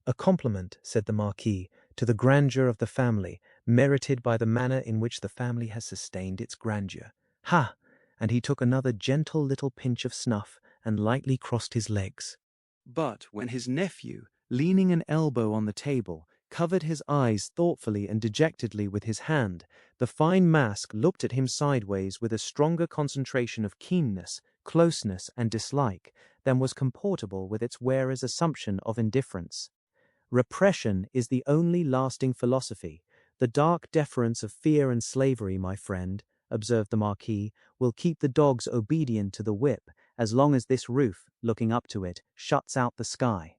Speaker 1: A compliment, said the Marquis, to the grandeur of the family, merited by the manner in which the family has sustained its grandeur. Ha! And he took another gentle little pinch of snuff, and lightly crossed his legs.
Speaker 2: But when his nephew, leaning an elbow on the table, covered his eyes thoughtfully and dejectedly with his hand, the fine mask looked at him sideways with a stronger concentration of keenness, closeness, and dislike than was comportable with its wearer's assumption of indifference. Repression is the only lasting philosophy. The dark deference of fear and slavery, my friend, observed the Marquis, will keep the dogs obedient to the whip, as long as this roof, looking up to it, shuts out the sky.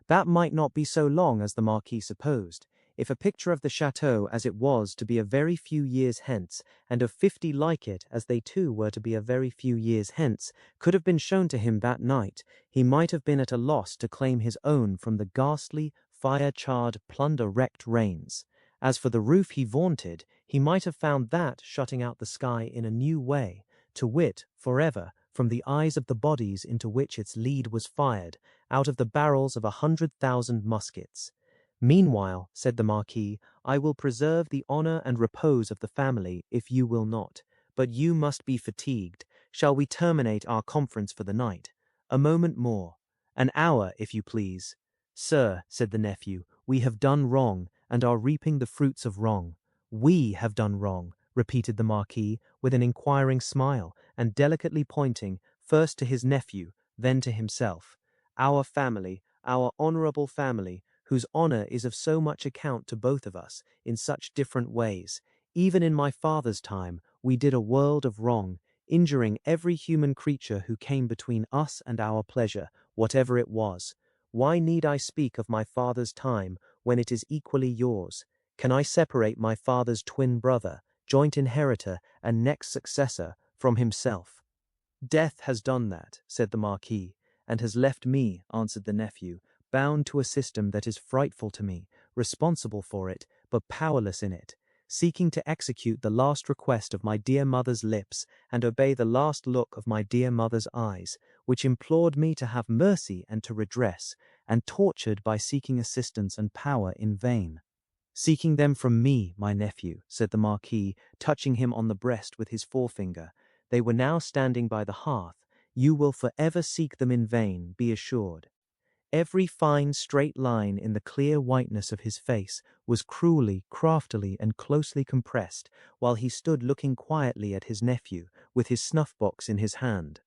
Speaker 2: That might not be so long as the Marquis supposed. If a picture of the chateau as it was to be a very few years hence, and of 50 like it as they too were to be a very few years hence, could have been shown to him that night, he might have been at a loss to claim his own from the ghastly, fire-charred, plunder-wrecked rains. As for the roof he vaunted, he might have found that shutting out the sky in a new way, to wit, forever, from the eyes of the bodies into which its lead was fired, out of the barrels of 100,000 muskets. Meanwhile, said the Marquis, I will preserve the honour and repose of the family, if you will not. But you must be fatigued. Shall we terminate our conference for the night? A moment more. An hour, if you please. Sir, said the nephew, we have done wrong, and are reaping the fruits of wrong. We have done wrong, repeated the Marquis, with an inquiring smile, and delicately pointing, first to his nephew, then to himself. Our family, our honourable family, whose honour is of so much account to both of us, in such different ways. Even in my father's time, we did a world of wrong, injuring every human creature who came between us and our pleasure, whatever it was. Why need I speak of my father's time, when it is equally yours?
Speaker 1: Can I separate my father's twin brother, joint inheritor, and next successor, from himself?" "Death has done that," said the Marquis, "and has left me," answered the nephew, "bound to a system that is frightful to me, responsible for it, but powerless in it, seeking to execute the last request of my dear mother's lips and obey the last look of my dear mother's eyes, which implored me to have mercy and to redress, and tortured by seeking assistance and power in vain." "Seeking them from me, my nephew," said the Marquis, touching him on the breast with his forefinger. They were now standing by the hearth. "You will forever seek them in vain, be assured." Every fine straight line in the clear whiteness of his face was cruelly, craftily, and closely compressed, while he stood looking quietly at his nephew, with his snuff-box in his hand.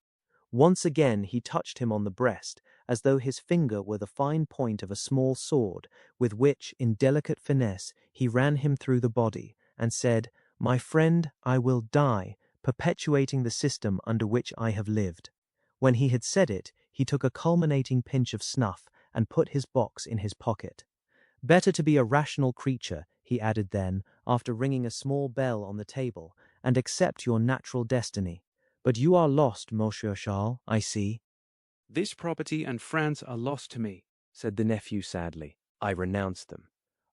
Speaker 1: Once again he touched him on the breast, as though his finger were the fine point of a small sword, with which, in delicate finesse, he ran him through the body, and said, "My friend, I will die, perpetuating the system under which I have lived." When he had said it, he took a culminating pinch of snuff and put his box in his pocket. "Better to be a rational creature," he added then, after ringing a small bell on the table, "and accept your natural destiny. But you are lost, Monsieur Charles, I see."
Speaker 2: "This property and France are lost to me," said the nephew sadly.
Speaker 1: "I renounce them."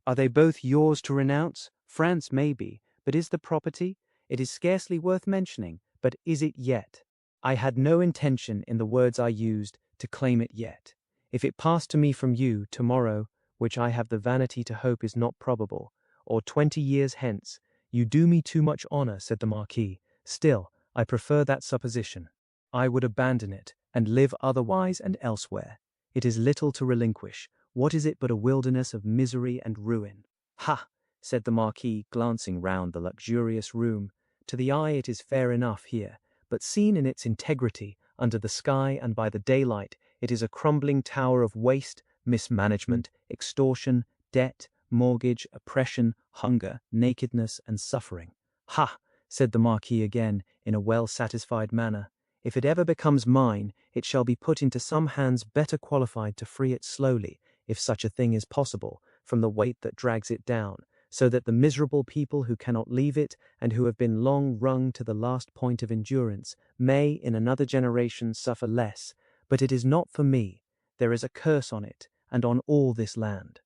Speaker 1: "Are they both yours to renounce? France may be, but is the property? It is scarcely worth mentioning, but is it yet? I had no intention, in the words I used, to claim it yet. If it passed to me from you, tomorrow, which I have the vanity to hope is not probable, or 20 years hence, you do me too much honor," said the Marquis. "Still, I prefer that supposition. I would abandon it, and live otherwise and elsewhere. It is little to relinquish. What is it but a wilderness of misery and ruin?" "Ha!" said the Marquis, glancing round the luxurious room. "To the eye it is fair enough here, but seen in its integrity, under the sky and by the daylight, it is a crumbling tower of waste, mismanagement, extortion, debt, mortgage, oppression, hunger, nakedness, and suffering." "Ha!" said the Marquis again, in a well-satisfied manner. "If it ever becomes mine, it shall be put into some hands better qualified to free it slowly, if such a thing is possible, from the weight that drags it down, so that the miserable people who cannot leave it, and who have been long wrung to the last point of endurance, may, in another generation, suffer less. But it is not for me. There is a curse on it, and on all this land."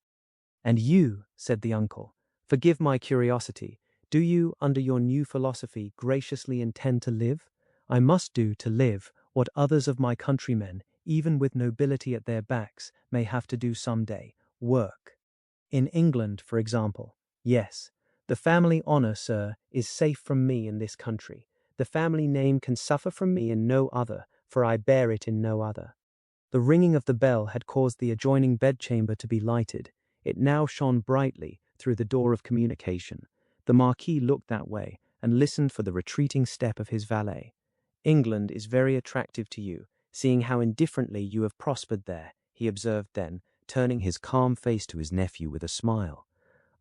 Speaker 1: "And you," said the uncle, "forgive my curiosity, do you, under your new philosophy, graciously intend to live? I must do, to live, what others of my countrymen, even with nobility at their backs, may have to do some day, work. In England, for example. Yes, the family honor, sir, is safe from me in this country. The family name can suffer from me in no other, for I bear it in no other." The ringing of the bell had caused the adjoining bedchamber to be lighted. It now shone brightly through the door of communication. The Marquis looked that way, and listened for the retreating step of his valet. "England is very attractive to you, seeing how indifferently you have prospered there," he observed then, turning his calm face to his nephew with a smile.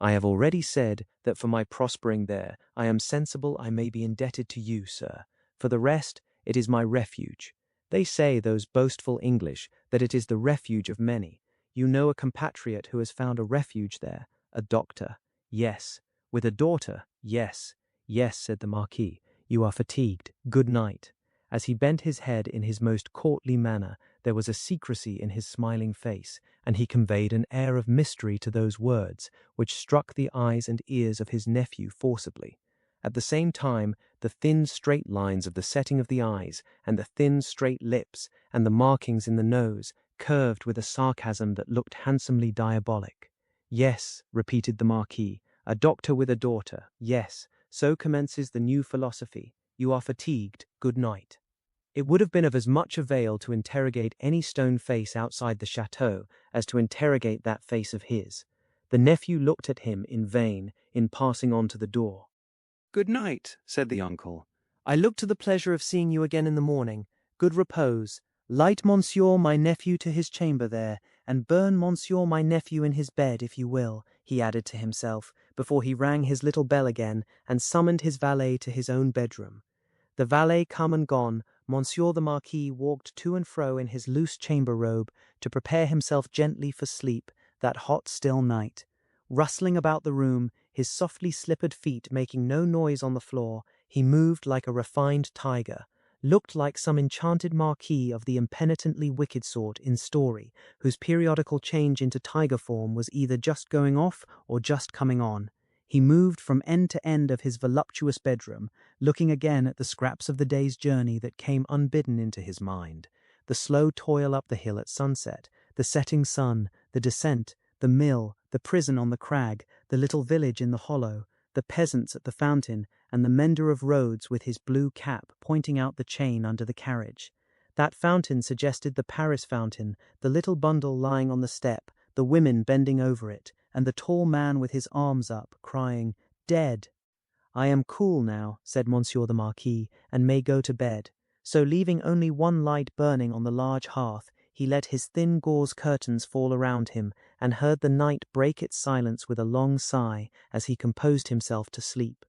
Speaker 1: "I have already said that for my prospering there, I am sensible I may be indebted to you, sir. For the rest, it is my refuge. They say, those boastful English, that it is the refuge of many. You know a compatriot who has found a refuge there, a doctor. Yes. With a daughter? Yes. Yes, said the Marquis. You are fatigued. Good night." As he bent his head in his most courtly manner, there was a secrecy in his smiling face, and he conveyed an air of mystery to those words, which struck the eyes and ears of his nephew forcibly. At the same time, the thin straight lines of the setting of the eyes, and the thin straight lips, and the markings in the nose, curved with a sarcasm that looked handsomely diabolic. "Yes," repeated the Marquis, "a doctor with a daughter. Yes, so commences the new philosophy. You are fatigued. Good night." It would have been of as much avail to interrogate any stone face outside the chateau as to interrogate that face of his. The nephew looked at him in vain in passing on to the door.
Speaker 2: "Good night," said the uncle.
Speaker 1: "I look to the pleasure of seeing you again in the morning. Good repose. Light monsieur my nephew to his chamber there, and burn monsieur my nephew in his bed, if you will," he added to himself, before he rang his little bell again and summoned his valet to his own bedroom. The valet come and gone, Monsieur the Marquis walked to and fro in his loose chamber robe to prepare himself gently for sleep that hot still night. Rustling about the room, his softly slippered feet making no noise on the floor. He moved like a refined tiger, looked like some enchanted marquis of the impenitently wicked sort in story, whose periodical change into tiger form was either just going off or just coming on. He moved from end to end of his voluptuous bedroom, looking again at the scraps of the day's journey that came unbidden into his mind. The slow toil up the hill at sunset, the setting sun, the descent, the mill, the prison on the crag, the little village in the hollow, the peasants at the fountain, and the mender of roads with his blue cap pointing out the chain under the carriage. That fountain suggested the Paris fountain, the little bundle lying on the step, the women bending over it, and the tall man with his arms up, crying, "Dead!" "I am cool now," said Monsieur the Marquis, "and may go to bed." So leaving only one light burning on the large hearth, he let his thin gauze curtains fall around him, and heard the night break its silence with a long sigh as he composed himself to sleep.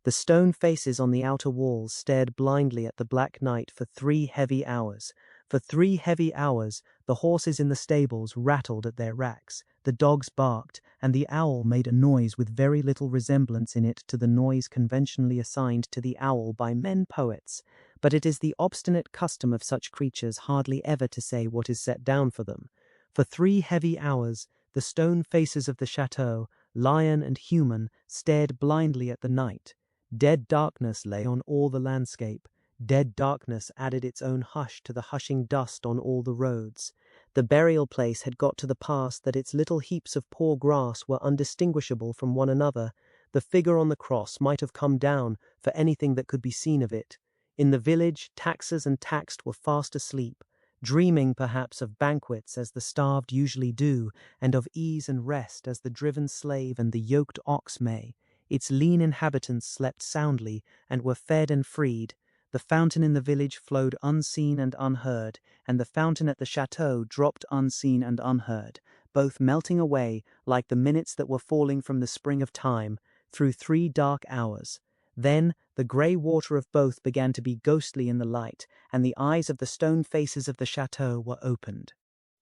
Speaker 1: The stone faces on the outer walls stared blindly at the black night for 3 heavy hours. For 3 heavy hours, the horses in the stables rattled at their racks, the dogs barked, and the owl made a noise with very little resemblance in it to the noise conventionally assigned to the owl by men poets. But it is the obstinate custom of such creatures hardly ever to say what is set down for them. For 3 heavy hours, the stone faces of the chateau, lion and human, stared blindly at the night. Dead darkness lay on all the landscape. Dead darkness added its own hush to the hushing dust on all the roads. The burial place had got to the pass that its little heaps of poor grass were undistinguishable from one another. The figure on the cross might have come down for anything that could be seen of it. In the village, taxers and taxed were fast asleep, dreaming perhaps of banquets as the starved usually do, and of ease and rest as the driven slave and the yoked ox may. Its lean inhabitants slept soundly and were fed and freed. The fountain in the village flowed unseen and unheard, and the fountain at the chateau dropped unseen and unheard, both melting away, like the minutes that were falling from the spring of time, through 3 dark hours. Then the grey water of both began to be ghostly in the light, and the eyes of the stone faces of the chateau were opened.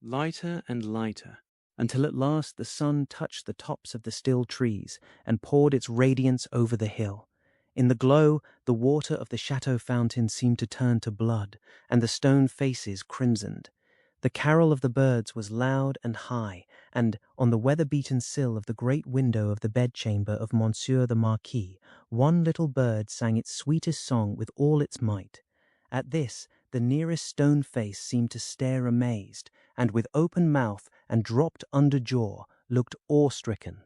Speaker 2: Lighter and lighter,
Speaker 1: Until at last the sun touched the tops of the still trees and poured its radiance over the hill. In the glow, the water of the chateau fountain seemed to turn to blood, and the stone faces crimsoned. The carol of the birds was loud and high, and on the weather-beaten sill of the great window of the bedchamber of Monsieur the Marquis, one little bird sang its sweetest song with all its might. At this, the nearest stone face seemed to stare amazed, and with open mouth and dropped under jaw, looked awe-stricken.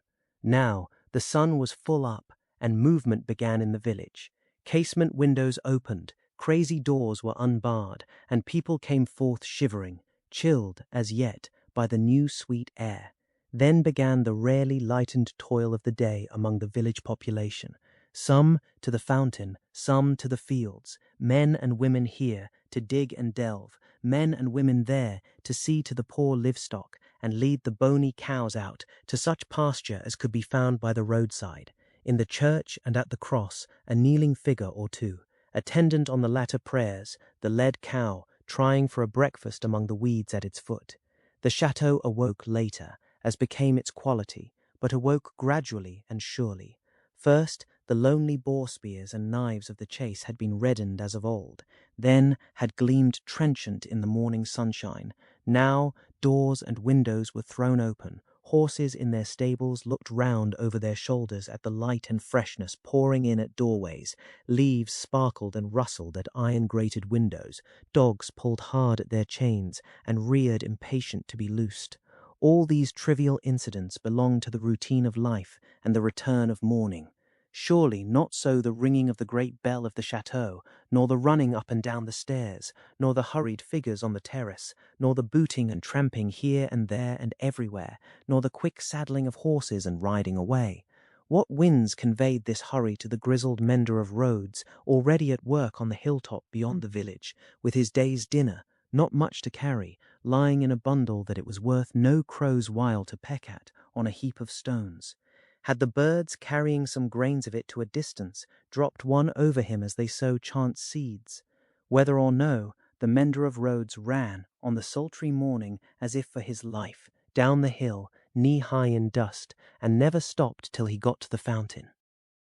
Speaker 1: Now the sun was full up, and movement began in the village. Casement windows opened, crazy doors were unbarred, and people came forth shivering, chilled, as yet, by the new sweet air. Then began the rarely lightened toil of the day among the village population. Some to the fountain, some to the fields, men and women here to dig and delve, men and women there to see to the poor livestock and lead the bony cows out to such pasture as could be found by the roadside. In the church and at the cross, a kneeling figure or two, attendant on the latter prayers, the led cow, trying for a breakfast among the weeds at its foot. The chateau awoke later, as became its quality, but awoke gradually and surely. First, the lonely boar spears and knives of the chase had been reddened as of old, then had gleamed trenchant in the morning sunshine. Now doors and windows were thrown open, horses in their stables looked round over their shoulders at the light and freshness pouring in at doorways, leaves sparkled and rustled at iron-grated windows, dogs pulled hard at their chains and reared impatient to be loosed. All these trivial incidents belonged to the routine of life and the return of morning. Surely not so the ringing of the great bell of the chateau, nor the running up and down the stairs, nor the hurried figures on the terrace, nor the booting and tramping here and there and everywhere, nor the quick saddling of horses and riding away. What winds conveyed this hurry to the grizzled mender of roads, already at work on the hilltop beyond the village, with his day's dinner, not much to carry, lying in a bundle that it was worth no crow's while to peck at, on a heap of stones? Had the birds, carrying some grains of it to a distance, dropped one over him as they sow chance seeds? Whether or no, the mender of roads ran, on the sultry morning, as if for his life, down the hill, knee-high in dust, and never stopped till he got to the fountain.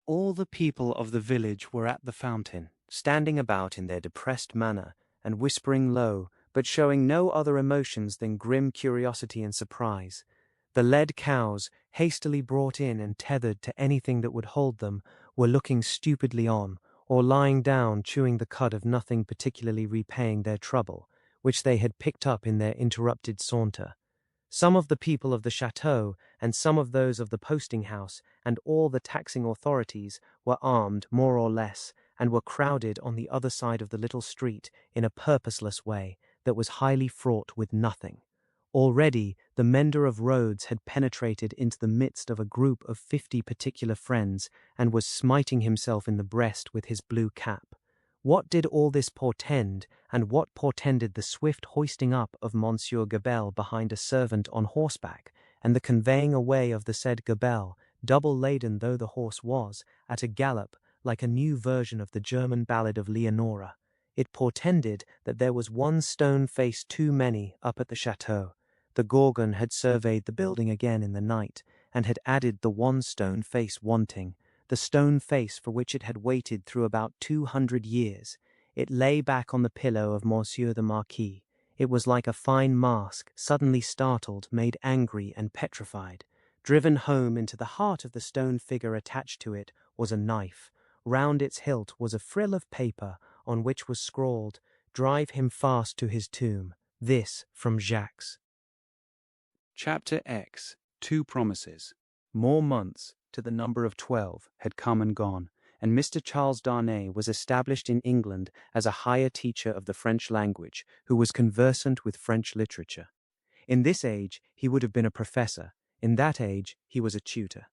Speaker 2: All the people of the village were at the fountain, standing about in their depressed manner, and whispering low, but showing no other emotions than grim curiosity and surprise. The led cows, hastily brought in and tethered to anything that would hold them, were looking stupidly on, or lying down chewing the cud of nothing particularly repaying their trouble, which they had picked up in their interrupted saunter. Some of the people of the chateau, and some of those of the posting-house, and all the taxing authorities, were armed more or less, and were crowded on the other side of the little street in a purposeless way that was highly fraught with nothing. Already the mender of roads had penetrated into the midst of a group of 50 particular friends, and was smiting himself in the breast with his blue cap. What did all this portend, and what portended the swift hoisting up of Monsieur Gabelle behind a servant on horseback, and the conveying away of the said Gabelle, double laden though the horse was, at a gallop, like a new version of the German ballad of Leonora? It portended that there was one stone face too many up at the chateau. The Gorgon had surveyed the building again in the night, and had added the one stone face wanting, the stone face for which it had waited through about 200 years. It lay back on the pillow of Monsieur the Marquis. It was like a fine mask, suddenly startled, made angry and petrified. Driven home into the heart of the stone figure attached to it was a knife. Round its hilt was a frill of paper, on which was scrawled, "Drive him fast to his tomb. This from Jacques."
Speaker 4: Chapter X. 2 Promises. More months, to the number of 12, had come and gone, and Mr. Charles Darnay was established in England as a higher teacher of the French language, who was conversant with French literature. In this age he would have been a professor, in that age he was a tutor.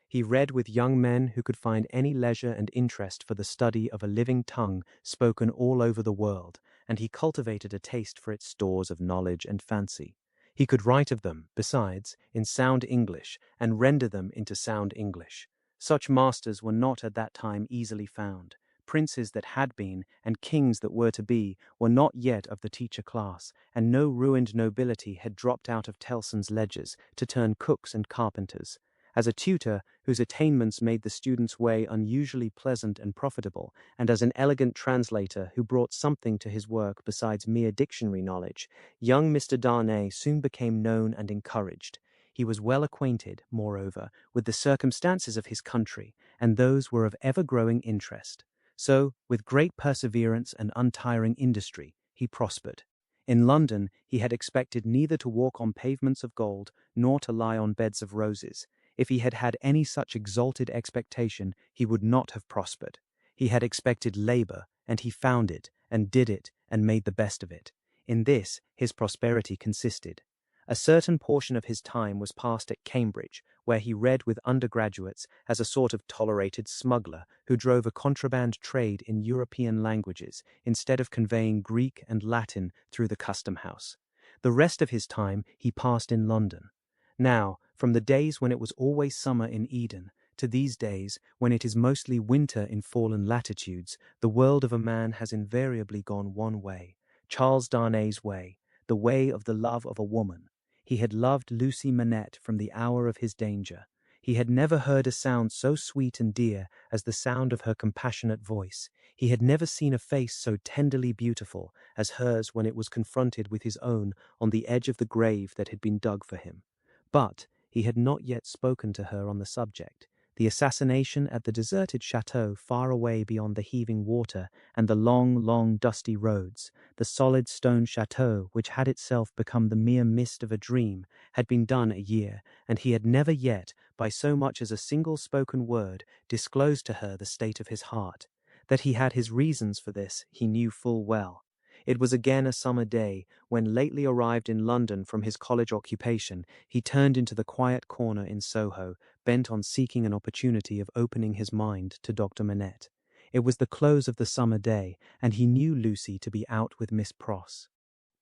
Speaker 4: He read with young men who could find any leisure and interest for the study of a living tongue spoken all over the world, and he cultivated a taste for its stores of knowledge and fancy. He could write of them, besides, in sound English, and render them into sound English. Such masters were not at that time easily found. Princes that had been, and kings that were to be, were not yet of the teacher class, and no ruined nobility had dropped out of Tellson's ledgers to turn cooks and carpenters. As a tutor, whose attainments made the student's way unusually pleasant and profitable, and as an elegant translator who brought something to his work besides mere dictionary knowledge, young Mr. Darnay soon became known and encouraged. He was well acquainted, moreover, with the circumstances of his country, and those were of ever-growing interest. So, with great perseverance and untiring industry, he prospered. In London he had expected neither to walk on pavements of gold, nor to lie on beds of roses. If he had had any such exalted expectation, he would not have prospered. He had expected labor, and he found it, and did it, and made the best of it. In this his prosperity consisted. A certain portion of his time was passed at Cambridge, where he read with undergraduates as a sort of tolerated smuggler who drove a contraband trade in European languages instead of conveying Greek and Latin through the custom-house. The rest of his time he passed in London. Now, from the days when it was always summer in Eden, to these days when it is mostly winter in fallen latitudes, the world of a man has invariably gone one way, Charles Darnay's way, the way of the love of a woman. He had loved Lucy Manette from the hour of his danger. He had never heard a sound so sweet and dear as the sound of her compassionate voice. He had never seen a face so tenderly beautiful as hers when it was confronted with his own on the edge of the grave that had been dug for him. But he had not yet spoken to her on the subject. The assassination at the deserted chateau far away beyond the heaving water and the long, long dusty roads, the solid stone chateau which had itself become the mere mist of a dream, had been done a year, and he had never yet, by so much as a single spoken word, disclosed to her the state of his heart. That he had his reasons for this he knew full well. It was again a summer day, when, lately arrived in London from his college occupation, he turned into the quiet corner in Soho, bent on seeking an opportunity of opening his mind to Dr. Manette. It was the close of the summer day, and he knew Lucy to be out with Miss Pross.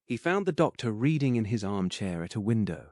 Speaker 2: He found the doctor reading in his armchair at a window.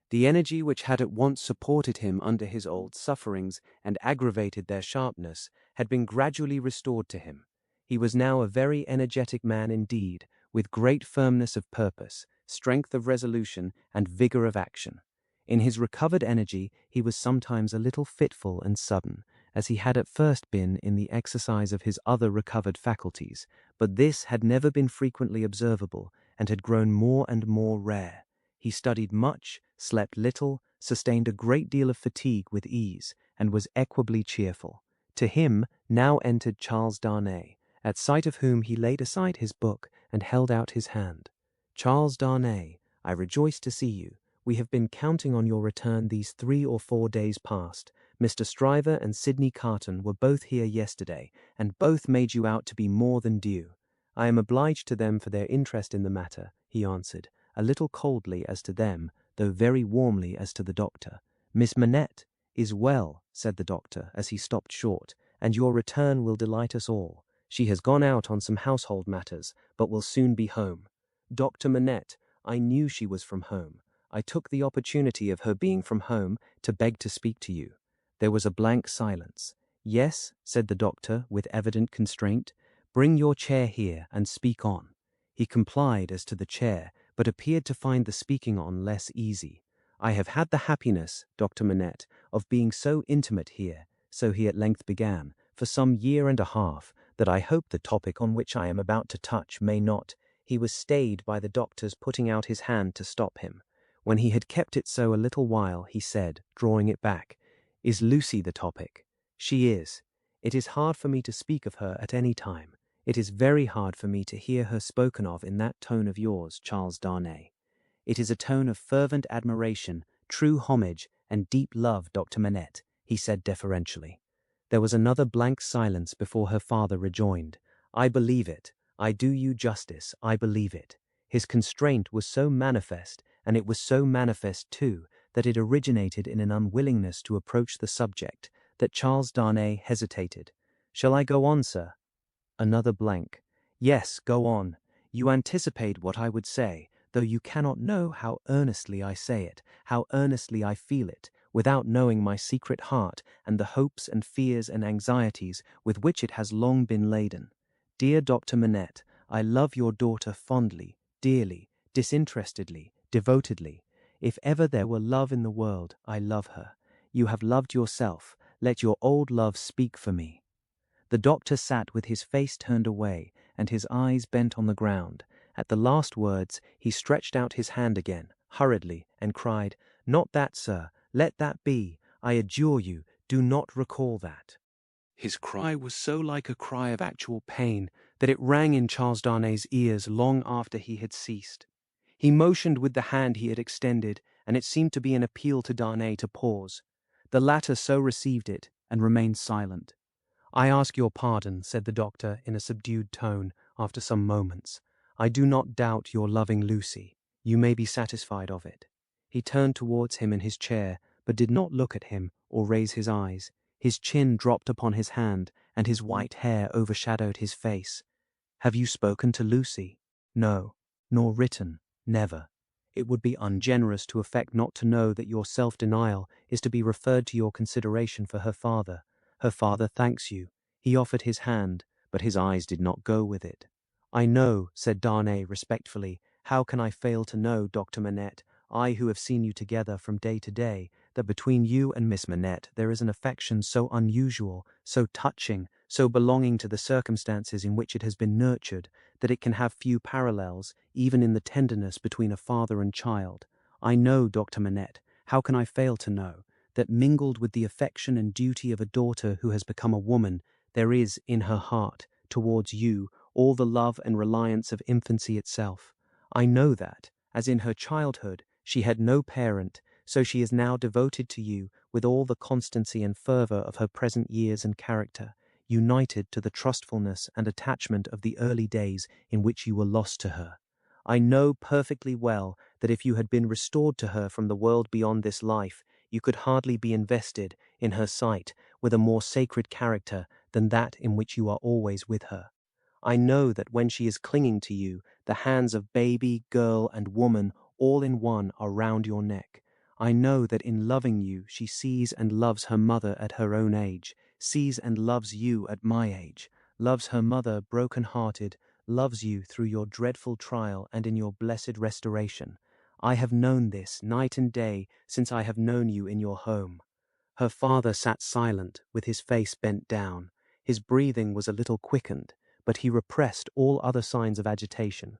Speaker 2: The energy which had at once supported him under his old sufferings and aggravated their sharpness had been gradually restored to him. He was now a very energetic man indeed, with great firmness of purpose, strength of resolution, and vigor of action.
Speaker 1: In his recovered energy, he was sometimes a little fitful and sudden, as he had at first been in the exercise of his other recovered faculties, but this had never been frequently observable, and had grown more and more rare. He studied much, slept little, sustained a great deal of fatigue with ease, and was equably cheerful. To him now entered Charles Darnay, at sight of whom he laid aside his book and held out his hand. "Charles Darnay, I rejoice to see you. We have been counting on your return these 3 or 4 days past. Mr. Stryver and Sidney Carton were both here yesterday, and both made you out to be more than due. I am obliged to them for their interest in the matter," he answered, a little coldly as to them, though very warmly as to the doctor. "Miss Manette is well," said the doctor, as he stopped short, "and your return will delight us all. She has gone out on some household matters, but will soon be home." "Dr. Manette, I knew she was from home. I took the opportunity of her being from home to beg to speak to you." There was a blank silence. "Yes," said the doctor, with evident constraint. "Bring your chair here and speak on." He complied as to the chair, but appeared to find the speaking on less easy. "I have had the happiness, Dr. Manette, of being so intimate here," so he at length began, "for some year and a half, that I hope the topic on which I am about to touch may not—" He was stayed by the doctor's putting out his hand to stop him. When he had kept it so a little while, he said, drawing it back, "Is Lucy the topic?" "She is. It is hard for me to speak of her at any time. It is very hard for me to hear her spoken of in that tone of yours, Charles Darnay. It is a tone of fervent admiration, true homage, and deep love, Dr. Manette," he said deferentially. There was another blank silence before her father rejoined, "I believe it. I do you justice, I believe it." His constraint was so manifest, and it was so manifest too, that it originated in an unwillingness to approach the subject, that Charles Darnay hesitated. "Shall I go on, sir?" Another blank. "Yes, go on. You anticipate what I would say, though you cannot know how earnestly I say it, how earnestly I feel it, without knowing my secret heart and the hopes and fears and anxieties with which it has long been laden. Dear Dr. Manette, I love your daughter fondly, dearly, disinterestedly, devotedly. If ever there were love in the world, I love her. You have loved yourself. Let your old love speak for me." The doctor sat with his face turned away and his eyes bent on the ground. At the last words, he stretched out his hand again, hurriedly, and cried, "Not that, sir. Let that be. I adjure you, do not recall that." His cry was so like a cry of actual pain that it rang in Charles Darnay's ears long after he had ceased. He motioned with the hand he had extended, and it seemed to be an appeal to Darnay to pause. The latter so received it, and remained silent. "I ask your pardon," said the doctor in a subdued tone, after some moments. "I do not doubt your loving Lucy. You may be satisfied of it." He turned towards him in his chair, but did not look at him or raise his eyes. His chin dropped upon his hand, and his white hair overshadowed his face. "Have you spoken to Lucy?" "No." "Nor written?" "Never." It would be ungenerous to affect not to know that your self-denial is to be referred to your consideration for her father. Her father thanks you. He offered his hand, but his eyes did not go with it. "I know," said Darnay respectfully. "How can I fail to know, Dr. Manette, I who have seen you together from day to day, that between you and Miss Manette there is an affection so unusual, so touching, so belonging to the circumstances in which it has been nurtured, that it can have few parallels, even in the tenderness between a father and child. I know, Dr. Manette, how can I fail to know, that mingled with the affection and duty of a daughter who has become a woman, there is, in her heart, towards you, all the love and reliance of infancy itself. I know that, as in her childhood, she had no parent, so she is now devoted to you with all the constancy and fervour of her present years and character, united to the trustfulness and attachment of the early days in which you were lost to her. I know perfectly well that if you had been restored to her from the world beyond this life, you could hardly be invested, in her sight, with a more sacred character than that in which you are always with her. I know that when she is clinging to you, the hands of baby, girl, and woman all in one are round your neck. I know that in loving you she sees and loves her mother at her own age, sees and loves you at my age, loves her mother broken-hearted, loves you through your dreadful trial and in your blessed restoration. I have known this night and day since I have known you in your home." Her father sat silent, with his face bent down. His breathing was a little quickened, but he repressed all other signs of agitation.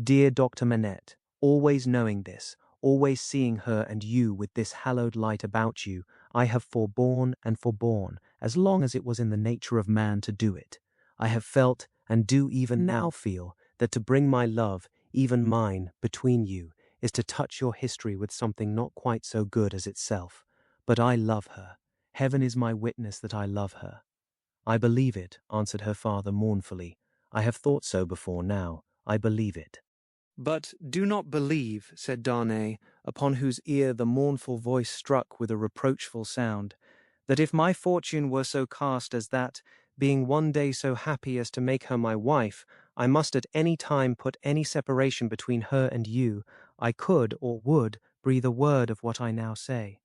Speaker 1: "Dear Dr. Manette, always knowing this, always seeing her and you with this hallowed light about you, I have forborne and forborne, as long as it was in the nature of man to do it. I have felt, and do even now feel, that to bring my love, even mine, between you, is to touch your history with something not quite so good as itself. But I love her. Heaven is my witness that I love her." "I believe it," answered her father mournfully. "I have thought so before now. I believe it."
Speaker 2: "But do not believe," said Darnay, upon whose ear the mournful voice struck with a reproachful sound, "that if my fortune were so cast as that, being one day so happy as to make her my wife, I must at any time put any separation between her and you, I could or would breathe a word of what I now say.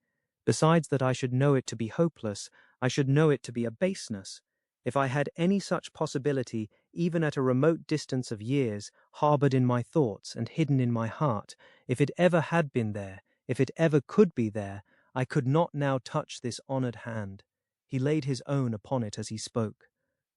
Speaker 2: Besides that I should know it to be hopeless, I should know it to be a baseness. If I had any such possibility, even at a remote distance of years, harboured in my thoughts and hidden in my heart, if it ever had been there, if it ever could be there, I could not now touch this honoured hand." He laid his own upon it as he spoke.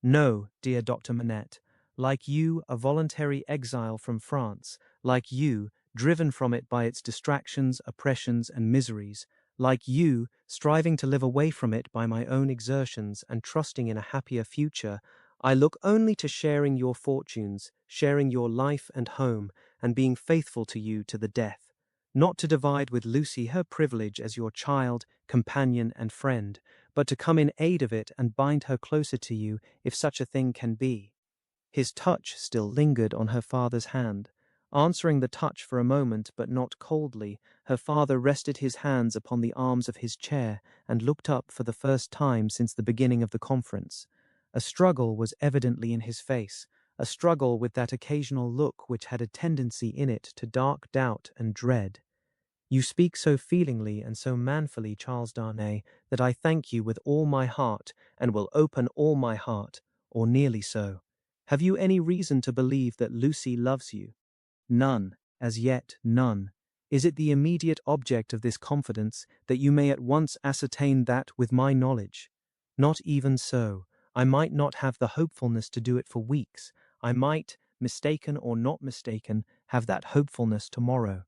Speaker 2: "No, dear Dr. Manette, like you, a voluntary exile from France, like you, driven from it by its distractions, oppressions, and miseries, like you, striving to live away from it by my own exertions and trusting in a happier future, I look only to sharing your fortunes, sharing your life and home, and being faithful to you to the death. Not to divide with Lucy her privilege as your child, companion, and friend, but to come in aid of it and bind her closer to you, if such a thing can be." His touch still lingered on her father's hand. Answering the touch for a moment, but not coldly, her father rested his hands upon the arms of his chair and looked up for the first time since the beginning of the conference. A struggle was evidently in his face, a struggle with that occasional look which had a tendency in it to dark doubt and dread. "You speak so feelingly and so manfully, Charles Darnay, that I thank you with all my heart, and will open all my heart, or nearly so. Have you any reason to believe that Lucy loves you?" "None, as yet none. Is it the immediate object of this confidence that you may at once ascertain that with my knowledge?" "Not even so. I might not have the hopefulness to do it for weeks. I might, mistaken or not mistaken, have that hopefulness tomorrow.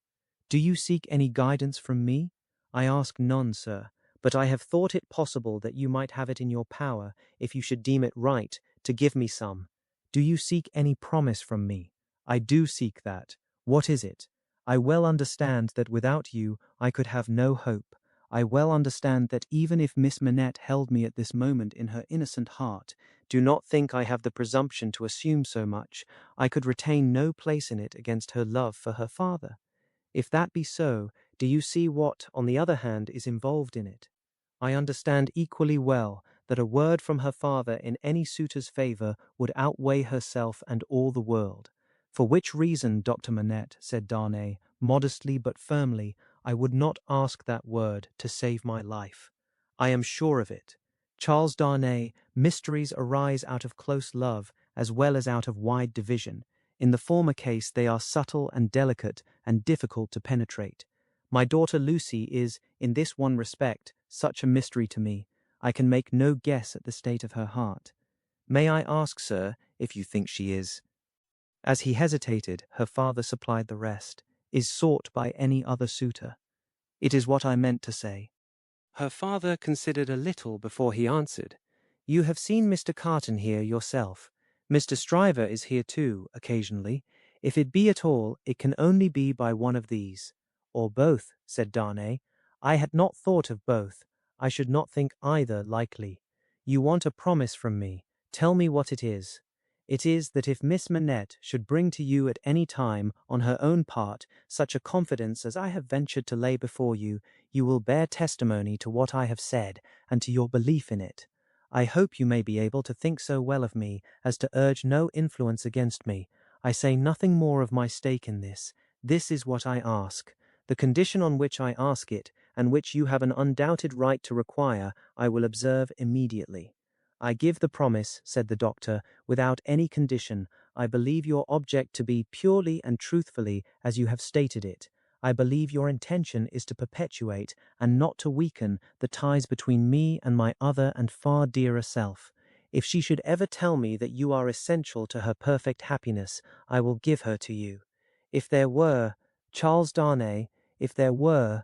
Speaker 2: Do you seek any guidance from me? I ask none, sir, but I have thought it possible that you might have it in your power, if you should deem it right, to give me some. Do you seek any promise from me? I do seek that. What is it? I well understand that without you I could have no hope. I well understand that even if Miss Manette held me at this moment in her innocent heart, do not think I have the presumption to assume so much, I could retain no place in it against her love for her father. If that be so, do you see what, on the other hand, is involved in it? I understand equally well that a word from her father in any suitor's favour would outweigh herself and all the world. For which reason, Dr. Manette, said Darnay, modestly but firmly, I would not ask that word to save my life. I am sure of it. Charles Darnay, mysteries arise out of close love as well as out of wide division. In the former case they are subtle and delicate and difficult to penetrate. My daughter Lucy is, in this one respect, such a mystery to me. I can make no guess at the state of her heart. May I ask, sir, if you think she is—" As he hesitated, her father supplied the rest, "is sought by any other suitor. It is what I meant to say." Her father considered a little before he answered. "You have seen Mr. Carton here yourself. Mr. Stryver is here too, occasionally. If it be at all, it can only be by one of these." "Or both," said Darnay. "I had not thought of both. I should not think either likely. You want a promise from me. Tell me what it is." "It is that if Miss Manette should bring to you at any time, on her own part, such a confidence as I have ventured to lay before you, you will bear testimony to what I have said, and to your belief in it. I hope you may be able to think so well of me as to urge no influence against me. I say nothing more of my stake in this. This is what I ask. The condition on which I ask it, and which you have an undoubted right to require, I will observe immediately." "I give the promise," said the doctor, "without any condition. I believe your object to be purely and truthfully as you have stated it.
Speaker 1: I believe your intention is to perpetuate and not to weaken the ties between me and my other and far dearer self. If she should ever tell me that you are essential to her perfect happiness, I will give her to you. If there were, Charles Darnay, if there were—"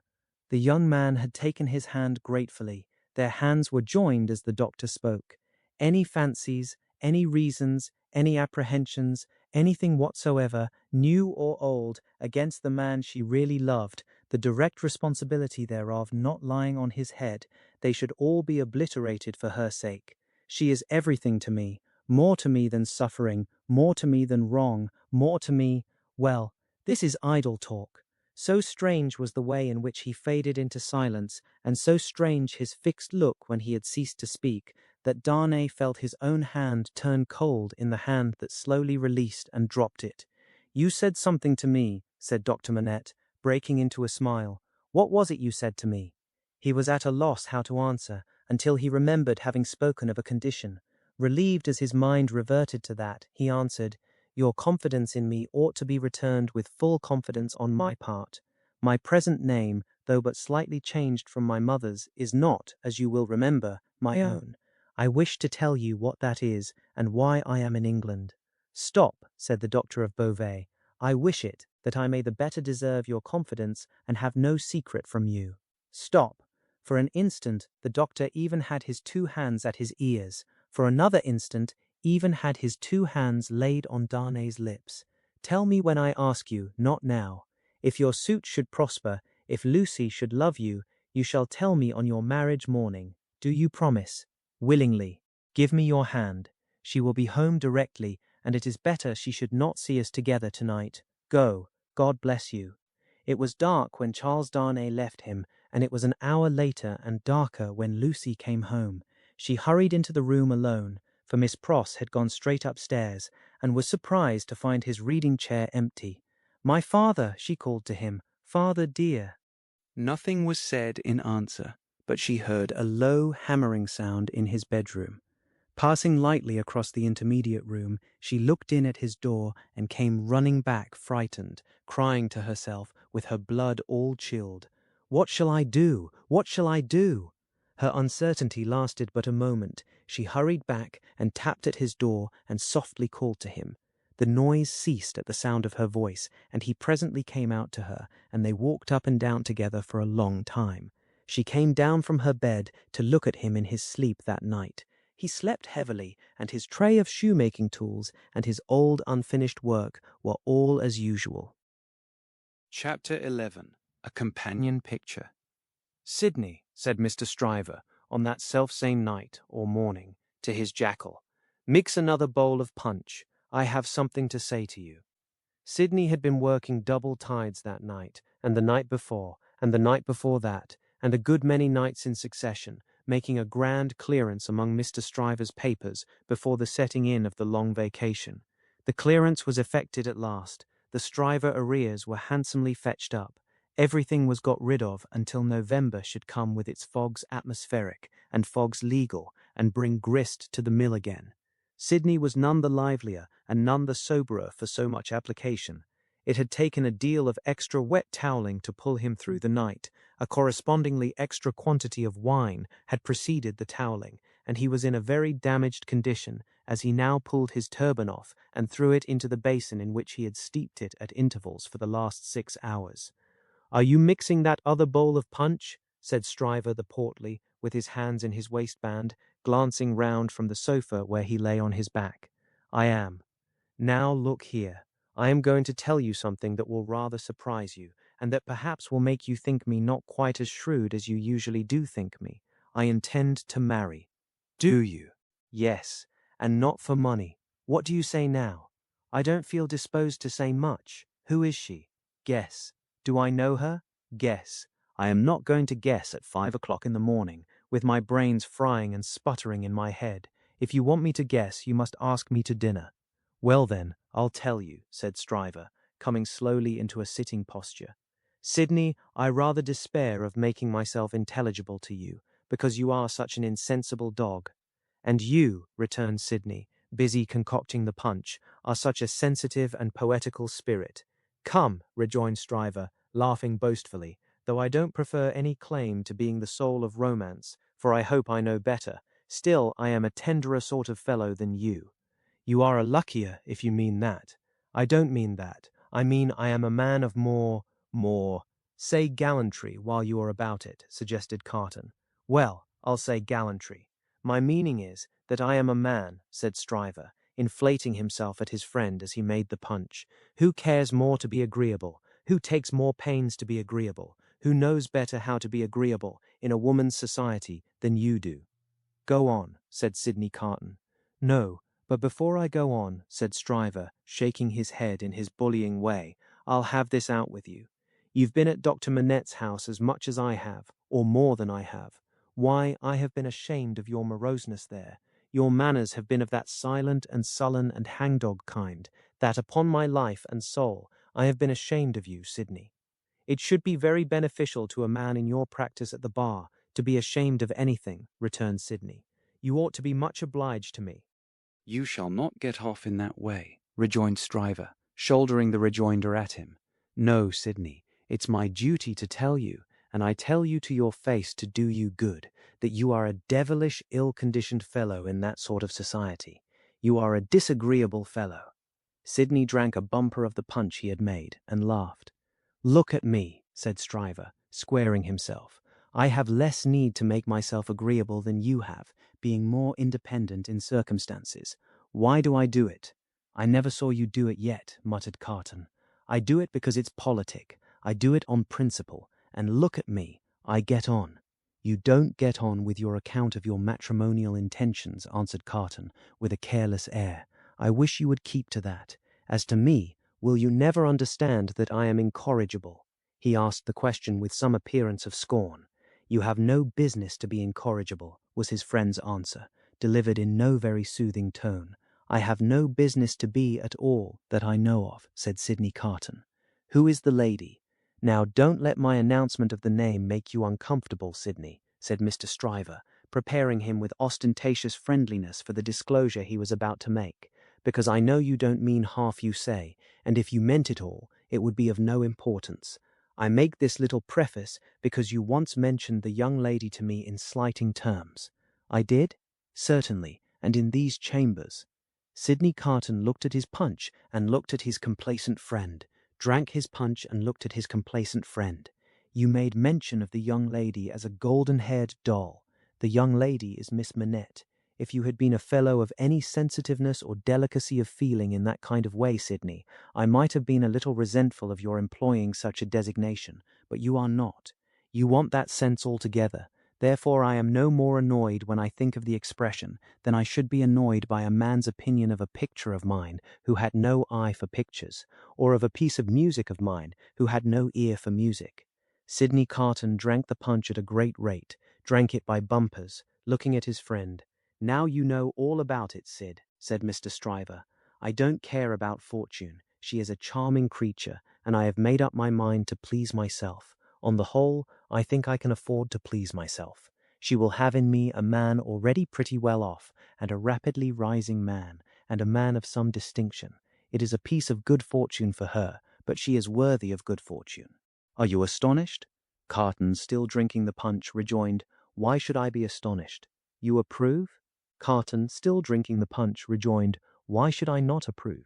Speaker 1: The young man had taken his hand gratefully. Their hands were joined as the doctor spoke. Any fancies, any reasons, any apprehensions, anything whatsoever, new or old, against the man she really loved, the direct responsibility thereof not lying on his head, they should all be obliterated for her sake. She is everything to me, more to me than suffering, more to me than wrong, more to me— Well, this is idle talk. So strange was the way in which he faded into silence, and so strange his fixed look when he had ceased to speak, that Darnay felt his own hand turn cold in the hand that slowly released and dropped it. "You said something to me," said Dr. Manette, breaking into a smile. "What was it you said to me?" He was at a loss how to answer, until he remembered having spoken of a condition. Relieved as his mind reverted to that, he answered, "Your confidence in me ought to be returned with full confidence on my part. My present name, though but slightly changed from my mother's, is not, as you will remember, my own. I wish to tell you what that is, and why I am in England." "Stop," said the doctor of Beauvais. "I wish it, that I may the better deserve your confidence and have no secret from you." "Stop." For an instant, the doctor even had his two hands at his ears. For another instant, even had his two hands laid on Darnay's lips. "Tell me when I ask you, not now. If your suit should prosper, if Lucy should love you, you shall tell me on your marriage morning. Do you promise?" "Willingly. Give me your hand. She will be home directly, and it is better she should not see us together tonight. Go. God bless you." It was dark when Charles Darnay left him, and it was an hour later and darker when Lucy came home. She hurried into the room alone, for Miss Pross had gone straight upstairs, and was surprised to find his reading chair empty. "My father," she called to him, "father dear."
Speaker 2: Nothing was said in answer, but she heard a low hammering sound in his bedroom. Passing lightly across the intermediate room, she looked in at his door and came running back frightened, crying to herself, with her blood all chilled, "What shall I do? What shall I do?" Her uncertainty lasted but a moment. She hurried back and tapped at his door and softly called to him. The noise ceased at the sound of her voice, and he presently came out to her, and they walked up and down together for a long time. She came down from her bed to look at him in his sleep that night. He slept heavily, and his tray of shoemaking tools and his old unfinished work were all as usual. Chapter 11. A Companion Picture.
Speaker 1: "Sidney," said Mr. Stryver, on that selfsame night, or morning, to his Jackal, "mix another bowl of punch. I have something to say to you." Sidney had been working double tides that night, and the night before, and the night before that, and a good many nights in succession, making a grand clearance among Mr. Stryver's papers before the setting in of the long vacation. The clearance was effected at last. The Stryver arrears were handsomely fetched up. Everything was got rid of until November should come with its fogs atmospheric and fogs legal, and bring grist to the mill again. Sidney was none the livelier and none the soberer for so much application. It had taken a deal of extra wet toweling to pull him through the night. A correspondingly extra quantity of wine had preceded the toweling, and he was in a very damaged condition as he now pulled his turban off and threw it into the basin in which he had steeped it at intervals for the last 6 hours. "Are you mixing that other bowl of punch?" said Stryver the portly, with his hands in his waistband, glancing round from the sofa where he lay on his back. "I am." "Now look here. I am going to tell you something that will rather surprise you, and that perhaps will make you think me not quite as shrewd as you usually do think me. I intend to marry."
Speaker 2: Do you?
Speaker 1: "Yes, and not for money. What do you say now?" "I don't feel disposed to say much. Who is she?" "Guess." "Do I know her?" "Guess." "I am not going to guess at 5 o'clock in the morning, with my brains frying and sputtering in my head. If you want me to guess, you must ask me to dinner." "Well then, I'll tell you," said Stryver, coming slowly into a sitting posture. "Sidney, I rather despair of making myself intelligible to you, because you are such an insensible dog." "And you," returned Sidney, busy concocting the punch, "are such a sensitive and poetical spirit." "Come," rejoined Stryver, laughing boastfully, though I don't prefer any claim to being the soul of romance, for I hope I know better. Still, I am a tenderer sort of fellow than you. You are a luckier, if you mean that. I don't mean that. I mean I am a man of more, say gallantry while you are about it, suggested Carton. Well, I'll say gallantry. My meaning is that I am a man, said Stryver, inflating himself at his friend as he made the punch, who cares more to be agreeable, who takes more pains to be agreeable, who knows better how to be agreeable in a woman's society than you do. Go on, said Sidney Carton. No, but before I go on, said Stryver, shaking his head in his bullying way, I'll have this out with you. You've been at Dr. Manette's house as much as I have, or more than I have. Why, I have been ashamed of your moroseness there. Your manners have been of that silent and sullen and hangdog kind, that, upon my life and soul, I have been ashamed of you, Sidney. It should be very beneficial to a man in your practice at the bar to be ashamed of anything, returned Sidney. You ought to be much obliged to me.
Speaker 4: You shall not get off in that way, rejoined Stryver, shouldering the rejoinder at him. No, Sidney, it's my duty to tell you, and I tell you to your face to do you good, that you are a devilish ill-conditioned fellow in that sort of society. You are a disagreeable fellow. Sidney drank a bumper of the punch he had made, and laughed. Look at me, said Stryver, squaring himself. I have less need to make myself agreeable than you have, being more independent in circumstances. Why do I do it? I never saw you do it yet, muttered Carton. I do it because it's politic. I do it on principle. And look at me. I get on. You don't get on with your account of your matrimonial intentions, answered Carton, with a careless air. I wish you would keep to that. As to me, will you never understand that I am incorrigible? He asked the question with some appearance of scorn. You have no business to be incorrigible, was his friend's answer, delivered in no very soothing tone. I have no business to be at all that I know of, said Sidney Carton. Who is the lady? Now don't let my announcement of the name make you uncomfortable, Sidney, said Mr. Stryver, preparing him with ostentatious friendliness for the disclosure he was about to make, because I know you don't mean half you say, and if you meant it all, it would be of no importance. I make this little preface because you once mentioned the young lady to me in slighting terms. I did? Certainly, and in these chambers. Sidney Carton looked at his punch and looked at his complacent friend, drank his punch and looked at his complacent friend. You made mention of the young lady as a golden-haired doll. The young lady is Miss Manette. If you had been a fellow of any sensitiveness or delicacy of feeling in that kind of way, Sidney, I might have been a little resentful of your employing such a designation, but you are not. You want that sense altogether. Therefore I am no more annoyed when I think of the expression than I should be annoyed by a man's opinion of a picture of mine who had no eye for pictures, or of a piece of music of mine who had no ear for music. Sidney Carton drank the punch at a great rate, drank it by bumpers, looking at his friend. Now you know all about it, Sid, said Mr. Stryver. I don't care about Fortune. She is a charming creature, and I have made up my mind to please myself. On the whole, I think I can afford to please myself. She will have in me a man already pretty well off, and a rapidly rising man, and a man of some distinction. It is a piece of good fortune for her, but she is worthy of good fortune. Are you astonished? Carton, still drinking the punch, rejoined, Why should I be astonished? You approve? Carton, still drinking the punch, rejoined, Why should I not approve?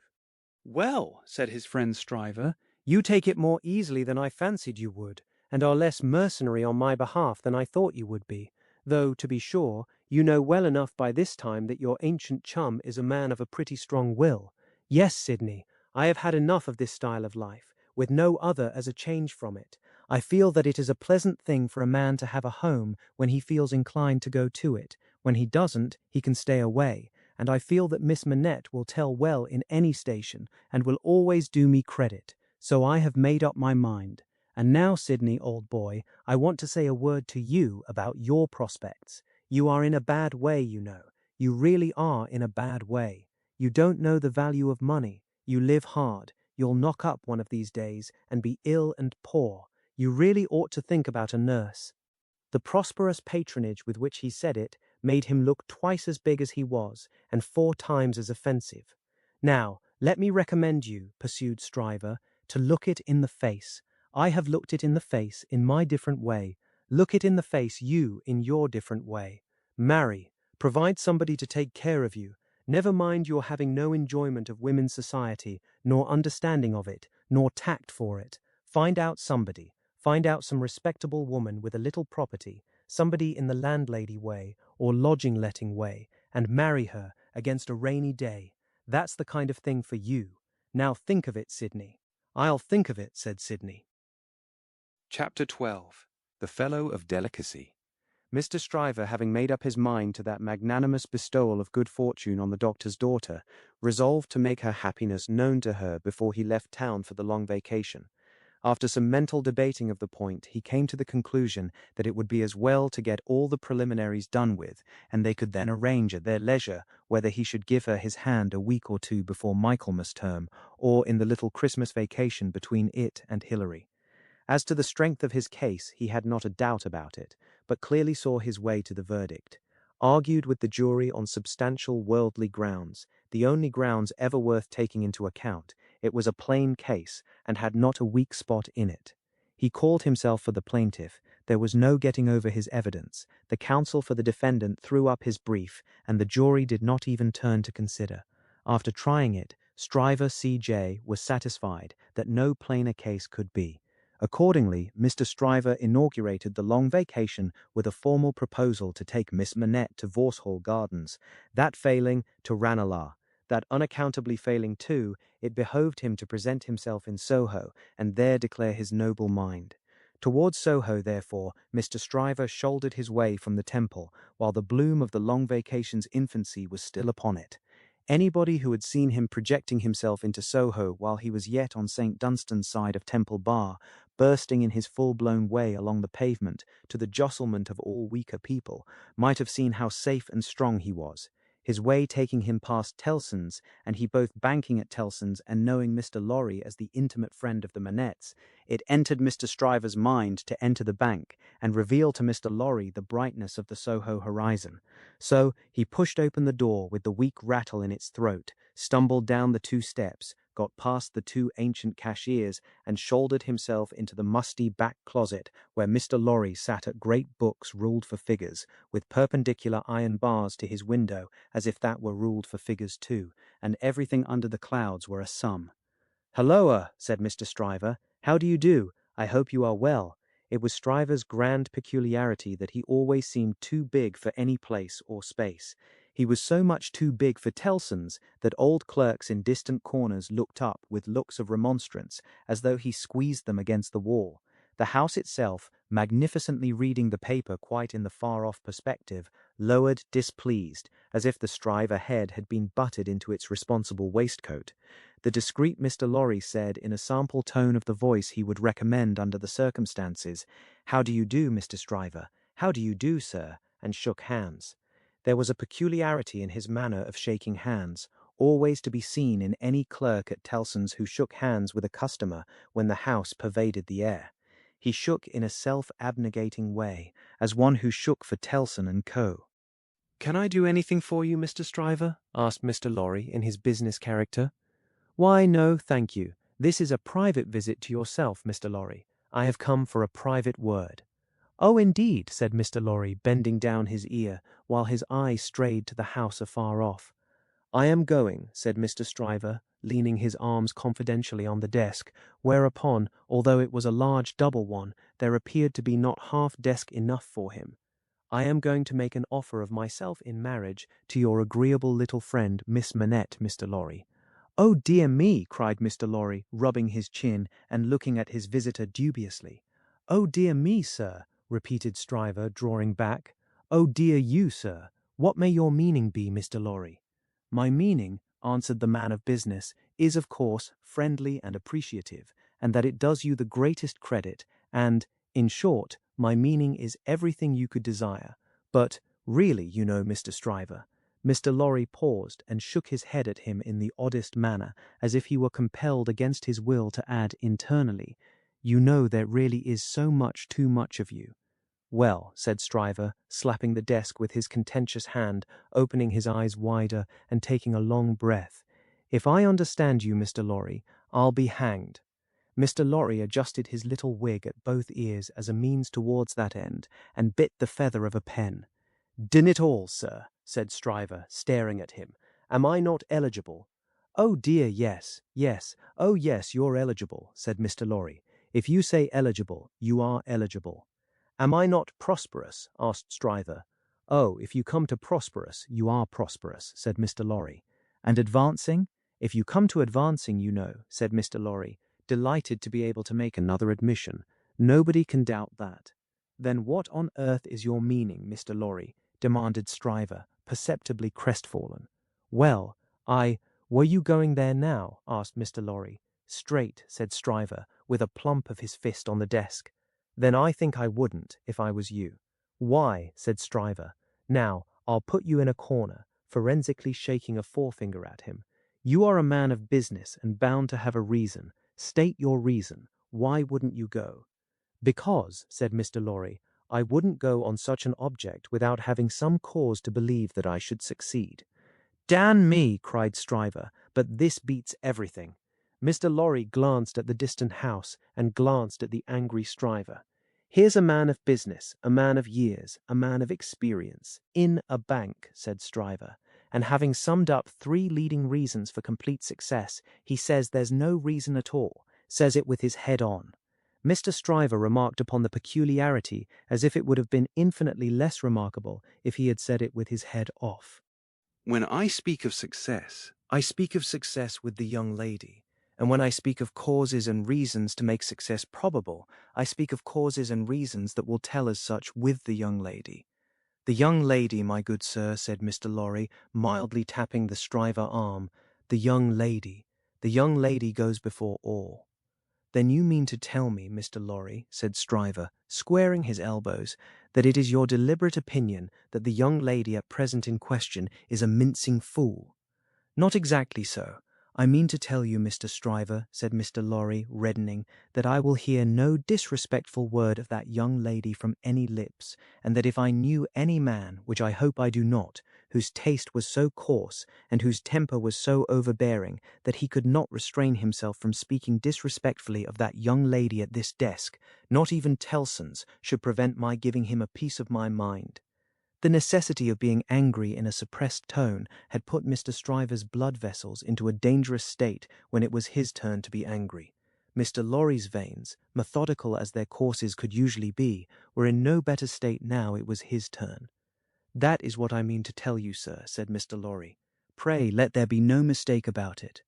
Speaker 2: Well, said his friend Stryver,
Speaker 1: You take it more easily than I fancied you would, and are less mercenary on my behalf than I thought you would be, though, to be sure, you know well enough by this time that your ancient chum is a man of a pretty strong will. Yes, Sidney, I have had enough of this style of life, with no other as a change from it. I feel that it is a pleasant thing for a man to have a home when he feels inclined to go to it. When he doesn't, he can stay away, and I feel that Miss Manette will tell well in any station, and will always do me credit. So I have made up my mind. And now, Sidney, old boy, I want to say a word to you about your prospects. You are in a bad way, you know. You really are in a bad way. You don't know the value of money. You live hard. You'll knock up one of these days and be ill and poor. You really ought to think about a nurse. The prosperous patronage with which he said it made him look twice as big as he was, and 4 times as offensive. Now, let me recommend you, pursued Stryver, to look it in the face. I have looked it in the face in my different way. Look it in the face, you, in your different way. Marry. Provide somebody to take care of you. Never mind your having no enjoyment of women's society, nor understanding of it, nor tact for it. Find out somebody. Find out some respectable woman with a little property, somebody in the landlady way, or lodging-letting way, and marry her against a rainy day. That's the kind of thing for you. Now think of it, Sidney. I'll think of it, said Sidney.
Speaker 2: Chapter 12. The Fellow of Delicacy. Mr. Stryver, having made up his mind to that magnanimous bestowal of good fortune on the doctor's daughter, resolved to make her happiness known to her before he left town for the long vacation. After some mental debating of the point, he came to the conclusion that it would be as well to get all the preliminaries done with, and they could then arrange at their leisure whether he should give her his hand a week or two before Michaelmas term, or in the little Christmas vacation between it and Hilary. As to the strength of his case, he had not a doubt about it, but clearly saw his way to the verdict. Argued with the jury on substantial worldly grounds, the only grounds ever worth taking into account, it was a plain case, and had not a weak spot in it. He called himself for the plaintiff. There was no getting over his evidence. The counsel for the defendant threw up his brief, and the jury did not even turn to consider. After trying it, Stryver C.J. was satisfied that no plainer case could be. Accordingly, Mr. Stryver inaugurated the long vacation with a formal proposal to take Miss Manette to Vauxhall Gardens, that failing, to Ranelagh. That unaccountably failing too, it behoved him to present himself in Soho, and there declare his noble mind. Towards Soho, therefore, Mr. Stryver shouldered his way from the Temple, while the bloom of the long vacation's infancy was still upon it. Anybody who had seen him projecting himself into Soho while he was yet on St. Dunstan's side of Temple Bar, bursting in his full-blown way along the pavement to the jostlement of all weaker people, might have seen how safe and strong he was. His way taking him past Tellson's, and he both banking at Tellson's and knowing Mr. Lorry as the intimate friend of the Manettes, it entered Mr. Stryver's mind to enter the bank and reveal to Mr. Lorry the brightness of the Soho horizon. So he pushed open the door with the weak rattle in its throat, stumbled down the 2 steps, got past the 2 ancient cashiers, and shouldered himself into the musty back closet where Mr. Lorry sat at great books ruled for figures, with perpendicular iron bars to his window as if that were ruled for figures too, and everything under the clouds were a sum. "Halloa," said Mr. Stryver. "How do you do? I hope you are well." It was Stryver's grand peculiarity that he always seemed too big for any place or space. He was so much too big for Tellson's that old clerks in distant corners looked up with looks of remonstrance, as though he squeezed them against the wall. The house itself, magnificently reading the paper quite in the far-off perspective, lowered displeased, as if the Stryver head had been butted into its responsible waistcoat. The discreet Mr. Lorry said in a sample tone of the voice he would recommend under the circumstances, "How do you do, Mr. Stryver? How do you do, sir?" and shook hands. There was a peculiarity in his manner of shaking hands, always to be seen in any clerk at Tellson's who shook hands with a customer when the house pervaded the air. He shook in a self-abnegating way, as one who shook for Tellson and Co. "Can I do anything for you, Mr. Stryver?" asked Mr. Lorry in his business character. "Why, no, thank you. This is a private visit to yourself, Mr. Lorry. I have come for a private word." "Oh, indeed," said Mr. Lorry, bending down his ear, while his eye strayed to the house afar off. "I am going," said Mr. Stryver, leaning his arms confidentially on the desk, whereupon, although it was a large double one, there appeared to be not half desk enough for him. "I am going to make an offer of myself in marriage to your agreeable little friend, Miss Manette, Mr. Lorry." "Oh, dear me!" cried Mr. Lorry, rubbing his chin and looking at his visitor dubiously. "Oh, dear me, sir," repeated Stryver, drawing back. "Oh, dear you, sir. What may your meaning be, Mr. Lorry?" "My meaning," answered the man of business, "is, of course, friendly and appreciative, and that it does you the greatest credit, and, in short, my meaning is everything you could desire. But, really, you know, Mr. Stryver—" Mr. Lorry paused and shook his head at him in the oddest manner, as if he were compelled against his will to add internally, "You know there really is so much too much of you." "Well," said Stryver, slapping the desk with his contentious hand, opening his eyes wider, and taking a long breath, "if I understand you, Mr. Lorry, I'll be hanged."
Speaker 1: Mr. Lorry adjusted his little wig at both ears as a means towards that end, and bit the feather of a pen. "D'n it all, sir," said Stryver, staring at him. "Am I not eligible?" "Oh dear, yes, yes, oh yes, you're eligible," said Mr. Lorry. "If you say eligible, you are eligible." "Am I not prosperous?" asked Stryver. "Oh, if you come to prosperous, you are prosperous," said Mr. Lorry. "And advancing?" "If you come to advancing, you know," said Mr. Lorry, delighted to be able to make another admission. "Nobody can doubt that." "Then what on earth is your meaning, Mr. Lorry?" demanded Stryver, perceptibly crestfallen. "Well, were you going there now?" asked Mr. Lorry. "Straight," said Stryver, with a plump of his fist on the desk. "Then I think I wouldn't, if I was you." "Why?" said Stryver. "Now, I'll put you in a corner," forensically shaking a forefinger at him. "You are a man of business and bound to have a reason. State your reason. Why wouldn't you go?" "Because," said Mr. Lorry, "I wouldn't go on such an object without having some cause to believe that I should succeed." "Damn me!" cried Stryver, "but this beats everything." Mr. Lorry glanced at the distant house and glanced at the angry Stryver. "Here's a man of business, a man of years, a man of experience, in a bank," said Stryver, "and having summed up 3 leading reasons for complete success, he says there's no reason at all, says it with his head on." Mr. Stryver remarked upon the peculiarity as if it would have been infinitely less remarkable if he had said it with his head off.
Speaker 2: When I speak of success, I speak of success with the young lady. And when I speak of causes and reasons to make success probable, I speak of causes and reasons that will tell as such with the young lady. "The young lady, my good sir," said Mr. Lorry, mildly tapping the Stryver arm. "The young lady. The young lady goes before all." "Then you mean to tell me, Mr. Lorry," said Stryver, squaring his elbows, "that it is your deliberate opinion that the young lady at present in question is a mincing fool?" "Not exactly so. I mean to tell you, Mr. Stryver," said Mr. Lorry, reddening, "that I will hear no disrespectful word of that young lady from any lips, and that if I knew any man, which I hope I do not, whose taste was so coarse, and whose temper was so overbearing, that he could not restrain himself from speaking disrespectfully of that young lady at this desk, not even Tellson's should prevent my giving him a piece of my mind." The necessity of being angry in a suppressed tone had put Mr. Stryver's blood vessels into a dangerous state when it was his turn to be angry. Mr. Lorry's veins, methodical as their courses could usually be, were in no better state now it was his turn. "That is what I mean to tell you, sir," said Mr. Lorry. "Pray let there be no mistake about it."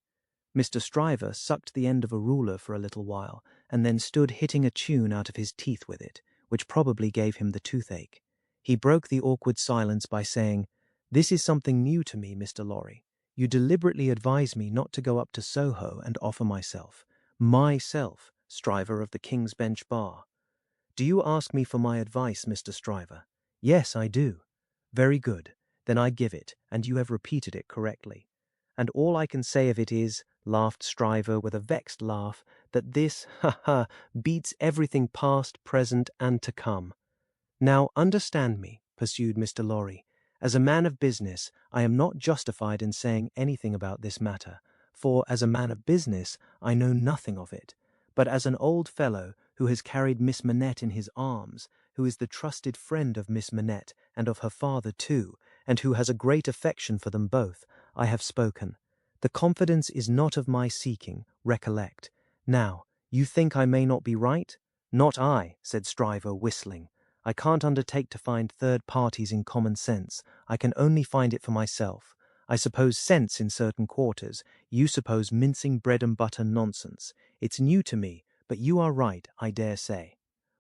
Speaker 2: Mr. Stryver sucked the end of a ruler for a little while, and then stood hitting a tune out of his teeth with it, which probably gave him the toothache. He broke the awkward silence by saying, "This is something new to me, Mr. Lorry. You deliberately advise me not to go up to Soho and offer myself, Stryver of the King's Bench Bar. Do you ask me for my advice, Mr. Stryver?" "Yes, I do." "Very good. Then I give it, and you have repeated it correctly. And all I can say of it is," laughed Stryver with a vexed laugh, "that this, beats everything past, present, and to come." "Now, understand me," pursued Mr. Lorry. "As a man of business, I am not justified in saying anything about this matter, for, as a man of business, I know nothing of it. But as an old fellow who has carried Miss Manette in his arms, who is the trusted friend of Miss Manette and of her father too, and who has a great affection for them both, I have spoken. The confidence is not of my seeking, recollect. Now, you think I may not be right?" "Not I," said Stryver, whistling. "I can't undertake to find third parties in common sense. I can only find it for myself. I suppose sense in certain quarters. You suppose mincing bread and butter nonsense. It's new to me, but you are right, I dare say.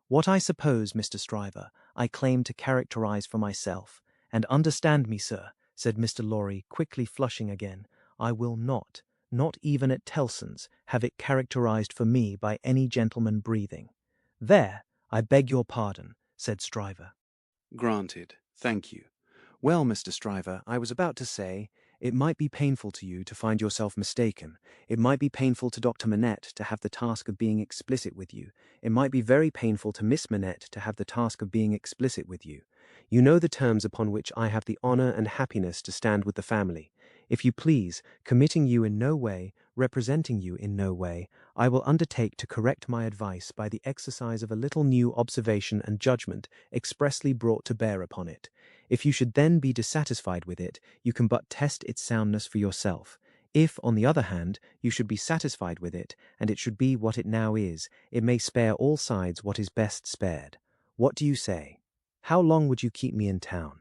Speaker 2: What I suppose, Mr. Stryver, I claim to characterize for myself. And understand me, sir," said Mr. Lorry, quickly flushing again, "I will not even at Tellson's, have it characterized for me by any gentleman breathing." "There, I beg your pardon," said Stryver. Granted. Thank you. Well, Mr. Stryver, I was about to say, it might be painful to you to find yourself mistaken. It might be painful to Dr. Manette to have the task of being explicit with you. It might be very painful to Miss Manette to have the task of being explicit with you. You know the terms upon which I have the honour and happiness to stand with the family. If you please, committing you in no way,
Speaker 1: representing you in no way, I will undertake to correct my advice by the exercise of a little new observation and judgment expressly brought to bear upon it. If you should then be dissatisfied with it, you can but test its soundness for yourself. If, on the other hand, you should be satisfied with it, and it should be what it now is, it may spare all sides what is best spared. What do you say? How long would you keep me in town?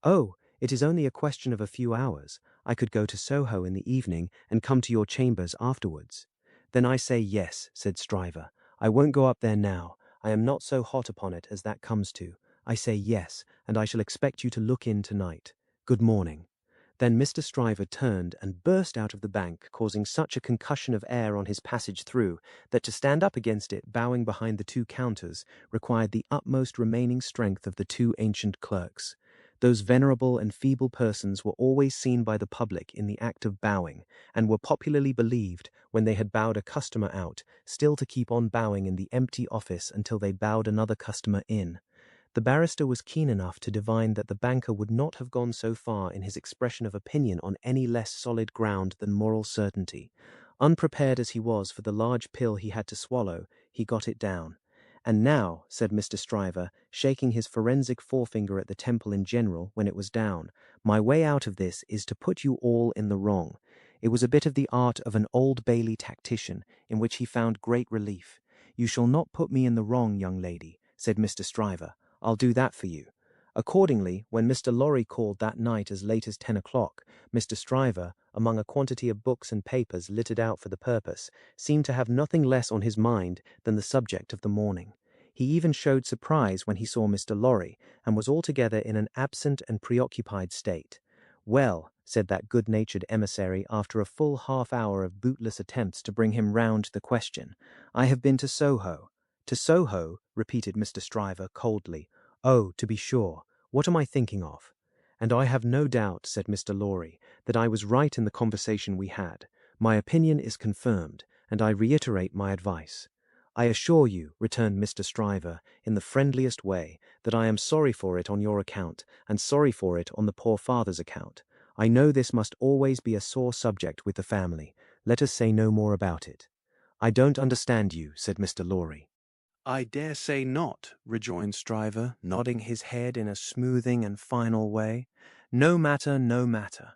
Speaker 1: Oh, it is only a question of a few hours. I could go to Soho in the evening and come to your chambers afterwards. Then I say yes, said Stryver. I won't go up there now. I am not so hot upon it as that comes to. I say yes, and I shall expect you to look in tonight. Good morning. Then Mr. Stryver turned and burst out of the bank, causing such a concussion of air on his passage through, that to stand up against it, bowing behind the two counters, required the utmost remaining strength of the two ancient clerks. Those venerable and feeble persons were always seen by the public in the act of bowing, and were popularly believed, when they had bowed a customer out, still to keep on bowing in the empty office until they bowed another customer in. The barrister was keen enough to divine that the banker would not have gone so far in his expression of opinion on any less solid ground than moral certainty. Unprepared as he was for the large pill he had to swallow, he got it down. And now, said Mr. Stryver, shaking his forensic forefinger at the Temple in general when it was down, my way out of this is to put you all in the wrong. It was a bit of the art of an Old Bailey tactician, in which he found great relief. You shall not put me in the wrong, young lady, said Mr. Stryver. I'll do that for you. Accordingly, when Mr. Lorry called that night as late as 10 o'clock, Mr. Stryver, among a quantity of books and papers littered out for the purpose, seemed to have nothing less on his mind than the subject of the morning. He even showed surprise when he saw Mr. Lorry, and was altogether in an absent and preoccupied state. Well, said that good-natured emissary after a full half-hour of bootless attempts to bring him round to the question, I have been to Soho. To Soho, repeated Mr. Stryver coldly. Oh, to be sure. What am I thinking of? And I have no doubt, said Mr. Lorry, that I was right in the conversation we had. My opinion is confirmed, and I reiterate my advice. I assure you, returned Mr. Stryver, in the friendliest way, that I am sorry for it on your account, and sorry for it on the poor father's account. I know this must always be a sore subject with the family. Let us say no more about it. I don't understand you, said Mr. Lorry.
Speaker 2: I dare say not, rejoined Stryver, nodding his head in a smoothing and final way. No matter, no matter.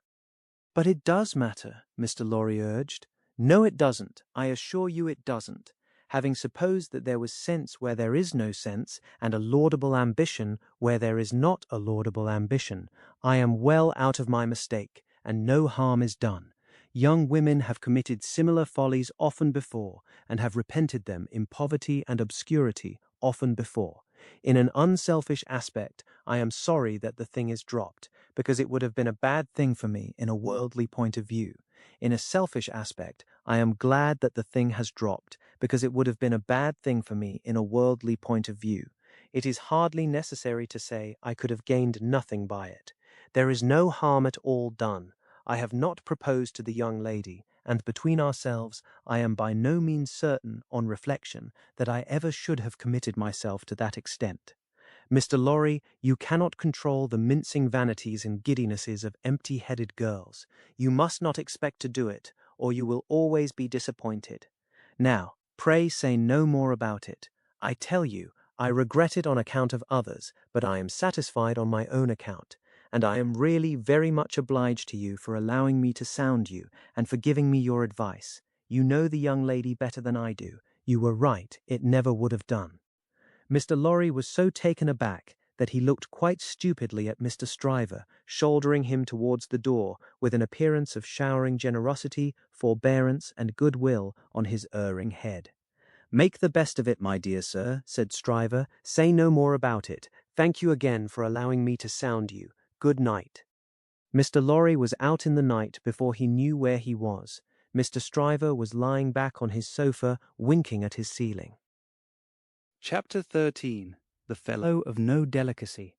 Speaker 1: But it does matter, Mr. Lorry urged. No, it doesn't. I assure you it doesn't. Having supposed that there was sense where there is no sense, and a laudable ambition where there is not a laudable ambition, I am well out of my mistake, and no harm is done. Young women have committed similar follies often before, and have repented them in poverty and obscurity often before. In an unselfish aspect, I am sorry that the thing is dropped, because it would have been a bad thing for me in a worldly point of view. In a selfish aspect, I am glad that the thing has dropped, because it would have been a bad thing for me in a worldly point of view. It is hardly necessary to say I could have gained nothing by it. There is no harm at all done. I have not proposed to the young lady, and between ourselves, I am by no means certain, on reflection, that I ever should have committed myself to that extent. Mr. Lorry, you cannot control the mincing vanities and giddinesses of empty-headed girls. You must not expect to do it, or you will always be disappointed. Now, pray say no more about it. I tell you, I regret it on account of others, but I am satisfied on my own account. And I am really very much obliged to you for allowing me to sound you, and for giving me your advice. You know the young lady better than I do. You were right, it never would have done. Mr. Lorry was so taken aback that he looked quite stupidly at Mr. Stryver, shouldering him towards the door, with an appearance of showering generosity, forbearance, and goodwill on his erring head. Make the best of it, my dear sir, said Stryver. Say no more about it. Thank you again for allowing me to sound you. Good night. Mr. Lorry was out in the night before he knew where he was. Mr. Stryver was lying back on his sofa, winking at his ceiling.
Speaker 2: Chapter 13.
Speaker 3: The Fellow of No Delicacy.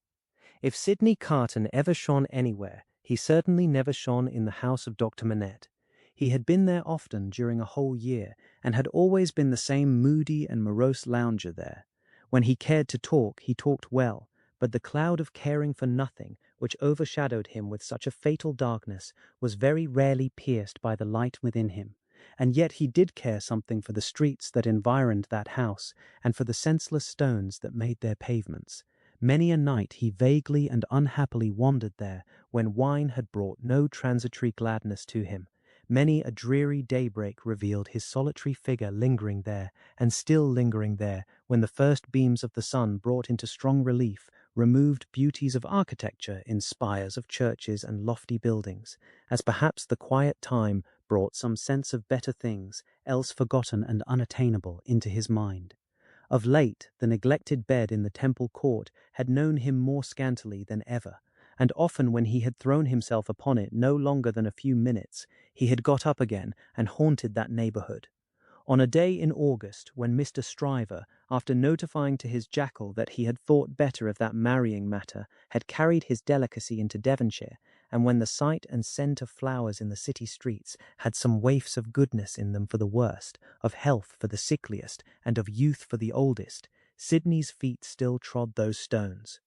Speaker 3: If Sidney Carton ever shone anywhere, he certainly never shone in the house of Dr. Manette. He had been there often during a whole year, and had always been the same moody and morose lounger there. When he cared to talk, he talked well, but the cloud of caring for nothing, which overshadowed him with such a fatal darkness, was very rarely pierced by the light within him. and yet he did care something for the streets that environed that house, and for the senseless stones that made their pavements. Many a night he vaguely and unhappily wandered there, when wine had brought no transitory gladness to him. Many a dreary daybreak revealed his solitary figure lingering there, and still lingering there, when the first beams of the sun brought into strong relief removed beauties of architecture in spires of churches and lofty buildings, as perhaps the quiet time brought some sense of better things, else forgotten and unattainable, into his mind. Of late, the neglected bed in the temple court had known him more scantily than ever, and often when he had thrown himself upon it no longer than a few minutes, he had got up again and haunted that neighbourhood. On a day in August, when Mr. Stryver, after notifying to his Jackal that he had thought better of that marrying matter, had carried his delicacy into Devonshire, and when the sight and scent of flowers in the city streets had some waifs of goodness in them for the worst, of health for the sickliest, and of youth for the oldest, Sidney's feet still trod those stones.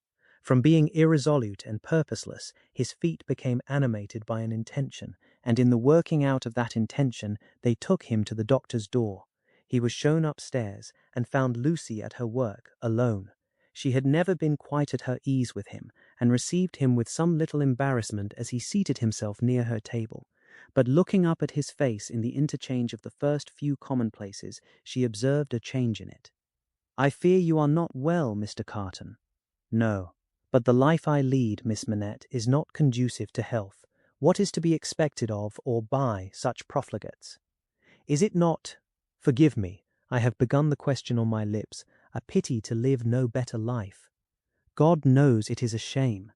Speaker 3: From being irresolute and purposeless, his feet became animated by an intention, and in the working out of that intention they took him to the doctor's door. He was shown upstairs, and found Lucy at her work, alone. She had never been quite at her ease with him, and received him with some little embarrassment as he seated himself near her table. But looking up at his face in the interchange of the first few commonplaces, she observed a change in it. "I fear you are not well, Mr. Carton." "No. But the life I lead, Miss Manette, is not conducive to health. What is to be expected of or by such profligates? Is it not, forgive me, I have begun the question on my lips, a pity to live no better life? God knows it is a shame.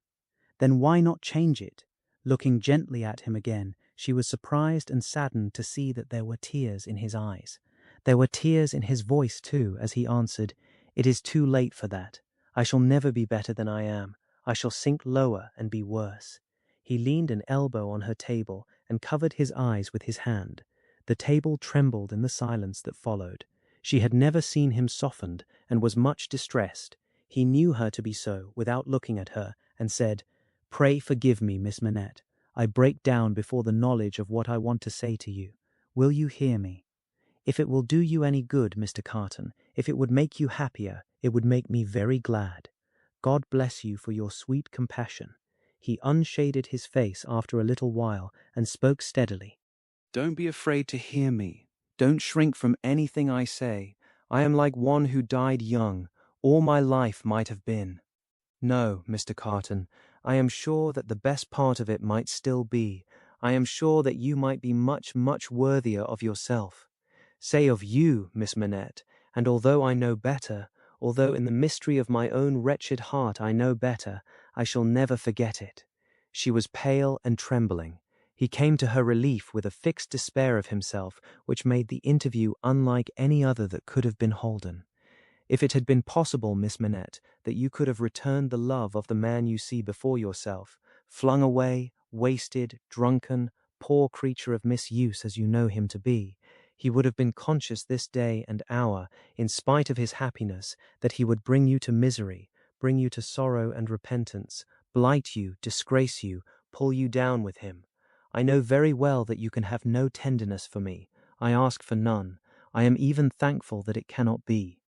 Speaker 3: Then why not change it?" Looking gently at him again, she was surprised and saddened to see that there were tears in his eyes. There were tears in his voice too, as he answered, "It is too late for that. I shall never be better than I am. I shall sink lower and be worse." He leaned an elbow on her table and covered his eyes with his hand. The table trembled in the silence that followed. She had never seen him softened, and was much distressed. He knew her to be so, without looking at her, and said, "Pray forgive me, Miss Manette. I break down before the knowledge of what I want to say to you. Will you hear me? If it will do you any good, Mr. Carton, if it would make you happier, it would make me very glad. God bless you for your sweet compassion." He unshaded his face after a little while, and spoke steadily.
Speaker 2: Don't be afraid to hear me. Don't shrink from anything I say. I am like one who died young. All my life might have been. No, Mr. Carton, I am sure that the best part of it might still be. I am sure that you might be much, much worthier of yourself. Say of you, Miss Manette, and although I know better, although in the mystery of my own wretched heart I know better, I shall never forget it. She was pale and trembling. He came to her relief with a fixed despair of himself, which made the interview unlike any other that could have been holden. If it had been possible, Miss Manette, that you could have returned the love of the man you see before yourself, flung away, wasted, drunken, poor creature of misuse as you know him to be, he would have been conscious this day and hour, in spite of his happiness, that he would bring you to misery, bring you to sorrow and repentance, blight you, disgrace you, pull you down with him. I know very well that you can have no tenderness for me. I ask for none. I am even thankful that it cannot be.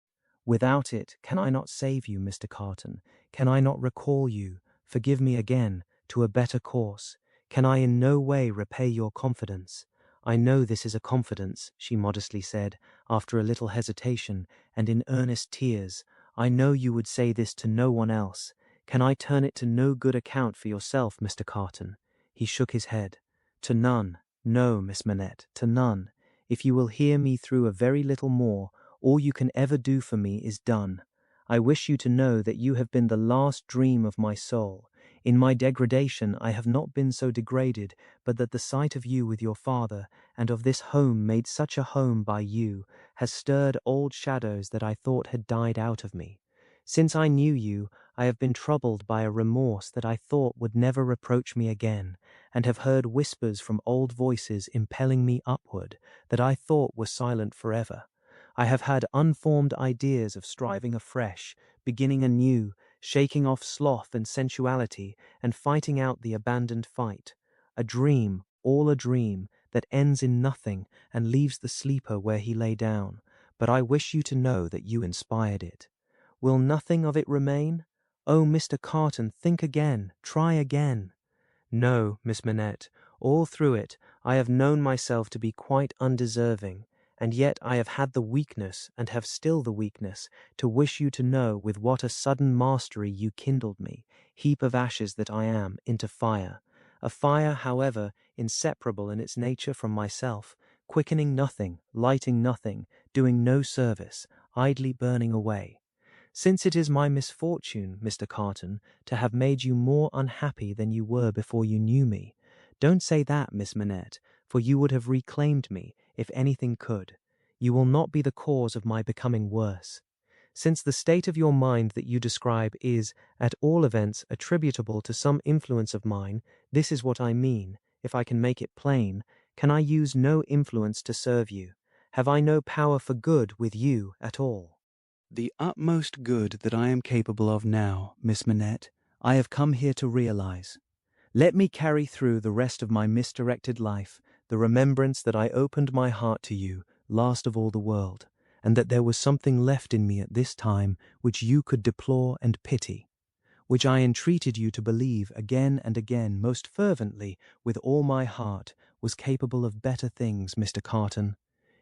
Speaker 2: Without it, can I not save you, Mr. Carton? Can I not recall you, forgive me again, to a better course? Can I in no way repay your confidence? I know this is a confidence, she modestly said, after a little hesitation, and in earnest tears. I know you would say this to no one else. Can I turn it to no good account for yourself, Mr. Carton? He shook his head. To none. No, Miss Manette, to none. If you will hear me through a very little more, all you can ever do for me is done. I wish you to know that you have been the last dream of my soul. In my degradation I have not been so degraded, but that the sight of you with your father, and of this home made such a home by you, has stirred old shadows that I thought had died out of me. Since I knew you, I have been troubled by a remorse that I thought would never reproach me again, and have heard whispers from old voices impelling me upward that I thought were silent forever. I have had unformed ideas of striving afresh, beginning anew, shaking off sloth and sensuality, and fighting out the abandoned fight. A dream, all a dream,
Speaker 1: that ends in nothing and leaves the sleeper where he lay down, but I wish you to know that you inspired it. Will nothing of it remain? Oh, Mr. Carton, think again, try again. No, Miss Manette, all through it I have known myself to be quite undeserving, and yet I have had the weakness, and have still the weakness, to wish you to know with what a sudden mastery you kindled me, heap of ashes that I am, into fire. A fire, however, inseparable in its nature from myself, quickening nothing, lighting nothing, doing no service, idly burning away. Since it is my misfortune, Mr. Carton, to have made you more unhappy than you were before you knew me, don't say that, Miss Manette, for you would have reclaimed me, if anything could. You will not be the cause of my becoming worse. Since the state of your mind that you describe is, at all events, attributable to some influence of mine, this is what I mean, if I can make it plain. Can I use no influence to serve you? Have I no power for good with you at all?
Speaker 4: The utmost good that I am capable of now, Miss Manette, I have come here to realize. Let me carry through the rest of my misdirected life the remembrance that I opened my heart to you, last of all the world, and that there was something left in me at this time which you could deplore and pity, which I entreated you to believe again and again most fervently with all my heart was capable of better things, Mr. Carton.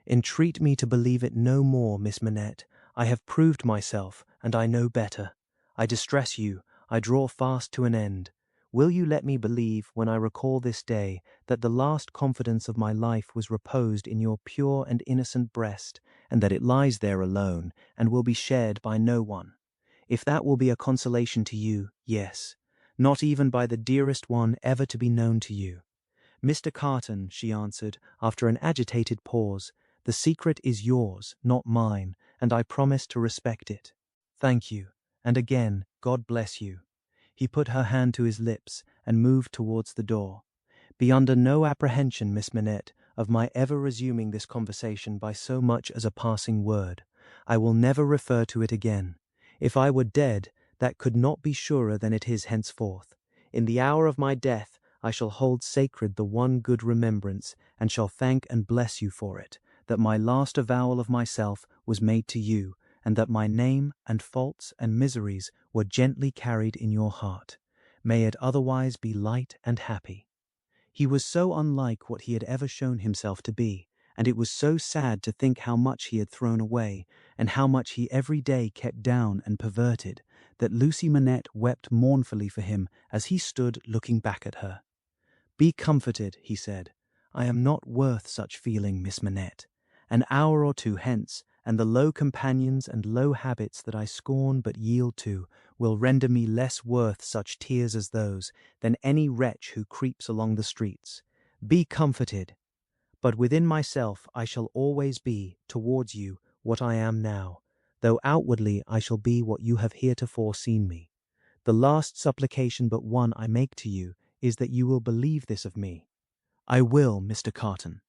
Speaker 4: Entreat me to believe it no more, Miss Manette. I have proved myself, and I know better. I distress you, I draw fast to an end. Will you let me believe, when I recall this day, that the last confidence of my life was reposed in your pure and innocent breast, and that it lies there alone, and will be shared by no one? If that will be a consolation to you, yes, not even by the dearest one ever to be known to you. Mr. Carton, she answered, after an agitated pause, the secret is yours, not mine, and I promise to respect it. Thank you, and again, God bless you. He put her hand to his lips and moved towards the door. Be under no apprehension, Miss Manette, of my ever resuming this conversation by so much as a passing word. I will never refer to it again. If I were dead, that could not be surer than it is henceforth. In the hour of my death, I shall hold sacred the one good remembrance, and shall thank and bless you for it, that my last avowal of myself was made to you, and that my name and faults and miseries were gently carried in your heart. May it otherwise be light and happy. He was so unlike what he had ever shown himself to be, and it was so sad to think how much he had thrown away, and how much he every day kept down and perverted, that Lucy Manette wept mournfully for him as he stood looking back at her. Be comforted, he said. I am not worth such feeling, Miss Manette. An hour or two hence, and the low companions and low habits that I scorn but yield to will render me less worth such tears as those than any wretch who creeps along the streets. Be comforted. But within myself I shall always be, towards you, what I am now, though outwardly I shall be what you have heretofore seen me. The last supplication but one I make to you is that you will believe this of me. I will, Mr. Carton.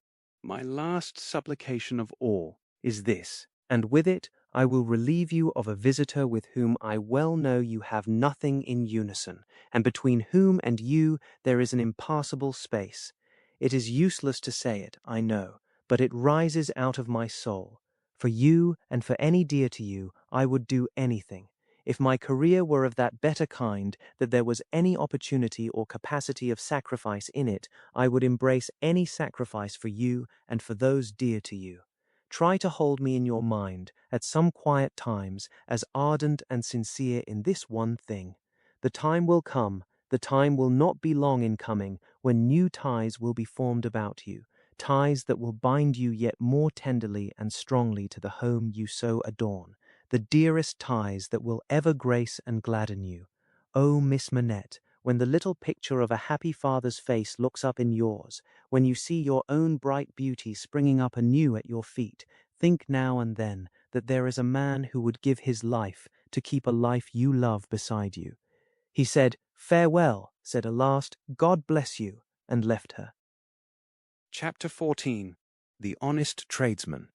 Speaker 2: My last supplication of all
Speaker 1: Is this, and with it I will relieve you of a visitor with whom I well know you have nothing in unison, and between whom and you there is an impassable space. It is useless to say it, I know, but it rises out of my soul. For you, and for any dear to you, I would do anything. If my career were of that better kind, that there was any opportunity or capacity of sacrifice in it, I would embrace any sacrifice for you and for those dear to you. Try to hold me in your mind, at some quiet times, as ardent and sincere in this one thing. The time will come, the time will not be long in coming, when new ties will be formed about you, ties that will bind you yet more tenderly and strongly to the home you so adorn, the dearest ties that will ever grace and gladden you. Oh, Miss Manette, when the little picture of a happy father's face looks up in yours, when you see your own bright beauty springing up anew at your feet, think now and then that there is a man who would give his life to keep a life you love beside you. He said, farewell, said a last, God bless you, and left her.
Speaker 2: Chapter 14. The Honest Tradesman.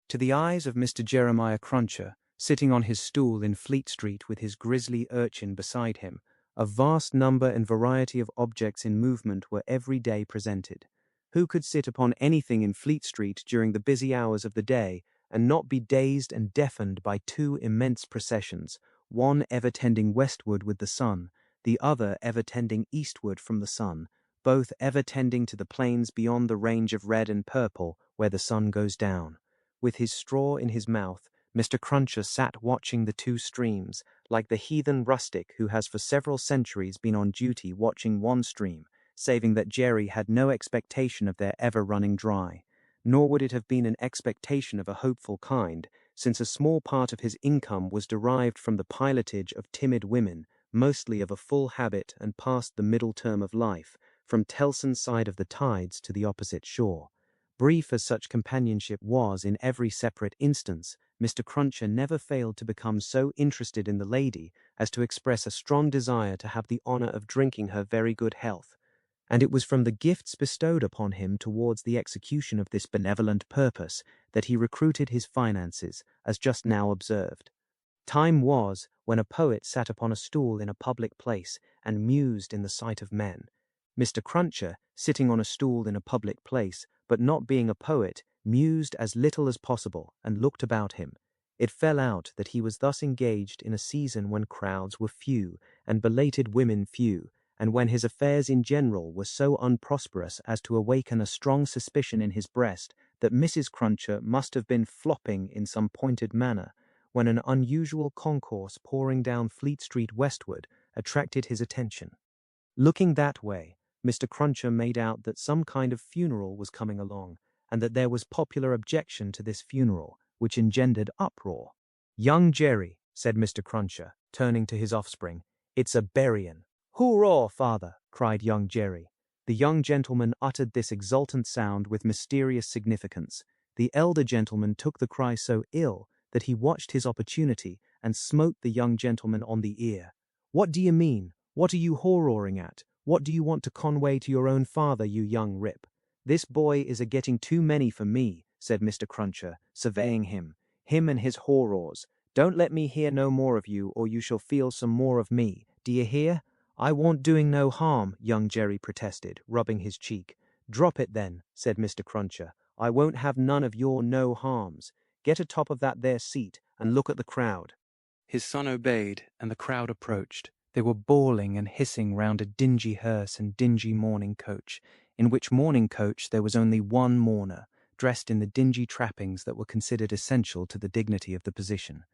Speaker 1: To the eyes of Mr. Jeremiah Cruncher, sitting on his stool in Fleet Street with his grisly urchin beside him, a vast number and variety of objects in movement were every day presented. Who could sit upon anything in Fleet Street during the busy hours of the day and not be dazed and deafened by two immense processions, one ever tending westward with the sun, the other ever tending eastward from the sun, both ever tending to the plains beyond the range of red and purple where the sun goes down? With his straw in his mouth, Mr. Cruncher sat watching the two streams, like the heathen rustic who has for several centuries been on duty watching one stream, saving that Jerry had no expectation of their ever running dry. Nor would it have been an expectation of a hopeful kind, since a small part of his income was derived from the pilotage of timid women, mostly of a full habit and past the middle term of life, from Tellson's side of the tides to the opposite shore. Brief as such companionship was in every separate instance, Mr. Cruncher never failed to become so interested in the lady as to express a strong desire to have the honor of drinking her very good health, and it was from the gifts bestowed upon him towards the execution of this benevolent purpose that he recruited his finances, as just now observed. Time was when a poet sat upon a stool in a public place and mused in the sight of men. Mr. Cruncher, sitting on a stool in a public place, but not being a poet, mused as little as possible and looked about him. It fell out that he was thus engaged in a season when crowds were few and belated women few, and when his affairs in general were so unprosperous as to awaken a strong suspicion in his breast that Mrs. Cruncher must have been flopping in some pointed manner, when an unusual concourse pouring down Fleet Street westward attracted his attention. Looking that way, Mr. Cruncher made out that some kind of funeral was coming along, and that there was popular objection to this funeral, which engendered uproar. "Young Jerry," said Mr. Cruncher, turning to his offspring, "it's a burying." "Hoorah, father!" cried young Jerry. The young gentleman uttered this exultant sound with mysterious significance. The elder gentleman took the cry so ill that he watched his opportunity and smote the young gentleman on the ear. "What do you mean? What are you horroring at? What do you want to conway to your own father, you young rip?" "This boy is a-getting too many for me," said Mr. Cruncher, surveying him. "Him and his horrors. Don't let me hear no more of you, or you shall feel some more of me. Do you hear?" "I won't doing no harm," young Jerry protested, rubbing his cheek. "Drop it then," said Mr. Cruncher. "I won't have none of your no harms. Get atop of that there seat, and look at the crowd."
Speaker 2: His son obeyed, and the crowd approached.
Speaker 3: They were bawling and hissing round a dingy hearse and dingy mourning coach, in which mourning coach there was only one mourner, dressed in the dingy trappings that were considered essential to the dignity of the position.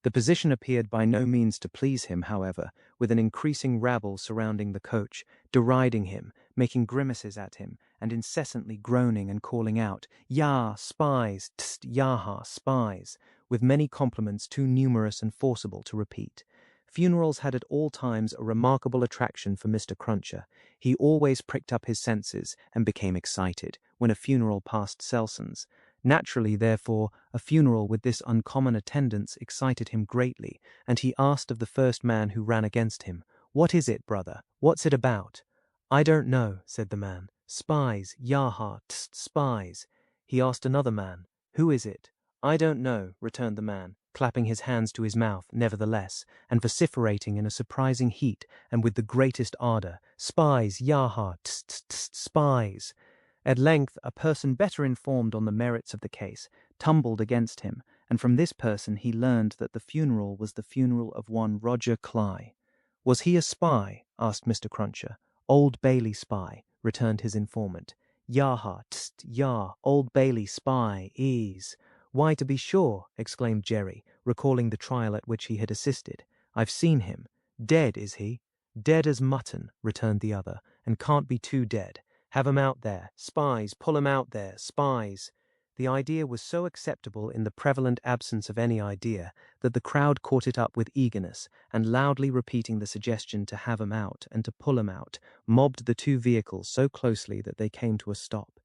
Speaker 3: The position appeared by no means to please him, however, with an increasing rabble surrounding the coach, deriding him, making grimaces at him, and incessantly groaning and calling out, "Yah, spies, tst, yaha, spies," with many compliments too numerous and forcible to repeat. Funerals had at all times a remarkable attraction for Mr. Cruncher. He always pricked up his senses and became excited when a funeral passed Selson's. Naturally, therefore, a funeral with this uncommon attendance excited him greatly, and he asked of the first man who ran against him, "What is it, brother? What's it about?" "I don't know," said the man. "Spies, yaha, tst, spies." He asked another man, "Who is it?" "I don't know," returned the man, clapping his hands to his mouth, nevertheless, and vociferating in a surprising heat and with the greatest ardor, "Spies, yaha, tst, tst, spies." At length, a person better informed on the merits of the case tumbled against him, and from this person he learned that the funeral was the funeral of one Roger Cly. "Was he a spy?" asked Mr. Cruncher. "Old Bailey spy," returned his informant. "Yaha, tst, yah, Old Bailey spy, ease." "Why, to be sure," exclaimed Jerry, recalling the trial at which he had assisted. "I've seen him. Dead, is he?" "Dead as mutton," returned the other, "and can't be too dead. Have 'em out there. Spies, pull 'em out there. Spies." The idea was so acceptable in the prevalent absence of any idea that the crowd caught it up with eagerness, and loudly repeating the suggestion to have 'em out and to pull 'em out, mobbed the two vehicles so closely that they came to a stop.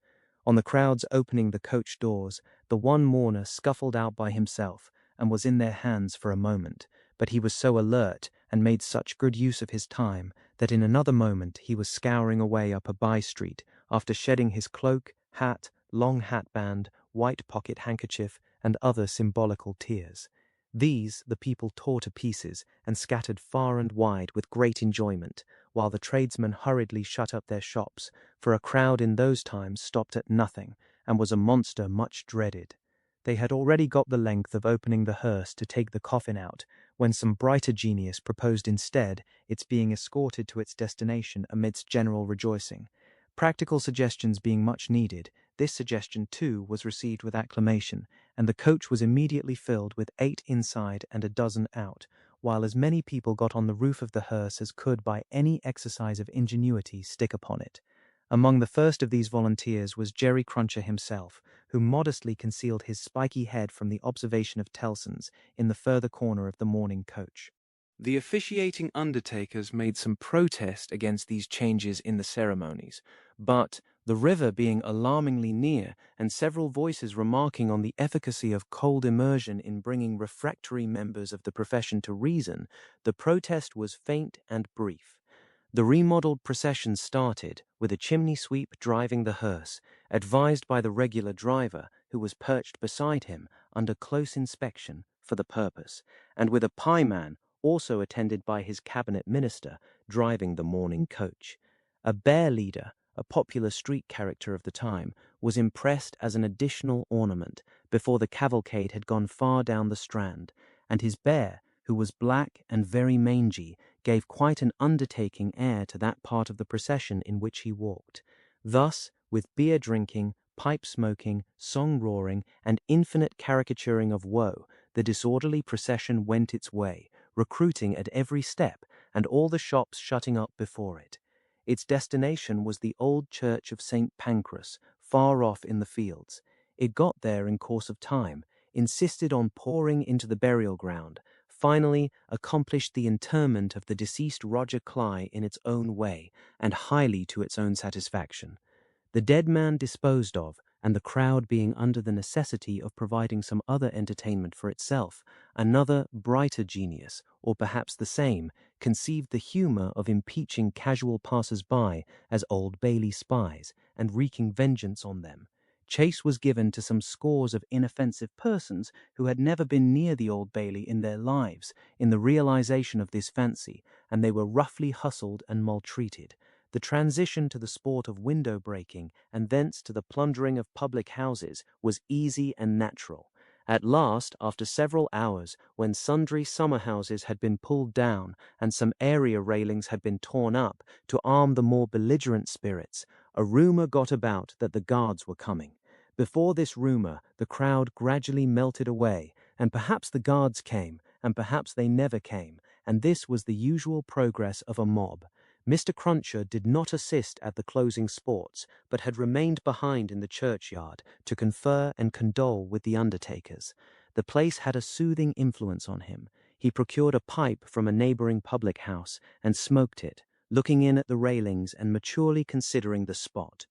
Speaker 3: On the crowd's opening the coach doors, the one mourner scuffled out by himself and was in their hands for a moment, but he was so alert and made such good use of his time that in another moment he was scouring away up a by-street after shedding his cloak, hat, long hatband, white pocket handkerchief, and other symbolical tears. These the people tore to pieces and scattered far and wide with great enjoyment, while the tradesmen hurriedly shut up their shops, for a crowd in those times stopped at nothing, and was a monster much dreaded. They had already got the length of opening the hearse to take the coffin out, when some brighter genius proposed instead its being escorted to its destination amidst general rejoicing. Practical suggestions being much needed, this suggestion too was received with acclamation, and the coach was immediately filled with 8 inside and a dozen out, while as many people got on the roof of the hearse as could by any exercise of ingenuity stick upon it. Among the first of these volunteers was Jerry Cruncher himself, who modestly concealed his spiky head from the observation of Tellson's in the further corner of the mourning coach.
Speaker 2: The officiating undertakers made some protest against these changes in the ceremonies, but, the river being alarmingly near, and several voices remarking on the efficacy of cold immersion in bringing refractory members of the profession to reason, the protest was faint and brief. The remodelled procession started, with a chimney sweep driving the hearse, advised by the regular driver, who was perched beside him under close inspection for the purpose, and with a pieman, also attended by his cabinet minister, driving the mourning coach. A bear leader, a popular street character of the time, was impressed as an additional ornament before the cavalcade had gone far down the Strand, and his bear, who was black and very mangy, gave quite an undertaking air to that part of the procession in which he walked. Thus, with beer drinking, pipe smoking, song roaring, and infinite caricaturing of woe, the disorderly procession went its way, recruiting at every step, and all the shops shutting up before it. Its destination was the old church of St. Pancras, far off in the fields. It got there in course of time, insisted on pouring into the burial ground, finally accomplished the interment of the deceased Roger Cly in its own way, and highly to its own satisfaction. The dead man disposed of, and the crowd being under the necessity of providing some other entertainment for itself, another brighter genius, or perhaps the same, conceived the humour of impeaching casual passers-by as Old Bailey spies, and wreaking vengeance on them. Chase was given to some scores of inoffensive persons who had never been near the Old Bailey in their lives, in the realization of this fancy, and they were roughly hustled and maltreated. The transition to the sport of window breaking, and thence to the plundering of public houses, was easy and natural. At last, after several hours, when sundry summer houses had been pulled down, and some area railings had been torn up, to arm the more belligerent spirits, a rumour got about that the guards were coming. Before this rumour, the crowd gradually melted away, and perhaps the guards came, and perhaps they never came, and this was the usual progress of a mob. Mr. Cruncher did not assist at the closing sports, but had remained behind in the churchyard to confer and condole with the undertakers. The place had a soothing influence on him. He procured a pipe from a neighbouring public house, and smoked it, looking in at the railings and maturely considering the spot.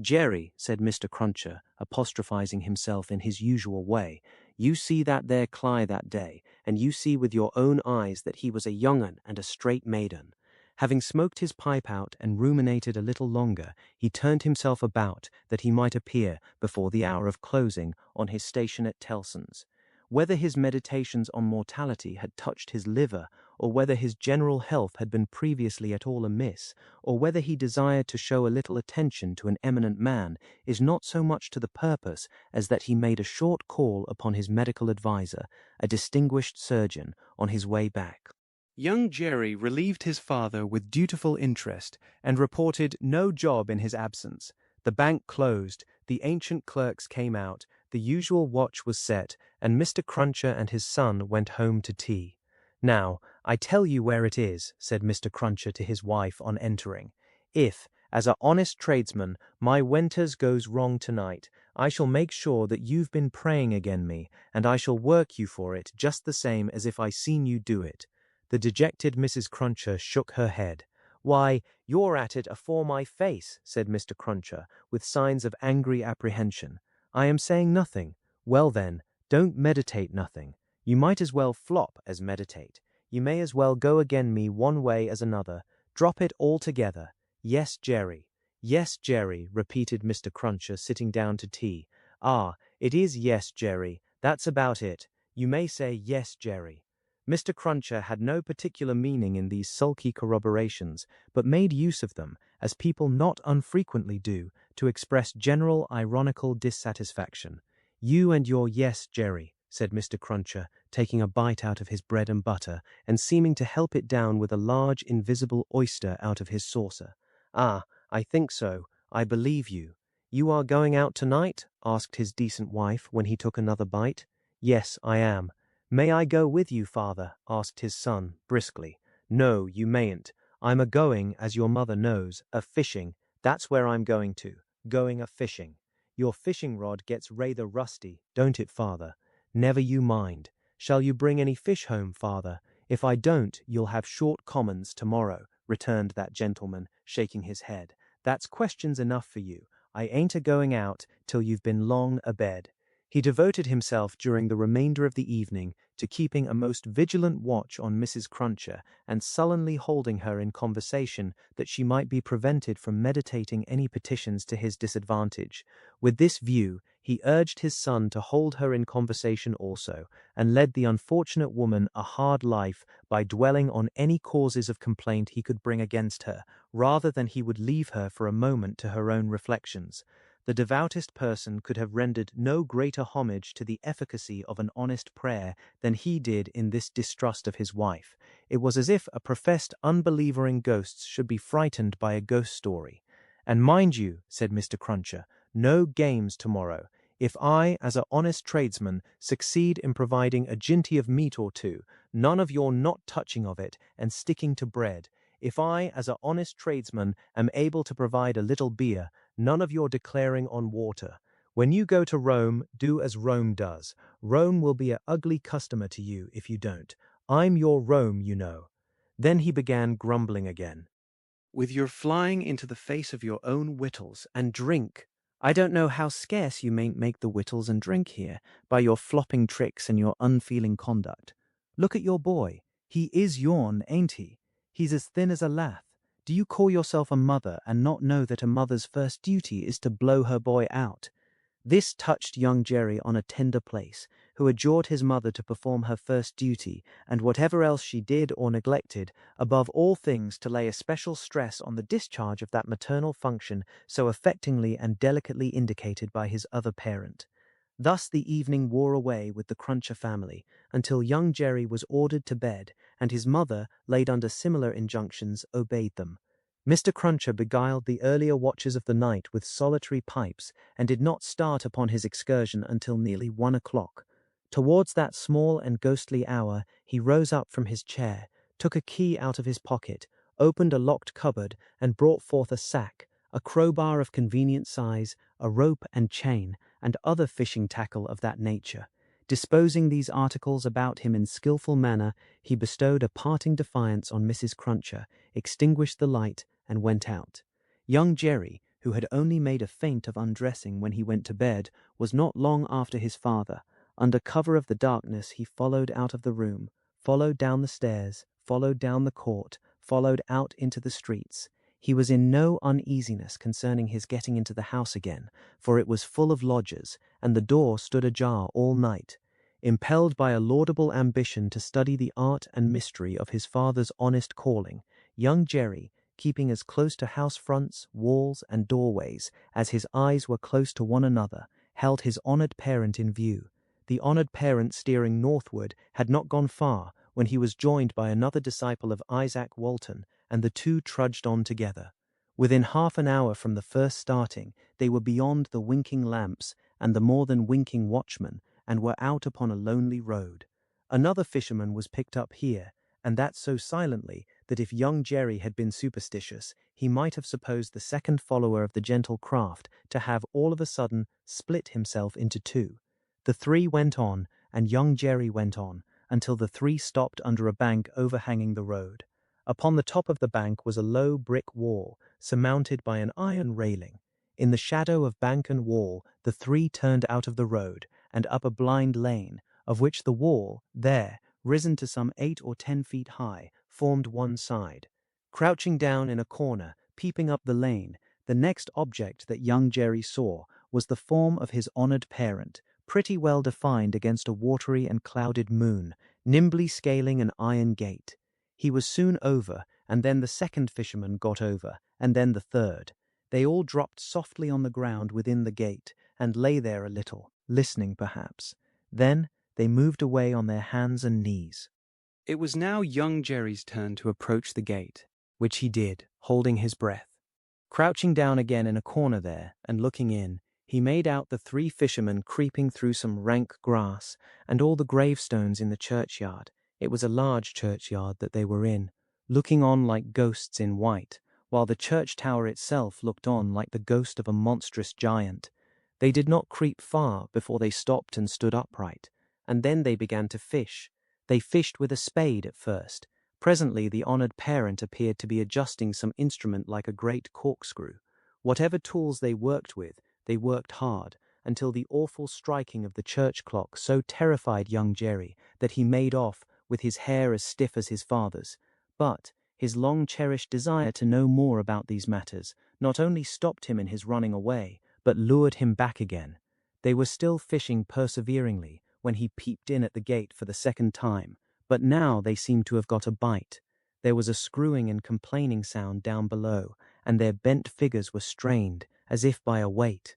Speaker 2: "Jerry," said Mr. Cruncher, apostrophizing himself in his usual way, "you see that there Cly that day, and you see with your own eyes that he was a young un and a straight maiden." Having smoked his pipe out and ruminated a little longer, he turned himself about that he might appear, before the hour of closing, on his station at Tellson's. Whether his meditations on mortality had touched his liver, or whether his general health had been previously at all amiss, or whether he desired to show a little attention to an eminent man, is not so much to the purpose as that he made a short call upon his medical adviser, a distinguished surgeon, on his way back. Young Jerry relieved his father with dutiful interest,
Speaker 3: and reported no job in his absence. The bank closed, the ancient clerks came out, the usual watch was set, and Mr. Cruncher and his son went home to tea. "Now, I tell you where it is," said Mr. Cruncher to his wife on entering. "If, as a honest tradesman, my wenters goes wrong tonight, I shall make sure that you've been praying again me, and I shall work you for it just the same as if I seen you do it." The dejected Mrs. Cruncher shook her head. "Why, you're at it afore my face," said Mr. Cruncher, with signs of angry apprehension. "I am saying nothing. Well then, don't meditate nothing. You might as well flop as meditate. You may as well go again me one way as another. Drop it altogether. Yes, Jerry. Yes, Jerry," repeated Mr. Cruncher, sitting down to tea. "Ah, it is yes, Jerry. That's about it. You may say yes, Jerry."
Speaker 1: Mr. Cruncher had no particular meaning in these sulky corroborations, but made use of them, as people not unfrequently do, to express general ironical dissatisfaction. "You and your yes, Jerry," said Mr. Cruncher, taking a bite out of his bread and butter, and seeming to help it down with a large invisible oyster out of his saucer. "Ah, I think so. I believe you. You are going out tonight?" asked his decent wife when he took another bite. "Yes, I am." "May I go with you, father?" asked his son, briskly. "No, you mayn't. I'm a-going, as your mother knows, a-fishing. That's where I'm going to. Going a-fishing. Your fishing rod gets rather rusty, don't it, father? Never you mind. Shall you bring any fish home, father? If I don't, you'll have short commons tomorrow," returned that gentleman, shaking his head. "That's questions enough for you. I ain't a-going out till you've been long abed." He devoted himself during the remainder of the evening to keeping a most vigilant watch on Mrs. Cruncher and sullenly holding her in conversation that she might be prevented from meditating any petitions to his disadvantage. With this view, he urged his son to hold her in conversation also, and led the unfortunate woman a hard life by dwelling on any causes of complaint he could bring against her, rather than he would leave her for a moment to her own reflections. The devoutest person could have rendered no greater homage to the efficacy of an honest prayer than he did in this distrust of his wife. It was as if a professed unbeliever in ghosts should be frightened by a ghost story. "And mind you," said Mr. Cruncher, "no games tomorrow. If I, as a honest tradesman, succeed in providing a jinty of meat or two, none of your not touching of it and sticking to bread. If I, as a honest tradesman, am able to provide a little beer, none of your declaring on water. When you go to Rome, do as Rome does. Rome will be a ugly customer to you if you don't. I'm your Rome, you know." Then he began grumbling again.
Speaker 2: "With your flying into the face of your own wittles,
Speaker 1: "And drink. I don't know how scarce you mayn't make the wittles and drink here, by your flopping tricks and your unfeeling conduct. Look at your boy. He is yourn, ain't he? He's as thin as a lath. Do you call yourself a mother and not know that a mother's first duty is to blow her boy out?" This touched young Jerry on a tender place, who adjured his mother to perform her first duty, and whatever else she did or neglected, above all things to lay especial stress on the discharge of that maternal function so affectingly and delicately indicated by his other parent. Thus the evening wore away with the Cruncher family, until young Jerry was ordered to bed, and his mother, laid under similar injunctions, obeyed them. Mr. Cruncher beguiled the earlier watches of the night with solitary pipes, and did not start upon his excursion until nearly 1 o'clock. Towards that small and ghostly hour, he rose up from his chair, took a key out of his pocket, opened a locked cupboard, and brought forth a sack, a crowbar of convenient size, a rope and chain, and other fishing tackle of that nature. Disposing these articles about him in skilful manner, he bestowed a parting defiance on Mrs. Cruncher, extinguished the light, and went out. Young Jerry, who had only made a feint of undressing when he went to bed, was not long after his father. Under cover of the darkness he followed out of the room, followed down the stairs, followed down the court, followed out into the streets. He was in no uneasiness concerning his getting into the house again, for it was full of lodgers, and the door stood ajar all night. Impelled by a laudable ambition to study the art and mystery of his father's honest calling, young Jerry, keeping as close to house fronts, walls, and doorways as his eyes were close to one another, held his honoured parent in view. The honoured parent, steering northward, had not gone far when he was joined by another disciple of Isaac Walton, and the two trudged on together. Within half an hour from the first starting, they were beyond the winking lamps and the more than winking watchman, and were out upon a lonely road. Another fisherman was picked up here, and that so silently that if young Jerry had been superstitious, he might have supposed the second follower of the gentle craft to have all of a sudden split himself into two. The three went on, and young Jerry went on, until the three stopped under a bank overhanging the road. Upon the top of the bank was a low brick wall, surmounted by an iron railing. In the shadow of bank and wall, the three turned out of the road, and up a blind lane, of which the wall, there, risen to some 8 or 10 feet high, formed one side. Crouching down in a corner, peeping up the lane, the next object that young Jerry saw was the form of his honoured parent, pretty well defined against a watery and clouded moon, nimbly scaling an iron gate. He was soon over, and then the second fisherman got over, and then the third. They all dropped softly on the ground within the gate, and lay there a little, listening perhaps. Then they moved away on their hands and knees.
Speaker 2: It was now young Jerry's turn to approach the gate, which he did, holding his breath.
Speaker 1: Crouching down again in a corner there, and looking in, he made out the three fishermen creeping through some rank grass, and all the gravestones in the churchyard. It was a large churchyard that they were in, looking on like ghosts in white, while the church tower itself looked on like the ghost of a monstrous giant. They did not creep far before they stopped and stood upright, and then they began to fish. They fished with a spade at first. Presently the honoured parent appeared to be adjusting some instrument like a great corkscrew. Whatever tools they worked with, they worked hard, until the awful striking of the church clock so terrified young Jerry that he made off with his hair as stiff as his father's. But his long-cherished desire to know more about these matters not only stopped him in his running away, but lured him back again. They were still fishing perseveringly when he peeped in at the gate for the second time, but now they seemed to have got a bite. There was a screwing and complaining sound down below, and their bent figures were strained, as if by a weight.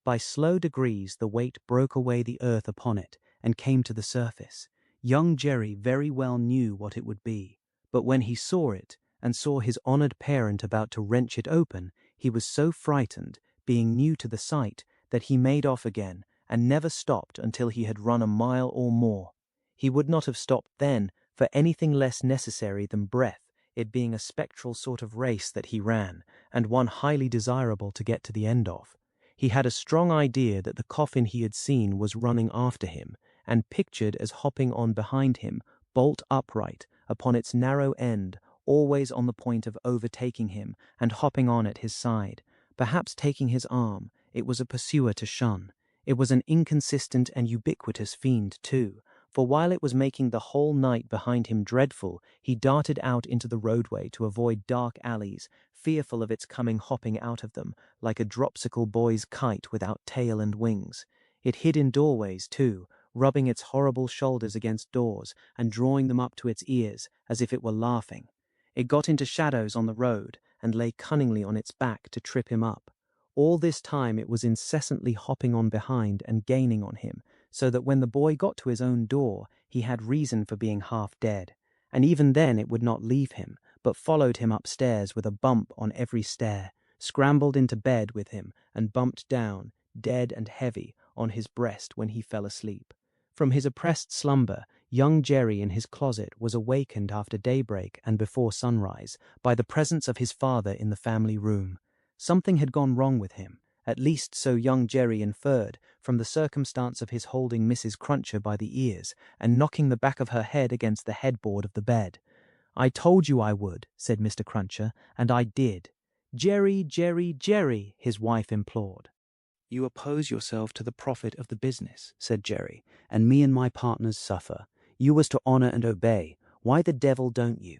Speaker 1: By slow degrees the weight broke away the earth upon it, and came to the surface. Young Jerry very well knew what it would be, but when he saw it, and saw his honoured parent about to wrench it open, he was so frightened, being new to the sight, that he made off again, and never stopped until he had run a mile or more. He would not have stopped then for anything less necessary than breath, it being a spectral sort of race that he ran, and one highly desirable to get to the end of. He had a strong idea that the coffin he had seen was running after him, and pictured as hopping on behind him, bolt upright, upon its narrow end, always on the point of overtaking him, and hopping on at his side, perhaps taking his arm. It was a pursuer to shun. It was an inconsistent and ubiquitous fiend, too, for while it was making the whole night behind him dreadful, he darted out into the roadway to avoid dark alleys, fearful of its coming hopping out of them, like a dropsical boy's kite without tail and wings. It hid in doorways, too, rubbing its horrible shoulders against doors, and drawing them up to its ears, as if it were laughing. It got into shadows on the road, and lay cunningly on its back to trip him up. All this time it was incessantly hopping on behind and gaining on him, so that when the boy got to his own door, he had reason for being half dead. And even then it would not leave him, but followed him upstairs with a bump on every stair, scrambled into bed with him, and bumped down, dead and heavy, on his breast when he fell asleep. From his oppressed slumber, young Jerry in his closet was awakened after daybreak and before sunrise by the presence of his father in the family room. Something had gone wrong with him, at least so young Jerry inferred, from the circumstance of his holding Mrs. Cruncher by the ears and knocking the back of her head against the headboard of the bed. "I told you I would," said Mr. Cruncher, "and I did." "Jerry, Jerry, Jerry," his wife implored.
Speaker 4: "You oppose yourself to the profit of the business," said Jerry, "and me and my partners suffer. You was to honour and obey. Why the devil don't you?"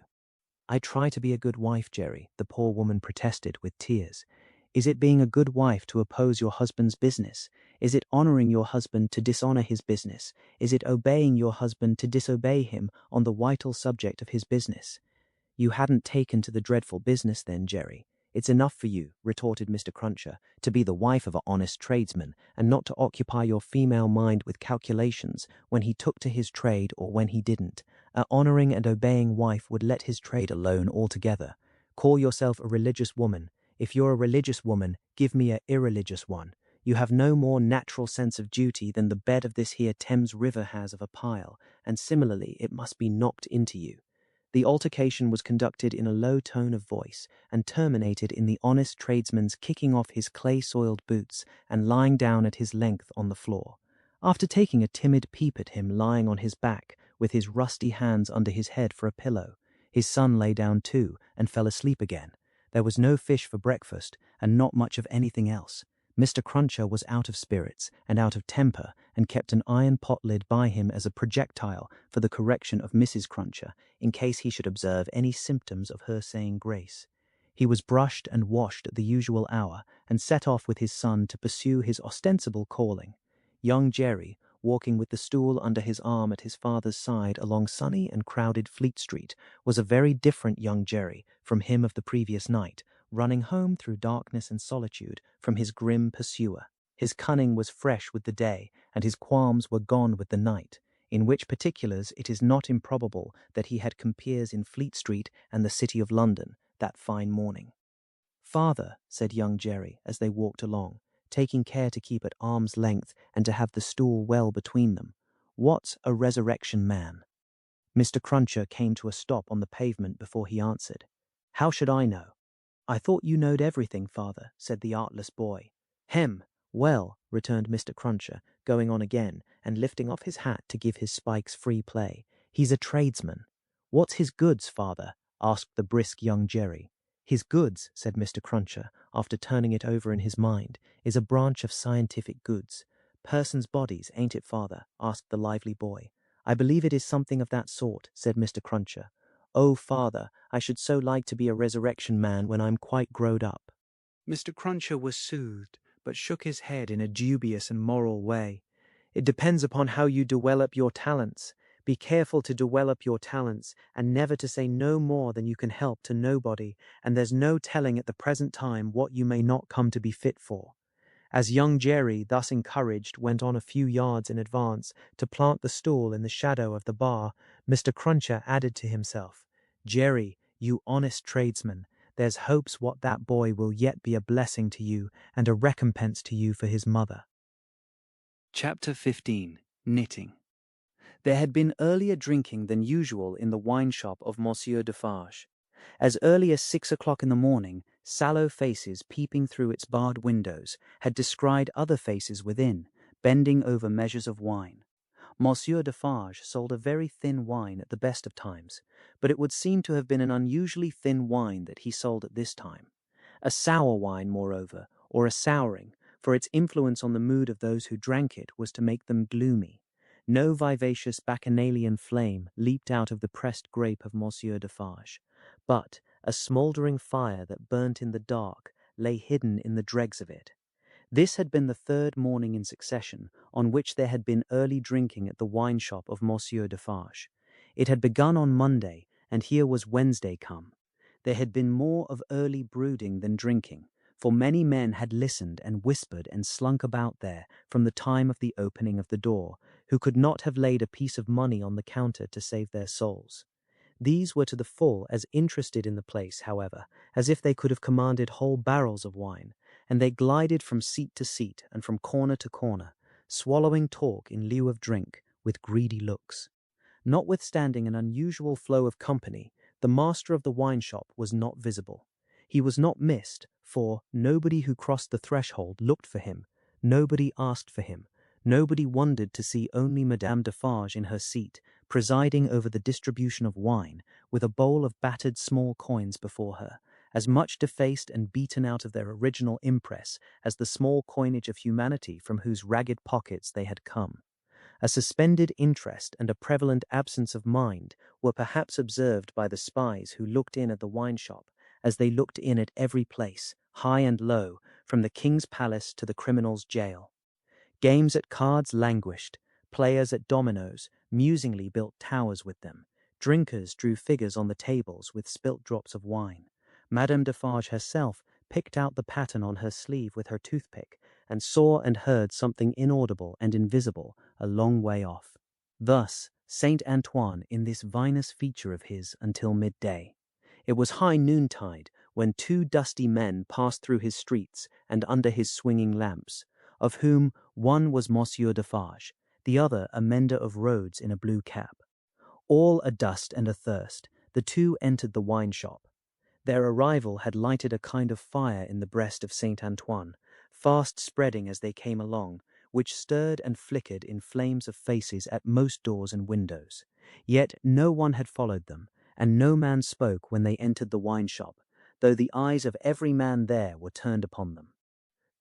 Speaker 1: "I try to be a good wife, Jerry," the poor woman protested with tears. "Is it being a good wife to oppose your husband's business? Is it honouring your husband to dishonour his business? Is it obeying your husband to disobey him on the vital subject of his business?" "You hadn't taken to the dreadful business then, Jerry. It's enough for you," retorted Mr. Cruncher, "to be the wife of an honest tradesman, and not to occupy your female mind with calculations when he took to his trade or when he didn't. A honouring and obeying wife would let his trade alone altogether. Call yourself a religious woman. If you're a religious woman, give me a irreligious one. You have no more natural sense of duty than the bed of this here Thames River has of a pile, and similarly it must be knocked into you." The altercation was conducted in a low tone of voice, and terminated in the honest tradesman's kicking off his clay-soiled boots and lying down at his length on the floor. After taking a timid peep at him lying on his back, with his rusty hands under his head for a pillow, his son lay down too, and fell asleep again. There was no fish for breakfast, and not much of anything else. Mr. Cruncher was out of spirits and out of temper, and kept an iron pot lid by him as a projectile for the correction of Mrs. Cruncher, in case he should observe any symptoms of her saying grace. He was brushed and washed at the usual hour, and set off with his son to pursue his ostensible calling. Young Jerry, walking with the stool under his arm at his father's side along sunny and crowded Fleet Street, was a very different young Jerry from him of the previous night, running home through darkness and solitude from his grim pursuer. His cunning was fresh with the day, and his qualms were gone with the night, in which particulars it is not improbable that he had compeers in Fleet Street and the City of London that fine morning. "Father," said young Jerry as they walked along, taking care to keep at arm's length and to have the stool well between them, "what's a resurrection man?" Mr. Cruncher came to a stop on the pavement before he answered. "How should I know?" "I thought you knowed everything, father," said the artless boy. "Hem! Well," returned Mr. Cruncher, going on again, and lifting off his hat to give his spikes free play, "he's a tradesman." "What's his goods, father?" asked the brisk young Jerry. "His goods," said Mr. Cruncher, after turning it over in his mind, "is a branch of scientific goods. Persons' bodies, ain't it, father?" asked the lively boy. "I believe it is something of that sort," said Mr. Cruncher. "Oh, father, I should so like to be a resurrection man when I'm quite growed up."
Speaker 2: Mr. Cruncher was soothed, but shook his head in a dubious and moral way. "It depends upon how you develop your talents. Be careful to develop your talents, and never to say no more than you can help to nobody, and there's no telling at the present time what you may not come to be fit for." As young Jerry, thus encouraged, went on a few yards in advance to plant the stool in the shadow of the bar, Mr. Cruncher added to himself, "Jerry, you honest tradesman, there's hopes what that boy will yet be a blessing to you and a recompense to you for his mother."
Speaker 4: Chapter 15. Knitting. There had been earlier drinking than usual in the wine shop of Monsieur Defarge. As early as 6 o'clock in the morning, sallow faces peeping through its barred windows had descried other faces within, bending over measures of wine. Monsieur Defarge sold a very thin wine at the best of times, but it would seem to have been an unusually thin wine that he sold at this time. A sour wine, moreover, or a souring, for its influence on the mood of those who drank it was to make them gloomy. No vivacious bacchanalian flame leaped out of the pressed grape of Monsieur Defarge, but a smouldering fire that burnt in the dark lay hidden in the dregs of it. This had been the third morning in succession on which there had been early drinking at the wine shop of Monsieur Defarge. It had begun on Monday, and here was Wednesday come. There had been more of early brooding than drinking, for many men had listened and whispered and slunk about there from the time of the opening of the door, who could not have laid a piece of money on the counter to save their souls. These were to the full as interested in the place, however, as if they could have commanded whole barrels of wine, and they glided from seat to seat and from corner to corner, swallowing talk in lieu of drink, with greedy looks. Notwithstanding an unusual flow of company, the master of the wine shop was not visible. He was not missed, for nobody who crossed the threshold looked for him, nobody asked for him, nobody wondered to see only Madame Defarge in her seat, presiding over the distribution of wine, with a bowl of battered small coins before her, as much defaced and beaten out of their original impress as the small coinage of humanity from whose ragged pockets they had come. A suspended interest and a prevalent absence of mind were perhaps observed by the spies who looked in at the wine shop, as they looked in at every place, high and low, from the king's palace to the criminal's jail. Games at cards languished, players at dominoes musingly built towers with them, drinkers drew figures on the tables with spilt drops of wine. Madame Defarge herself picked out the pattern on her sleeve with her toothpick, and saw and heard something inaudible and invisible a long way off. Thus Saint Antoine in this vinous feature of his until midday. It was high noontide when 2 dusty men passed through his streets and under his swinging lamps, of whom one was Monsieur Defarge, the other a mender of roads in a blue cap. All adust and athirst, the 2 entered the wine shop. Their arrival had lighted a kind of fire in the breast of Saint Antoine, fast spreading as they came along, which stirred and flickered in flames of faces at most doors and windows. Yet no one had followed them, and no man spoke when they entered the wine shop, though the eyes of every man there were turned upon them.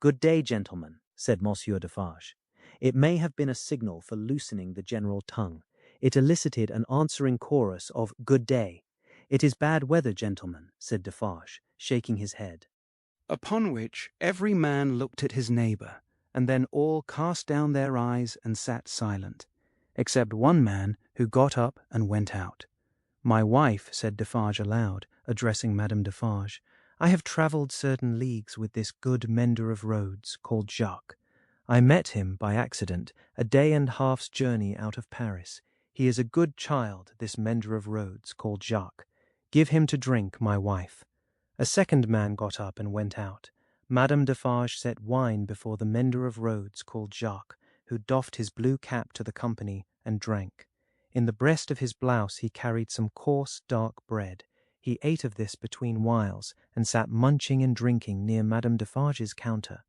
Speaker 4: "Good day, gentlemen," said Monsieur Defarge. It may have been a signal for loosening the general tongue. It elicited an answering chorus of "Good day." "It is bad weather, gentlemen," said Defarge, shaking his head.
Speaker 2: Upon which every man looked at his neighbour,
Speaker 4: and then all cast down their eyes and sat silent, except one man who got up and went out. "My wife," said Defarge aloud, addressing Madame Defarge, "I have travelled certain leagues with this good mender of roads, called Jacques. I met him, by accident, a day and half's journey out of Paris. He is a good child, this mender of roads, called Jacques. Give him to drink, my wife." A second man got up and went out. Madame Defarge set wine before the mender of roads called Jacques, who doffed his blue cap to the company and drank. In the breast of his blouse he carried some coarse, dark bread. He ate of this between whiles, and sat munching and drinking near Madame Defarge's counter.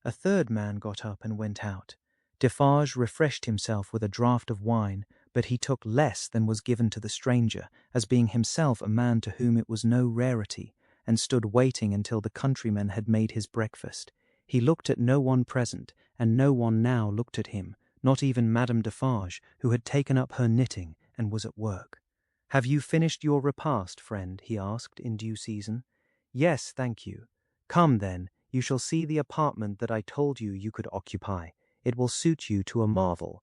Speaker 4: A third man got up and went out. Defarge refreshed himself with a draught of wine, but he took less than was given to the stranger, as being himself a man to whom it was no rarity, and stood waiting until the countryman had made his breakfast. He looked at no one present, and no one now looked at him, not even Madame Defarge, who had taken up her knitting and was at work. "Have you finished your repast, friend?" he asked in due season. "Yes, thank you." "Come, then, you shall see the apartment that I told you you could occupy. It will suit you to a marvel.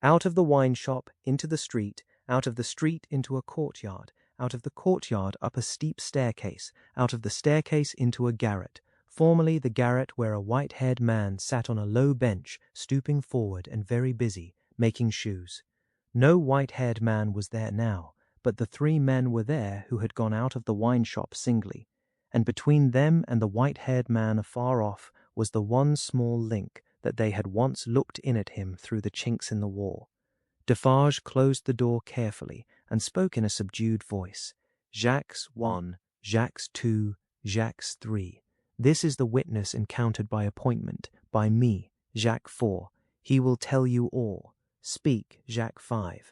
Speaker 4: Out of the wine shop into the street, out of the street into a courtyard, out of the courtyard up a steep staircase, out of the staircase into a garret, formerly the garret where a white-haired man sat on a low bench, stooping forward and very busy, making shoes. No white-haired man was there now, but the three men were there who had gone out of the wine shop singly, and between them and the white-haired man afar off was the one small link that they had once looked in at him through the chinks in the wall. Defarge closed the door carefully and spoke in a subdued voice. "Jacques I, Jacques II, Jacques III. This is the witness encountered by appointment, by me, Jacques IV. He will tell you all. Speak, Jacques V."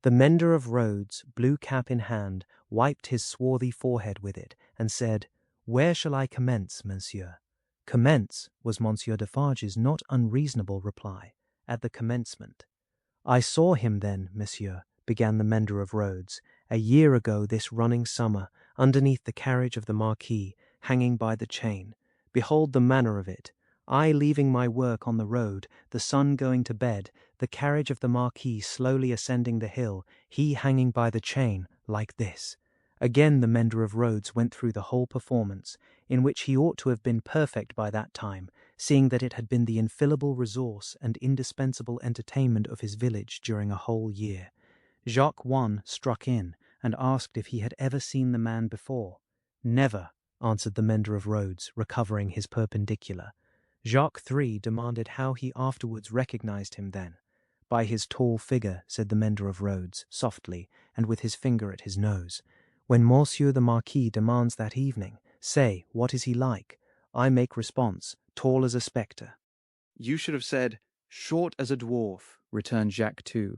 Speaker 4: The mender of roads, blue cap in hand, wiped his swarthy forehead with it, and said, "Where shall I commence, monsieur?" "Commence," was Monsieur Defarge's not unreasonable reply, "at the commencement." "I saw him then, monsieur," began the mender of roads, "a year ago this running summer, underneath the carriage of the Marquis, hanging by the chain. Behold the manner of it. I leaving my work on the road, the sun going to bed, the carriage of the Marquis slowly ascending the hill, he hanging by the chain, like this." Again the mender of roads went through the whole performance, in which he ought to have been perfect by that time, seeing that it had been the infallible resource and indispensable entertainment of his village during a whole year. Jacques I struck in, and asked if he had ever seen the man before. "Never," answered the mender of roads, recovering his perpendicular. Jacques III demanded how he afterwards recognized him then. "By his tall figure," said the mender of roads, softly, and with his finger at his nose. "When Monsieur the Marquis demands that evening, say, what is he like? I make response, tall as a spectre." "You should have said, short as a dwarf," returned Jacques II.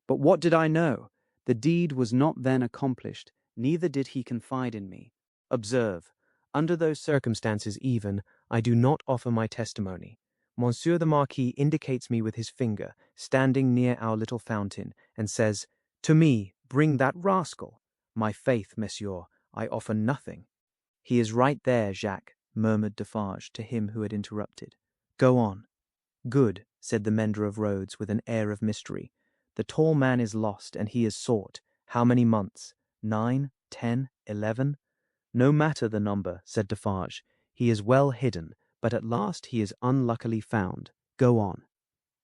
Speaker 4: "But what did I know? The deed was not then accomplished, neither did he confide in me.
Speaker 2: Observe, under those circumstances even, I do not offer my testimony. Monsieur the Marquis indicates me with his finger, standing near our little fountain, and says, 'To me, bring that rascal.' My faith, monsieur, I offer nothing."
Speaker 4: "He is right there, Jacques," murmured Defarge to him who had interrupted. "Go on."
Speaker 2: "Good," said the mender of roads with an air of mystery. "The tall man is lost, and he is sought. How many months? 9, 10, 11? No matter the number," said Defarge. "He is well hidden, but at last he is unluckily found. Go on."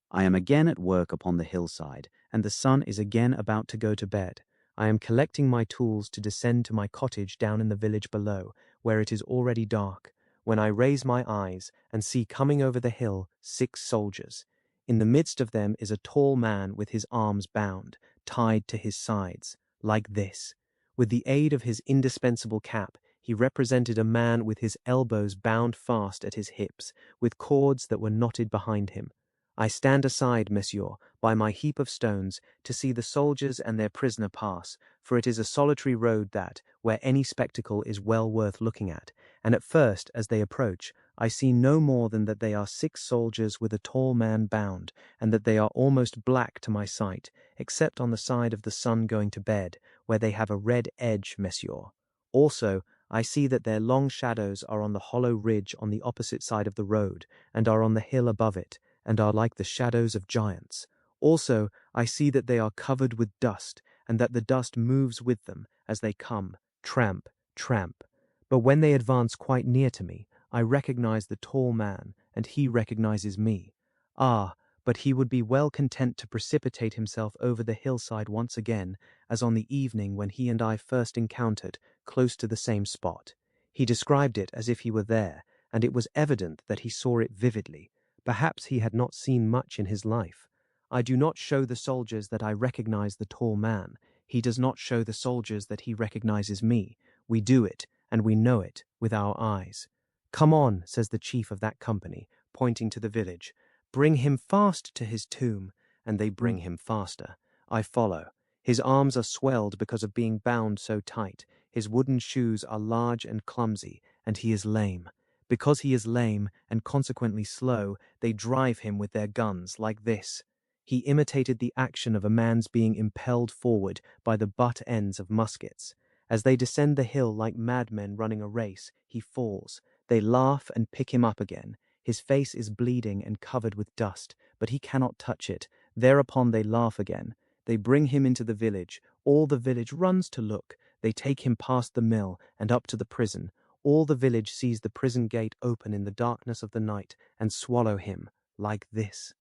Speaker 2: "I am again at work upon the hillside, and the sun is again about to go to bed. I am collecting my tools to descend to my cottage down in the village below, where it is already dark, when I raise my eyes and see coming over the hill 6 soldiers. In the midst of them is a tall man with his arms bound, tied to his sides, like this. With the aid of his indispensable cap, he represented a man with his elbows bound fast at his hips, with cords that were knotted behind him. I stand aside, monsieur, by my heap of stones, to see the soldiers and their prisoner pass, for it is a solitary road that, where any spectacle is well worth looking at, and at first, as they approach, I see no more than that they are 6 soldiers with a tall man bound, and that they are almost black to my sight, except on the side of the sun going to bed, where they have a red edge, monsieur. Also, I see that their long shadows are on the hollow ridge on the opposite side of the road, and are on the hill above it,
Speaker 1: and are like the shadows of giants. Also, I see that they are covered with dust, and that the dust moves with them as they come, tramp, tramp. But when they advance quite near to me, I recognize the tall man, and he recognizes me. Ah, but he would be well content to precipitate himself over the hillside once again, as on the evening when he and I first encountered, close to the same spot. He described it as if he were there, and it was evident that he saw it vividly. Perhaps he had not seen much in his life. I do not show the soldiers that I recognize the tall man. He does not show the soldiers that he recognizes me. We do it, and we know it, with our eyes. "Come on," says the chief of that company, pointing to the village. "Bring him fast to his tomb," and they bring him faster. I follow. His arms are swelled because of being bound so tight. His wooden shoes are large and clumsy, and he is lame. Because he is lame, and consequently slow, they drive him with their guns, like this. He imitated the action of a man's being impelled forward by the butt ends of muskets. As they descend the hill like madmen running a race, he falls. They laugh and pick him up again. His face is bleeding and covered with dust, but he cannot touch it. Thereupon they laugh again. They bring him into the village. All the village runs to look. They take him past the mill and up to the prison. All the village sees the prison gate open in the darkness of the night and swallow him like this.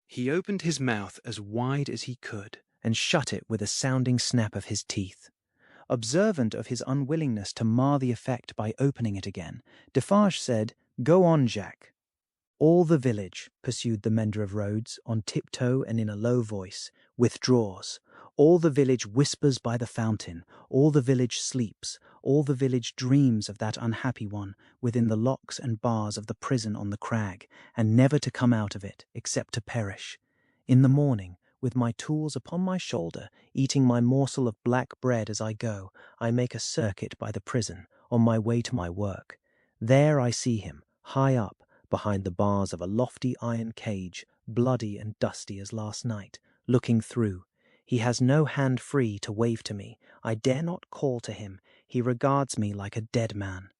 Speaker 2: He opened his mouth as wide as he could,
Speaker 3: and shut it with a sounding snap of his teeth. Observant of his unwillingness to mar the effect by opening it again, Defarge said, "Go on, Jacques." "All the village," pursued the mender of roads, on tiptoe and in a low voice, "withdraws. All the village whispers by the fountain. All the village sleeps. All the village dreams of that unhappy one within the locks and bars of the prison on the crag, and never to come out of it, except to perish. In the morning, with my tools upon my shoulder, eating my morsel of black bread as I go, I make a circuit by the prison, on my way to my work. There I see him, high up, behind the bars of a lofty iron cage, bloody and dusty as last night, looking through. He has no hand free to wave to me. I dare not call to him. He regards me like a dead man."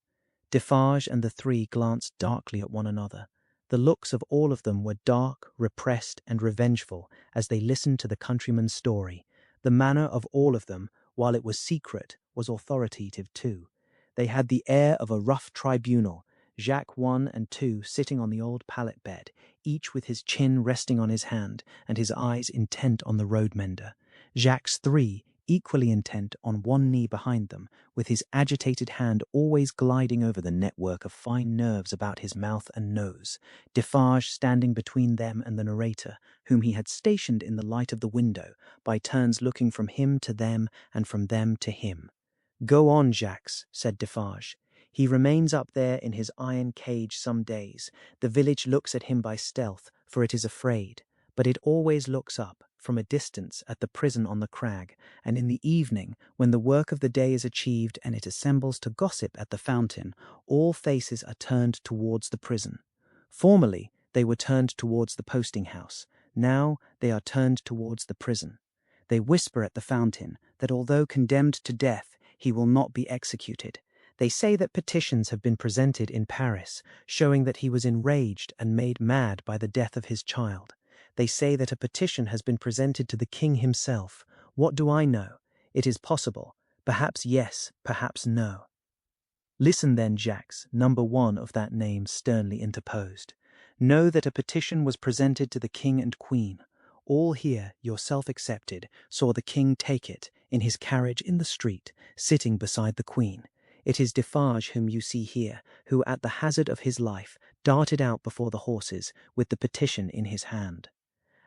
Speaker 3: Defarge and the three glanced darkly at one another. The looks of all of them were dark, repressed, and revengeful as they listened to the countryman's story. The manner of all of them, while it was secret, was authoritative too. They had the air of a rough tribunal, Jacques 1 and 2 sitting on the old pallet bed, each with his chin resting on his hand and his eyes intent on the road mender. Jacques 3 equally intent on one knee behind them, with his agitated hand always gliding over the network of fine nerves about his mouth and nose. Defarge standing between them and the narrator, whom he had stationed in the light of the window, by turns looking from him to them and from them to him. "Go on, Jacques," said Defarge. "He remains up there in his iron cage some days. The village looks at him by stealth, for it is afraid. But it always looks up, from a distance, at the prison on the crag, and in the evening, when the work of the day is achieved and it assembles to gossip at the fountain, all faces are turned towards the prison. Formerly they were turned towards the posting-house. Now they are turned towards the prison. They whisper at the fountain that although condemned to death, he will not be executed. They say that petitions have been presented in Paris, showing that he was enraged and made mad by the death of his child. They say that a petition has been presented to the king himself. What do I know? It is possible. Perhaps yes, perhaps no." "Listen then, Jacques," number 1 of that name sternly interposed. "Know that a petition was presented to the king and queen. All here, yourself excepted, saw the king take it, in his carriage in the street, sitting beside the queen. It is Defarge whom you see here, who at the hazard of his life darted out before the horses, with the petition in his hand."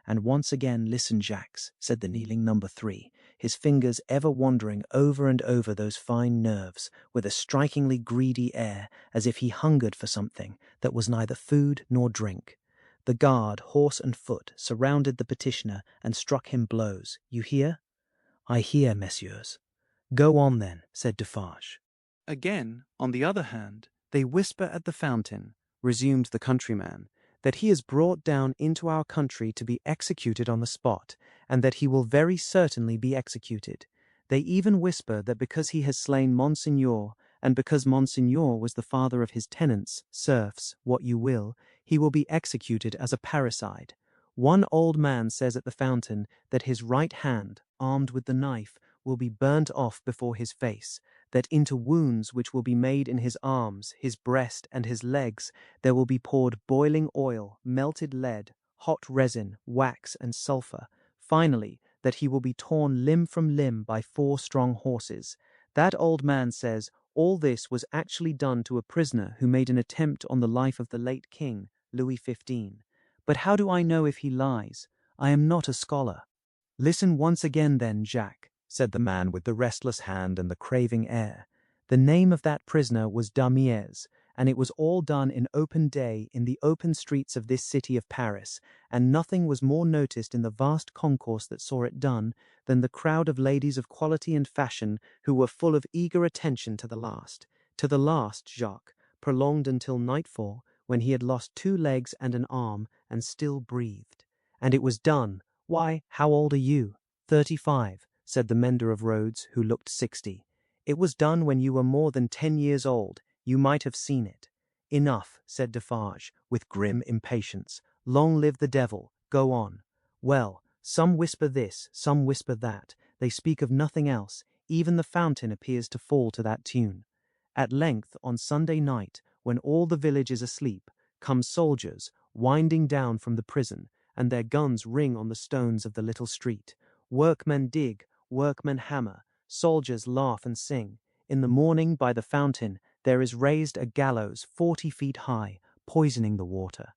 Speaker 3: "And once again listen, Jacques," said the kneeling number 3, his fingers ever wandering over and over those fine nerves, with a strikingly greedy air, as if he hungered for something that was neither food nor drink. "The guard, horse and foot, surrounded the petitioner and struck him blows. You hear?" "I hear, messieurs." "Go on then," said Defarge.
Speaker 2: Again, on the other hand, they whisper at the fountain, resumed the countryman, that he is brought down into our country to be executed on the spot, and that he will very certainly be executed. They even whisper that because he has slain Monseigneur
Speaker 1: and because Monseigneur was the father of his tenants, serfs, what you will, he will be executed as a parricide. One old man says at the fountain that his right hand, armed with the knife, will be burnt off before his face, that into wounds which will be made in his arms, his breast, and his legs, there will be poured boiling oil, melted lead, hot resin, wax, and sulphur. Finally, that he will be torn limb from limb by 4 strong horses. That old man says all this was actually done to a prisoner who made an attempt on the life of the late king, Louis XV. But how do I know if he lies? I am not a scholar.
Speaker 3: Listen once again then, Jacques, said the man with the restless hand and the craving air. The name of that prisoner was Damiens, and it was all done in open day in the open streets of this city of Paris, and nothing was more noticed in the vast concourse that saw it done than the crowd of ladies of quality and fashion who were full of eager attention to the last, Jacques, prolonged until nightfall, when he had lost 2 legs and an arm, and still breathed. And it was done. Why, how old are you? 35, said the mender of roads, who looked 60. It was done when you were more than 10 years old. You might have seen it. Enough, said Defarge, with grim impatience. Long live the devil. Go on. Well, some whisper this, some whisper that. They speak of nothing else. Even the fountain appears to fall to that tune. At length, on Sunday night, when all the village is asleep, come soldiers, winding down from the prison, and their guns ring on the stones of the little street. Workmen dig, workmen hammer, soldiers laugh and sing. In the morning, by the fountain, there is raised a gallows 40 feet high, poisoning the water.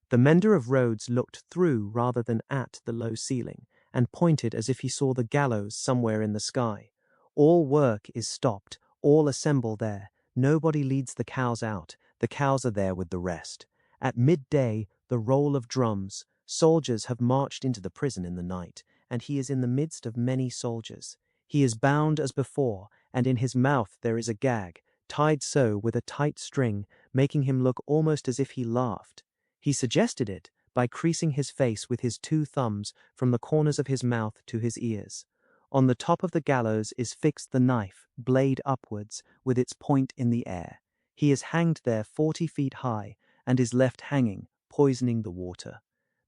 Speaker 3: The mender of roads looked through rather than at the low ceiling, and pointed as if he saw the gallows somewhere in the sky. All work is stopped, all assemble there. Nobody leads the cows out, the cows are there with the rest. At midday, the roll of drums. Soldiers have marched into the prison in the night, and he is in the midst of many soldiers. He is bound as before, and in his mouth there is a gag, tied so with a tight string, making him look almost as if he laughed. He suggested it by creasing his face with his 2 thumbs from the corners of his mouth to his ears. On the top of the gallows is fixed the knife, blade upwards, with its point in the air. He is hanged there 40 feet high, and is left hanging, poisoning the water.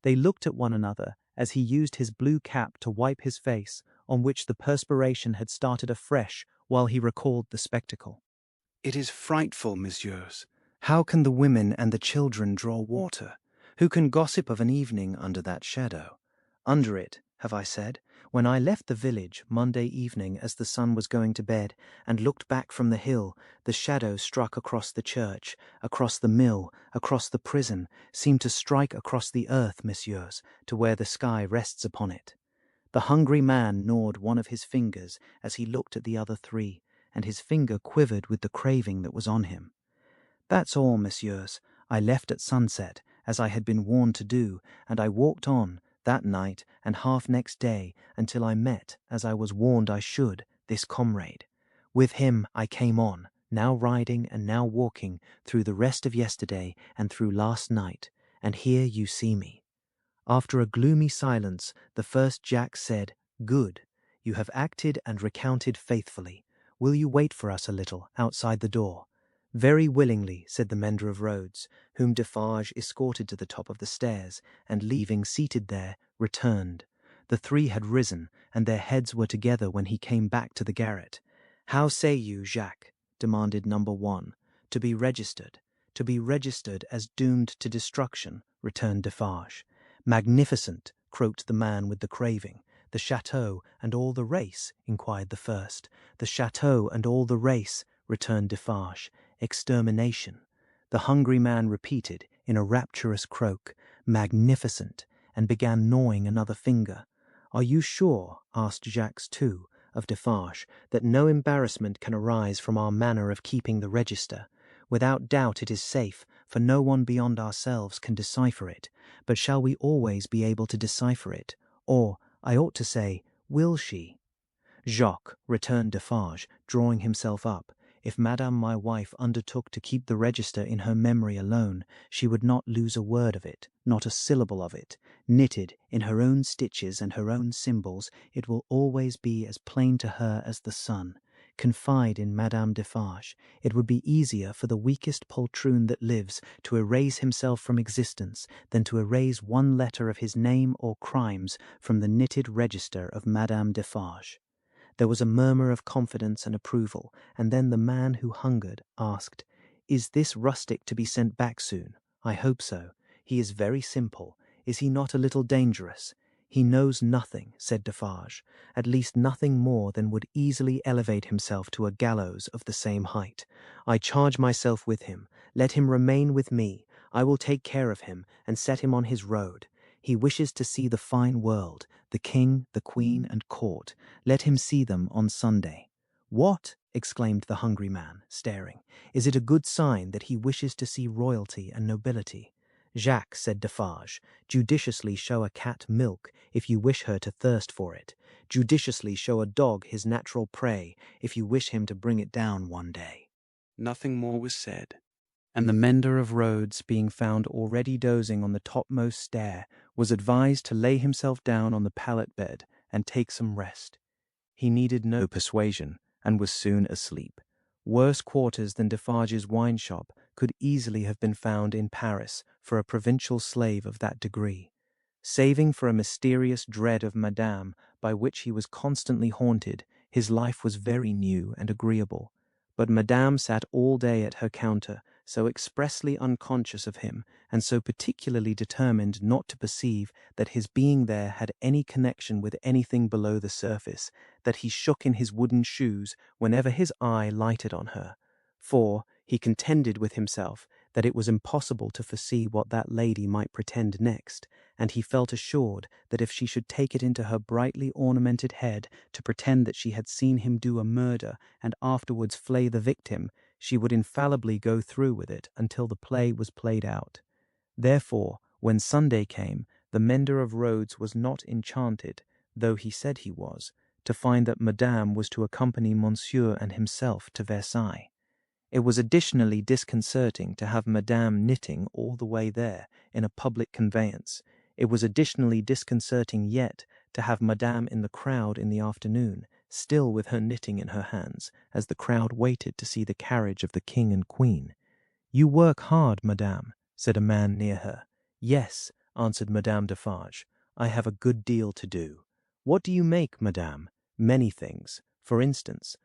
Speaker 3: They looked at one another as he used his blue cap to wipe his face, on which the perspiration had started afresh while he recalled the spectacle.
Speaker 4: It is frightful, messieurs. How can the women and the children draw water? Who can gossip of an evening under that shadow? Under it, have I said, when I left the village Monday evening as the sun was going to bed, and looked back from the hill, the shadow struck across the church, across the mill, across the prison, seemed to strike across the earth, messieurs, to where the sky rests upon it. The hungry man gnawed one of his fingers as he looked at the other 3, and his finger quivered with the craving that was on him. That's all, messieurs. I left at sunset, as I had been warned to do, and I walked on, that night and half next day, until I met, as I was warned I should, this comrade. With him I came on, now riding and now walking, through the rest of yesterday and through last night, and here you see me. After a gloomy silence, the first Jack said, "Good. You have acted and recounted faithfully. Will you wait for us a little outside the door?" "Very willingly," said the mender of roads, whom Defarge escorted to the top of the stairs, and leaving seated there, returned. The 3 had risen, and their heads were together when he came back to the garret. "How say you, Jacques?" demanded number 1. "To be registered as doomed to destruction," returned Defarge. "Magnificent," croaked the man with the craving. "The chateau and all the race?" inquired the first. "The chateau and all the race," returned Defarge. "Extermination," the hungry man repeated in a rapturous croak. "Magnificent," and began gnawing another finger. "Are you sure," asked Jacques II of Defarge, "that no embarrassment can arise from our manner of keeping the register? Without doubt it is safe, for no one beyond ourselves can decipher it. But shall we always be able to decipher it? Or, I ought to say, will she?" "Jacques," returned Defarge, drawing himself up, "if Madame my wife undertook to keep the register in her memory alone, she would not lose a word of it, not a syllable of it. Knitted in her own stitches and her own symbols, it will always be as plain to her as the sun.
Speaker 1: confide in Madame Defarge. It would be easier for the weakest poltroon that lives to erase himself from existence than to erase one letter of his name or crimes from the knitted register of Madame Defarge. There was a murmur of confidence and approval, and then the man who hungered asked, "Is this rustic to be sent back soon?" "I hope so. He is very simple. Is he not a little dangerous?" "He knows nothing," said Defarge, "at least nothing more than would easily elevate himself to a gallows of the same height. I charge myself with him. Let him remain with me. I will take care of him, and set him on his road. He wishes to see the fine world, the king, the queen, and court. Let him see them on Sunday." "What?" exclaimed the hungry man, staring. "Is it a good sign that he wishes to see royalty and nobility?" "Jacques," said Defarge, "judiciously show a cat milk if you wish her to thirst for it. Judiciously show a dog his natural prey if you wish him to bring it down one day."
Speaker 2: Nothing more was said.
Speaker 3: And the mender of roads, being found already dozing on the topmost stair, was advised to lay himself down on the pallet bed and take some rest. He needed no persuasion, and was soon asleep. Worse quarters than Defarge's wine shop could easily have been found in Paris for a provincial slave of that degree. Saving for a mysterious dread of Madame, by which he was constantly haunted, his life was very new and agreeable. But Madame sat all day at her counter, so expressly unconscious of him, and so particularly determined not to perceive that his being there had any connection with anything below the surface, that he shook in his wooden shoes whenever his eye lighted on her. For, he contended with himself that it was impossible to foresee what that lady might pretend next, and he felt assured that if she should take it into her brightly ornamented head to pretend that she had seen him do a murder and afterwards flay the victim, she would infallibly go through with it until the play was played out. Therefore, when Sunday came, the mender of roads was not enchanted, though he said he was, to find that Madame was to accompany Monsieur and himself to Versailles. It was additionally disconcerting to have Madame knitting all the way there in a public conveyance. It was additionally disconcerting yet to have Madame in the crowd in the afternoon, still with her knitting in her hands, as the crowd waited to see the carriage of the king and queen. "You work hard, Madame," said a man near her. "Yes," answered Madame Defarge, "I have a good deal to do." "What do you make, Madame?" "Many things. For instance,"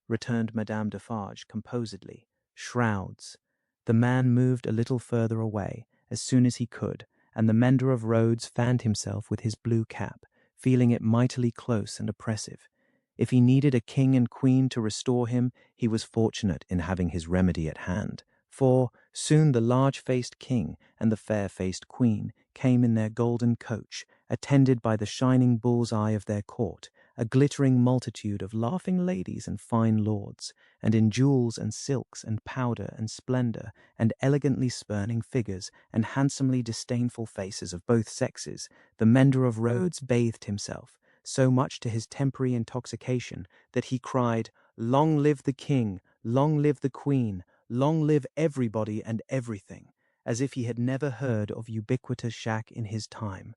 Speaker 3: returned Madame Defarge composedly, "shrouds." The man moved a little further away, as soon as he could, and the mender of roads fanned himself with his blue cap, feeling it mightily close and oppressive. If he needed a king and queen to restore him, he was fortunate in having his remedy at hand, for soon the large-faced king and the fair-faced queen came in their golden coach, attended by the shining bull's-eye of their court, a glittering multitude of laughing ladies and fine lords, and in jewels and silks and powder and splendor, and elegantly spurning figures and handsomely disdainful faces of both sexes, the mender of roads bathed himself, so much to his temporary intoxication that he cried, "Long live the king, long live the queen, long live everybody and everything," as if he had never heard of ubiquitous Jacques in his time.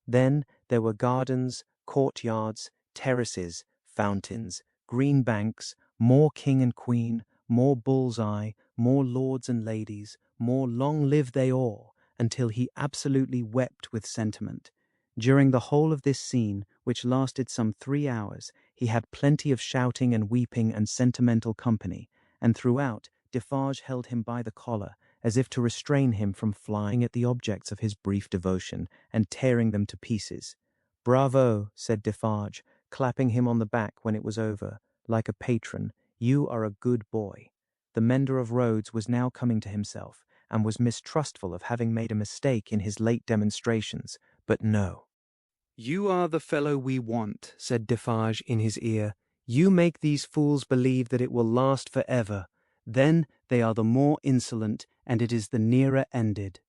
Speaker 3: Then there were gardens, courtyards, terraces, fountains, green banks, more king and queen, more bull's-eye, more lords and ladies, more long live they all, until he absolutely wept with sentiment. During the whole of this scene, which lasted some 3 hours, he had plenty of shouting and weeping and sentimental company, and throughout Defarge held him by the collar, as if to restrain him from flying at the objects of his brief devotion and tearing them to pieces. "Bravo," said Defarge, clapping him on the back when it was over, like a patron. "You are a good boy." The mender of roads was now coming to himself, and was mistrustful of having made a mistake in his late demonstrations, but no.
Speaker 2: "You are the fellow we want," said Defarge in his ear. "You make these fools believe that it will last for ever. Then they are the more insolent, and it is the nearer ended."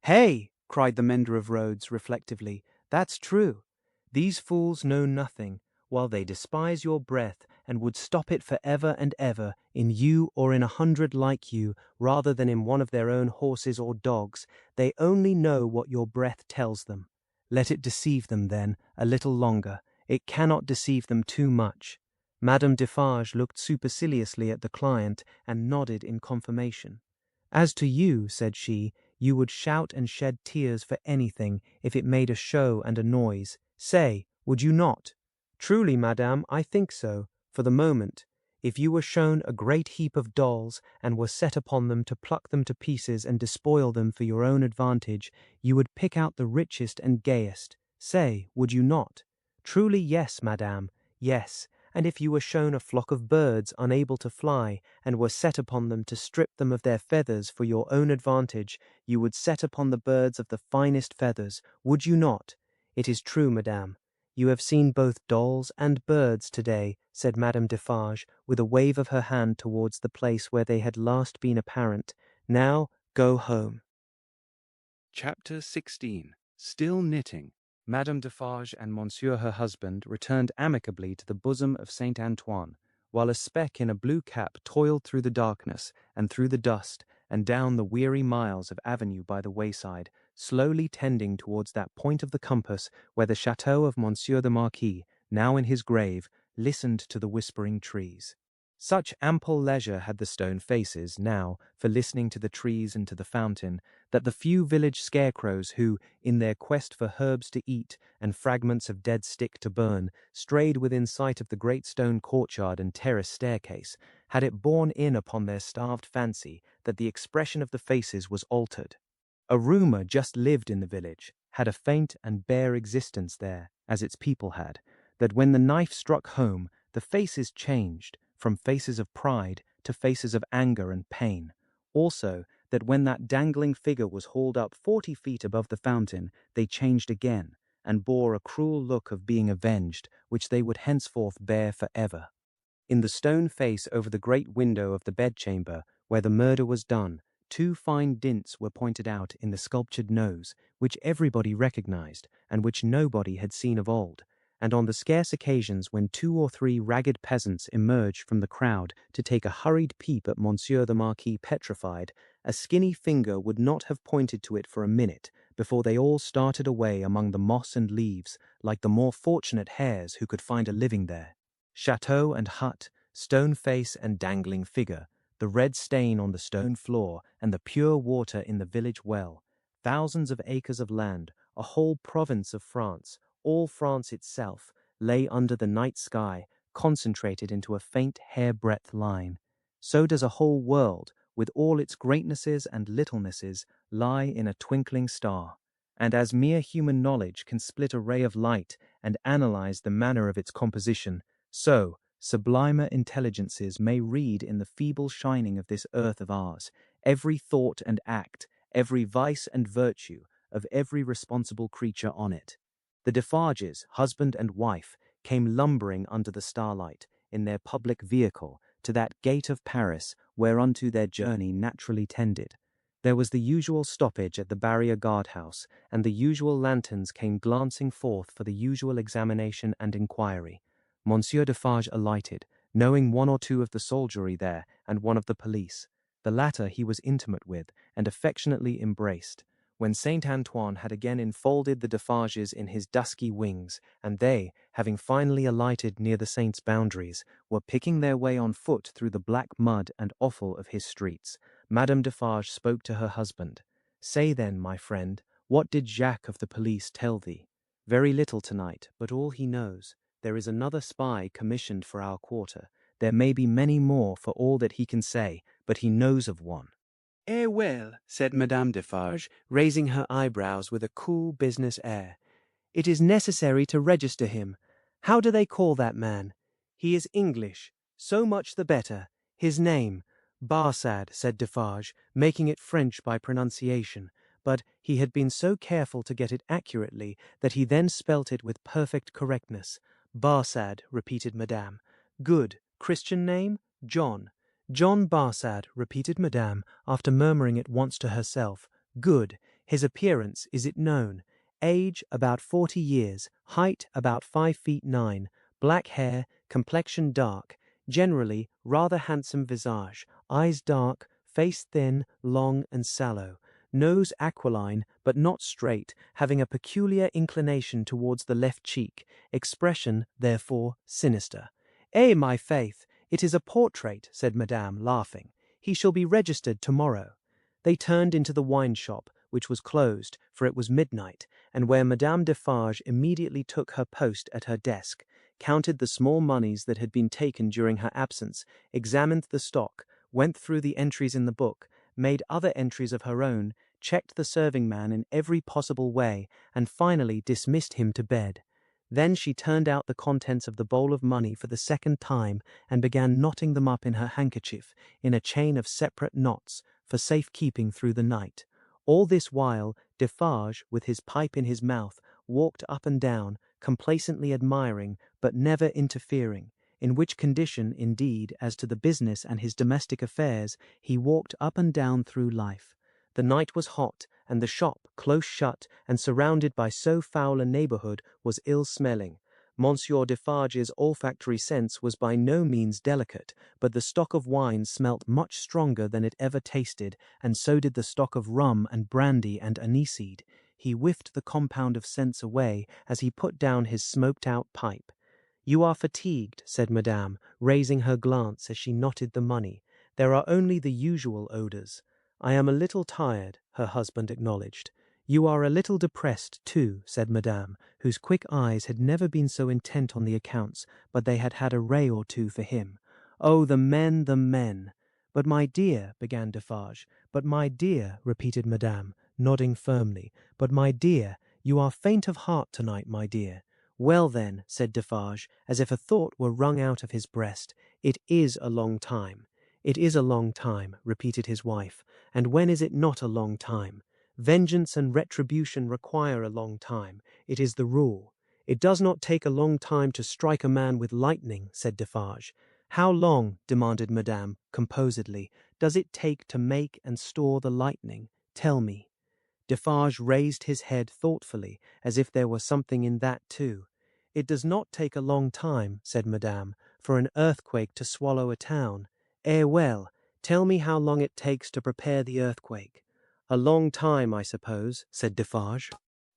Speaker 3: "Hey!" cried the mender of roads reflectively. "That's true. These fools know nothing, while they despise your breath and would stop it for ever and ever, in you or in 100 like you, rather than in one of their own horses or dogs. They only know what your breath tells them. Let it deceive them, then, a little longer. It cannot deceive them too much."
Speaker 1: Madame Defarge looked superciliously at the client and nodded in confirmation. As to you, said she, you would shout and shed tears for anything if it made a show and a noise. Say, would you not? Truly, madame, I think so, for the moment. If you were shown a great heap of dolls, and were set upon them to pluck them to pieces and despoil them for your own advantage, you would pick out the richest and gayest. Say, would you not? Truly, yes, madame, yes. And if you were shown a flock of birds unable to fly, and were set upon them to strip them of their feathers for your own advantage, you would set upon the birds of the finest feathers, would you not? It is true, madame. You have seen both dolls and birds today, said Madame Defarge, with a wave of her hand towards the place where they had last been apparent. Now go home.
Speaker 2: Chapter 16. Still knitting. Madame Defarge and Monsieur her husband returned amicably to the bosom of Saint Antoine, while a speck in a blue cap toiled through the darkness and through the dust and down the weary miles of avenue by the wayside, slowly tending towards that point of the compass where the chateau of Monsieur the Marquis, now in his grave, listened to the whispering trees. Such ample leisure had the stone faces now for listening to the trees and to the fountain, that the few village scarecrows who, in their quest for herbs to eat and fragments of dead stick to burn, strayed within sight of the great stone courtyard and terrace staircase, had it borne in upon their starved fancy that the expression of the faces was altered. A rumour just lived in the village, had a faint and bare existence there, as its people had, that when the knife struck home, the faces changed, from faces of pride to faces of anger and pain. Also, that when that dangling figure was hauled up 40 feet above the fountain, they changed again, and bore a cruel look of being avenged, which they would henceforth bear for ever. In the stone face over the great window of the bedchamber, where the murder was done, 2 fine dints were pointed out in the sculptured nose, which everybody recognized, and which nobody had seen of old. And on the scarce occasions when 2 or 3 ragged peasants emerged from the crowd to take a hurried peep at Monsieur the Marquis petrified, a skinny finger would not have pointed to it for a minute before they all started away among the moss and leaves, like the more fortunate hares who could find a living there. Chateau and hut, stone face and dangling figure, the red stain on the stone floor and the pure water in the village well, thousands of acres of land, a whole province of France, all France itself, lay under the night sky, concentrated into a faint hair-breadth line. So does a whole world, with all its greatnesses and littlenesses, lie in a twinkling star. And as mere human knowledge can split a ray of light and analyze the manner of its composition, so sublimer intelligences may read in the feeble shining of this earth of ours every thought and act, every vice and virtue of every responsible creature on it. The Defarges, husband and wife, came lumbering under the starlight, in their public vehicle, to that gate of Paris whereunto their journey naturally tended. There was the usual stoppage at the barrier guard-house, and the usual lanterns came glancing forth for the usual examination and inquiry. Monsieur Defarge alighted, knowing 1 or 2 of the soldiery there, and 1 of the police. The latter he was intimate with, and affectionately embraced. When Saint Antoine had again enfolded the Defarges in his dusky wings, and they, having finally alighted near the saint's boundaries, were picking their way on foot through the black mud and offal of his streets, Madame Defarge spoke to her husband. Say then, my friend, what did Jacques of the police tell thee? Very little tonight, but all he knows. There is another spy commissioned for our quarter. There may be many more for all that he can say, but he knows of one.
Speaker 4: Eh well, said Madame Defarge, raising her eyebrows with a cool business air.
Speaker 1: It is necessary to register him. How do they call that man? He is English. So much the better. His name? Barsad, said Defarge, making it French by pronunciation. But he had been so careful to get it accurately that he then spelt it with perfect correctness. Barsad, repeated Madame. Good. Christian name? John. John Barsad, repeated Madame, after murmuring it once to herself. Good. His appearance, is it known? Age, about 40 years. Height, about 5 feet 9. Black hair, complexion dark. Generally, rather handsome visage. Eyes dark, face thin, long and sallow. Nose aquiline, but not straight, having a peculiar inclination towards the left cheek. Expression, therefore, sinister. "Eh, my faith, it is a portrait," said Madame, laughing. "He shall be registered tomorrow." They turned into the wine shop, which was closed, for it was midnight, and where Madame Defarge immediately took her post at her desk, counted the small moneys that had been taken during her absence, examined the stock, went through the entries in the book, made other entries of her own, checked the serving man in every possible way, and finally dismissed him to bed. Then she turned out the contents of the bowl of money for the second time and began knotting them up in her handkerchief in a chain of separate knots for safe-keeping through the night. All this while, Defarge, with his pipe in his mouth, walked up and down, complacently admiring, but never interfering, in which condition, indeed, as to the business and his domestic affairs, he walked up and down through life. The night was hot, and the shop, close shut, and surrounded by so foul a neighbourhood, was ill-smelling. Monsieur Defarge's olfactory sense was by no means delicate, but the stock of wine smelt much stronger than it ever tasted, and so did the stock of rum and brandy and aniseed. He whiffed the compound of scents away as he put down his smoked-out pipe. "You are fatigued," said Madame, raising her glance as she knotted the money. "There are only the usual odours." "I am a little tired," her husband acknowledged. "You are a little depressed, too," said Madame, whose quick eyes had never been so intent on the accounts, but they had had a ray or two for him. "Oh, the men, the men!" "But my dear," began Defarge. "But my dear," repeated Madame, nodding firmly. "But my dear, you are faint of heart tonight, my dear." "Well then," said Defarge, as if a thought were wrung out of his breast, "it is a long time." "It is a long time," repeated his wife. "And when is it not a long time? Vengeance and retribution require a long time. It is the rule." "It does not take a long time to strike a man with lightning," said Defarge. "How long," demanded Madame, composedly, "does it take to make and store the lightning? Tell me." Defarge raised his head thoughtfully, as if there were something in that too. "It does not take a long time," said Madame, "for an earthquake to swallow a town." "Eh well, tell me how long it takes to prepare the earthquake." "A long time, I suppose," said Defarge.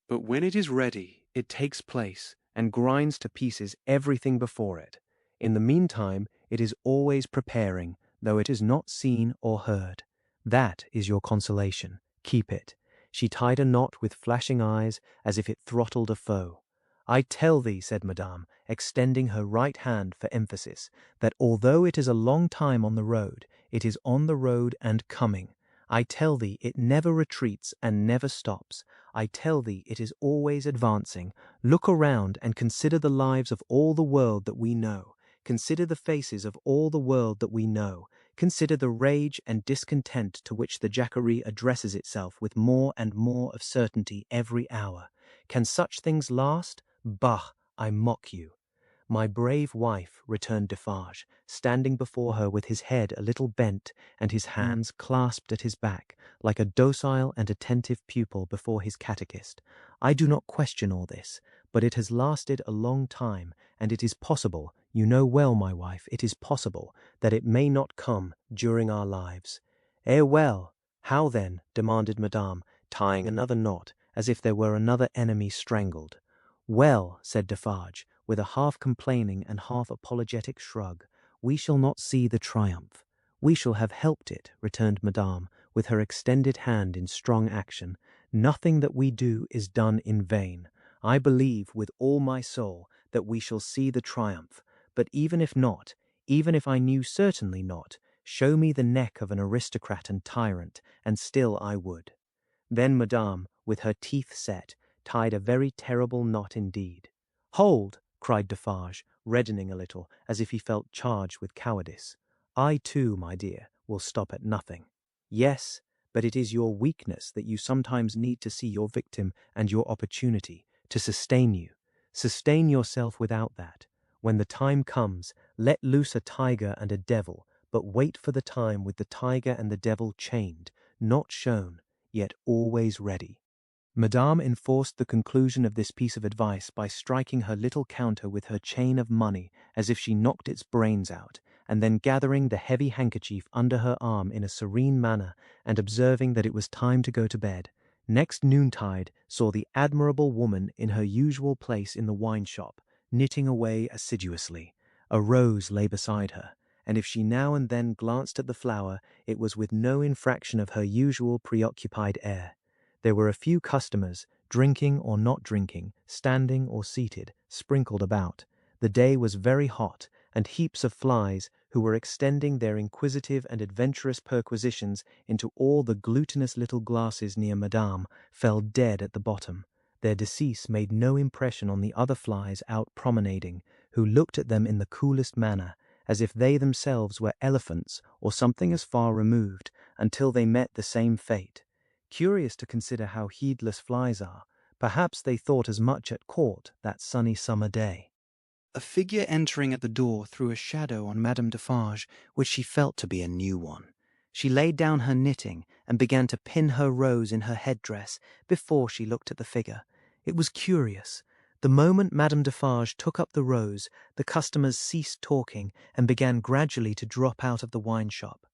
Speaker 2: But when it is ready, it takes place, and grinds to pieces everything before it. In the meantime, it is always preparing, though it is not seen or heard. That is your consolation. Keep it." She tied a knot with flashing eyes, as if it throttled a foe. "I tell thee," said Madame, extending her right hand for emphasis, "that although it is a long time on the road, it is on the road and coming. I tell thee it never retreats and never stops. I tell thee it is always advancing. Look around and consider the lives of all the world that we know. Consider the faces of all the world that we know. Consider the rage and discontent to which the Jacquerie addresses itself with more and more of certainty every hour. Can such things last? Bah! I mock you." "My brave wife," returned Defarge, standing before her with his head a little bent and his hands clasped at his back, like a docile and attentive pupil before his catechist. "I do not question all this, but it has lasted a long time, and it is possible, you know well, my wife, it is possible, that it may not come during our lives." "Eh well, how then?" demanded Madame, tying another knot, as if there were another enemy strangled. "Well," said Defarge, with a half-complaining and half-apologetic shrug, "we shall not see the triumph." "We shall have helped it," returned Madame, with her extended hand in strong action. "Nothing that we do is done in vain. I believe with all my soul that we shall see the triumph. But even if not, even if I knew certainly not, show me the neck of an aristocrat and tyrant, and still I would." Then Madame, with her teeth set, tied a very terrible knot indeed. "Hold!" cried Defarge, reddening a little, as if he felt charged with cowardice. "I too, my dear, will stop at nothing." "Yes, but it is your weakness that you sometimes need to see your victim and your opportunity, to sustain you. Sustain yourself without that. When the time comes, let loose a tiger and a devil, but wait for the time with the tiger and the devil chained, not shown, yet always ready." Madame enforced the conclusion of this piece of advice by striking her little counter with her chain of money as if she knocked its brains out, and then gathering the heavy handkerchief under her arm in a serene manner, and observing that it was time to go to bed. Next noontide saw the admirable woman in her usual place in the wine shop, knitting away assiduously.
Speaker 1: A rose lay beside her, and if she now and then glanced at the flower, it was with no infraction of her usual preoccupied air. There were a few customers, drinking or not drinking, standing or seated, sprinkled about. The day was very hot, and heaps of flies, who were extending their inquisitive and adventurous perquisitions into all the glutinous little glasses near Madame, fell dead at the bottom. Their decease made no impression on the other flies out promenading, who looked at them in the coolest manner, as if they themselves were elephants or something as far removed, until they met the same fate. Curious to consider how heedless flies are, perhaps they thought as much at court that sunny summer day.
Speaker 4: A figure entering at the door threw a shadow on Madame Defarge, which she felt to be a new one. She laid down her knitting and began to pin her rose in her headdress before she looked at the figure. It was curious. The moment Madame Defarge took up the rose, the customers ceased talking and began gradually to drop out of the wine-shop.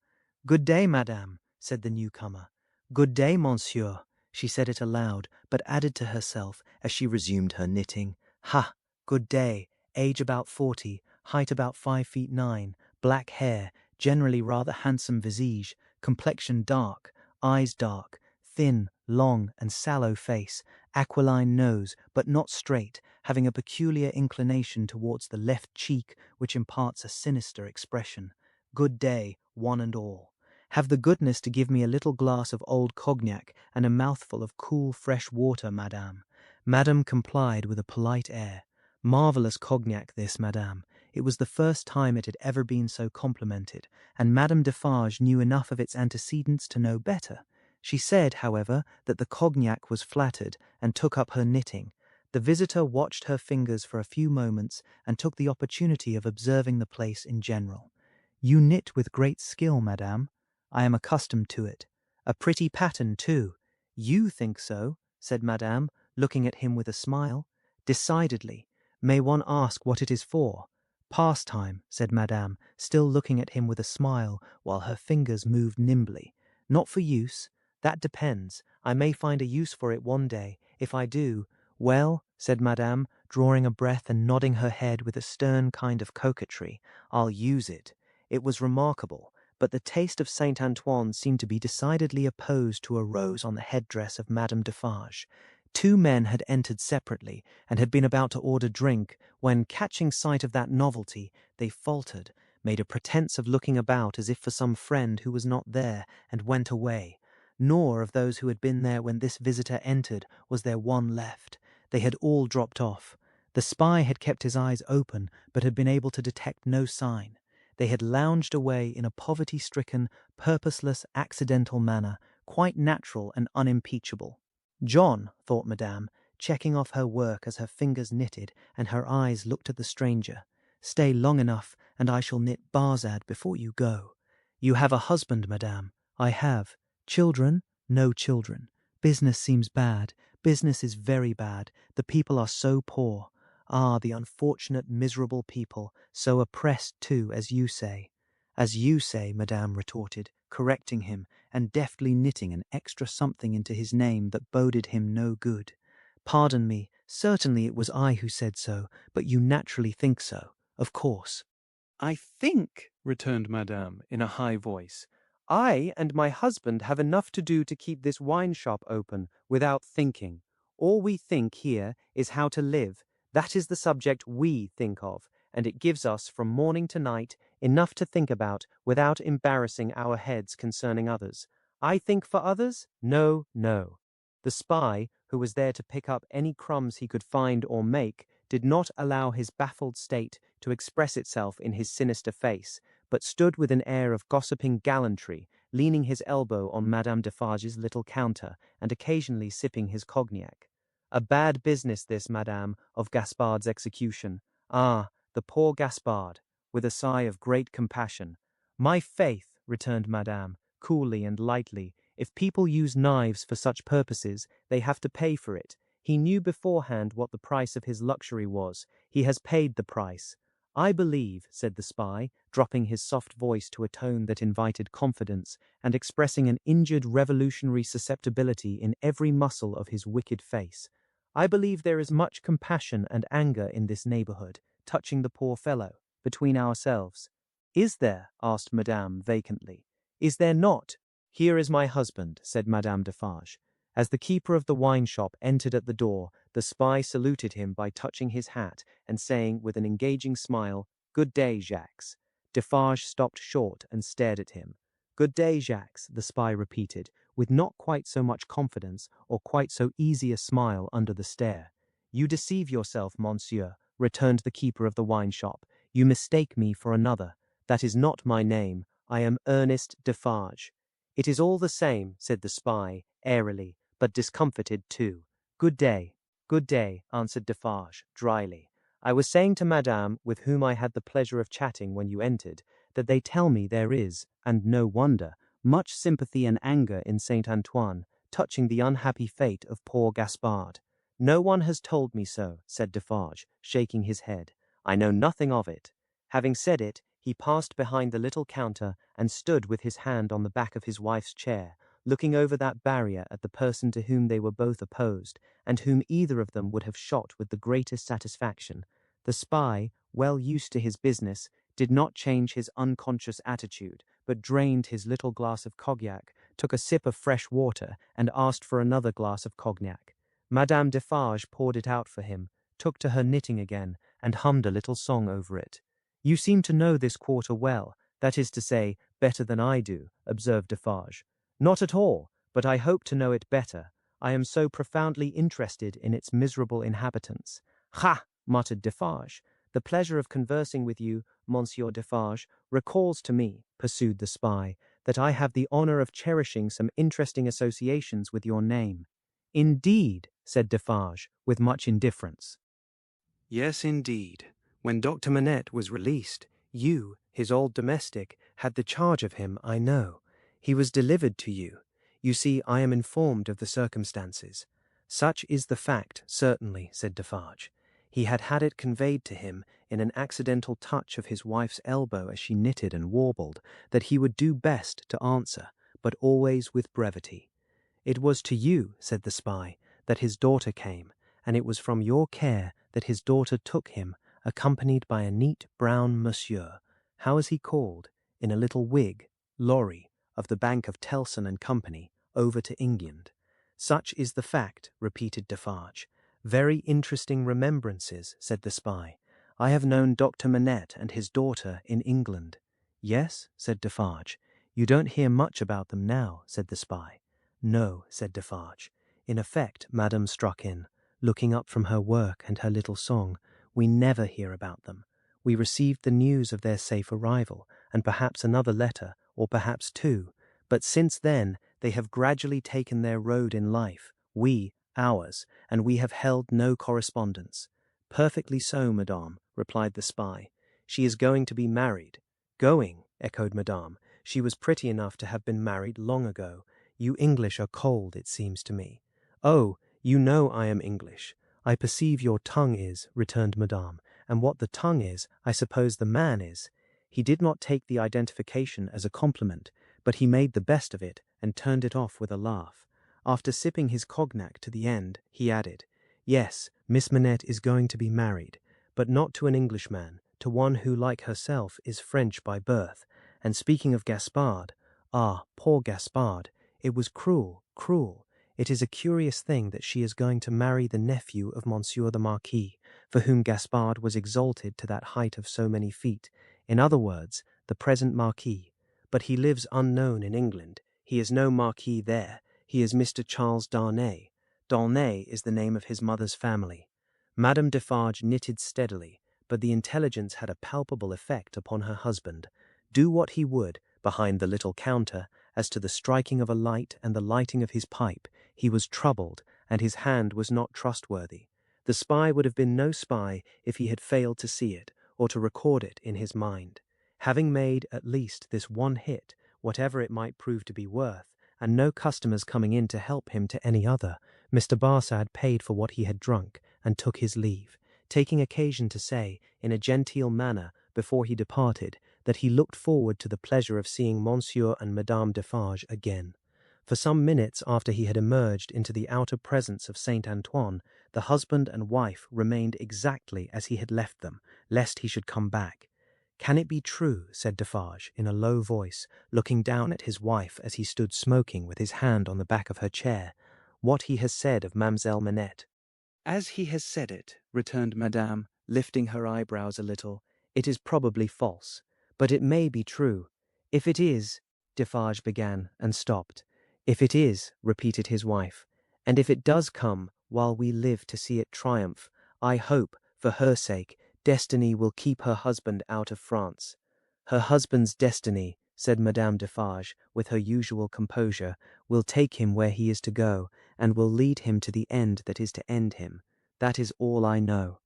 Speaker 4: "Good day, madame," said the newcomer. "Good day, monsieur." She said it aloud, but added to herself, as she resumed her knitting, "Ha! Good day. Age about 40, height about 5 feet 9, black hair, generally rather handsome visage, complexion dark, eyes dark, thin, long, and sallow face, aquiline nose, but not straight, having a peculiar inclination towards the left cheek, which imparts a sinister expression. Good day, one and all. Have the goodness to give me a little glass of old cognac and a mouthful of cool fresh water, madame." Madame complied with a polite air. Marvellous cognac this, madame. It was the first time it had ever been so complimented, and Madame Defarge knew enough of its antecedents to know better. She said, however, that the cognac was flattered, and took up her knitting. The visitor watched her fingers for a few moments, and took the opportunity of observing the place in general. "You knit with great skill, madame. I am accustomed to it. A pretty pattern, too." "You think so?" said madame, looking at him with a smile. "Decidedly. May one ask what it is for?" "Pastime," said madame, still looking at him with a smile, while her fingers moved nimbly. "Not for use. That depends. I may find a use for it one day. If I do—" "Well," said madame, drawing a breath and nodding her head with a stern kind of coquetry, "I'll use it." It was remarkable, but the taste of Saint Antoine seemed to be decidedly opposed to a rose on the headdress of Madame Defarge. Two men had entered separately, and had been about to order drink, when, catching sight of that novelty, they faltered, made a pretence of looking about as if for some friend who was not there, and went away. Nor of those who had been there when this visitor entered was there one left. They had all dropped off. The spy had kept his eyes open, but had been able to detect no sign. They had lounged away in a poverty-stricken, purposeless, accidental manner, quite natural and unimpeachable. "John," thought madame, checking off her work as her fingers knitted and her eyes looked at the stranger, "stay long enough, and I shall knit Barzad before you go." "You have a husband, madame." "I have. Children? No children. Business seems bad. Business is very bad. The people are so poor. Ah, the unfortunate, miserable people, so oppressed too, as you say." "As you say," madame retorted, correcting him, and deftly knitting an extra something into his name that boded him no good. "Pardon me, certainly it was I who said so, but you naturally think so, of course."
Speaker 2: "I think," returned madame, in a high voice, "I and my husband have enough to do to keep this wine-shop open, without thinking. All we think here is how to live. That is the subject we think of, and it gives us, from morning to night, enough to think about without embarrassing our heads concerning others. I think for others? No, no." The spy, who was there to pick up any crumbs he could find or make, did not allow his baffled state to express itself in his sinister face, but stood with an air of gossiping gallantry, leaning his elbow on Madame Defarge's little counter, and occasionally sipping his cognac. "A bad business this, madame, of Gaspard's execution. Ah, the poor Gaspard," with a sigh of great compassion. "My faith," returned madame, coolly and lightly, "if people use knives for such purposes, they have to pay for it. He knew beforehand what the price of his luxury was. He has paid the price." "I believe," said the spy, dropping his soft voice to a tone that invited confidence, and expressing an injured revolutionary susceptibility in every muscle of his wicked face, "I believe there is much compassion and anger in this neighborhood, touching the poor fellow.
Speaker 1: between ourselves. Is there? Asked Madame vacantly. Is there not? Here is my husband, said Madame Defarge. As the keeper of the wine shop entered at the door, the spy saluted him by touching his hat and saying with an engaging smile, Good day, Jacques. Defarge stopped short and stared at him. Good day, Jacques, the spy repeated, with not quite so much confidence or quite so easy a smile under the stare. You deceive yourself, monsieur, returned the keeper of the wine shop. You mistake me for another. That is not my name. I am Ernest Defarge. It is all the same, said the spy, airily, but discomfited too. Good day, answered Defarge, dryly. I was saying to Madame, with whom I had the pleasure of chatting when you entered, that they tell me there is, and no wonder, much sympathy and anger in Saint Antoine, touching the unhappy fate of poor Gaspard. No one has told me so, said Defarge, shaking his head. I know nothing of it. Having said it, he passed behind the little counter and stood with his hand on the back of his wife's chair, looking over that barrier at the person to whom they were both opposed, and whom either of them would have shot with the greatest satisfaction. The spy, well used to his business, did not change his unconscious attitude, but drained his little glass of cognac, took a sip of fresh water, and asked for another glass of cognac. Madame Defarge poured it out for him, took to her knitting again, and hummed a little song over it. You seem to know this quarter well, that is to say, better than I do, observed Defarge. Not at all, but I hope to know it better. I am so profoundly interested in its miserable inhabitants. Ha! Muttered Defarge. The pleasure of conversing with you, Monsieur Defarge, recalls to me, pursued the spy, that I have the honour of cherishing some interesting associations with your name. Indeed, said Defarge, with much indifference.
Speaker 2: Yes, indeed. When Dr. Manette was released, you, his old domestic, had the charge of him, I know. He was delivered to you. You see, I am informed of the circumstances. Such is the fact, certainly, said Defarge. He had had it conveyed to him, in an accidental touch of his wife's elbow as she knitted and warbled, that he would do best to answer, but always with brevity. It was to you, said the spy, that his daughter came, and it was from your care that his daughter took him, accompanied by a neat brown monsieur, how is he called, in a little wig, lorry, of the Bank of Tellson and Company, over to England. Such is the fact, repeated Defarge. Very interesting remembrances, said the spy. I have known Dr. Manette and his daughter in England. Yes, said Defarge. You don't hear much about them now, said the spy. No, said Defarge. In effect, Madame struck in, looking up from her work and her little song, we never hear about them. We received the news of their safe arrival, and perhaps another letter, or perhaps two, but since then they have gradually taken their road in life, we, ours, and we have held no correspondence. Perfectly so, madame, replied the spy. She is going to be married. Going, echoed madame. She was pretty enough to have been married long ago. You English are cold, it seems to me. Oh, you know I am English. I perceive your tongue is, returned madame, and what the tongue is, I suppose the man is. He did not take the identification as a compliment, but he made the best of it and turned it off with a laugh. After sipping his cognac to the end, he added, Yes, Miss Manette is going to be married, but not to an Englishman, to one who, like herself, is French by birth. And speaking of Gaspard, ah, poor Gaspard, it was cruel, cruel. It is a curious thing that she is going to marry the nephew of Monsieur the Marquis, for whom Gaspard was exalted to that height of so many feet, in other words, the present Marquis. But he lives unknown in England. He is no Marquis there. He is Mr. Charles Darnay. Darnay is the name of his mother's family. Madame Defarge knitted steadily, but the intelligence had a palpable effect upon her husband. Do what he would, behind the little counter, as to the striking of a light and the lighting of his pipe, he was troubled, and his hand was not trustworthy. The spy would have been no spy if he had failed to see it, or to record it in his mind. Having made, at least, this one hit, whatever it might prove to be worth, and no customers coming in to help him to any other, Mr. Barsad paid for what he had drunk, and took his leave, taking occasion to say, in a genteel manner, before he departed, that he looked forward to the pleasure of seeing Monsieur and Madame Defarge again. For some minutes after he had emerged into the outer presence of Saint Antoine, the husband and wife remained exactly as he had left them, lest he should come back.
Speaker 1: Can it be true, said Defarge, in a low voice, looking down at his wife as he stood smoking with his hand on the back of her chair, what he has said of Mademoiselle Manette?
Speaker 2: As he has said it, returned Madame, lifting her eyebrows a little,
Speaker 1: it is probably false, but it may be true. If it is, Defarge began, and stopped. If it is, repeated his wife, and if it does come while we live to see it triumph, I hope, for her sake, destiny will keep her husband out of France. Her husband's destiny, said Madame Defarge, with her usual composure, will take him where he is to go, and will lead him to the end that is to end him. That is all I know.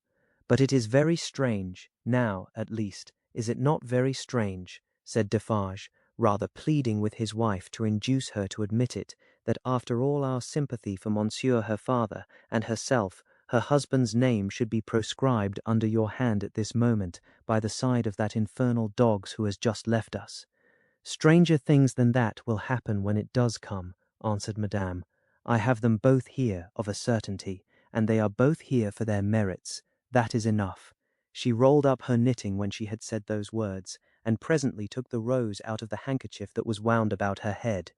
Speaker 1: But it is very strange, now, at least, is it not very strange, said Defarge, rather pleading with his wife to induce her to admit it, that after all our sympathy for Monsieur her father, and herself, her husband's name should be proscribed under your hand at this moment, by the side of that infernal dog's who has just left us. Stranger things than that will happen when it does come, answered Madame. I have them both here, of a certainty, and they are both here for their merits. That is enough. She rolled up her knitting when she had said those words, and presently took the rose out of the handkerchief that was wound about her head.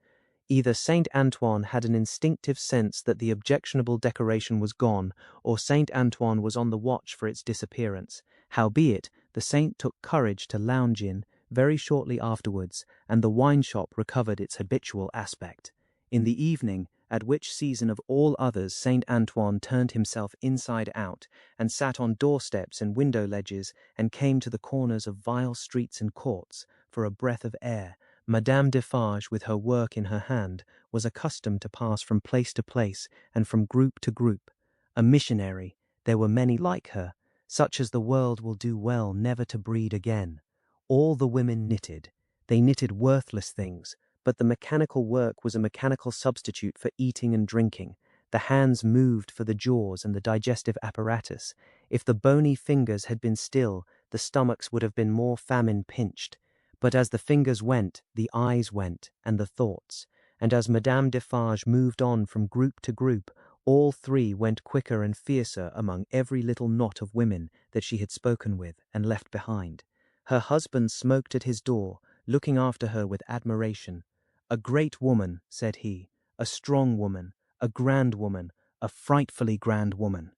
Speaker 1: Either Saint Antoine had an instinctive sense that the objectionable decoration was gone, or Saint Antoine was on the watch for its disappearance. Howbeit, the saint took courage to lounge in very shortly afterwards, and the wine-shop recovered its habitual aspect. In the evening, at which season of all others Saint Antoine turned himself inside out, and sat on doorsteps and window ledges, and came to the corners of vile streets and courts, for a breath of air, Madame Defarge, with her work in her hand, was accustomed to pass from place to place, and from group to group. A missionary, there were many like her, such as the world will do well never to breed again. All the women knitted. They knitted worthless things, but the mechanical work was a mechanical substitute for eating and drinking. The hands moved for the jaws and the digestive apparatus. If the bony fingers had been still, the stomachs would have been more famine-pinched. But as the fingers went, the eyes went, and the thoughts. And as Madame Defarge moved on from group to group, all three went quicker and fiercer among every little knot of women that she had spoken with and left behind. Her husband smoked at his door, looking after her with admiration. A great woman, said he, a strong woman, a grand woman, a frightfully grand woman.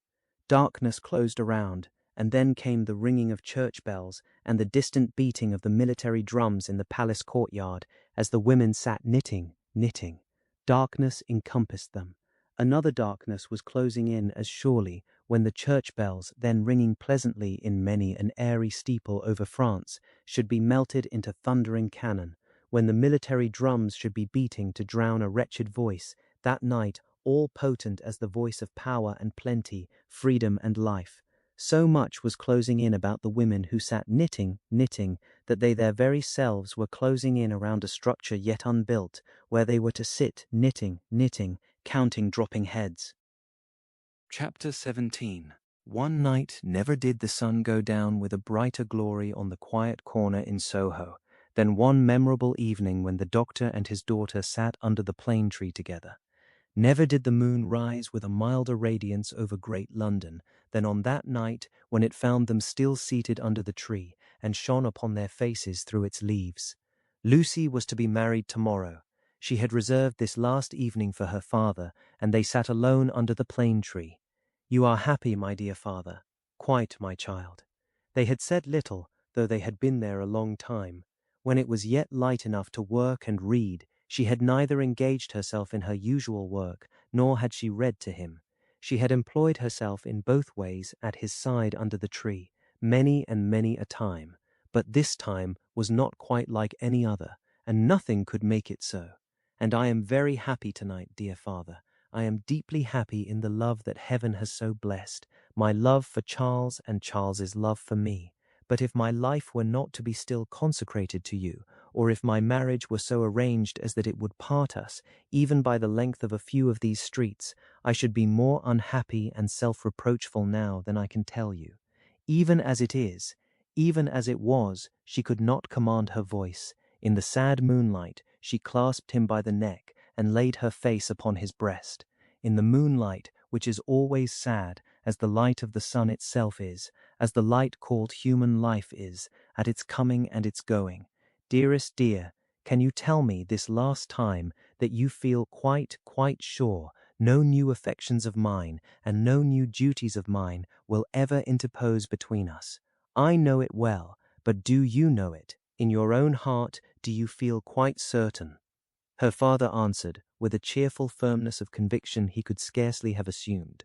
Speaker 1: Darkness closed around, and then came the ringing of church bells and the distant beating of the military drums in the palace courtyard as the women sat knitting. Darkness encompassed them. Another darkness was closing in as surely when the church bells, then ringing pleasantly in many an airy steeple over France, should be melted into thundering cannon, when the military drums should be beating to drown a wretched voice, that night all potent as the voice of power and plenty, freedom and life. So much was closing in about the women who sat knitting, that they their very selves were closing in around a structure yet unbuilt, where they were to sit knitting, counting dropping heads.
Speaker 2: Chapter 17. One night never did the sun go down with a brighter glory on the quiet corner in Soho than one memorable evening when the doctor and his daughter sat under the plane tree together. Never did the moon rise with a milder radiance over great London than on that night when it found them still seated under the tree and shone upon their faces through its leaves. Lucy was to be married tomorrow. She had reserved this last evening for her father, and they sat alone under the plane tree. You are happy, my dear father? Quite, my child. They had said little, though they had been there a long time. When it was yet light enough to work and read, she had neither engaged herself in her usual work, nor had she read to him. She had employed herself in both ways at his side under the tree, many and many a time, but this time was not quite like any other, and nothing could make it so. And I am very happy tonight, dear father. I am deeply happy in the love that heaven has so blessed, my love for Charles and Charles's love for me. But if my life were not to be still consecrated to you, or if my marriage were so arranged as that it would part us, even by the length of a few of these streets, I should be more unhappy and self-reproachful now than I can tell you. Even as it is, even as it was, she could not command her voice. In the sad moonlight, she clasped him by the neck and laid her face upon his breast. In the moonlight, which is always sad, as the light of the sun itself is,
Speaker 1: as the light called human life is, at its coming and its going. Dearest dear, can you tell me this last time that you feel quite sure no new affections of mine and no new duties of mine will ever interpose between us? I know it well, but do you know it? In your own heart, do you feel quite certain? Her father answered, with a cheerful firmness of conviction he could scarcely have assumed.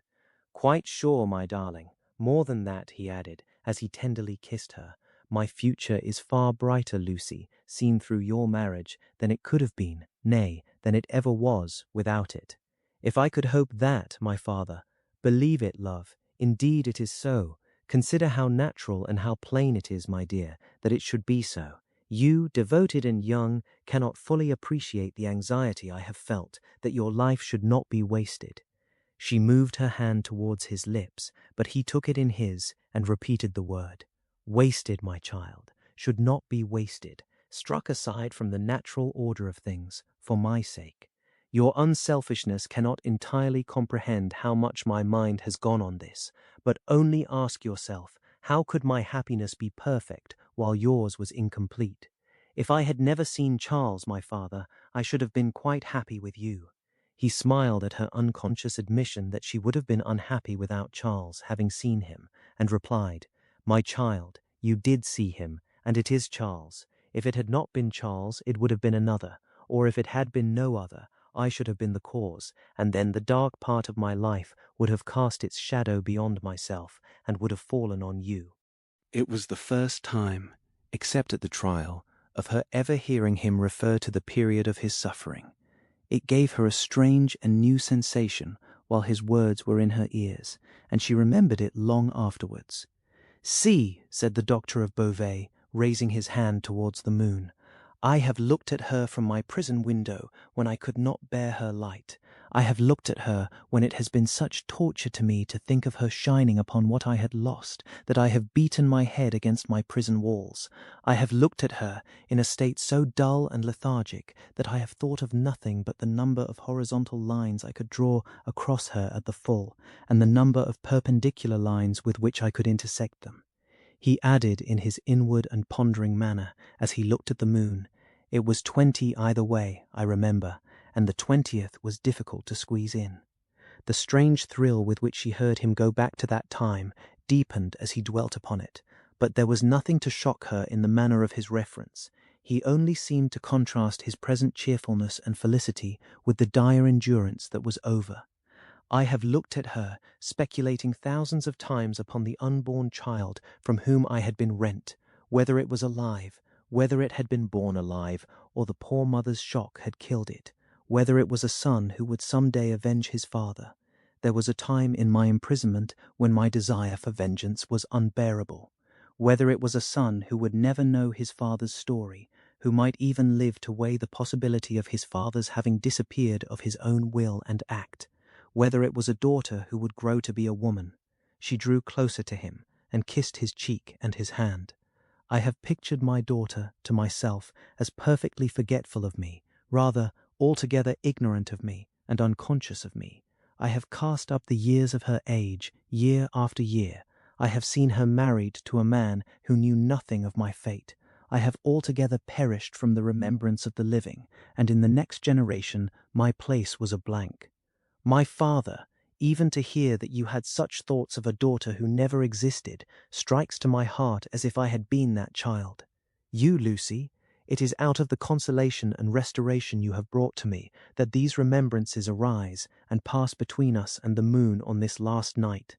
Speaker 1: Quite sure, my darling. More than that, he added, as he tenderly kissed her. My future is far brighter, Lucy, seen through your marriage, than it could have been, nay, than it ever was without it. If I could hope that, my father, believe it, love, indeed it is so. Consider how natural and how plain it is, my dear, that it should be so. You, devoted and young, cannot fully appreciate the anxiety I have felt that your life should not be wasted. She moved her hand towards his lips, but he took it in his and repeated the word. Wasted, my child, should not be wasted, struck aside from the natural order of things, for my sake. Your unselfishness cannot entirely comprehend how much my mind has gone on this, but only ask yourself, how could my happiness be perfect while yours was incomplete? If I had never seen Charles, my father, I should have been quite happy with you. He smiled at her unconscious admission that she would have been unhappy without Charles, having seen him, and replied, My child, you did see him, and it is Charles. If it had not been Charles, it would have been another, or if it had been no other, I should have been the cause, and then the dark part of my life would have cast its shadow beyond myself, and would have fallen on you.
Speaker 2: It was the first time, except at the trial, of her ever hearing him refer to the period of his suffering. It gave her a strange and new sensation while his words were in her ears, and she remembered it long afterwards. See, said the doctor of Beauvais, raising his hand towards the moon, I have looked at her from my prison window when I could not bear her light. I have looked at her when it has been such torture to me to think of her shining upon what I had lost, that I have beaten my head against my prison walls. I have looked at her in a state so dull and lethargic that I have thought of nothing but the number of horizontal lines I could draw across her at the full, and the number of perpendicular lines with which I could intersect them. He added in his inward and pondering manner, as he looked at the moon, It was 20 either way, I remember, and the 20th was difficult to squeeze in. The strange thrill with which she heard him go back to that time deepened as he dwelt upon it, but there was nothing to shock her in the manner of his reference. He only seemed to contrast his present cheerfulness and felicity with the dire endurance that was over. I have looked at her, speculating thousands of times upon the unborn child from whom I had been rent, whether it was alive, whether it had been born alive, or the poor mother's shock had killed it, whether it was a son who would some day avenge his father. There was a time in my imprisonment when my desire for vengeance was unbearable. Whether it was a son who would never know his father's story, who might even live to weigh the possibility of his father's having disappeared of his own will and act. Whether it was a daughter who would grow to be a woman. She drew closer to him and kissed his cheek and his hand. I have pictured my daughter to myself as perfectly forgetful of me, rather altogether ignorant of me and unconscious of me. I have cast up the years of her age, year after year. I have seen her married to a man who knew nothing of my fate. I have altogether perished from the remembrance of the living, and in the next generation my place was a blank. My father, even to hear that you had such thoughts of a daughter who never existed, strikes to my heart as if I had been that child. You, Lucy, it is out of the consolation and restoration you have brought to me that these remembrances arise and pass between us and the moon on this last night.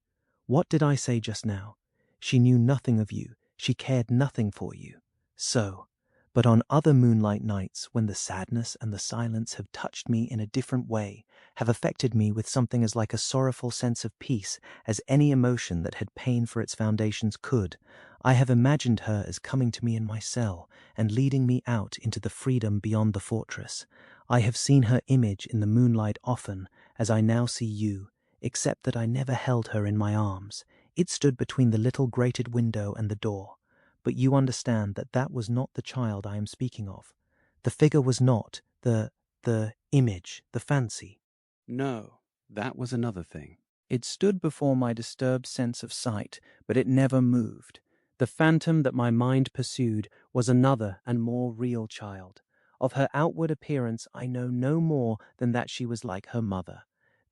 Speaker 2: What did I say just now? She knew nothing of you, she cared nothing for you. So. But on other moonlight nights, when the sadness and the silence have touched me in a different way, have affected me with something as like a sorrowful sense of peace as any emotion that had pain for its foundations could, I have imagined her as coming to me in my cell and leading me out into the freedom beyond the fortress. I have seen her image in the moonlight often, as I now see you, except that I never held her in my arms. It stood between the little grated window and the door. But you understand that that was not the child I am speaking of. The figure was not the image, the fancy. No, that was another thing.
Speaker 3: It stood before my disturbed sense of sight, but it never moved. The phantom that my mind pursued was another and more real child. Of her outward appearance I know no more than that she was like her mother.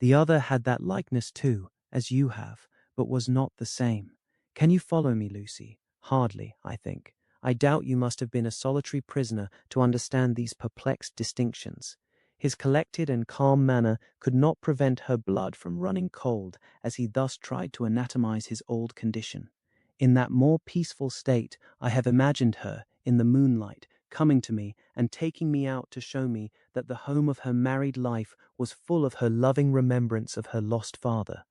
Speaker 3: The other had that likeness too, as you have, but was not the same. Can you follow me, Lucy? Hardly, I think. I doubt you must have been a solitary prisoner to understand these perplexed distinctions. His collected and calm manner could not prevent her blood from running cold as he thus tried to anatomize his old condition. In that more peaceful state, I have imagined her, in the moonlight, coming to me and taking me out to show me that the home of her married life was full of her loving remembrance of her lost father.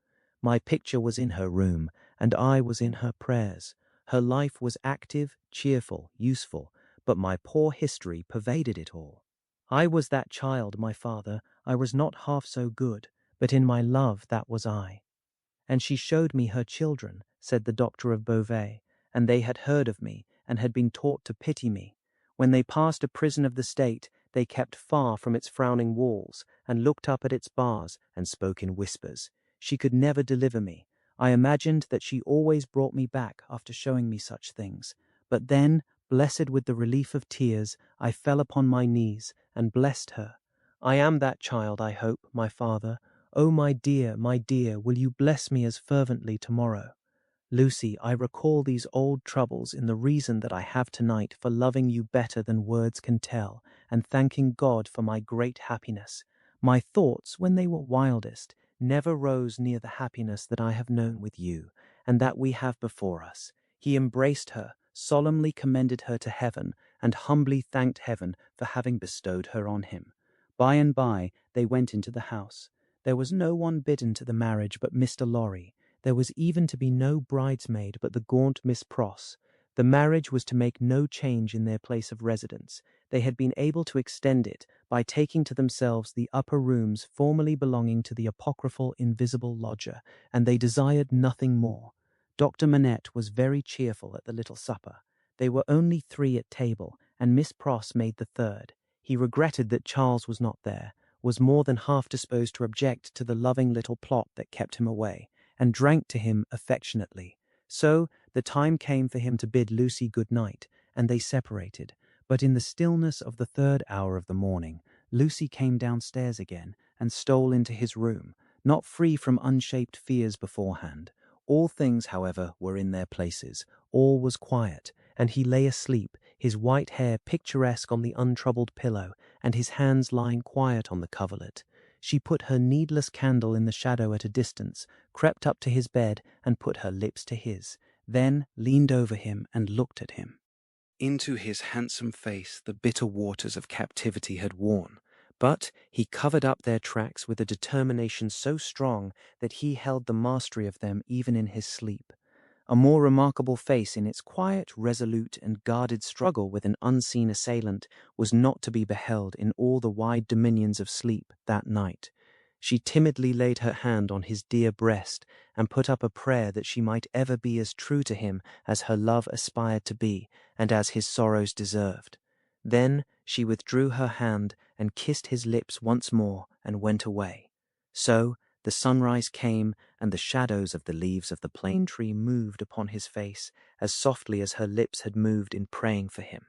Speaker 3: My picture was in her room, and I was in her prayers. Her life was active, cheerful, useful, but my poor history pervaded it all. I was that child, my father. I was not half so good, but in my love that was I. And she showed me her children, said the doctor of Beauvais, and they had heard of me, and had been taught to pity me. When they passed a prison of the state, they kept far from its frowning walls, and looked up at its bars, and spoke in whispers. She could never deliver me. I imagined that she always brought me back after showing me such things. But then, blessed with the relief of tears, I fell upon my knees, and blessed her. I am that child, I hope, my father. Oh, my dear, will you bless me as fervently tomorrow? Lucy, I recall these old troubles in the reason that I have tonight for loving you better than words can tell, and thanking God for my great happiness. My thoughts, when they were wildest, never rose near the happiness that I have known with you, and that we have before us. He embraced her, solemnly commended her to heaven, and humbly thanked heaven for having bestowed her on him. By and by they went into the house. There was no one bidden to the marriage but Mr. Lorry. There was even to be no bridesmaid but the gaunt Miss Pross. The marriage was to make no change in their place of residence. They had been able to extend it by taking to themselves the upper rooms formerly belonging to the apocryphal invisible lodger, and they desired nothing more. Dr. Manette was very cheerful at the little supper. They were only 3 at table, and Miss Pross made the 3rd. He regretted that Charles was not there, was more than half disposed to object to the loving little plot that kept him away, and drank to him affectionately. So the time came for him to bid Lucy good night, and they separated. But in the stillness of the 3rd hour of the morning, Lucy came downstairs again and stole into his room, not free from unshaped fears beforehand. All things, however, were in their places. All was quiet, and he lay asleep, his white hair picturesque on the untroubled pillow, and his hands lying quiet on the coverlet. She put her needless candle in the shadow at a distance, crept up to his bed, and put her lips to his, then leaned over him and looked at him.
Speaker 2: Into his handsome face the bitter waters of captivity had worn, but he covered up their tracks with a determination so strong that he held the mastery of them even in his sleep. A more remarkable face in its quiet, resolute, and guarded struggle with an unseen assailant was not to be beheld in all the wide dominions of sleep that night. She timidly laid her hand on his dear breast and put up a prayer that she might ever be as true to him as her love aspired to be, and as his sorrows deserved. Then she withdrew her hand and kissed his lips once more and went away. So the sunrise came, and the shadows of the leaves of the plane tree moved upon his face as softly as her lips had moved in praying for him.